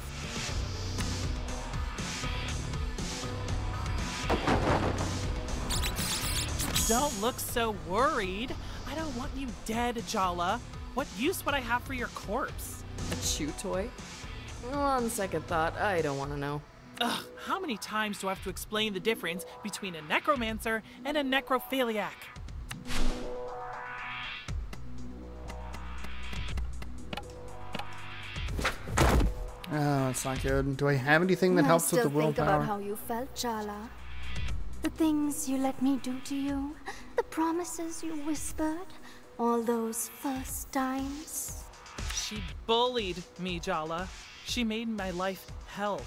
Speaker 15: Don't look so worried. I don't want you dead, Jala. What use would I have for your corpse?
Speaker 3: A chew toy? On second thought, I don't want to know.
Speaker 15: Ugh, how many times do I have to explain the difference between a necromancer and a necrophiliac?
Speaker 1: Oh, that's not good. Do I have anything that helps with the willpower?
Speaker 9: Think about how you felt, Jala. The things you let me do to you, the promises you whispered, all those first times.
Speaker 15: She bullied me, Jala. She made my life hell.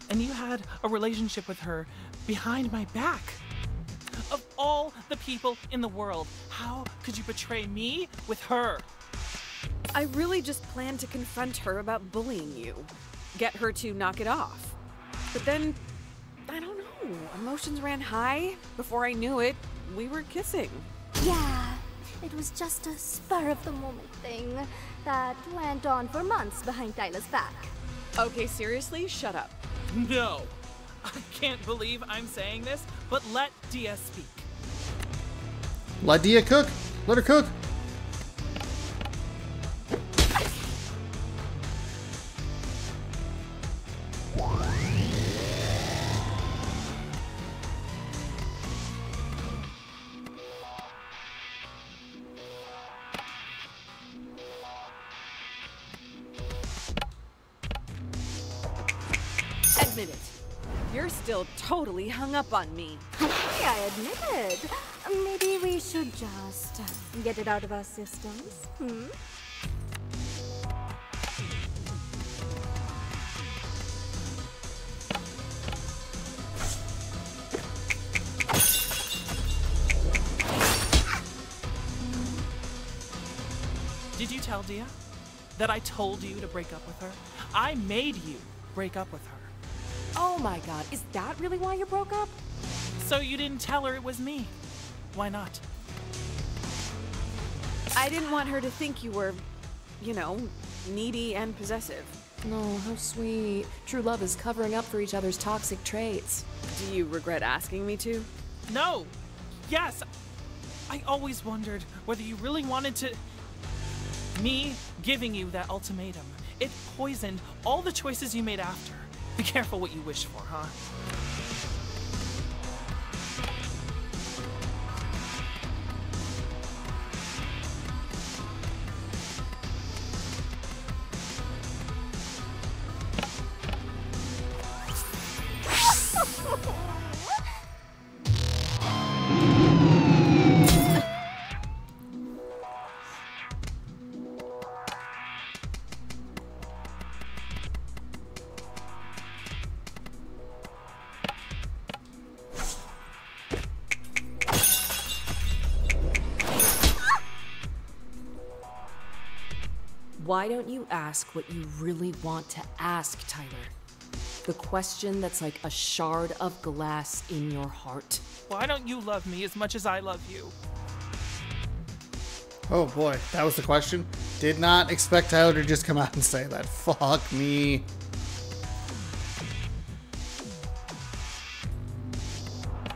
Speaker 15: And you had a relationship with her behind my back. Of all the people in the world, how could you betray me with her?
Speaker 3: I really just planned to confront her about bullying you. Get her to knock it off. But then, I don't know, emotions ran high. Before I knew it, we were kissing.
Speaker 9: Yeah, It was just a spur-of-the-moment thing that went on for months behind Tyler's back.
Speaker 3: Okay, seriously, shut up.
Speaker 15: No. I can't believe I'm saying this, but let Dia speak.
Speaker 1: Let Dia cook. Let her cook.
Speaker 3: Admit it. You're still totally hung up on me.
Speaker 9: Hey, I admit it. Maybe we should just get it out of our systems.
Speaker 15: Did you tell Dia that I told you to break up with her? I made you break up with her.
Speaker 5: Oh my god, is that really why you broke up?
Speaker 15: So you didn't tell her it was me. Why not?
Speaker 3: I didn't want her to think you were, you know, needy and possessive.
Speaker 5: No, how sweet. True love is covering up for each other's toxic traits.
Speaker 3: Do you regret asking me to?
Speaker 15: No. Yes. I always wondered whether you really wanted to... Me giving you that ultimatum. It poisoned all the choices you made after. Be careful what you wish for, huh?
Speaker 5: Why don't you ask what you really want to ask, Tyler? The question that's like a shard of glass in your heart.
Speaker 15: Why don't you love me as much as I love you?
Speaker 1: Oh boy, that was the question. Did not expect Tyler to just come out and say that. Fuck me.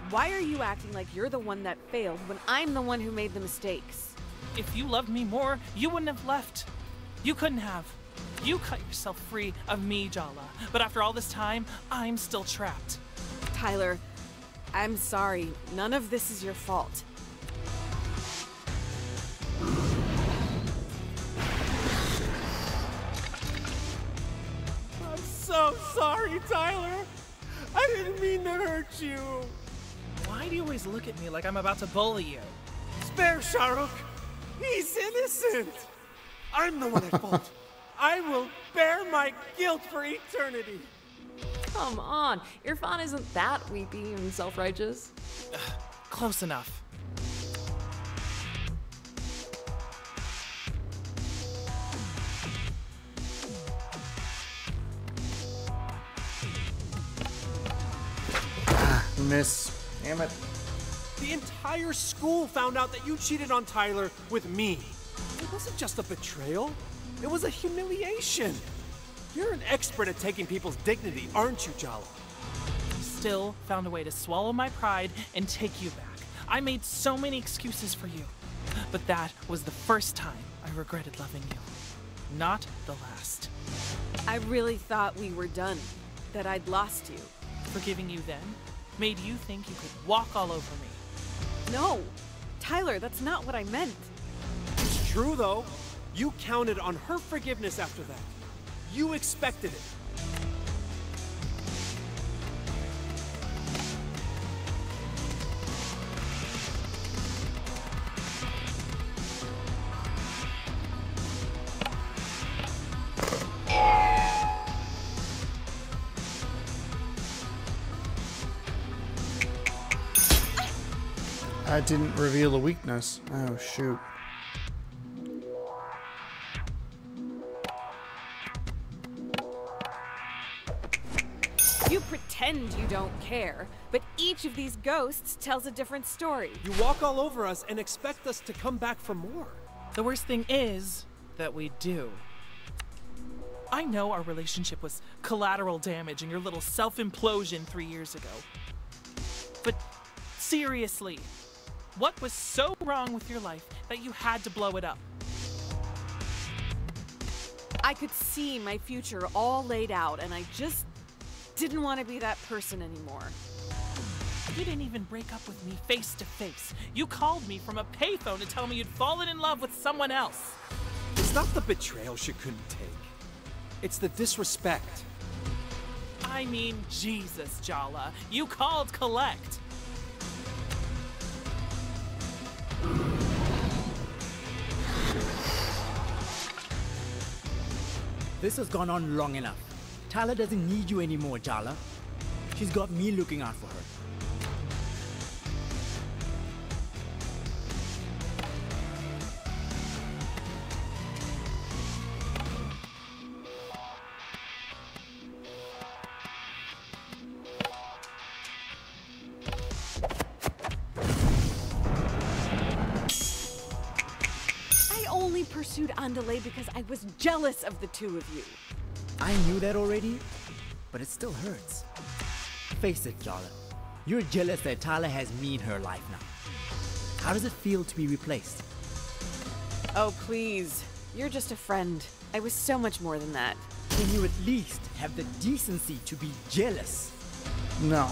Speaker 3: Why are you acting like you're the one that failed when I'm the one who made the mistakes?
Speaker 15: If you loved me more, you wouldn't have left. You couldn't have. You cut yourself free of me, Jala. But after all this time, I'm still trapped.
Speaker 3: Tyler, I'm sorry. None of this is your fault.
Speaker 6: I'm so sorry, Tyler. I didn't mean to hurt you.
Speaker 15: Why do you always look at me like I'm about to bully you?
Speaker 6: Spare Shahrukh. He's innocent. I'm the one at fault. I will bear my guilt for eternity.
Speaker 5: Come on, Irfan isn't that weepy and self-righteous.
Speaker 15: Close enough.
Speaker 1: Miss. Damn it.
Speaker 6: The entire school found out that you cheated on Tyler with me. It wasn't just a betrayal. It was a humiliation. You're an expert at taking people's dignity, aren't you, Jala?
Speaker 15: Still found a way to swallow my pride and take you back. I made so many excuses for you. But that was the first time I regretted loving you. Not the last.
Speaker 3: I really thought we were done. That I'd lost you.
Speaker 15: Forgiving you then made you think you could walk all over me.
Speaker 3: No! Tyler, that's not what I meant.
Speaker 6: It's true, though. You counted on her forgiveness after that. You expected it.
Speaker 1: I didn't reveal a weakness. Oh, shoot.
Speaker 3: You pretend pretend you don't care, but each of these ghosts tells a different story.
Speaker 6: You walk all over us and expect us to come back for more.
Speaker 15: The worst thing is that we do. I know our relationship was collateral damage in your little self-implosion 3 years ago. But seriously, what was so wrong with your life that you had to blow it up?
Speaker 3: I could see my future all laid out, and I just didn't want to be that person anymore.
Speaker 15: You didn't even break up with me face to face. You called me from a payphone to tell me you'd fallen in love with someone else.
Speaker 6: It's not the betrayal she couldn't take. It's the disrespect.
Speaker 15: I mean, Jesus, Jala. You called collect.
Speaker 16: This has gone on long enough. Tyler doesn't need you anymore, Jala. She's got me looking out for her.
Speaker 3: Pursued Andale because I was jealous of the two of you.
Speaker 16: I knew that already, but it still hurts. Face it, Jala. You're jealous that Tyler has me in her life now. How does it feel to be replaced?
Speaker 3: Oh, please. You're just a friend. I was so much more than that.
Speaker 16: Can you at least have the decency to be jealous?
Speaker 1: No.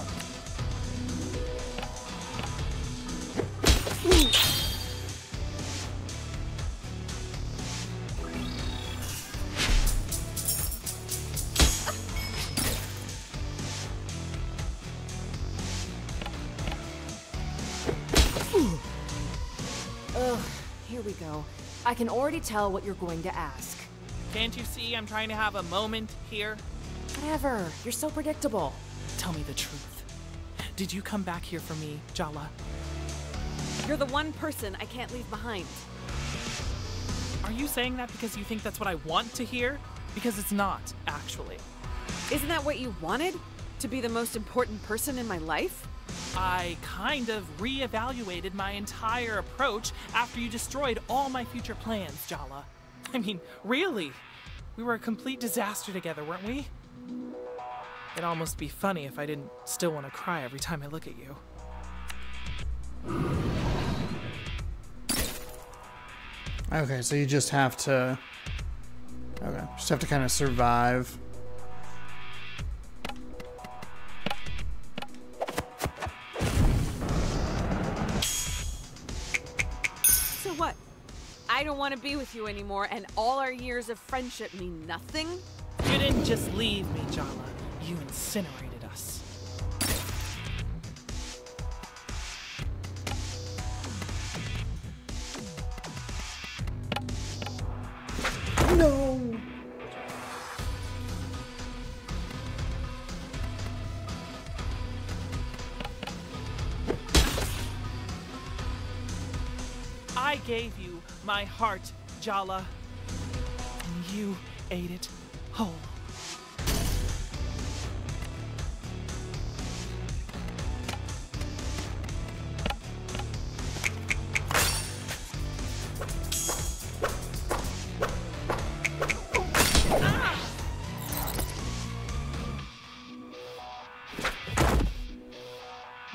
Speaker 5: Here we go. I can already tell what you're going to ask.
Speaker 15: Can't you see I'm trying to have a moment here?
Speaker 5: Whatever. You're so predictable.
Speaker 15: Tell me the truth. Did you come back here for me, Jala?
Speaker 3: You're the one person I can't leave behind.
Speaker 15: Are you saying that because you think that's what I want to hear? Because it's not, actually.
Speaker 3: Isn't that what you wanted? To be the most important person in my life?
Speaker 15: I kind of reevaluated my entire approach after you destroyed all my future plans, Jala. I mean, really? We were a complete disaster together, weren't we? It'd almost be funny if I didn't still want to cry every time I look at you.
Speaker 1: Okay, so you just have to... Okay, just have to kind of survive.
Speaker 3: So what? I don't want to be with you anymore, and all our years of friendship mean nothing?
Speaker 15: You didn't just leave me, Jala. You incinerated us.
Speaker 1: No!
Speaker 15: I gave you my heart, Jala, and you ate it whole.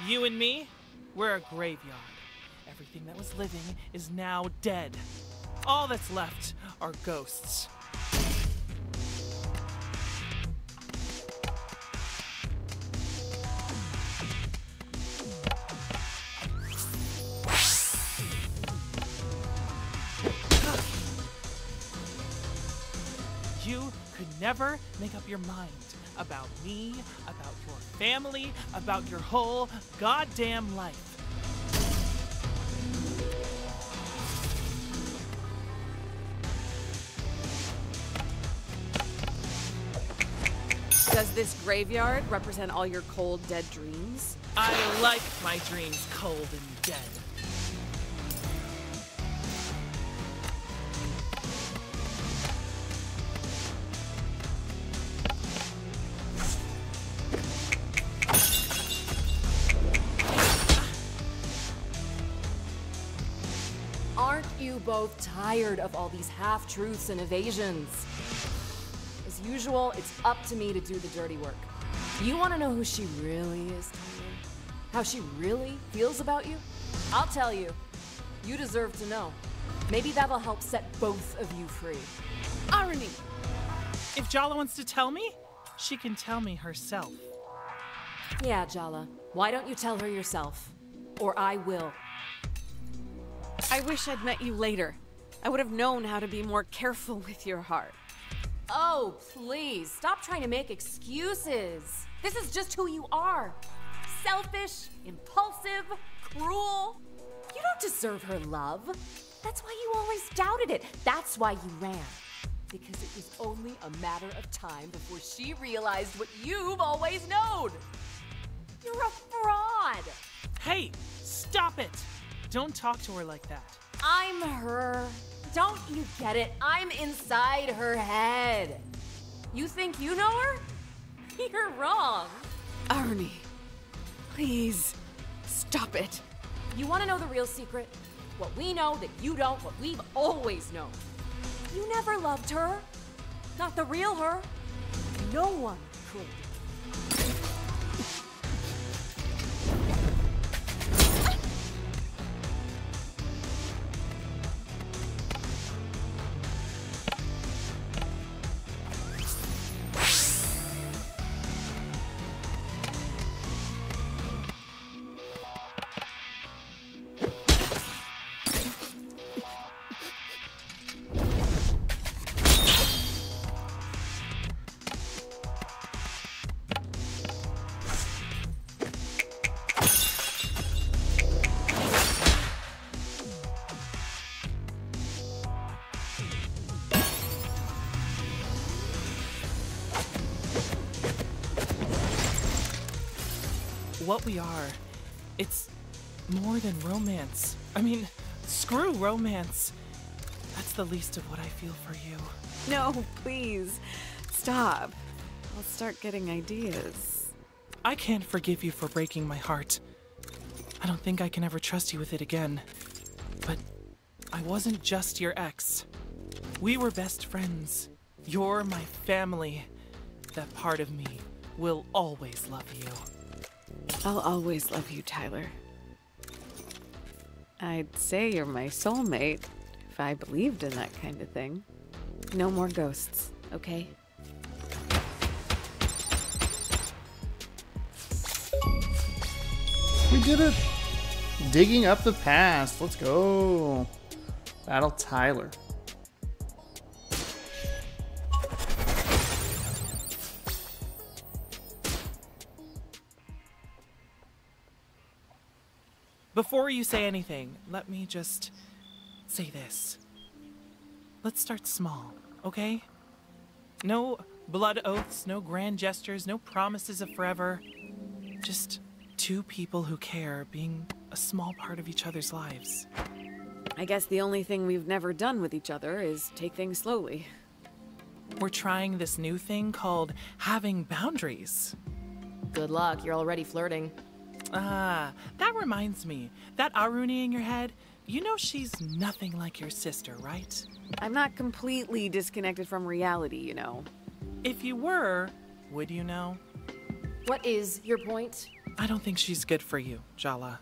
Speaker 15: You and me, we're a graveyard. Everything that was living is now dead. All that's left are ghosts. You could never make up your mind about me, about your family, about your whole goddamn life.
Speaker 3: Does this graveyard represent all your cold, dead dreams?
Speaker 15: I like my dreams cold and dead.
Speaker 5: both tired of all these half-truths and evasions. As usual, it's up to me to do the dirty work. You want to know who she really is, Tyler? How she really feels about you? I'll tell you. You deserve to know. Maybe that'll help set both of you free.
Speaker 15: Irony! If Jala wants to tell me, she can tell me herself.
Speaker 5: Yeah, Jala. Why don't you tell her yourself? Or I will.
Speaker 3: I wish I'd met you later. I would have known how to be more careful with your heart.
Speaker 5: Oh, please, stop trying to make excuses. This is just who you are. Selfish, impulsive, cruel. You don't deserve her love. That's why you always doubted it. That's why you ran. Because it was only a matter of time before she realized what you've always known. You're a fraud.
Speaker 15: Hey, stop it! Don't talk to her like that.
Speaker 5: I'm her. Don't you get it? I'm inside her head. You think you know her? You're wrong.
Speaker 3: Arnie, please, stop it.
Speaker 5: You want to know the real secret? What we know that you don't, what we've always known. You never loved her. Not the real her. No one could.
Speaker 15: What we are, it's more than romance. I mean, screw romance. That's the least of what I feel for you.
Speaker 3: No, please, stop. I'll start getting ideas.
Speaker 15: I can't forgive you for breaking my heart. I don't think I can ever trust you with it again. But I wasn't just your ex. We were best friends. You're my family. That part of me will always love you.
Speaker 3: I'll always love you, Tyler. I'd say you're my soulmate if I believed in that kind of thing. No more ghosts, okay?
Speaker 1: We did it! Digging up the past. Let's go. Battle Tyler.
Speaker 15: Before you say anything, let me just say this. Let's start small, okay? No blood oaths, no grand gestures, no promises of forever. Just two people who care being a small part of each other's lives.
Speaker 3: I guess the only thing we've never done with each other is take things slowly.
Speaker 15: We're trying this new thing called having boundaries.
Speaker 5: Good luck, you're already flirting.
Speaker 15: Ah, that reminds me. That Aruni in your head, you know she's nothing like your sister, right?
Speaker 3: I'm not completely disconnected from reality, you know.
Speaker 15: If you were, would you know?
Speaker 5: What is your point?
Speaker 15: I don't think she's good for you, Jala.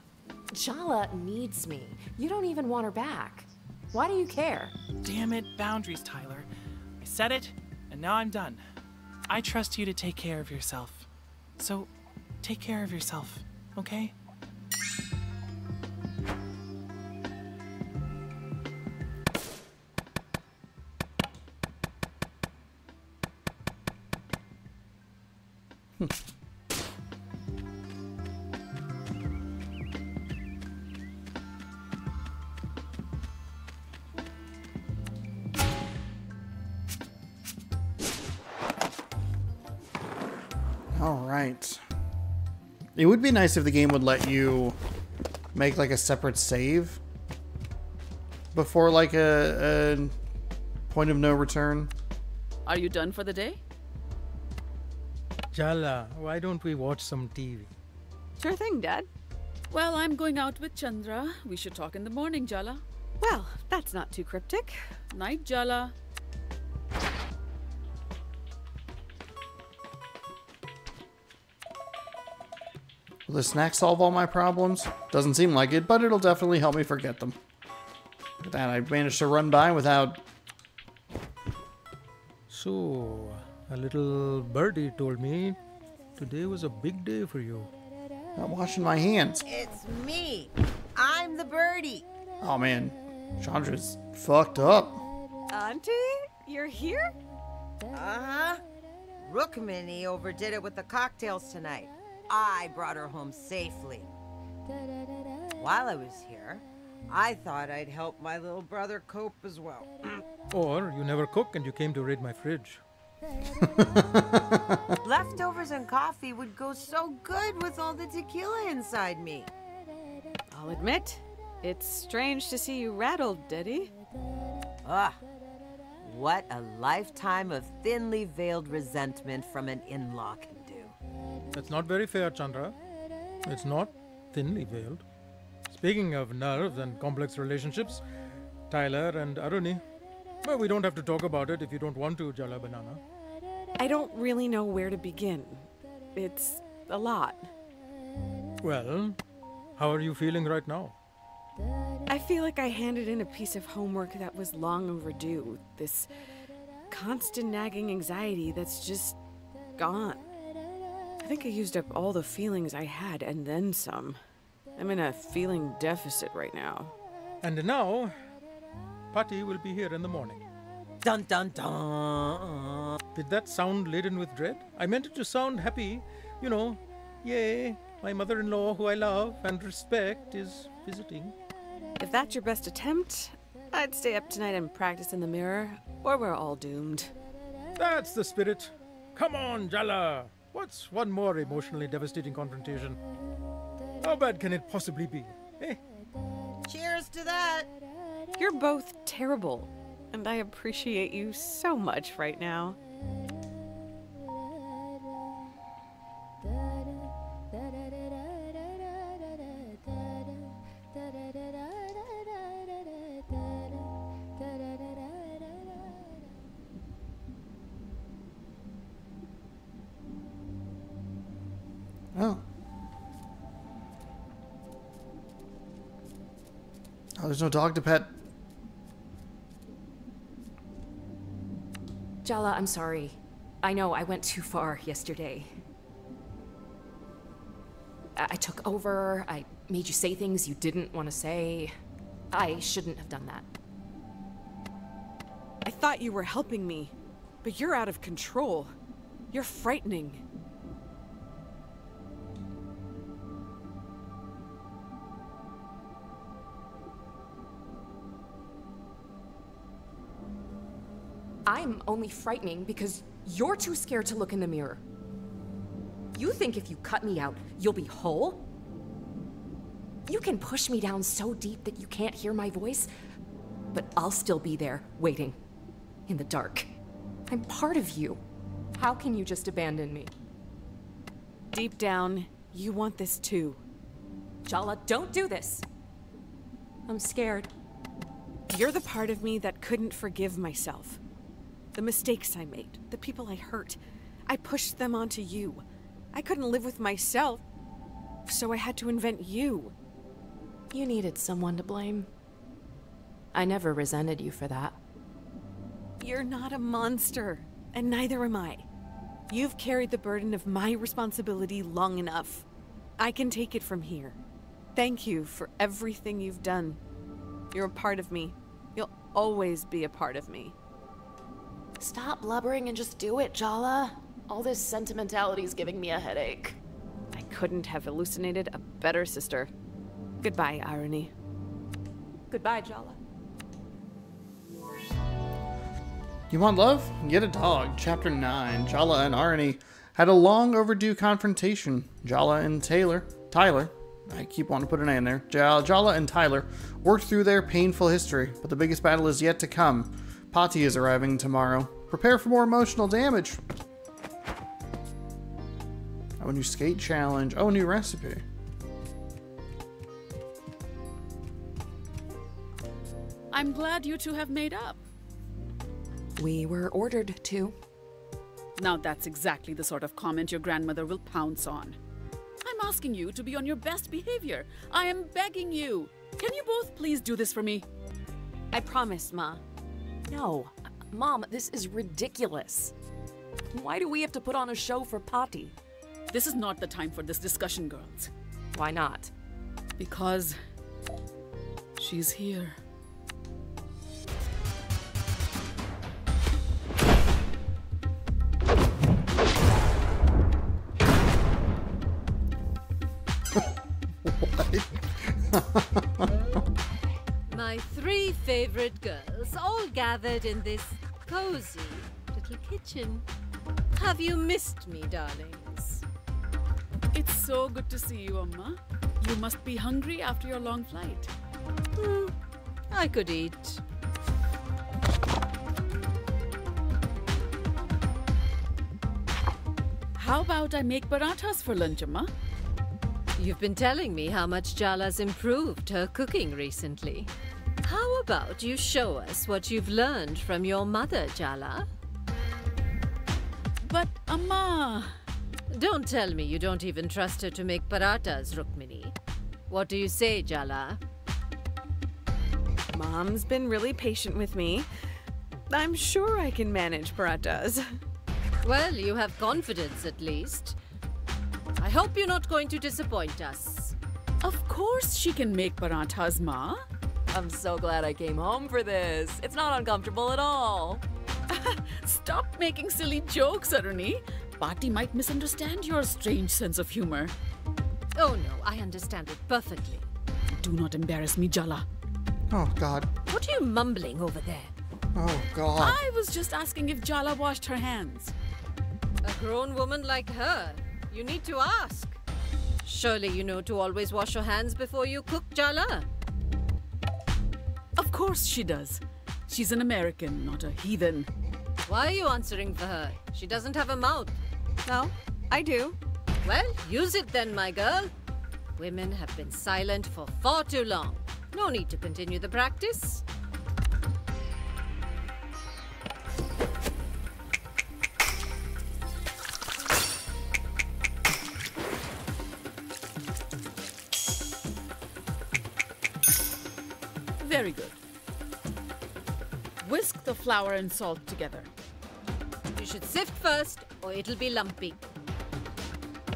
Speaker 5: Jala needs me. You don't even want her back. Why do you care?
Speaker 15: Damn it, boundaries, Tyler. I said it, and now I'm done. I trust you to take care of yourself. So, take care of yourself, okay?
Speaker 1: All right. It would be nice if the game would let you make like a separate save before like a point of no return.
Speaker 4: Are you done for the day?
Speaker 2: Jala, why don't we watch some TV?
Speaker 3: Sure thing, Dad.
Speaker 4: Well, I'm going out with Chandra. We should talk in the morning, Jala.
Speaker 3: Well, that's not too cryptic.
Speaker 4: Night, Jala.
Speaker 1: Will the snack solve all my problems? Doesn't seem like it, but it'll definitely help me forget them. Look at that, I managed to run by without...
Speaker 2: So, a little birdie told me today was a big day for you.
Speaker 1: I'm washing my hands.
Speaker 10: It's me. I'm the birdie.
Speaker 1: Oh man, Chandra's fucked up.
Speaker 3: Auntie, you're here?
Speaker 10: Uh-huh. Rookmini overdid it with the cocktails tonight. I brought her home safely. While I was here, I thought I'd help my little brother cope as well.
Speaker 2: Or you never cook and you came to raid my fridge.
Speaker 10: Leftovers and coffee would go so good with all the tequila inside me.
Speaker 3: I'll admit, it's strange to see you rattled, Diddy.
Speaker 10: Ah, what a lifetime of thinly veiled resentment from an in-law can do.
Speaker 2: That's not very fair, Chandra. It's not thinly veiled. Speaking of nerves and complex relationships, Tyler and Aruni. Well, we don't have to talk about it if you don't want to, Jala Banana.
Speaker 3: I don't really know where to begin. It's a lot.
Speaker 2: Well, how are you feeling right now?
Speaker 3: I feel like I handed in a piece of homework that was long overdue. This constant nagging anxiety that's just gone. I think I used up all the feelings I had and then some. I'm in a feeling deficit right now.
Speaker 2: And now, Patty will be here in the morning.
Speaker 10: Dun dun dun.
Speaker 2: Did that sound laden with dread? I meant it to sound happy. You know, yay, my mother-in-law, who I love and respect, is visiting.
Speaker 3: If that's your best attempt, I'd stay up tonight and practice in the mirror, or we're all doomed.
Speaker 2: That's the spirit. Come on, Jala. What's one more emotionally devastating confrontation? How bad can it possibly be? Eh?
Speaker 10: Cheers to that.
Speaker 3: You're both terrible, and I appreciate you so much right now.
Speaker 1: Oh. Oh, there's no dog to pet.
Speaker 5: Jala, I'm sorry. I know I went too far yesterday. I took over. I made you say things you didn't want to say. I shouldn't have done that.
Speaker 3: I thought you were helping me, but you're out of control. You're frightening.
Speaker 5: I'm only frightening because you're too scared to look in the mirror. You think if you cut me out, you'll be whole? You can push me down so deep that you can't hear my voice, but I'll still be there, waiting, in the dark. I'm part of you. How can you just abandon me?
Speaker 3: Deep down, you want this too.
Speaker 5: Jala, don't do this. I'm scared.
Speaker 3: You're the part of me that couldn't forgive myself. The mistakes I made, the people I hurt, I pushed them onto you. I couldn't live with myself, so I had to invent you.
Speaker 5: You needed someone to blame. I never resented you for that.
Speaker 3: You're not a monster, and neither am I. You've carried the burden of my responsibility long enough. I can take it from here. Thank you for everything you've done. You're a part of me. You'll always be a part of me.
Speaker 5: Stop blubbering and just do it, Jala. All this sentimentality is giving me a headache.
Speaker 3: I couldn't have hallucinated a better sister. Goodbye, Irony.
Speaker 5: Goodbye, Jala.
Speaker 1: You want love? Get a dog. Chapter 9. Jala and Arnie had a long overdue confrontation. Jala and Tyler, I keep wanting to put an A in there. Jala and Tyler worked through their painful history, but the biggest battle is yet to come. Pati is arriving tomorrow. Prepare for more emotional damage. Oh, a new skate challenge. Oh, a new recipe.
Speaker 4: I'm glad you two have made up.
Speaker 3: We were ordered to.
Speaker 4: Now that's exactly the sort of comment your grandmother will pounce on. I'm asking you to be on your best behavior. I am begging you. Can you both please do this for me?
Speaker 5: I promise, Ma. No. Mom, this is ridiculous. Why do we have to put on a show for Patty?
Speaker 4: This is not the time for this discussion, girls.
Speaker 5: Why not?
Speaker 4: Because she's here.
Speaker 20: My 3 favorite girls all gathered in this cozy little kitchen. Have you missed me, darlings?
Speaker 4: It's so good to see you, Amma. You must be hungry after your long flight.
Speaker 20: I could eat.
Speaker 4: How about I make parathas for lunch, Amma?
Speaker 20: You've been telling me how much Jala's improved her cooking recently. How about you show us what you've learned from your mother, Jala?
Speaker 4: But, Amma...
Speaker 20: Don't tell me you don't even trust her to make parathas, Rukmini. What do you say, Jala?
Speaker 3: Mom's been really patient with me. I'm sure I can manage parathas.
Speaker 20: Well, you have confidence at least. I hope you're not going to disappoint us.
Speaker 4: Of course she can make parathas, Ma.
Speaker 5: I'm so glad I came home for this. It's not uncomfortable at all.
Speaker 4: Stop making silly jokes, Aruni. Patty might misunderstand your strange sense of humor.
Speaker 20: Oh no, I understand it perfectly.
Speaker 4: Do not embarrass me, Jala.
Speaker 1: Oh, God.
Speaker 20: What are you mumbling over there?
Speaker 1: Oh, God.
Speaker 4: I was just asking if Jala washed her hands.
Speaker 20: A grown woman like her, you need to ask. Surely you know to always wash your hands before you cook, Jala.
Speaker 4: Of course she does. She's an American, not a heathen.
Speaker 20: Why are you answering for her? She doesn't have a mouth.
Speaker 3: No, I do.
Speaker 20: Well, use it then, my girl. Women have been silent for far too long. No need to continue the practice.
Speaker 4: Very good. Whisk the flour and salt together.
Speaker 20: You should sift first, or it'll be lumpy.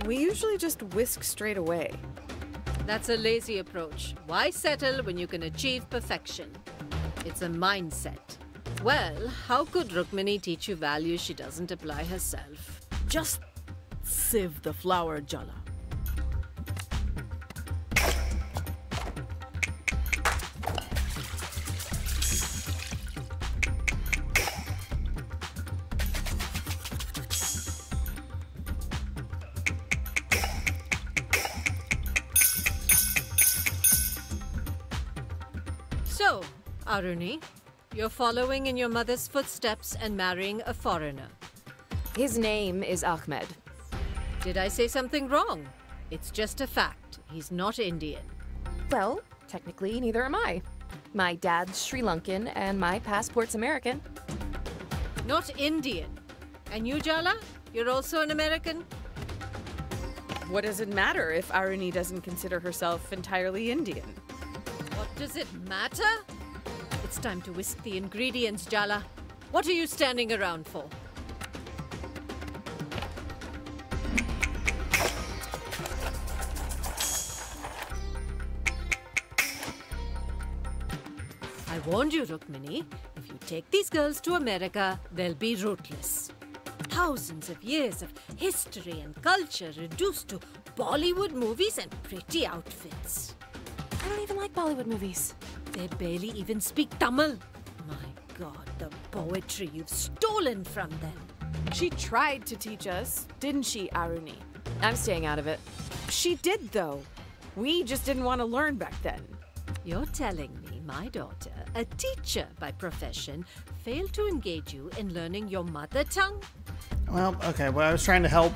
Speaker 3: We usually just whisk straight away.
Speaker 20: That's a lazy approach. Why settle when you can achieve perfection? It's a mindset. Well, how could Rukmini teach you values she doesn't apply herself?
Speaker 4: Just sieve the flour, Jala.
Speaker 20: So, Aruni, you're following in your mother's footsteps and marrying a foreigner.
Speaker 5: His name is Ahmed.
Speaker 20: Did I say something wrong? It's just a fact. He's not Indian.
Speaker 5: Well, technically, neither am I. My dad's Sri Lankan and my passport's American.
Speaker 20: Not Indian. And you, Jala? You're also an American?
Speaker 3: What does it matter if Aruni doesn't consider herself entirely Indian?
Speaker 20: What does it matter? It's time to whisk the ingredients, Jala. What are you standing around for? I warned you, Rukmini. If you take these girls to America, they'll be rootless. Thousands of years of history and culture reduced to Bollywood movies and pretty outfits.
Speaker 5: I don't even like Bollywood movies.
Speaker 20: They barely even speak Tamil. My God, the poetry you've stolen from them.
Speaker 3: She tried to teach us, didn't she, Aruni?
Speaker 5: I'm staying out of it.
Speaker 3: She did, though. We just didn't want to learn back then.
Speaker 20: You're telling me my daughter, a teacher by profession, failed to engage you in learning your mother tongue?
Speaker 1: Well, okay, well, I was trying to help.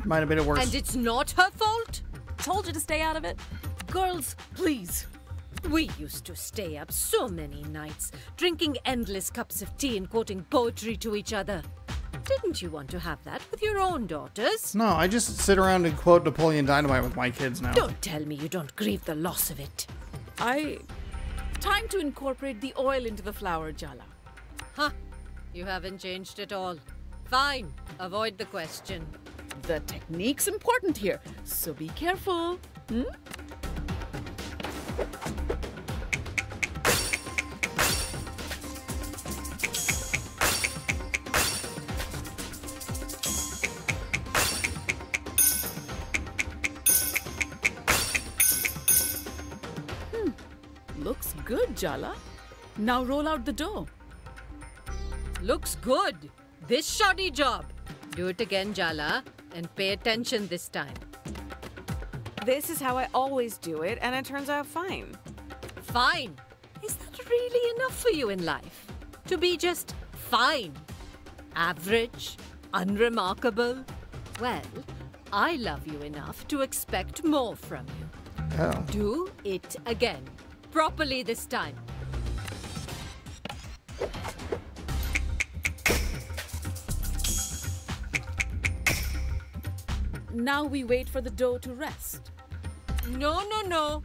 Speaker 1: Might have been it worse.
Speaker 20: And it's not her fault?
Speaker 5: Told you to stay out of it.
Speaker 4: Girls, please.
Speaker 20: We used to stay up so many nights, drinking endless cups of tea and quoting poetry to each other. Didn't you want to have that with your own daughters?
Speaker 1: No, I just sit around and quote Napoleon Dynamite with my kids now.
Speaker 20: Don't tell me you don't grieve the loss of it.
Speaker 4: Time to incorporate the oil into the flour, Jala.
Speaker 20: Huh. You haven't changed at all. Fine. Avoid the question.
Speaker 4: The technique's important here, so be careful. Looks good, Jala. Now roll out the dough.
Speaker 20: Looks good. This shoddy job. Do it again, Jala, and pay attention this time.
Speaker 3: This is how I always do it, and it turns out fine.
Speaker 20: Fine? Is that really enough for you in life? To be just fine? Average? Unremarkable? Well, I love you enough to expect more from you.
Speaker 1: Oh.
Speaker 20: Do it again. Properly this time.
Speaker 4: Now we wait for the dough to rest.
Speaker 20: No.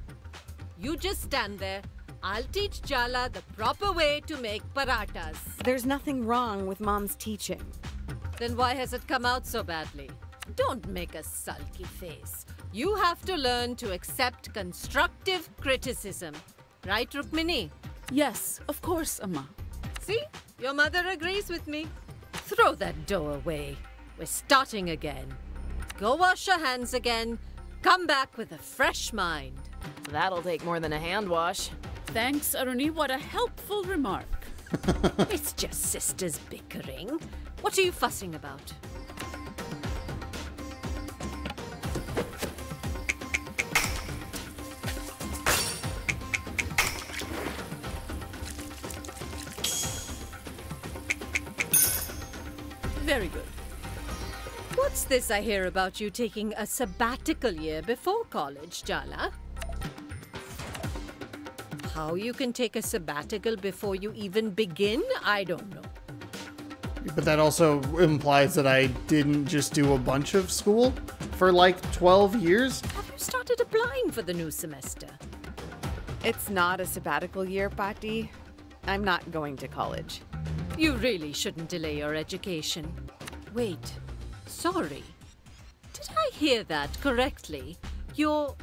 Speaker 20: You just stand there. I'll teach Jala the proper way to make parathas.
Speaker 3: There's nothing wrong with Mom's teaching.
Speaker 20: Then why has it come out so badly? Don't make a sulky face. You have to learn to accept constructive criticism. Right, Rukmini?
Speaker 4: Yes, of course, Amma.
Speaker 20: See? Your mother agrees with me. Throw that dough away. We're starting again. Go wash your hands again. Come back with a fresh mind.
Speaker 5: That'll take more than a hand wash.
Speaker 4: Thanks, Aruni. What a helpful remark.
Speaker 20: It's just sisters bickering. What are you fussing about?
Speaker 4: Very good.
Speaker 20: What's this I hear about you taking a sabbatical year before college, Jala? How you can take a sabbatical before you even begin, I don't know.
Speaker 1: But that also implies that I didn't just do a bunch of school for like 12 years?
Speaker 20: Have you started applying for the new semester?
Speaker 3: It's not a sabbatical year, Patti. I'm not going to college.
Speaker 20: You really shouldn't delay your education. Wait, sorry. Did I hear that correctly? You're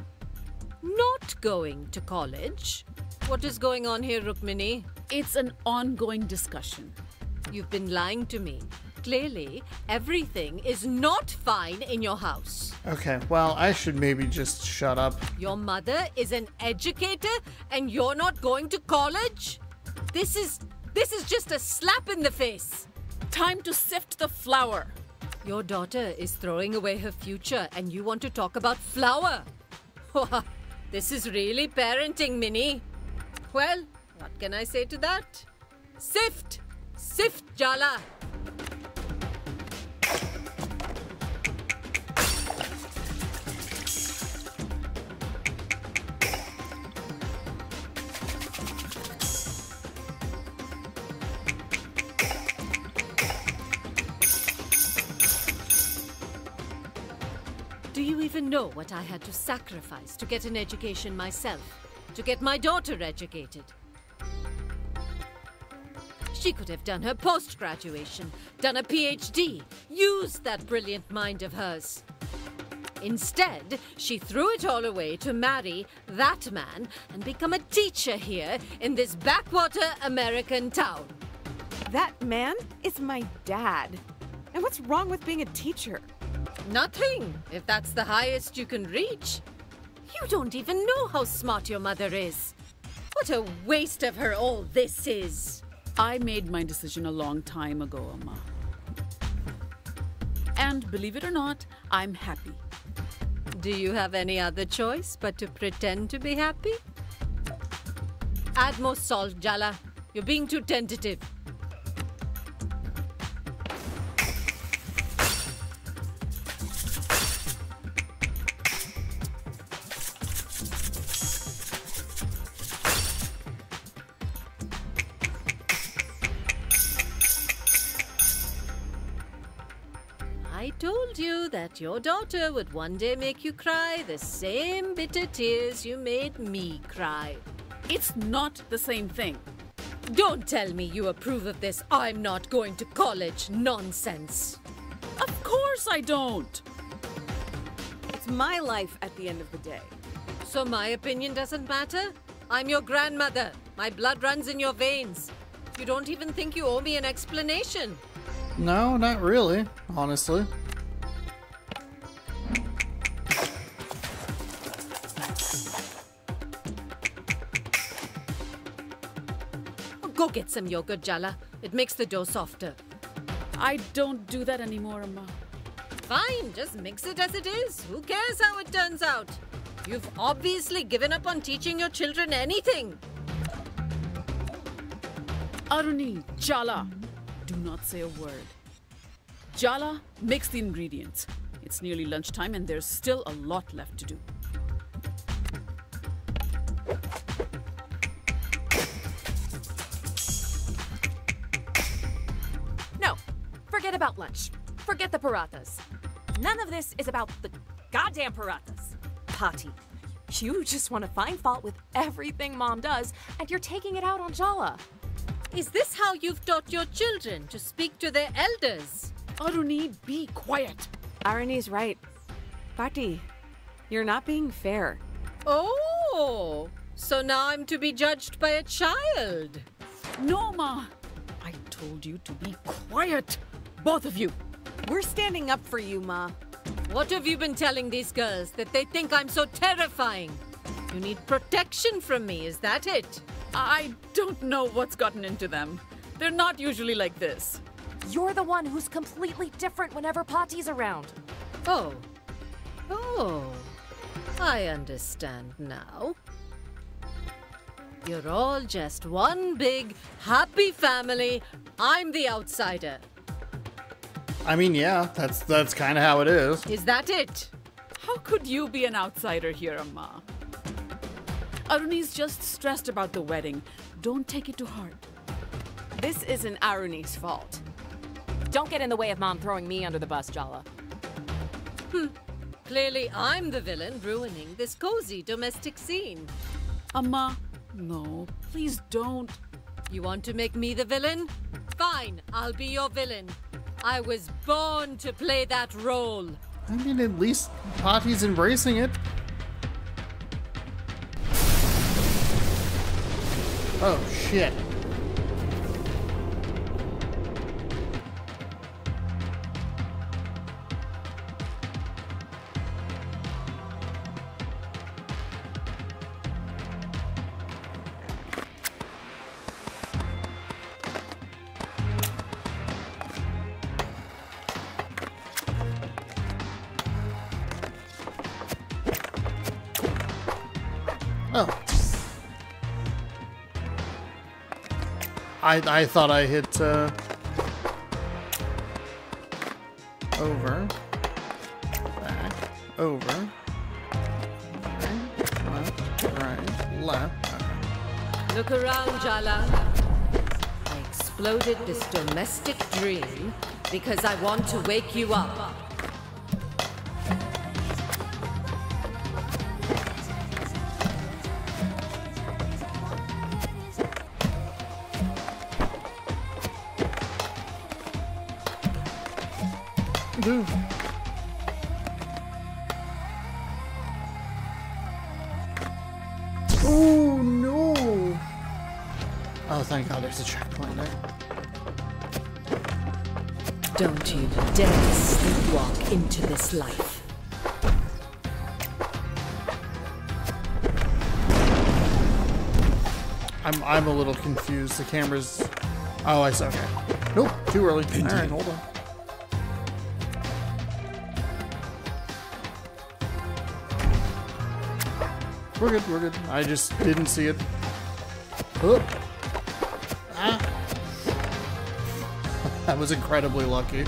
Speaker 20: not going to college? What is going on here, Rukmini?
Speaker 4: It's an ongoing discussion.
Speaker 20: You've been lying to me. Clearly, everything is not fine in your house.
Speaker 1: Okay, well, I should maybe just shut up.
Speaker 20: Your mother is an educator and you're not going to college? This is just a slap in the face.
Speaker 4: Time to sift the flour.
Speaker 20: Your daughter is throwing away her future and you want to talk about flour? This is really parenting, Minnie. Well, what can I say to that? Sift! Sift, Jala! Do you even know what I had to sacrifice to get an education myself? To get my daughter educated? She could have done her post-graduation, done a PhD, used that brilliant mind of hers. Instead, she threw it all away to marry that man and become a teacher here in this backwater American town.
Speaker 3: That man is my dad. And what's wrong with being a teacher?
Speaker 20: Nothing, if that's the highest you can reach. You don't even know how smart your mother is. What a waste of her all this is.
Speaker 4: I made my decision a long time ago, Amma. And believe it or not, I'm happy.
Speaker 20: Do you have any other choice but to pretend to be happy? Add more salt, Jala. You're being too tentative. I told you that your daughter would one day make you cry the same bitter tears you made me cry.
Speaker 4: It's not the same thing.
Speaker 20: Don't tell me you approve of this I'm not going to college nonsense.
Speaker 4: Of course I don't.
Speaker 3: It's my life at the end of the day.
Speaker 20: So my opinion doesn't matter? I'm your grandmother. My blood runs in your veins. You don't even think you owe me an explanation.
Speaker 1: No, not really, honestly.
Speaker 20: Go get some yogurt, Jala. It makes the dough softer.
Speaker 4: I don't do that anymore, Amma.
Speaker 20: Fine, just mix it as it is. Who cares how it turns out? You've obviously given up on teaching your children anything.
Speaker 4: Aruni, Jala, do not say a word. Jala, mix the ingredients. It's nearly lunchtime and there's still a lot left to do.
Speaker 5: No, forget about lunch. Forget the parathas. None of this is about the goddamn parathas. Pati, you just want to find fault with everything Mom does, and you're taking it out on Jala.
Speaker 20: Is this how you've taught your children to speak to their elders?
Speaker 4: Aruni, be quiet.
Speaker 3: Aruni's right. Pati, you're not being fair.
Speaker 20: Oh, so now I'm to be judged by a child.
Speaker 4: No, Ma. I told you to be quiet. Both of you.
Speaker 3: We're standing up for you, Ma.
Speaker 20: What have you been telling these girls? That they think I'm so terrifying? You need protection from me, is that it?
Speaker 4: I don't know what's gotten into them. They're not usually like this.
Speaker 5: You're the one who's completely different whenever Pati's around.
Speaker 20: Oh. Oh. I understand now. You're all just one big, happy family. I'm the outsider.
Speaker 1: I mean, yeah, that's kind of how it is.
Speaker 20: Is that it?
Speaker 4: How could you be an outsider here, Amma? Aruni's just stressed about the wedding. Don't take it to heart.
Speaker 3: This isn't Aruni's fault.
Speaker 5: Don't get in the way of Mom throwing me under the bus, Jala.
Speaker 20: Clearly I'm the villain ruining this cozy domestic scene.
Speaker 4: Amma, no, please don't.
Speaker 20: You want to make me the villain? Fine, I'll be your villain. I was born to play that role.
Speaker 1: I mean, at least Pati's embracing it. Oh, shit. Oh. I thought I hit, over, back, over, right, left. Okay.
Speaker 20: Look around, Jala. I exploded this domestic dream because I want to wake you up.
Speaker 1: Do. Oh no! Oh, thank God there's a checkpoint there.
Speaker 20: Don't you dare sleepwalk into this life.
Speaker 1: I'm a little confused. The camera's... Oh, I see. Okay. Nope, too early. Alright, hold on. We're good, we're good. I just didn't see it. Oh. Ah. That was incredibly lucky.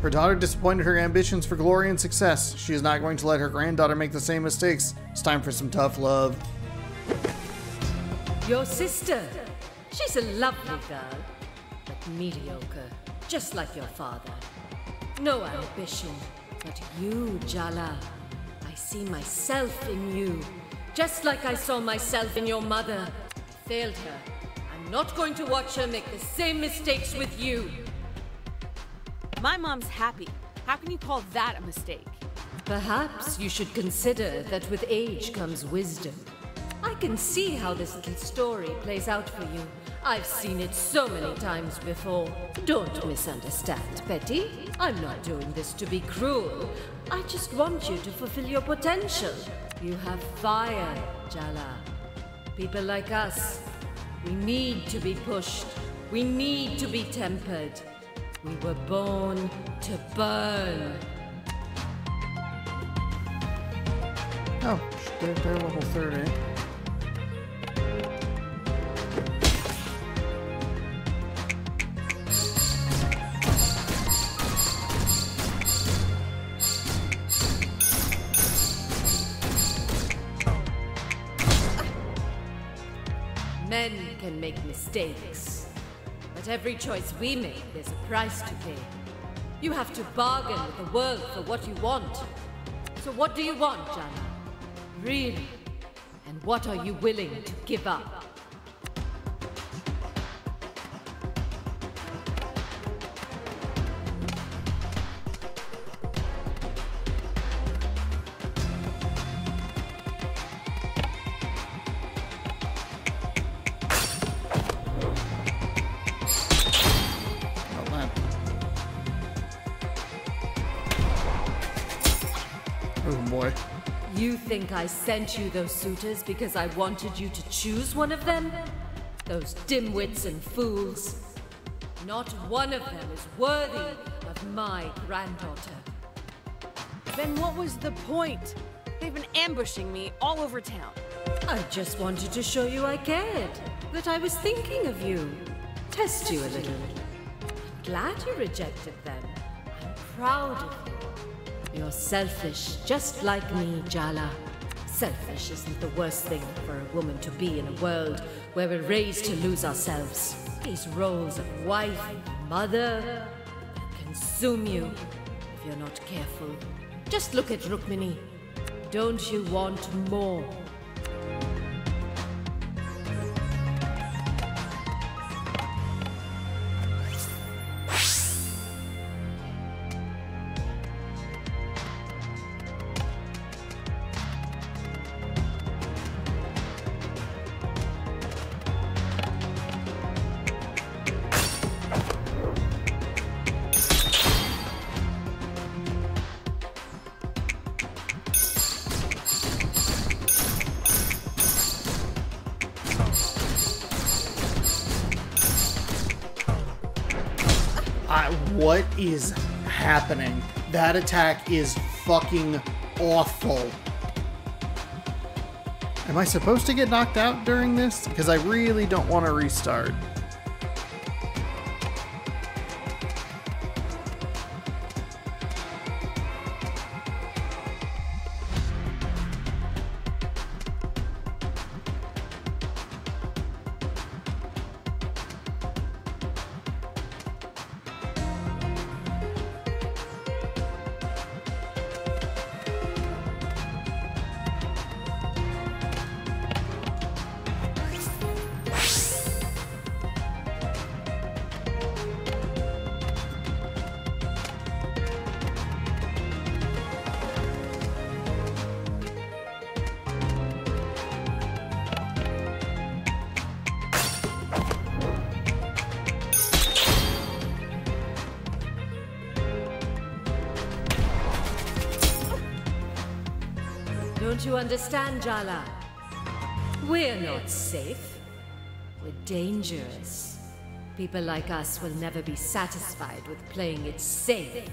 Speaker 1: Her daughter disappointed her ambitions for glory and success. She is not going to let her granddaughter make the same mistakes. It's time for some tough love.
Speaker 20: Your sister. She's a lovely girl. but mediocre, just like your father. No ambition, but you, Jala. I see myself in you, just like I saw myself in your mother. I failed her. I'm not going to watch her make the same mistakes with you.
Speaker 3: My mom's happy. How can you call that a mistake?
Speaker 20: Perhaps you should consider that with age comes wisdom. I can see how this little story plays out for you. I've seen it so many times before. Don't misunderstand, Betty. I'm not doing this to be cruel. I just want you to fulfill your potential. You have fire, Jala. People like us, we need to be pushed. We need to be tempered. We were born to burn.
Speaker 1: Oh, they're level 30.
Speaker 20: Men can make mistakes, but every choice we make, there's a price to pay. You have to bargain with the world for what you want. So what do you want, Jana? Really? And what are you willing to give up?
Speaker 1: Oh boy.
Speaker 20: You think I sent you those suitors because I wanted you to choose one of them? Those dimwits and fools. Not one of them is worthy of my granddaughter.
Speaker 3: Then what was the point? They've been ambushing me all over town.
Speaker 20: I just wanted to show you I cared, that I was thinking of you, test you a little. I'm glad you rejected them. I'm proud of you. You're selfish, just like me, Jala. Selfish isn't the worst thing for a woman to be in a world where we're raised to lose ourselves. These roles of wife and mother consume you if you're not careful. Just look at Rukmini. Don't you want more?
Speaker 1: What is happening? That attack is fucking awful. Am I supposed to get knocked out during this? Because I really don't want to restart.
Speaker 20: Don't you understand, Jala? We're not safe. We're dangerous. People like us will never be satisfied with playing it safe.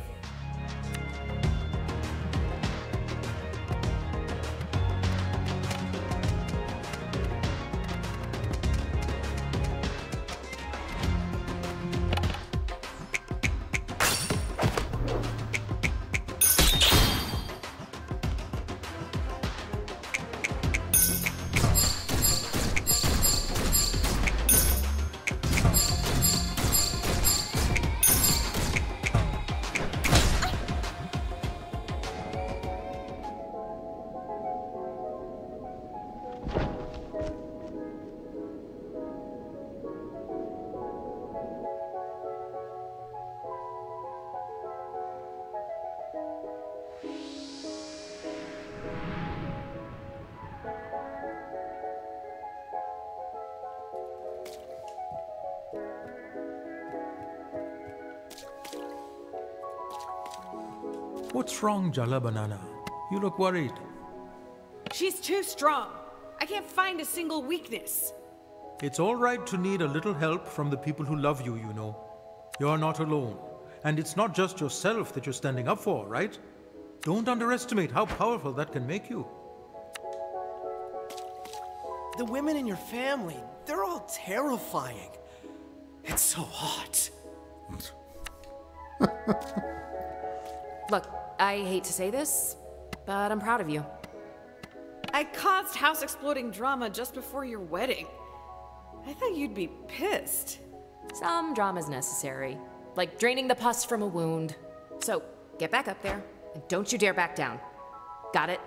Speaker 2: What's wrong, Jala Banana? You look worried.
Speaker 3: She's too strong. I can't find a single weakness.
Speaker 2: It's all right to need a little help from the people who love you, you know. You're not alone. And it's not just yourself that you're standing up for, right? Don't underestimate how powerful that can make you.
Speaker 6: The women in your family, they're all terrifying. It's so hot.
Speaker 5: Look, I hate to say this, but I'm proud of you.
Speaker 3: I caused house-exploding drama just before your wedding. I thought you'd be pissed.
Speaker 5: Some drama's necessary, like draining the pus from a wound. So, get back up there, and don't you dare back down. Got it?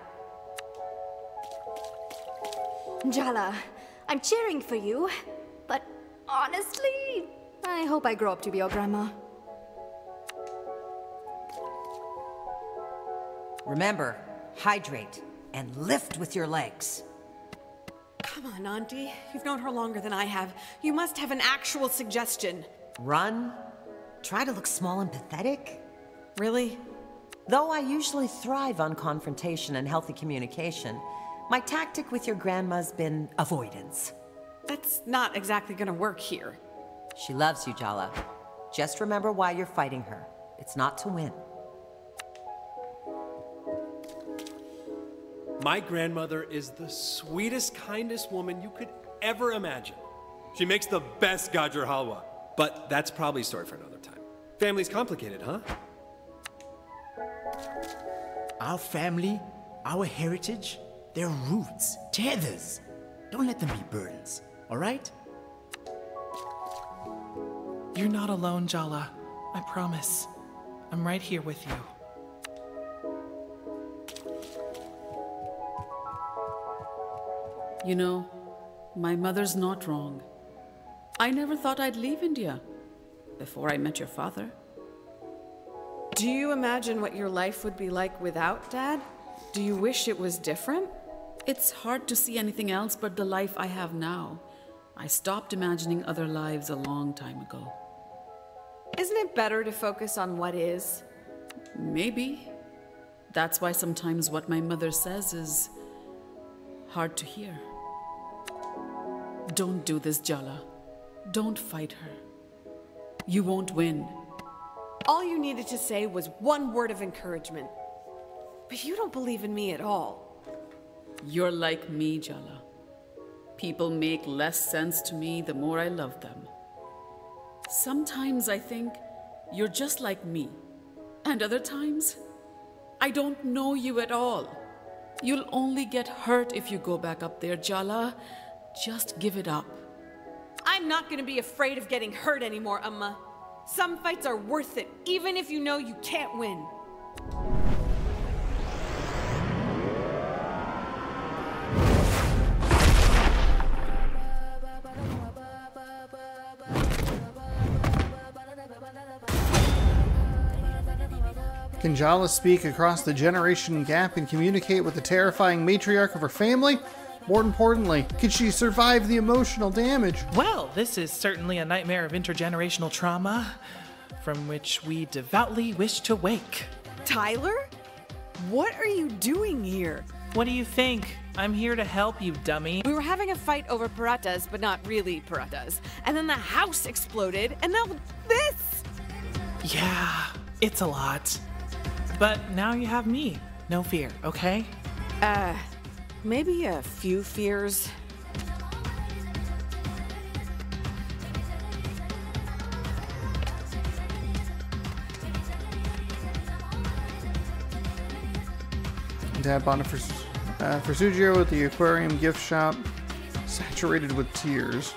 Speaker 9: Jala, I'm cheering for you, but honestly, I hope I grow up to be your grandma.
Speaker 10: Remember, hydrate and lift with your legs.
Speaker 3: Come on, Auntie. You've known her longer than I have. You must have an actual suggestion.
Speaker 10: Run. Try to look small and pathetic.
Speaker 3: Really?
Speaker 10: Though I usually thrive on confrontation and healthy communication, my tactic with your grandma's been avoidance.
Speaker 3: That's not exactly gonna work here.
Speaker 10: She loves you, Jala. Just remember why you're fighting her. It's not to win.
Speaker 19: My grandmother is the sweetest, kindest woman you could ever imagine. She makes the best gajar halwa. But that's probably a story for another time. Family's complicated, huh?
Speaker 16: Our family, our heritage, their roots, tethers. Don't let them be burdens, all right?
Speaker 15: You're not alone, Jala. I promise. I'm right here with you.
Speaker 4: You know, my mother's not wrong. I never thought I'd leave India before I met your father.
Speaker 3: Do you imagine what your life would be like without Dad? Do you wish it was different?
Speaker 4: It's hard to see anything else but the life I have now. I stopped imagining other lives a long time ago.
Speaker 3: Isn't it better to focus on what is?
Speaker 4: Maybe. That's why sometimes what my mother says is hard to hear. Don't do this, Jala. Don't fight her. You won't win.
Speaker 3: All you needed to say was one word of encouragement. But you don't believe in me at all.
Speaker 4: You're like me, Jala. People make less sense to me the more I love them. Sometimes I think you're just like me. And other times, I don't know you at all. You'll only get hurt if you go back up there, Jala. Just give it up.
Speaker 3: I'm not gonna be afraid of getting hurt anymore, Amma. Some fights are worth it, even if you know you can't win.
Speaker 1: Can Jala speak across the generation gap and communicate with the terrifying matriarch of her family? More importantly, can she survive the emotional damage?
Speaker 15: Well, this is certainly a nightmare of intergenerational trauma, from which we devoutly wish to wake.
Speaker 3: Tyler? What are you doing here?
Speaker 15: What do you think? I'm here to help you, dummy.
Speaker 3: We were having a fight over paratas, but not really paratas. And then the house exploded, and now this!
Speaker 15: Yeah, it's a lot. But now you have me. No fear, okay?
Speaker 3: Maybe a few fears.
Speaker 1: Dad bought it for Sujiro at the aquarium gift shop, saturated with tears.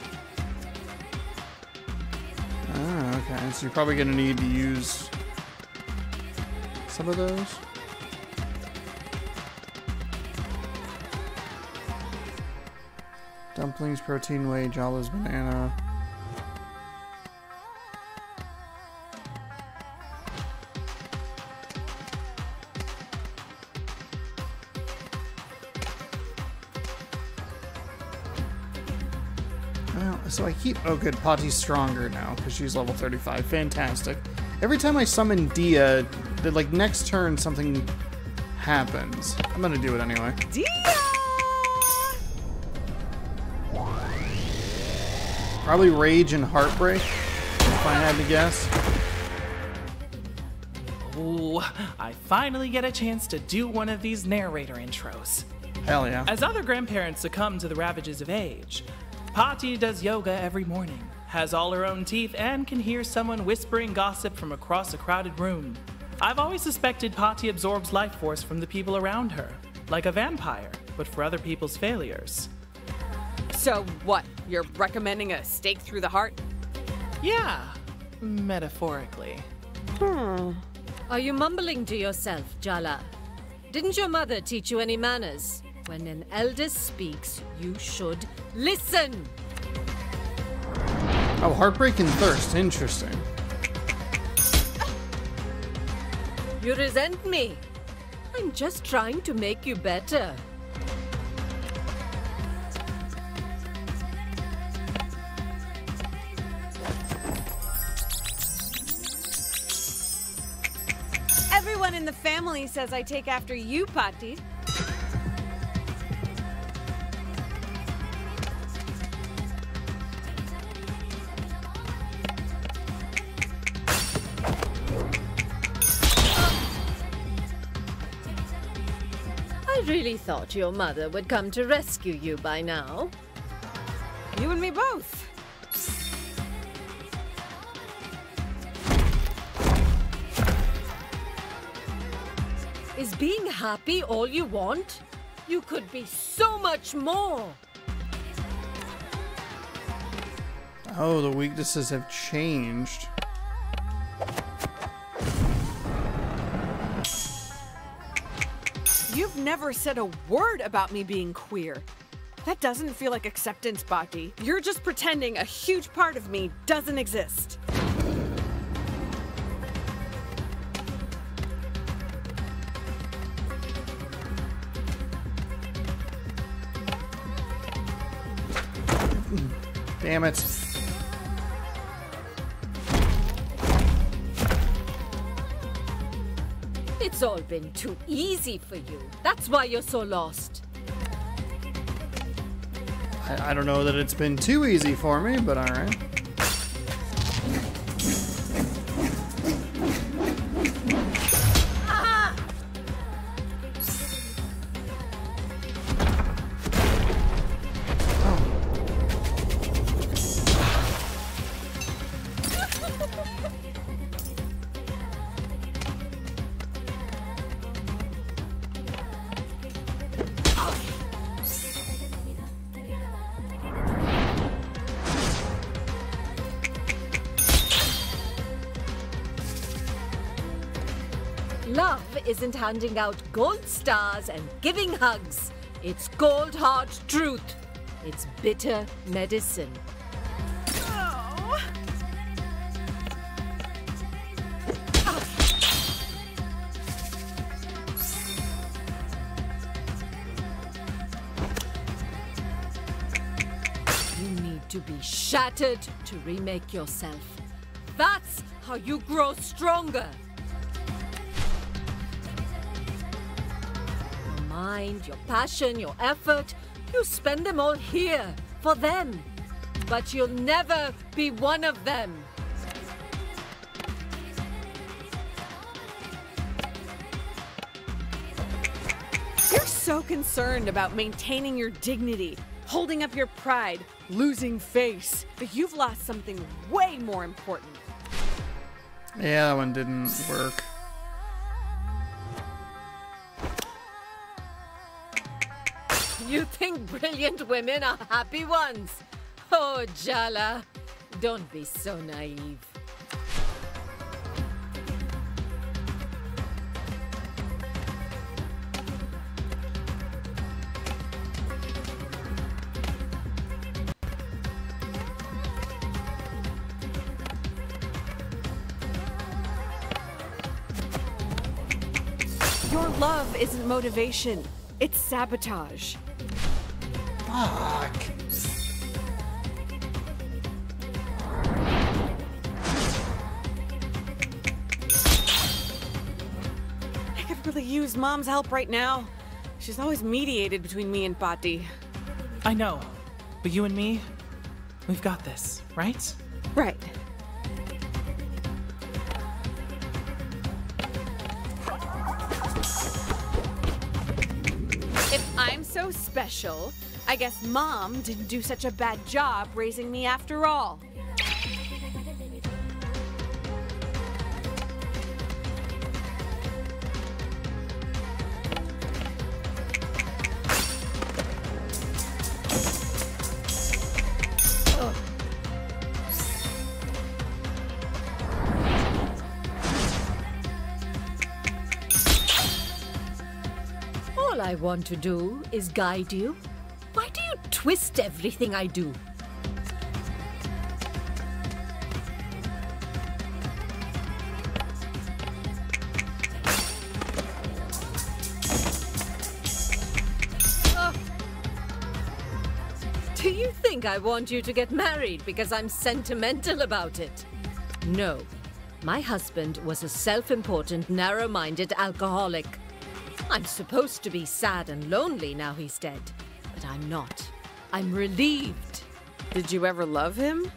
Speaker 1: Ah, okay. So you're probably gonna need to use some of those. Dumplings, protein whey, Jala's banana. Well, so I keep... Oh, good. Potty's stronger now because she's level 35. Fantastic. Every time I summon Dia, the like next turn something happens. I'm gonna do it anyway.
Speaker 3: Dia!
Speaker 1: Probably Rage and Heartbreak, if I had to guess.
Speaker 15: Oh, I finally get a chance to do one of these narrator intros.
Speaker 1: Hell yeah.
Speaker 15: As other grandparents succumb to the ravages of age, Patti does yoga every morning, has all her own teeth, and can hear someone whispering gossip from across a crowded room. I've always suspected Patti absorbs life force from the people around her, like a vampire, but for other people's failures.
Speaker 3: So what, you're recommending a stake through the heart?
Speaker 15: Yeah, metaphorically.
Speaker 20: Are you mumbling to yourself, Jala? Didn't your mother teach you any manners? When an elder speaks, you should listen.
Speaker 1: Oh, Heartbreak and Thirst. Interesting.
Speaker 20: You resent me. I'm just trying to make you better.
Speaker 3: Everyone in the family says I take after you, Patti.
Speaker 20: I really thought your mother would come to rescue you by now.
Speaker 3: You and me both.
Speaker 20: Is being happy all you want? You could be so much more.
Speaker 1: Oh, the weaknesses have changed.
Speaker 3: You've never said a word about me being queer. That doesn't feel like acceptance, Bhakti. You're just pretending a huge part of me doesn't exist.
Speaker 1: Damn it.
Speaker 20: It's all been too easy for you. That's why you're so lost.
Speaker 1: I don't know that it's been too easy for me, but alright.
Speaker 20: Love isn't handing out gold stars and giving hugs. It's cold hard truth. It's bitter medicine. You need to be shattered to remake yourself. That's how you grow stronger. Your mind, your passion, your effort, you spend them all here, for them. But you'll never be one of them.
Speaker 3: You're so concerned about maintaining your dignity, holding up your pride, losing face, but you've lost something way more important.
Speaker 1: Yeah, that one didn't work.
Speaker 20: You think brilliant women are happy ones? Oh, Jala, don't be so naive.
Speaker 3: Your love isn't motivation, it's sabotage.
Speaker 1: Fuck.
Speaker 3: really use Mom's help right now. She's always mediated between me and Patti.
Speaker 15: I know, but you and me, we've got this, right?
Speaker 3: Right. If I'm so special, I guess Mom didn't do such a bad job raising me after all.
Speaker 20: All I want to do is guide you. Why do you twist everything I do? Do you think I want you to get married because I'm sentimental about it? No. My husband was a self-important, narrow-minded alcoholic. I'm supposed to be sad and lonely now he's dead, but I'm not. I'm relieved.
Speaker 3: Did you ever love him?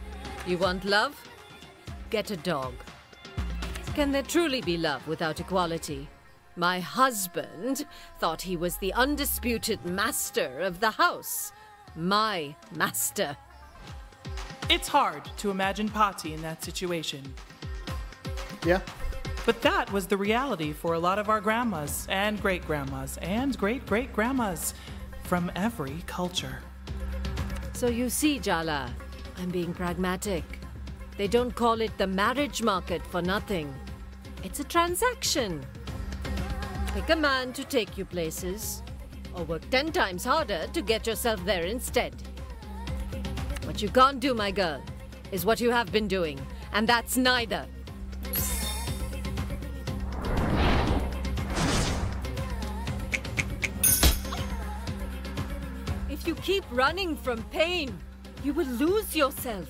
Speaker 20: You want love? Get a dog. Can there truly be love without equality? My husband thought he was the undisputed master of the house. My master.
Speaker 15: It's hard to imagine Patti in that situation.
Speaker 1: Yeah.
Speaker 15: But that was the reality for a lot of our grandmas and great-grandmas and great-great-grandmas from every culture.
Speaker 20: So you see, Jala, I'm being pragmatic. They don't call it the marriage market for nothing. It's a transaction. Pick a man to take you places, or work 10 times harder to get yourself there instead. What you can't do, my girl, is what you have been doing, and that's neither. If you keep running from pain, you will lose yourself.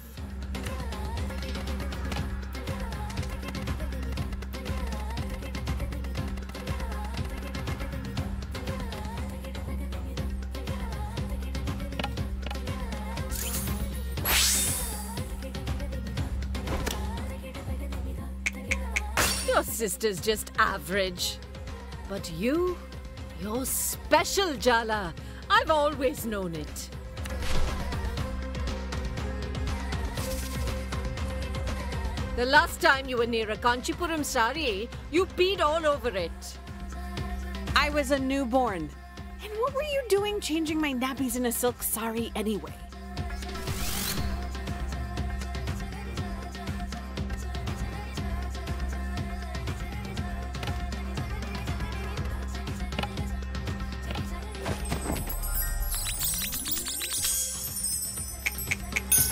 Speaker 20: Your sister's just average. But you're special, Jala. I've always known it. The last time you were near a Kanchipuram sari, you peed all over it.
Speaker 3: I was a newborn. And what were you doing changing my nappies in a silk sari anyway?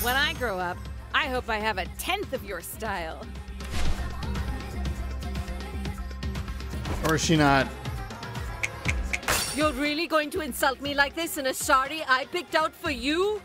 Speaker 3: When I grow up, I hope I have 1/10 of your style.
Speaker 1: Or is she not?
Speaker 20: You're really going to insult me like this in a sari I picked out for you?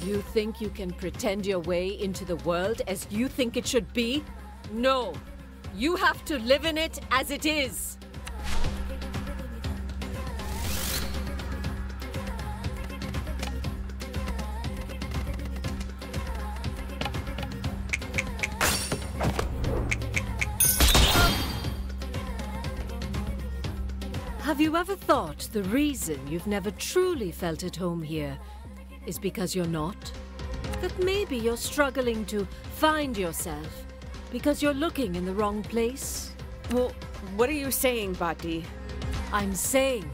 Speaker 20: You think you can pretend your way into the world as you think it should be? No. You have to live in it as it is. Have you ever thought the reason you've never truly felt at home here is because you're not? That maybe you're struggling to find yourself because you're looking in the wrong place?
Speaker 3: Well, what are you saying, Bati?
Speaker 20: I'm saying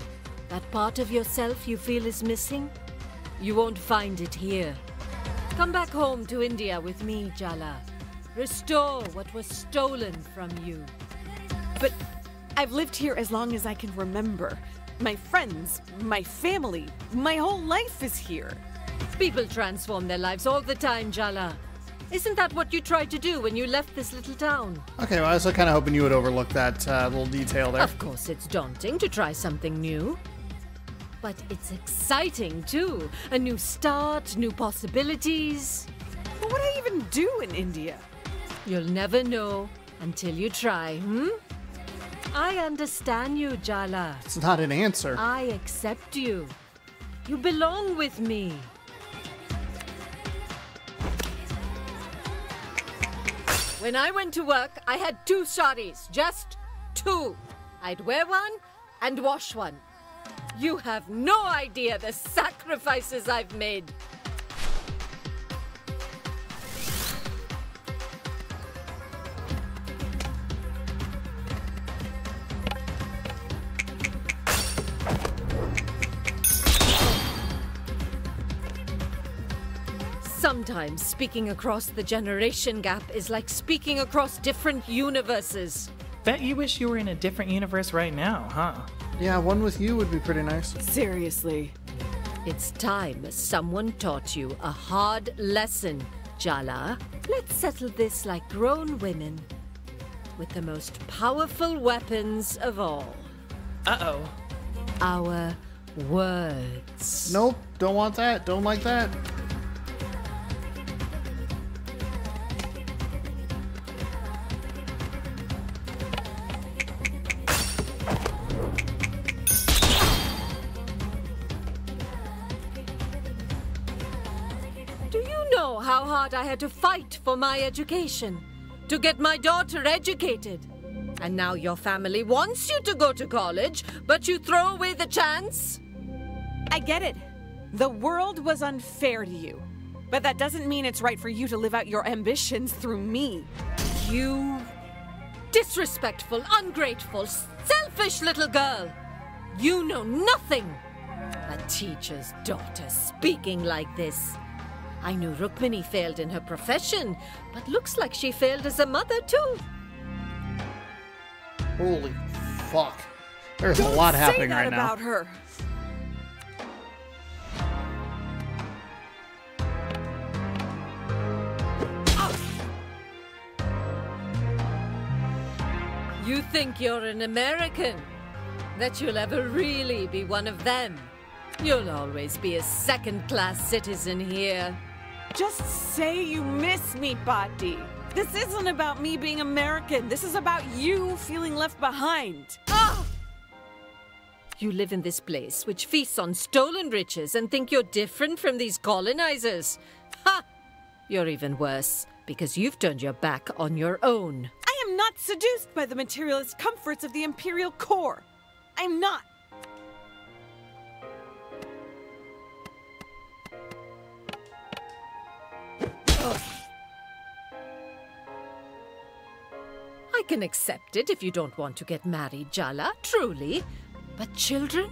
Speaker 20: that part of yourself you feel is missing, you won't find it here. Come back home to India with me, Jala. Restore what was stolen from you.
Speaker 3: But I've lived here as long as I can remember. My friends, my family, my whole life is here.
Speaker 20: People transform their lives all the time, Jala. Isn't that what you tried to do when you left this little town?
Speaker 1: Okay, well, I was kind of hoping you would overlook that little detail there.
Speaker 20: Of course, it's daunting to try something new. But it's exciting, too. A new start, new possibilities.
Speaker 3: But what do I even do in India?
Speaker 20: You'll never know until you try, I understand you, Jala.
Speaker 1: It's not an answer.
Speaker 20: I accept you. You belong with me. When I went to work, I had 2 saris. Just 2. I'd wear one and wash one. You have no idea the sacrifices I've made. Sometimes speaking across the generation gap is like speaking across different universes.
Speaker 15: Bet you wish you were in a different universe right now, huh?
Speaker 1: Yeah, one with you would be pretty nice.
Speaker 20: Seriously. It's time someone taught you a hard lesson, Jala. Let's settle this like grown women with the most powerful weapons of all.
Speaker 15: Uh-oh.
Speaker 20: Our words.
Speaker 1: Nope, don't want that. Don't like that.
Speaker 20: How hard I had to fight for my education, to get my daughter educated. And now your family wants you to go to college, but you throw away the chance?
Speaker 3: I get it. The world was unfair to you. But that doesn't mean it's right for you to live out your ambitions through me.
Speaker 20: You disrespectful, ungrateful, selfish little girl. You know nothing. A teacher's daughter speaking like this. I knew Rukmini failed in her profession, but looks like she failed as a mother too.
Speaker 1: Holy fuck. There's a lot happening right now.
Speaker 3: Don't say that about her.
Speaker 20: You think you're an American? That you'll ever really be one of them? You'll always be a second-class citizen here.
Speaker 3: Just say you miss me, Bati. This isn't about me being American. This is about you feeling left behind.
Speaker 20: Ah! You live in this place which feasts on stolen riches and think you're different from these colonizers. Ha! You're even worse, because you've turned your back on your own.
Speaker 3: I am not seduced by the materialist comforts of the imperial core. I'm not.
Speaker 20: I can accept it if you don't want to get married, Jala, truly. But children?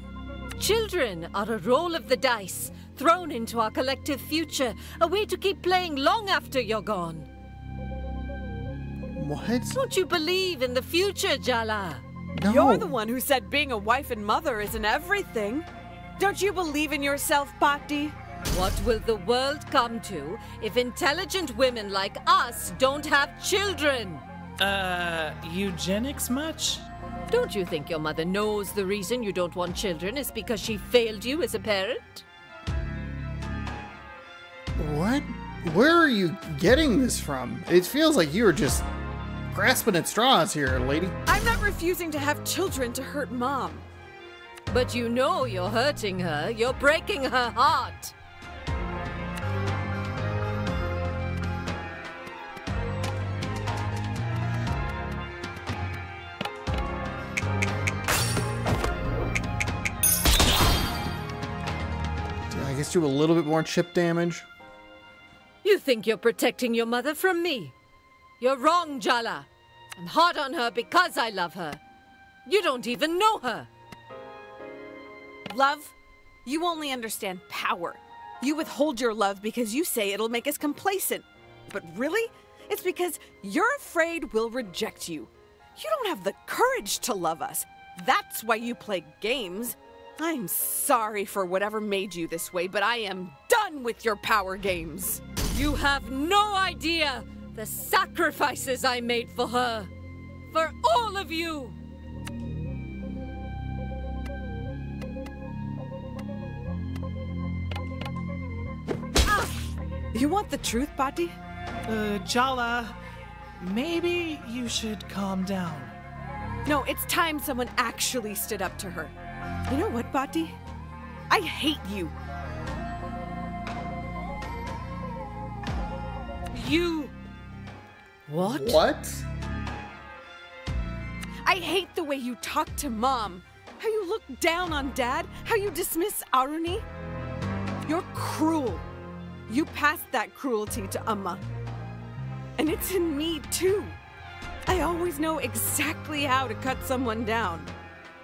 Speaker 20: Children are a roll of the dice, thrown into our collective future, a way to keep playing long after you're gone.
Speaker 1: What?
Speaker 20: Don't you believe in the future, Jala?
Speaker 1: No.
Speaker 3: You're the one who said being a wife and mother isn't everything. Don't you believe in yourself, Bhakti?
Speaker 20: What will the world come to if intelligent women like us don't have children?
Speaker 15: Eugenics much?
Speaker 20: Don't you think your mother knows the reason you don't want children is because she failed you as a parent?
Speaker 1: What? Where are you getting this from? It feels like you were just grasping at straws here, lady.
Speaker 3: I'm not refusing to have children to hurt Mom.
Speaker 20: But you know you're hurting her. You're breaking her heart.
Speaker 1: us do a little bit more chip damage.
Speaker 20: You think you're protecting your mother from me? You're wrong, Jala. I'm hard on her because I love her. You don't even know her.
Speaker 3: Love? You only understand power. You withhold your love because you say it'll make us complacent. But really, it's because you're afraid we'll reject you. You don't have the courage to love us. That's why you play games. I'm sorry for whatever made you this way, but I am done with your power games.
Speaker 20: You have no idea the sacrifices I made for her. For all of you.
Speaker 3: You want the truth, Bati?
Speaker 15: Jala, maybe you should calm down.
Speaker 3: No, it's time someone actually stood up to her. You know what, Bati? I hate you.
Speaker 20: You...
Speaker 3: What?
Speaker 1: What?
Speaker 3: I hate the way you talk to Mom. How you look down on Dad. How you dismiss Aruni. You're cruel. You passed that cruelty to Amma. And it's in me, too. I always know exactly how to cut someone down.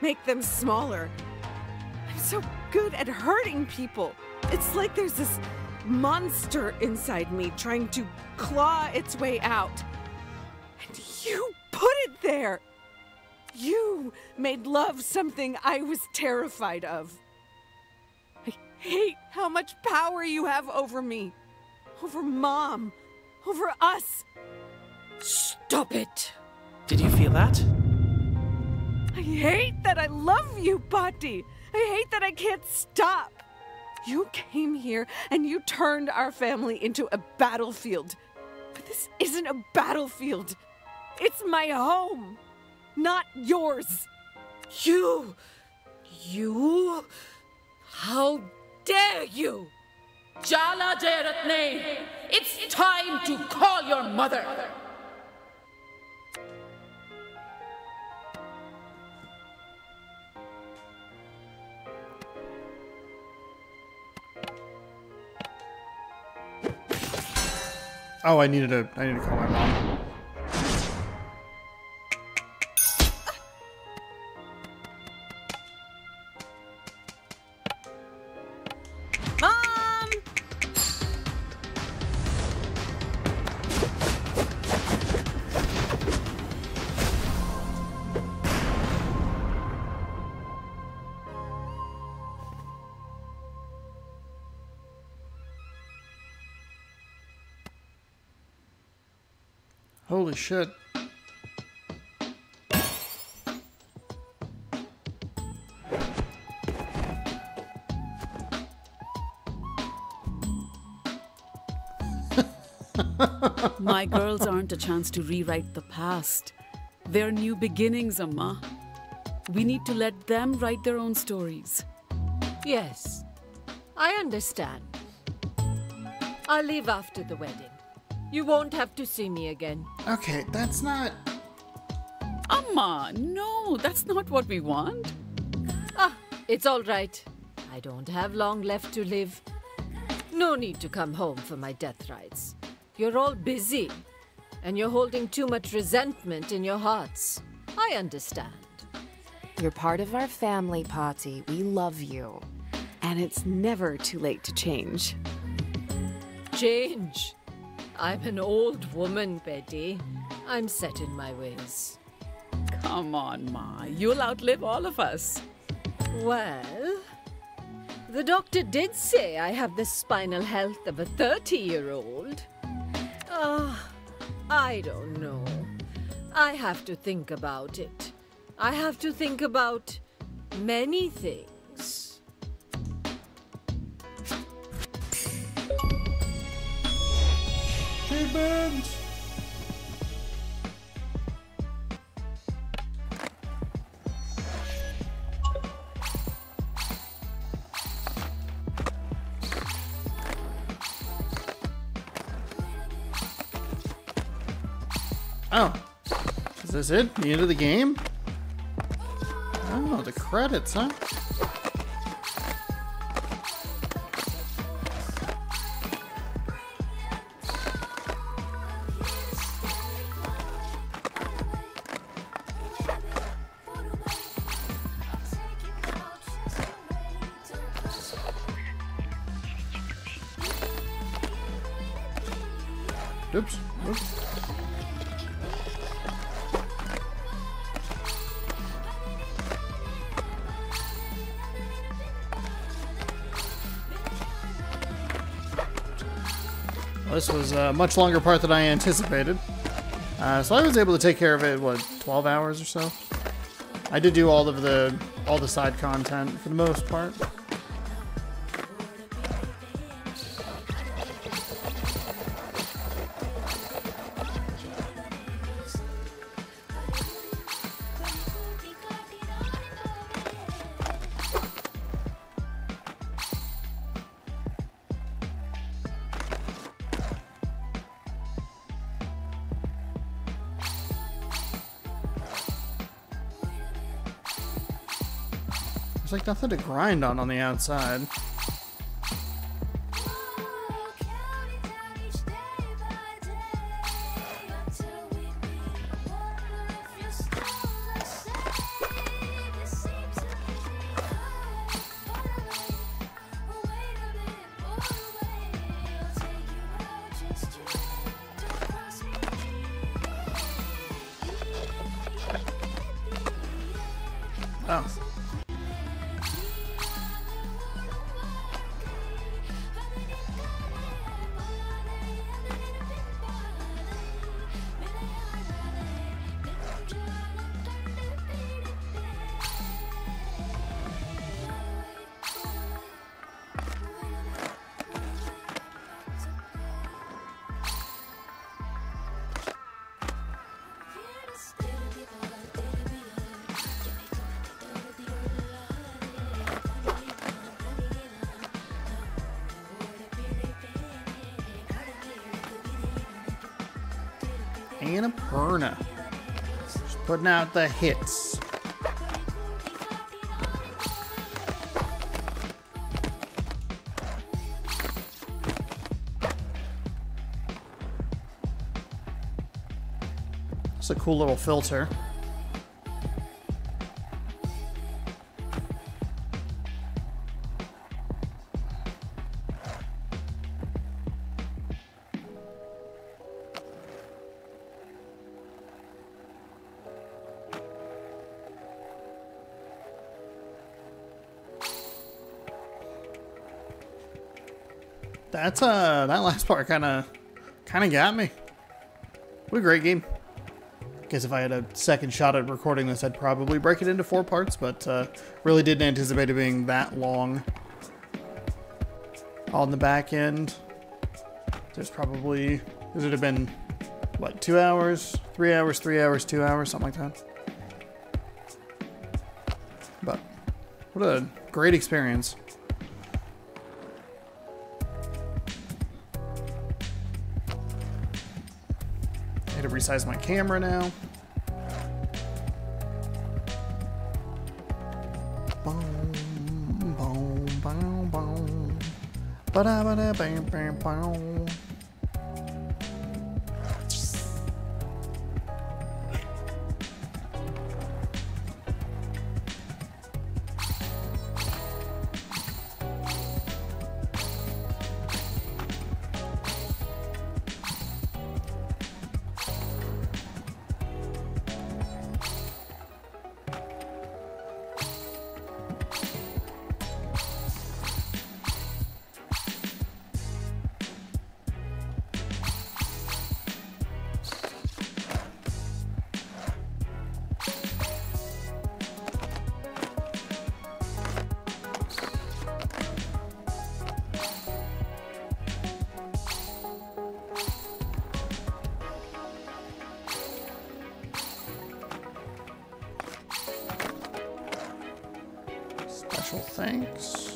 Speaker 3: Make them smaller. I'm so good at hurting people. It's like there's this monster inside me trying to claw its way out. And you put it there. You made love something I was terrified of. I hate how much power you have over me, over Mom, over us.
Speaker 20: Stop it.
Speaker 15: Did you feel that?
Speaker 3: I hate that I love you, Patti. I hate that I can't stop. You came here and you turned our family into a battlefield. But this isn't a battlefield. It's my home, not yours.
Speaker 20: You... How dare you?
Speaker 4: Jala Jaratne, it's time to call your mother.
Speaker 1: Oh, I needed to call my mom.
Speaker 3: Mom!
Speaker 1: Holy shit.
Speaker 4: My girls aren't a chance to rewrite the past. They're new beginnings, Amma. We need to let them write their own stories.
Speaker 20: Yes, I understand. I'll leave after the wedding. You won't have to see me again.
Speaker 1: Okay, that's not...
Speaker 4: Amma, no, that's not what we want.
Speaker 20: Ah, it's all right. I don't have long left to live. No need to come home for my death rites. You're all busy, and you're holding too much resentment in your hearts. I understand.
Speaker 5: You're part of our family, Patti. We love you.
Speaker 3: And it's never too late to change.
Speaker 20: Change? I'm an old woman, Betty. I'm set in my ways.
Speaker 4: Come on, Ma. You'll outlive all of us.
Speaker 20: Well, the doctor did say I have the spinal health of a 30-year-old. I don't know. I have to think about it. I have to think about many things.
Speaker 1: Treatment! Oh, is this it? The end of the game? Oh, the credits, huh? Oops. Oops. Well, this was a much longer part than I anticipated. So I was able to take care of it, what, 12 hours or so? I did do all the side content for the most part. There's like nothing to grind on the outside. Oh. Annapurna. Just putting out the hits. It's a cool little filter. That's that last part kind of got me. What a great game. Guess if I had a second shot at recording this, I'd probably break it into 4 parts, but really didn't anticipate it being that long. On the back end, there's probably, this would have been, what, 2 hours, 3 hours, 3 hours, 2 hours, something like that. But what a great experience. I had to resize my camera now. Boom, boom, boom, boom. Ba-da-ba-da, bam, bam, boom. Special thanks.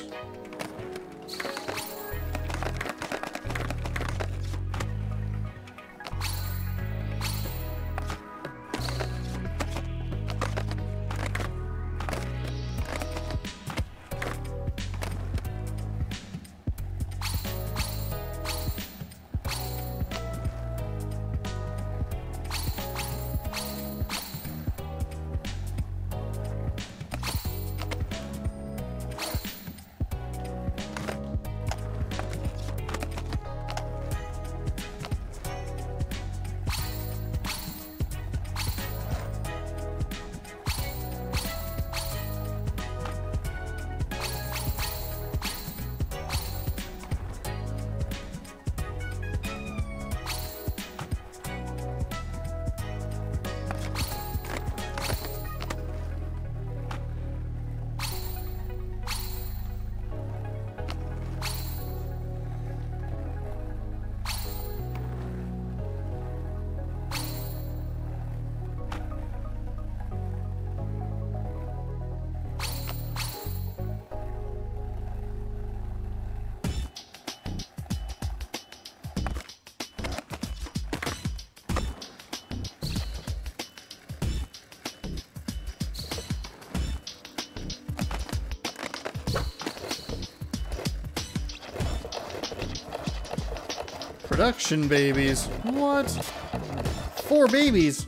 Speaker 1: Production babies. What? 4 babies.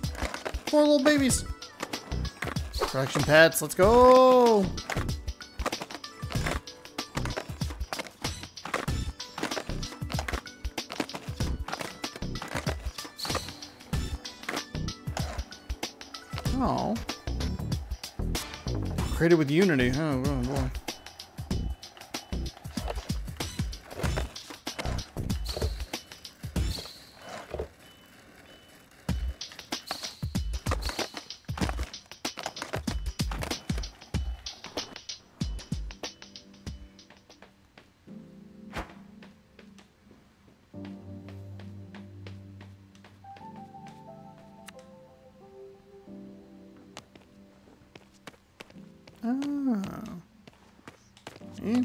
Speaker 1: 4 little babies. Production pets. Let's go. Oh. Created with Unity. Oh, boy.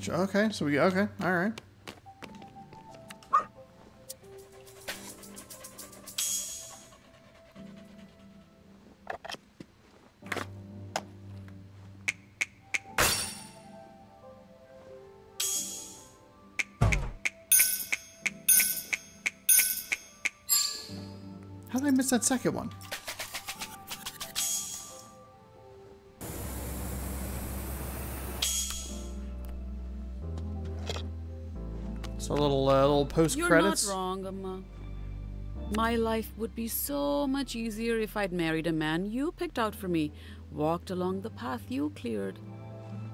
Speaker 1: Okay, so we okay, all right. How did I miss that second one? So a little post credits.
Speaker 4: You're not wrong, Amma. My life would be so much easier if I'd married a man you picked out for me, walked along the path you cleared.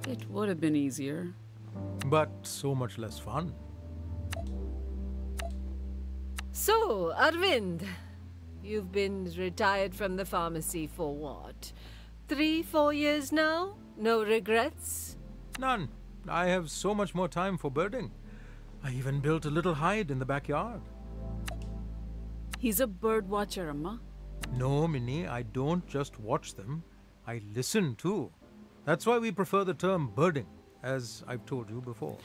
Speaker 4: It would have been easier.
Speaker 2: But so much less fun.
Speaker 20: So, Arvind, you've been retired from the pharmacy for what? 3-4 years now? No regrets?
Speaker 2: None. I have so much more time for birding. I even built a little hide in the backyard.
Speaker 4: He's a bird watcher, Amma.
Speaker 2: No, Minnie, I don't just watch them. I listen too. That's why we prefer the term birding, as I've told you before.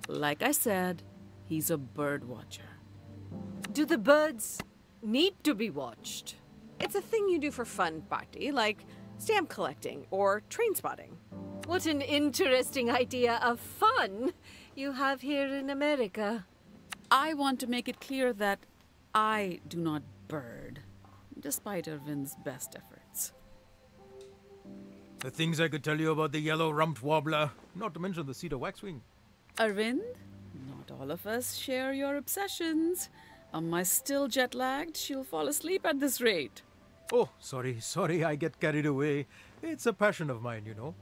Speaker 4: Like I said, he's a bird watcher.
Speaker 20: Do the birds need to be watched?
Speaker 3: It's a thing you do for fun, Bhakti, like stamp collecting or train spotting.
Speaker 20: What an interesting idea of fun you have here in America.
Speaker 4: I want to make it clear that I do not bird, despite Arvind's best efforts.
Speaker 2: The things I could tell you about the yellow-rumped warbler, not to mention the cedar waxwing.
Speaker 4: Arvind, not all of us share your obsessions. Amma's still jet-lagged. She'll fall asleep at this rate.
Speaker 2: Oh, sorry, I get carried away. It's a passion of mine, you know.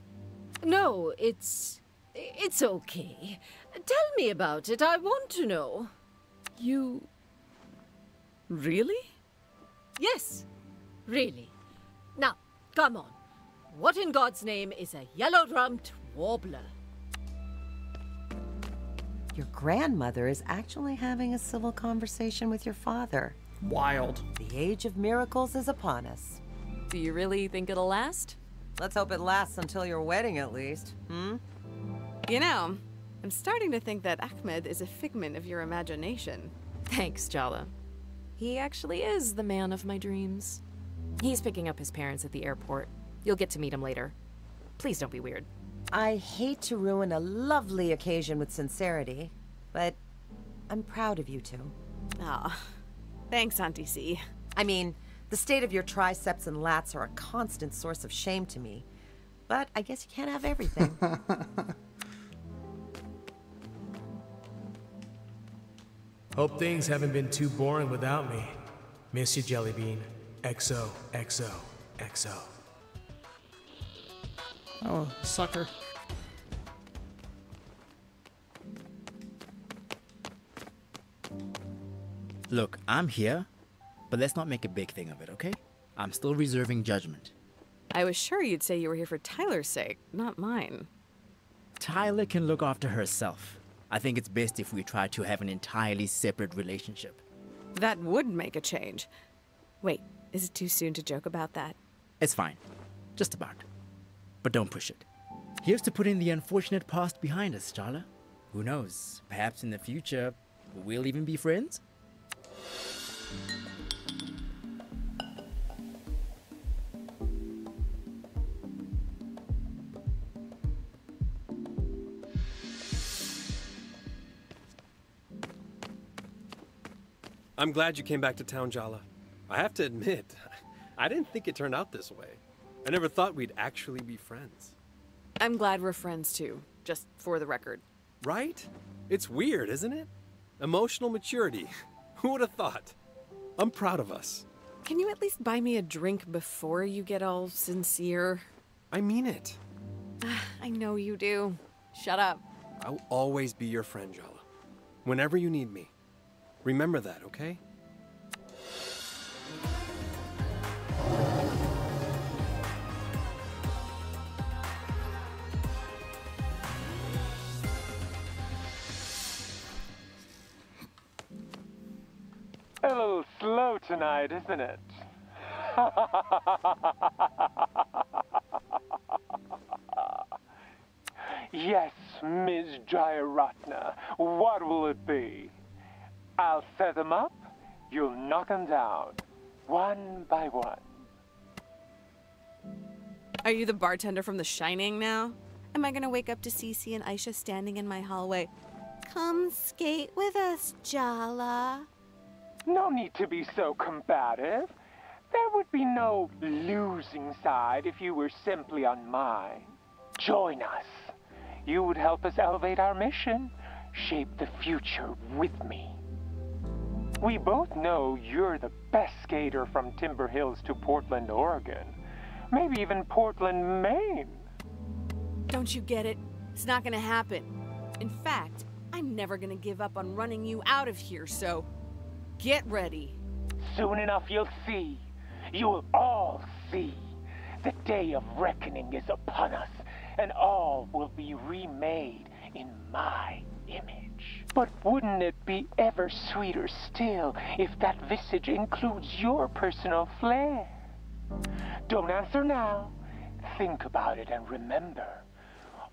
Speaker 20: No, it's okay. Tell me about it. I want to know.
Speaker 4: You... really?
Speaker 20: Yes, really. Now, come on. What in God's name is a yellow-rumped warbler?
Speaker 10: Your grandmother is actually having a civil conversation with your father.
Speaker 1: Wild.
Speaker 10: The age of miracles is upon us.
Speaker 3: Do you really think it'll last?
Speaker 10: Let's hope it lasts until your wedding, at least.
Speaker 3: You know, I'm starting to think that Ahmed is a figment of your imagination. Thanks, Jala. He actually is the man of my dreams. He's picking up his parents at the airport. You'll get to meet him later. Please don't be weird.
Speaker 10: I hate to ruin a lovely occasion with sincerity, but I'm proud of you two.
Speaker 3: Ah, thanks, Auntie C.
Speaker 10: I mean, the state of your triceps and lats are a constant source of shame to me, but I guess you can't have everything.
Speaker 17: Hope things haven't been too boring without me. Miss you, Jellybean. XO, XO, XO.
Speaker 1: Oh, sucker.
Speaker 16: Look, I'm here, but let's not make a big thing of it, okay? I'm still reserving judgment.
Speaker 3: I was sure you'd say you were here for Tyler's sake, not mine.
Speaker 16: Tyler can look after herself. I think it's best if we try to have an entirely separate relationship.
Speaker 3: That would make a change. Wait, is it too soon to joke about that?
Speaker 16: It's fine. Just about. But don't push it. Here's to putting the unfortunate past behind us, Charla. Who knows? Perhaps in the future, we'll even be friends?
Speaker 19: I'm glad you came back to town, Jala. I have to admit, I didn't think it turned out this way. I never thought we'd actually be friends.
Speaker 3: I'm glad we're friends too, just for the record.
Speaker 19: Right? It's weird, isn't it? Emotional maturity. Who would have thought? I'm proud of us.
Speaker 3: Can you at least buy me a drink before you get all sincere?
Speaker 19: I mean it.
Speaker 3: I know you do. Shut up.
Speaker 19: I'll always be your friend, Jala. Whenever you need me. Remember that, okay?
Speaker 13: A little slow tonight, isn't it? Yes, Ms. Jayaratna, what will it be? I'll set them up, you'll knock them down, one by one.
Speaker 3: Are you the bartender from The Shining now? Am I gonna wake up to Cece and Aisha standing in my hallway? Come skate with us, Jala.
Speaker 13: No need to be so combative. There would be no losing side if you were simply on mine. Join us. You would help us elevate our mission, shape the future with me. We both know you're the best skater from Timber Hills to Portland, Oregon. Maybe even Portland, Maine.
Speaker 3: Don't you get it? It's not gonna happen. In fact, I'm never gonna give up on running you out of here, so get ready.
Speaker 13: Soon enough you'll see. You'll all see. The day of reckoning is upon us, and all will be remade in my image. But wouldn't it be ever sweeter still if that visage includes your personal flair? Don't answer now. Think about it and remember.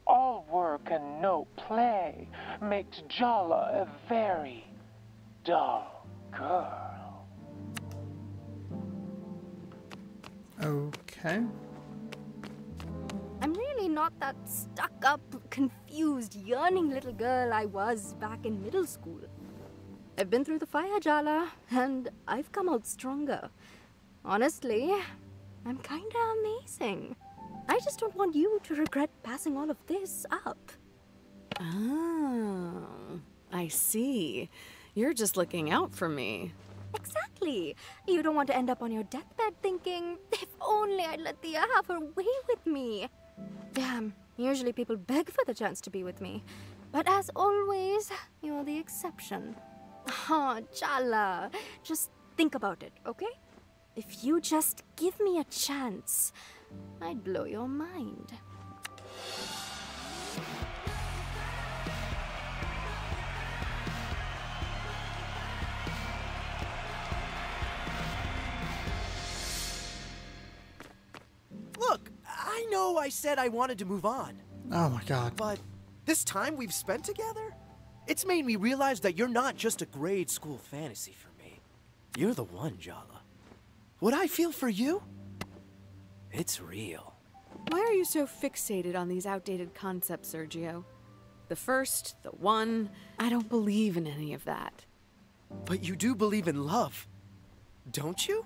Speaker 13: All work and no play makes Jala a very dull girl.
Speaker 1: Okay.
Speaker 9: I'm really not that stuck-up, confused, yearning little girl I was back in middle school. I've been through the fire, Jala, and I've come out stronger. Honestly, I'm kinda amazing. I just don't want you to regret passing all of this up.
Speaker 3: Oh, I see. You're just looking out for me.
Speaker 9: Exactly. You don't want to end up on your deathbed thinking, if only I'd let Thea have her way with me. Damn, usually people beg for the chance to be with me. But as always, you're the exception. Oh, Jala, just think about it, okay? If you just give me a chance, I'd blow your mind.
Speaker 19: Look, I know I said I wanted to move on.
Speaker 1: Oh my god.
Speaker 19: But this time we've spent together, it's made me realize that you're not just a grade school fantasy for me. You're the one, Jala. What I feel for you, it's real.
Speaker 3: Why are you so fixated on these outdated concepts, Sergio? The first, the one, I don't believe in any of that.
Speaker 19: But you do believe in love, don't you?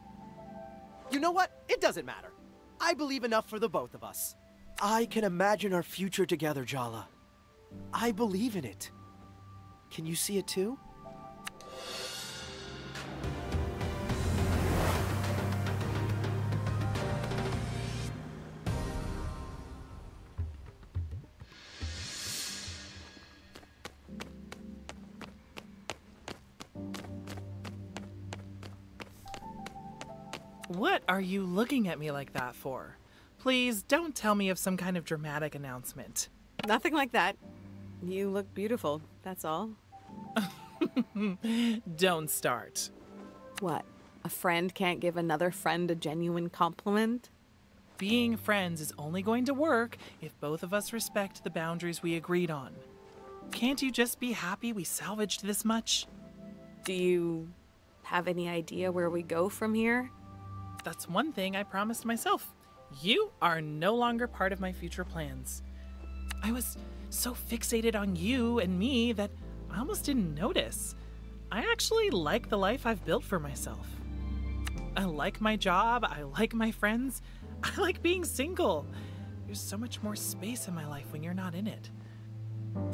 Speaker 19: You know what? It doesn't matter. I believe enough for the both of us. I can imagine our future together, Jala. I believe in it. Can you see it too?
Speaker 15: What are you looking at me like that for? Please don't tell me of some kind of dramatic announcement.
Speaker 3: Nothing like that. You look beautiful, that's all.
Speaker 15: Don't start.
Speaker 3: What? A friend can't give another friend a genuine compliment?
Speaker 15: Being friends is only going to work if both of us respect the boundaries we agreed on. Can't you just be happy we salvaged this much?
Speaker 3: Do you have any idea where we go from here?
Speaker 15: That's one thing I promised myself. You are no longer part of my future plans. I was so fixated on you and me that I almost didn't notice. I actually like the life I've built for myself. I like my job, I like my friends, I like being single. There's so much more space in my life when you're not in it.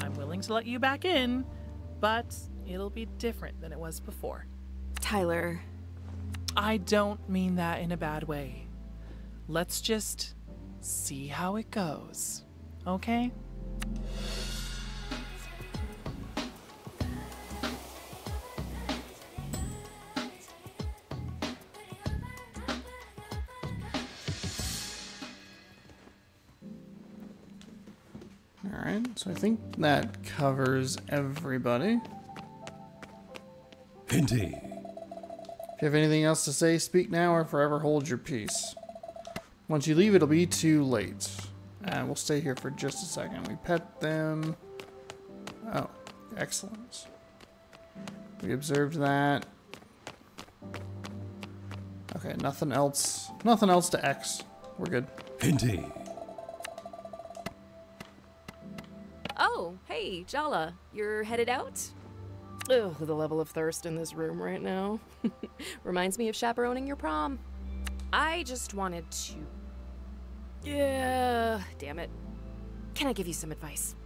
Speaker 15: I'm willing to let you back in, but it'll be different than it was before.
Speaker 3: Tyler.
Speaker 15: I don't mean that in a bad way. Let's just see how it goes, okay?
Speaker 1: Alright, so I think that covers everybody.
Speaker 18: Indeed.
Speaker 1: If you have anything else to say, speak now or forever hold your peace. Once you leave, it'll be too late. We'll stay here for just a second. We pet them. Oh, excellent. We observed that. Okay, nothing else. Nothing else to X. We're good.
Speaker 18: Indeed.
Speaker 5: Oh, hey, Jala. You're headed out? Ugh, the level of thirst in this room right now. Reminds me of chaperoning your prom. I just wanted to... Yeah, damn it. Can I give you some advice?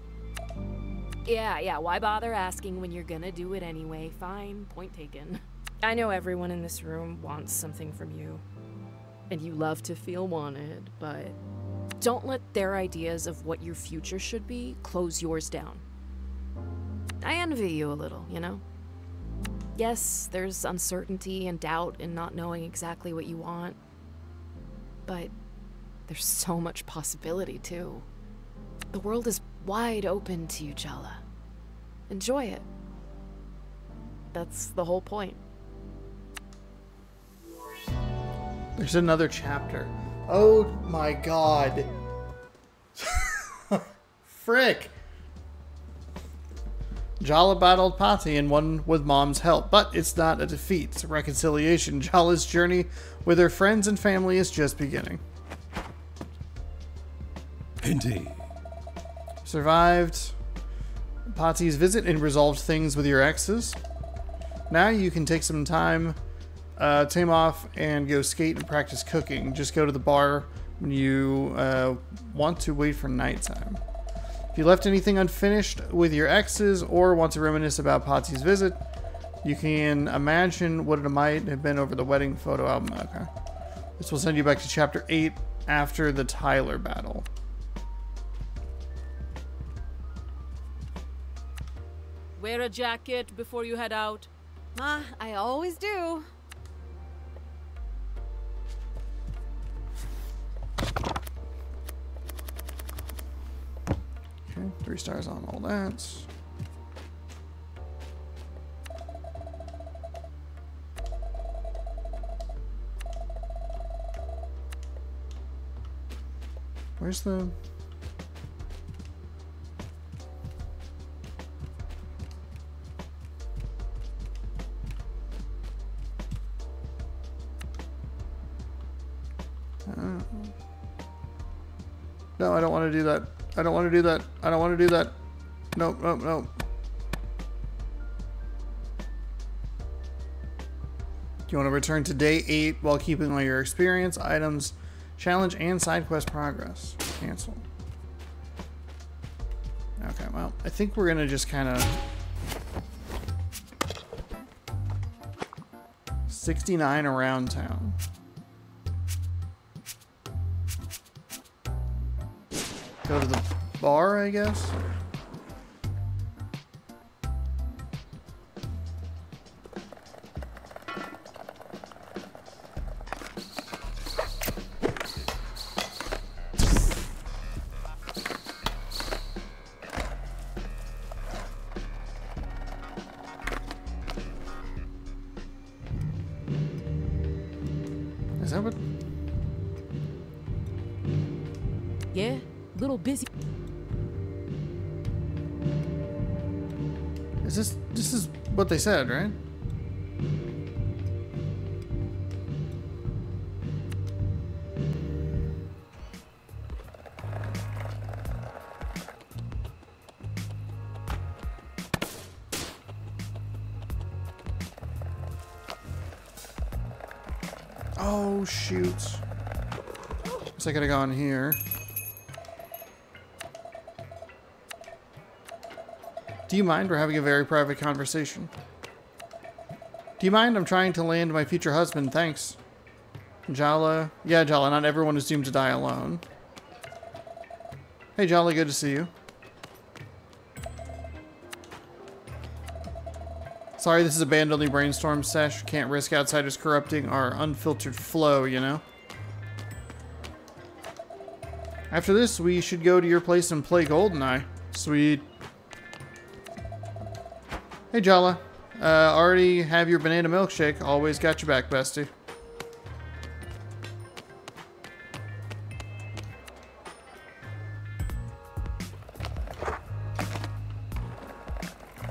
Speaker 5: Yeah, why bother asking when you're gonna do it anyway? Fine, point taken. I know everyone in this room wants something from you. And you love to feel wanted, but don't let their ideas of what your future should be close yours down. I envy you a little, you know? Yes, there's uncertainty and doubt in not knowing exactly what you want. But there's so much possibility, too. The world is wide open to you, Jala. Enjoy it. That's the whole point.
Speaker 1: There's another chapter. Oh my god. Frick. Jala battled Pati and won with Mom's help, but it's not a defeat. It's a reconciliation. Jala's journey with her friends and family is just beginning.
Speaker 18: Indeed.
Speaker 1: Survived Pati's visit and resolved things with your exes. Now you can take some time off and go skate and practice cooking. Just go to the bar when you want to wait for nighttime. If you left anything unfinished with your exes or want to reminisce about Pati's visit, you can imagine what it might have been over the wedding photo album. Okay. This will send you back to chapter 8 after the Tyler battle.
Speaker 14: Wear a jacket before you head out.
Speaker 3: Ma, I always do.
Speaker 1: Okay, 3 stars on all that. Where's the... No, I don't want to do that. I don't want to do that. I don't want to do that. Nope, nope, nope. Do you want to return to day 8 while keeping all your experience, items, challenge, and side quest progress? Cancel. Okay, well, I think we're going to just kind of... 69 around town. Go to the bar, I guess. Is that what?
Speaker 14: Yeah, little busy.
Speaker 1: This is what they said, right? Oh, shoot. Guess I gotta go in here. Do you mind? We're having a very private conversation. Do you mind? I'm trying to land my future husband. Thanks. Jala. Yeah, Jala, not everyone is doomed to die alone. Hey, Jolly, good to see you. Sorry, this is a band-only brainstorm sesh. Can't risk outsiders corrupting our unfiltered flow, you know? After this, we should go to your place and play GoldenEye. Sweet. Hey, Jala. Already have your banana milkshake. Always got your back, bestie.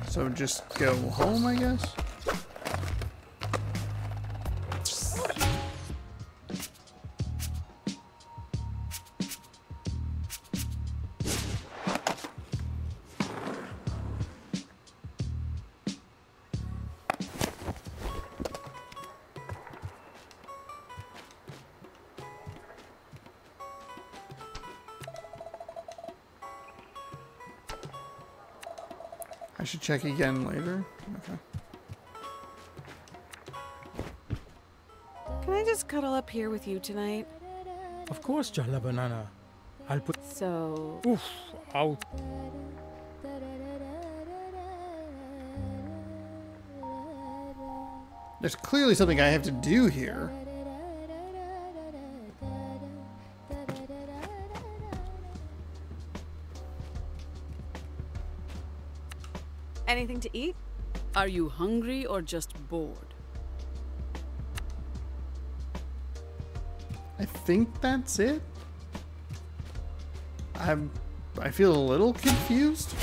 Speaker 1: So just go home, I guess? I should check again later. Okay.
Speaker 3: Can I just cuddle up here with you tonight?
Speaker 2: Of course, Jala Banana. I'll put...
Speaker 3: So...
Speaker 2: Oof, out.
Speaker 1: There's clearly something I have to do here.
Speaker 3: Anything to eat?
Speaker 4: Are you hungry or just bored?
Speaker 1: I think that's it. I feel a little confused.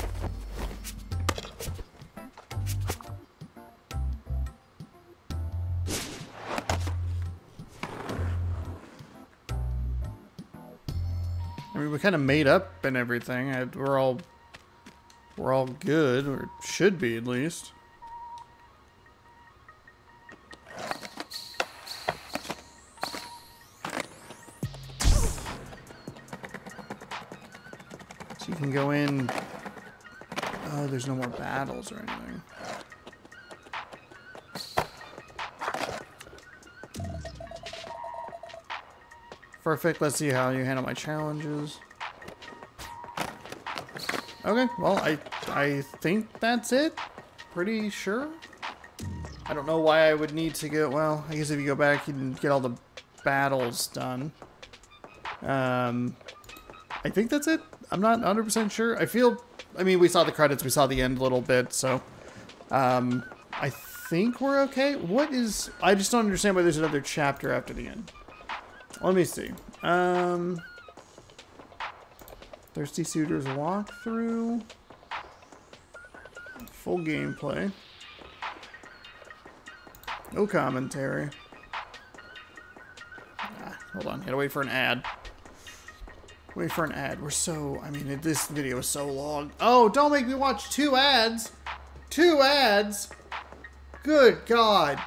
Speaker 1: I mean, we kind of made up and everything. We're all good, or should be at least. So you can go in. Oh, there's no more battles or anything. Perfect. Let's see how you handle my challenges. Okay, well, I think that's it. Pretty sure. I don't know why I would need to go. Well, I guess if you go back, you can get all the battles done. I think that's it. I'm not 100% sure. I mean, we saw the credits, we saw the end a little bit, so I think we're okay. I just don't understand why there's another chapter after the end. Let me see. Thirsty Suitors walkthrough. Full gameplay. No commentary. Hold on. Gotta wait for an ad. Wait for an ad. I mean, this video is so long. Oh, don't make me watch 2 ads. 2 ads. Good God.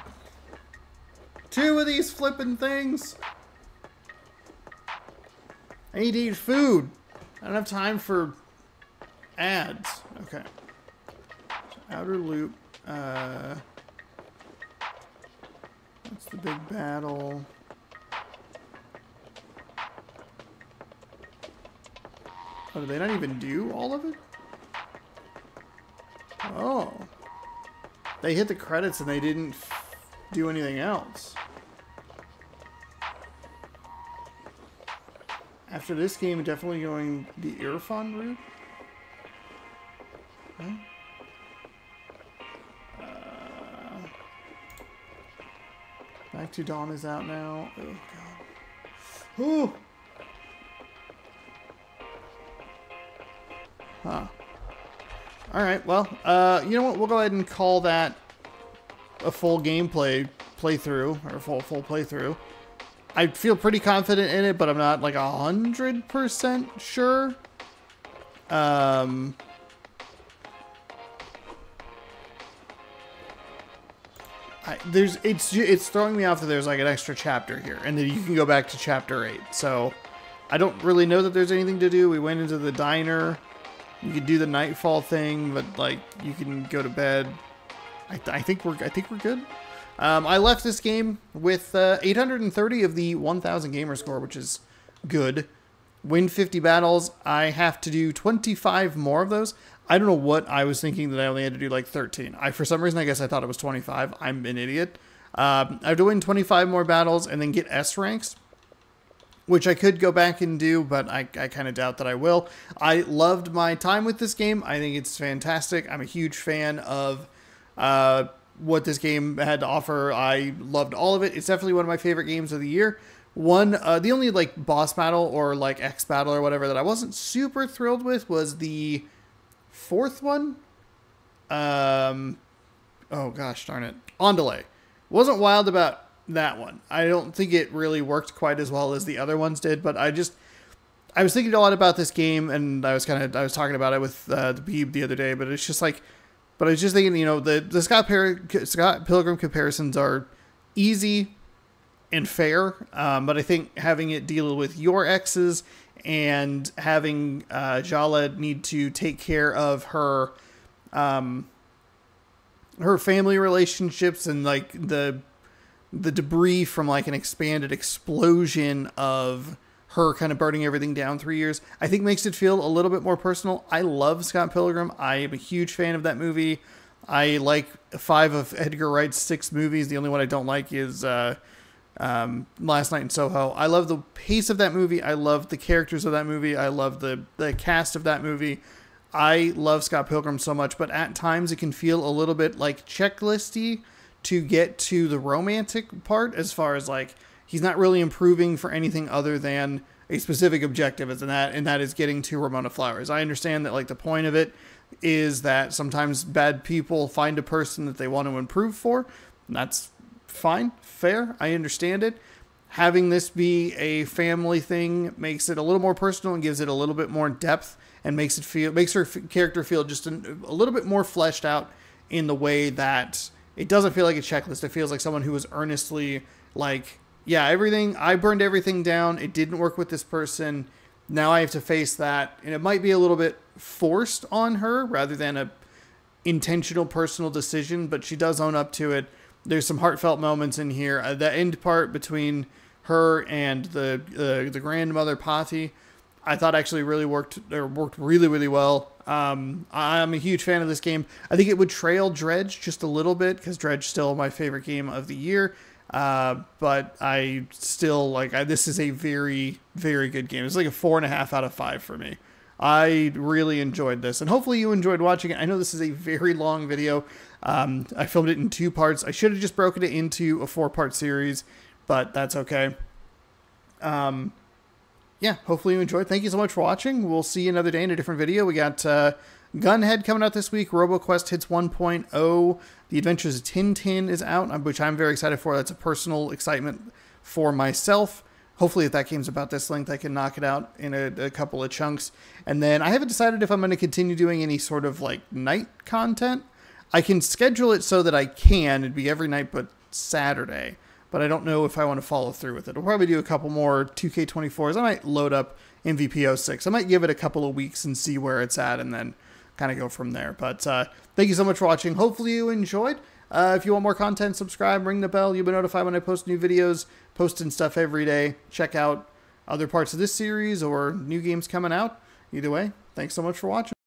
Speaker 1: 2 of these flipping things. I need to eat food. I don't have time for ads. Okay. Outer loop. That's the big battle. Oh, did they not even do all of it? Oh. They hit the credits and they didn't do anything else. After this game, definitely going the Irfan route. Huh? Back to Dawn is out now. Oh, God. Ooh! Huh. Alright, well, you know what? We'll go ahead and call that a full gameplay playthrough, or full playthrough. I feel pretty confident in it, but I'm not like 100% sure. it's throwing me off that there's like an extra chapter here, and then you can go back to chapter 8. So I don't really know that there's anything to do. We went into the diner. You could do the nightfall thing, but like you can go to bed. I think we're good. I left this game with 830 of the 1,000 gamer score, which is good. Win 50 battles. I have to do 25 more of those. I don't know what I was thinking that I only had to do like 13. For some reason, I guess I thought it was 25. I'm an idiot. I have to win 25 more battles and then get S ranks, which I could go back and do, but I kind of doubt that I will. I loved my time with this game. I think it's fantastic. I'm a huge fan of what this game had to offer. I loved all of it. It's definitely one of my favorite games of the year. The only like boss battle or like X battle or whatever that I wasn't super thrilled with was the 4th one. Oh gosh darn it. On delay. Wasn't wild about that one. I don't think it really worked quite as well as the other ones did, but I was thinking a lot about this game, and I was talking about it with the Beeb the other day, but it's just like, but I was just thinking, you know, the Scott Pilgrim comparisons are easy and fair, but I think having it deal with your exes and having Jala need to take care of her family relationships and like the debris from like an expanded explosion of her kind of burning everything down 3 years, I think makes it feel a little bit more personal. I love Scott Pilgrim. I am a huge fan of that movie. I like 5 of Edgar Wright's 6 movies. The only one I don't like is Last Night in Soho. I love the pace of that movie. I love the characters of that movie. I love the cast of that movie. I love Scott Pilgrim so much, but at times it can feel a little bit like checklisty to get to the romantic part, as far as like he's not really improving for anything other than a specific objective, and that is getting to Ramona Flowers. I understand that like the point of it is that sometimes bad people find a person that they want to improve for. That's fine, fair. I understand it. Having this be a family thing makes it a little more personal and gives it a little bit more depth, and makes her character feel just a little bit more fleshed out in the way that it doesn't feel like a checklist. It feels like someone who was earnestly like, yeah, I burned everything down. It didn't work with this person. Now I have to face that. And it might be a little bit forced on her rather than a intentional personal decision, but she does own up to it. There's some heartfelt moments in here. The end part between her and the grandmother Patti, I thought actually really worked really, really well. I'm a huge fan of this game. I think it would trail Dredge just a little bit, because Dredge is still my favorite game of the year. But I still this is a very, very good game. It's like a 4.5 out of 5 for me. I really enjoyed this, and hopefully you enjoyed watching it. I know this is a very long video. I filmed it in 2 parts. I should have just broken it into a 4-part series, but that's okay. Yeah, hopefully you enjoyed. Thank you so much for watching. We'll see you another day in a different video. We got Gunhead coming out this week. RoboQuest hits 1.0. The Adventures of Tintin is out, which I'm very excited for. That's a personal excitement for myself. Hopefully, if that game's about this length, I can knock it out in a couple of chunks. And then I haven't decided if I'm going to continue doing any sort of like night content. I can schedule it so that I can. It'd be every night but Saturday. But I don't know if I want to follow through with it. I'll probably do a couple more 2K24s. I might load up MVP 06. I might give it a couple of weeks and see where it's at, and then kind of go from there. But thank you so much for watching. Hopefully you enjoyed. If you want more content, subscribe, ring the bell. You'll be notified when I post new videos, posting stuff every day. Check out other parts of this series or new games coming out. Either way, thanks so much for watching.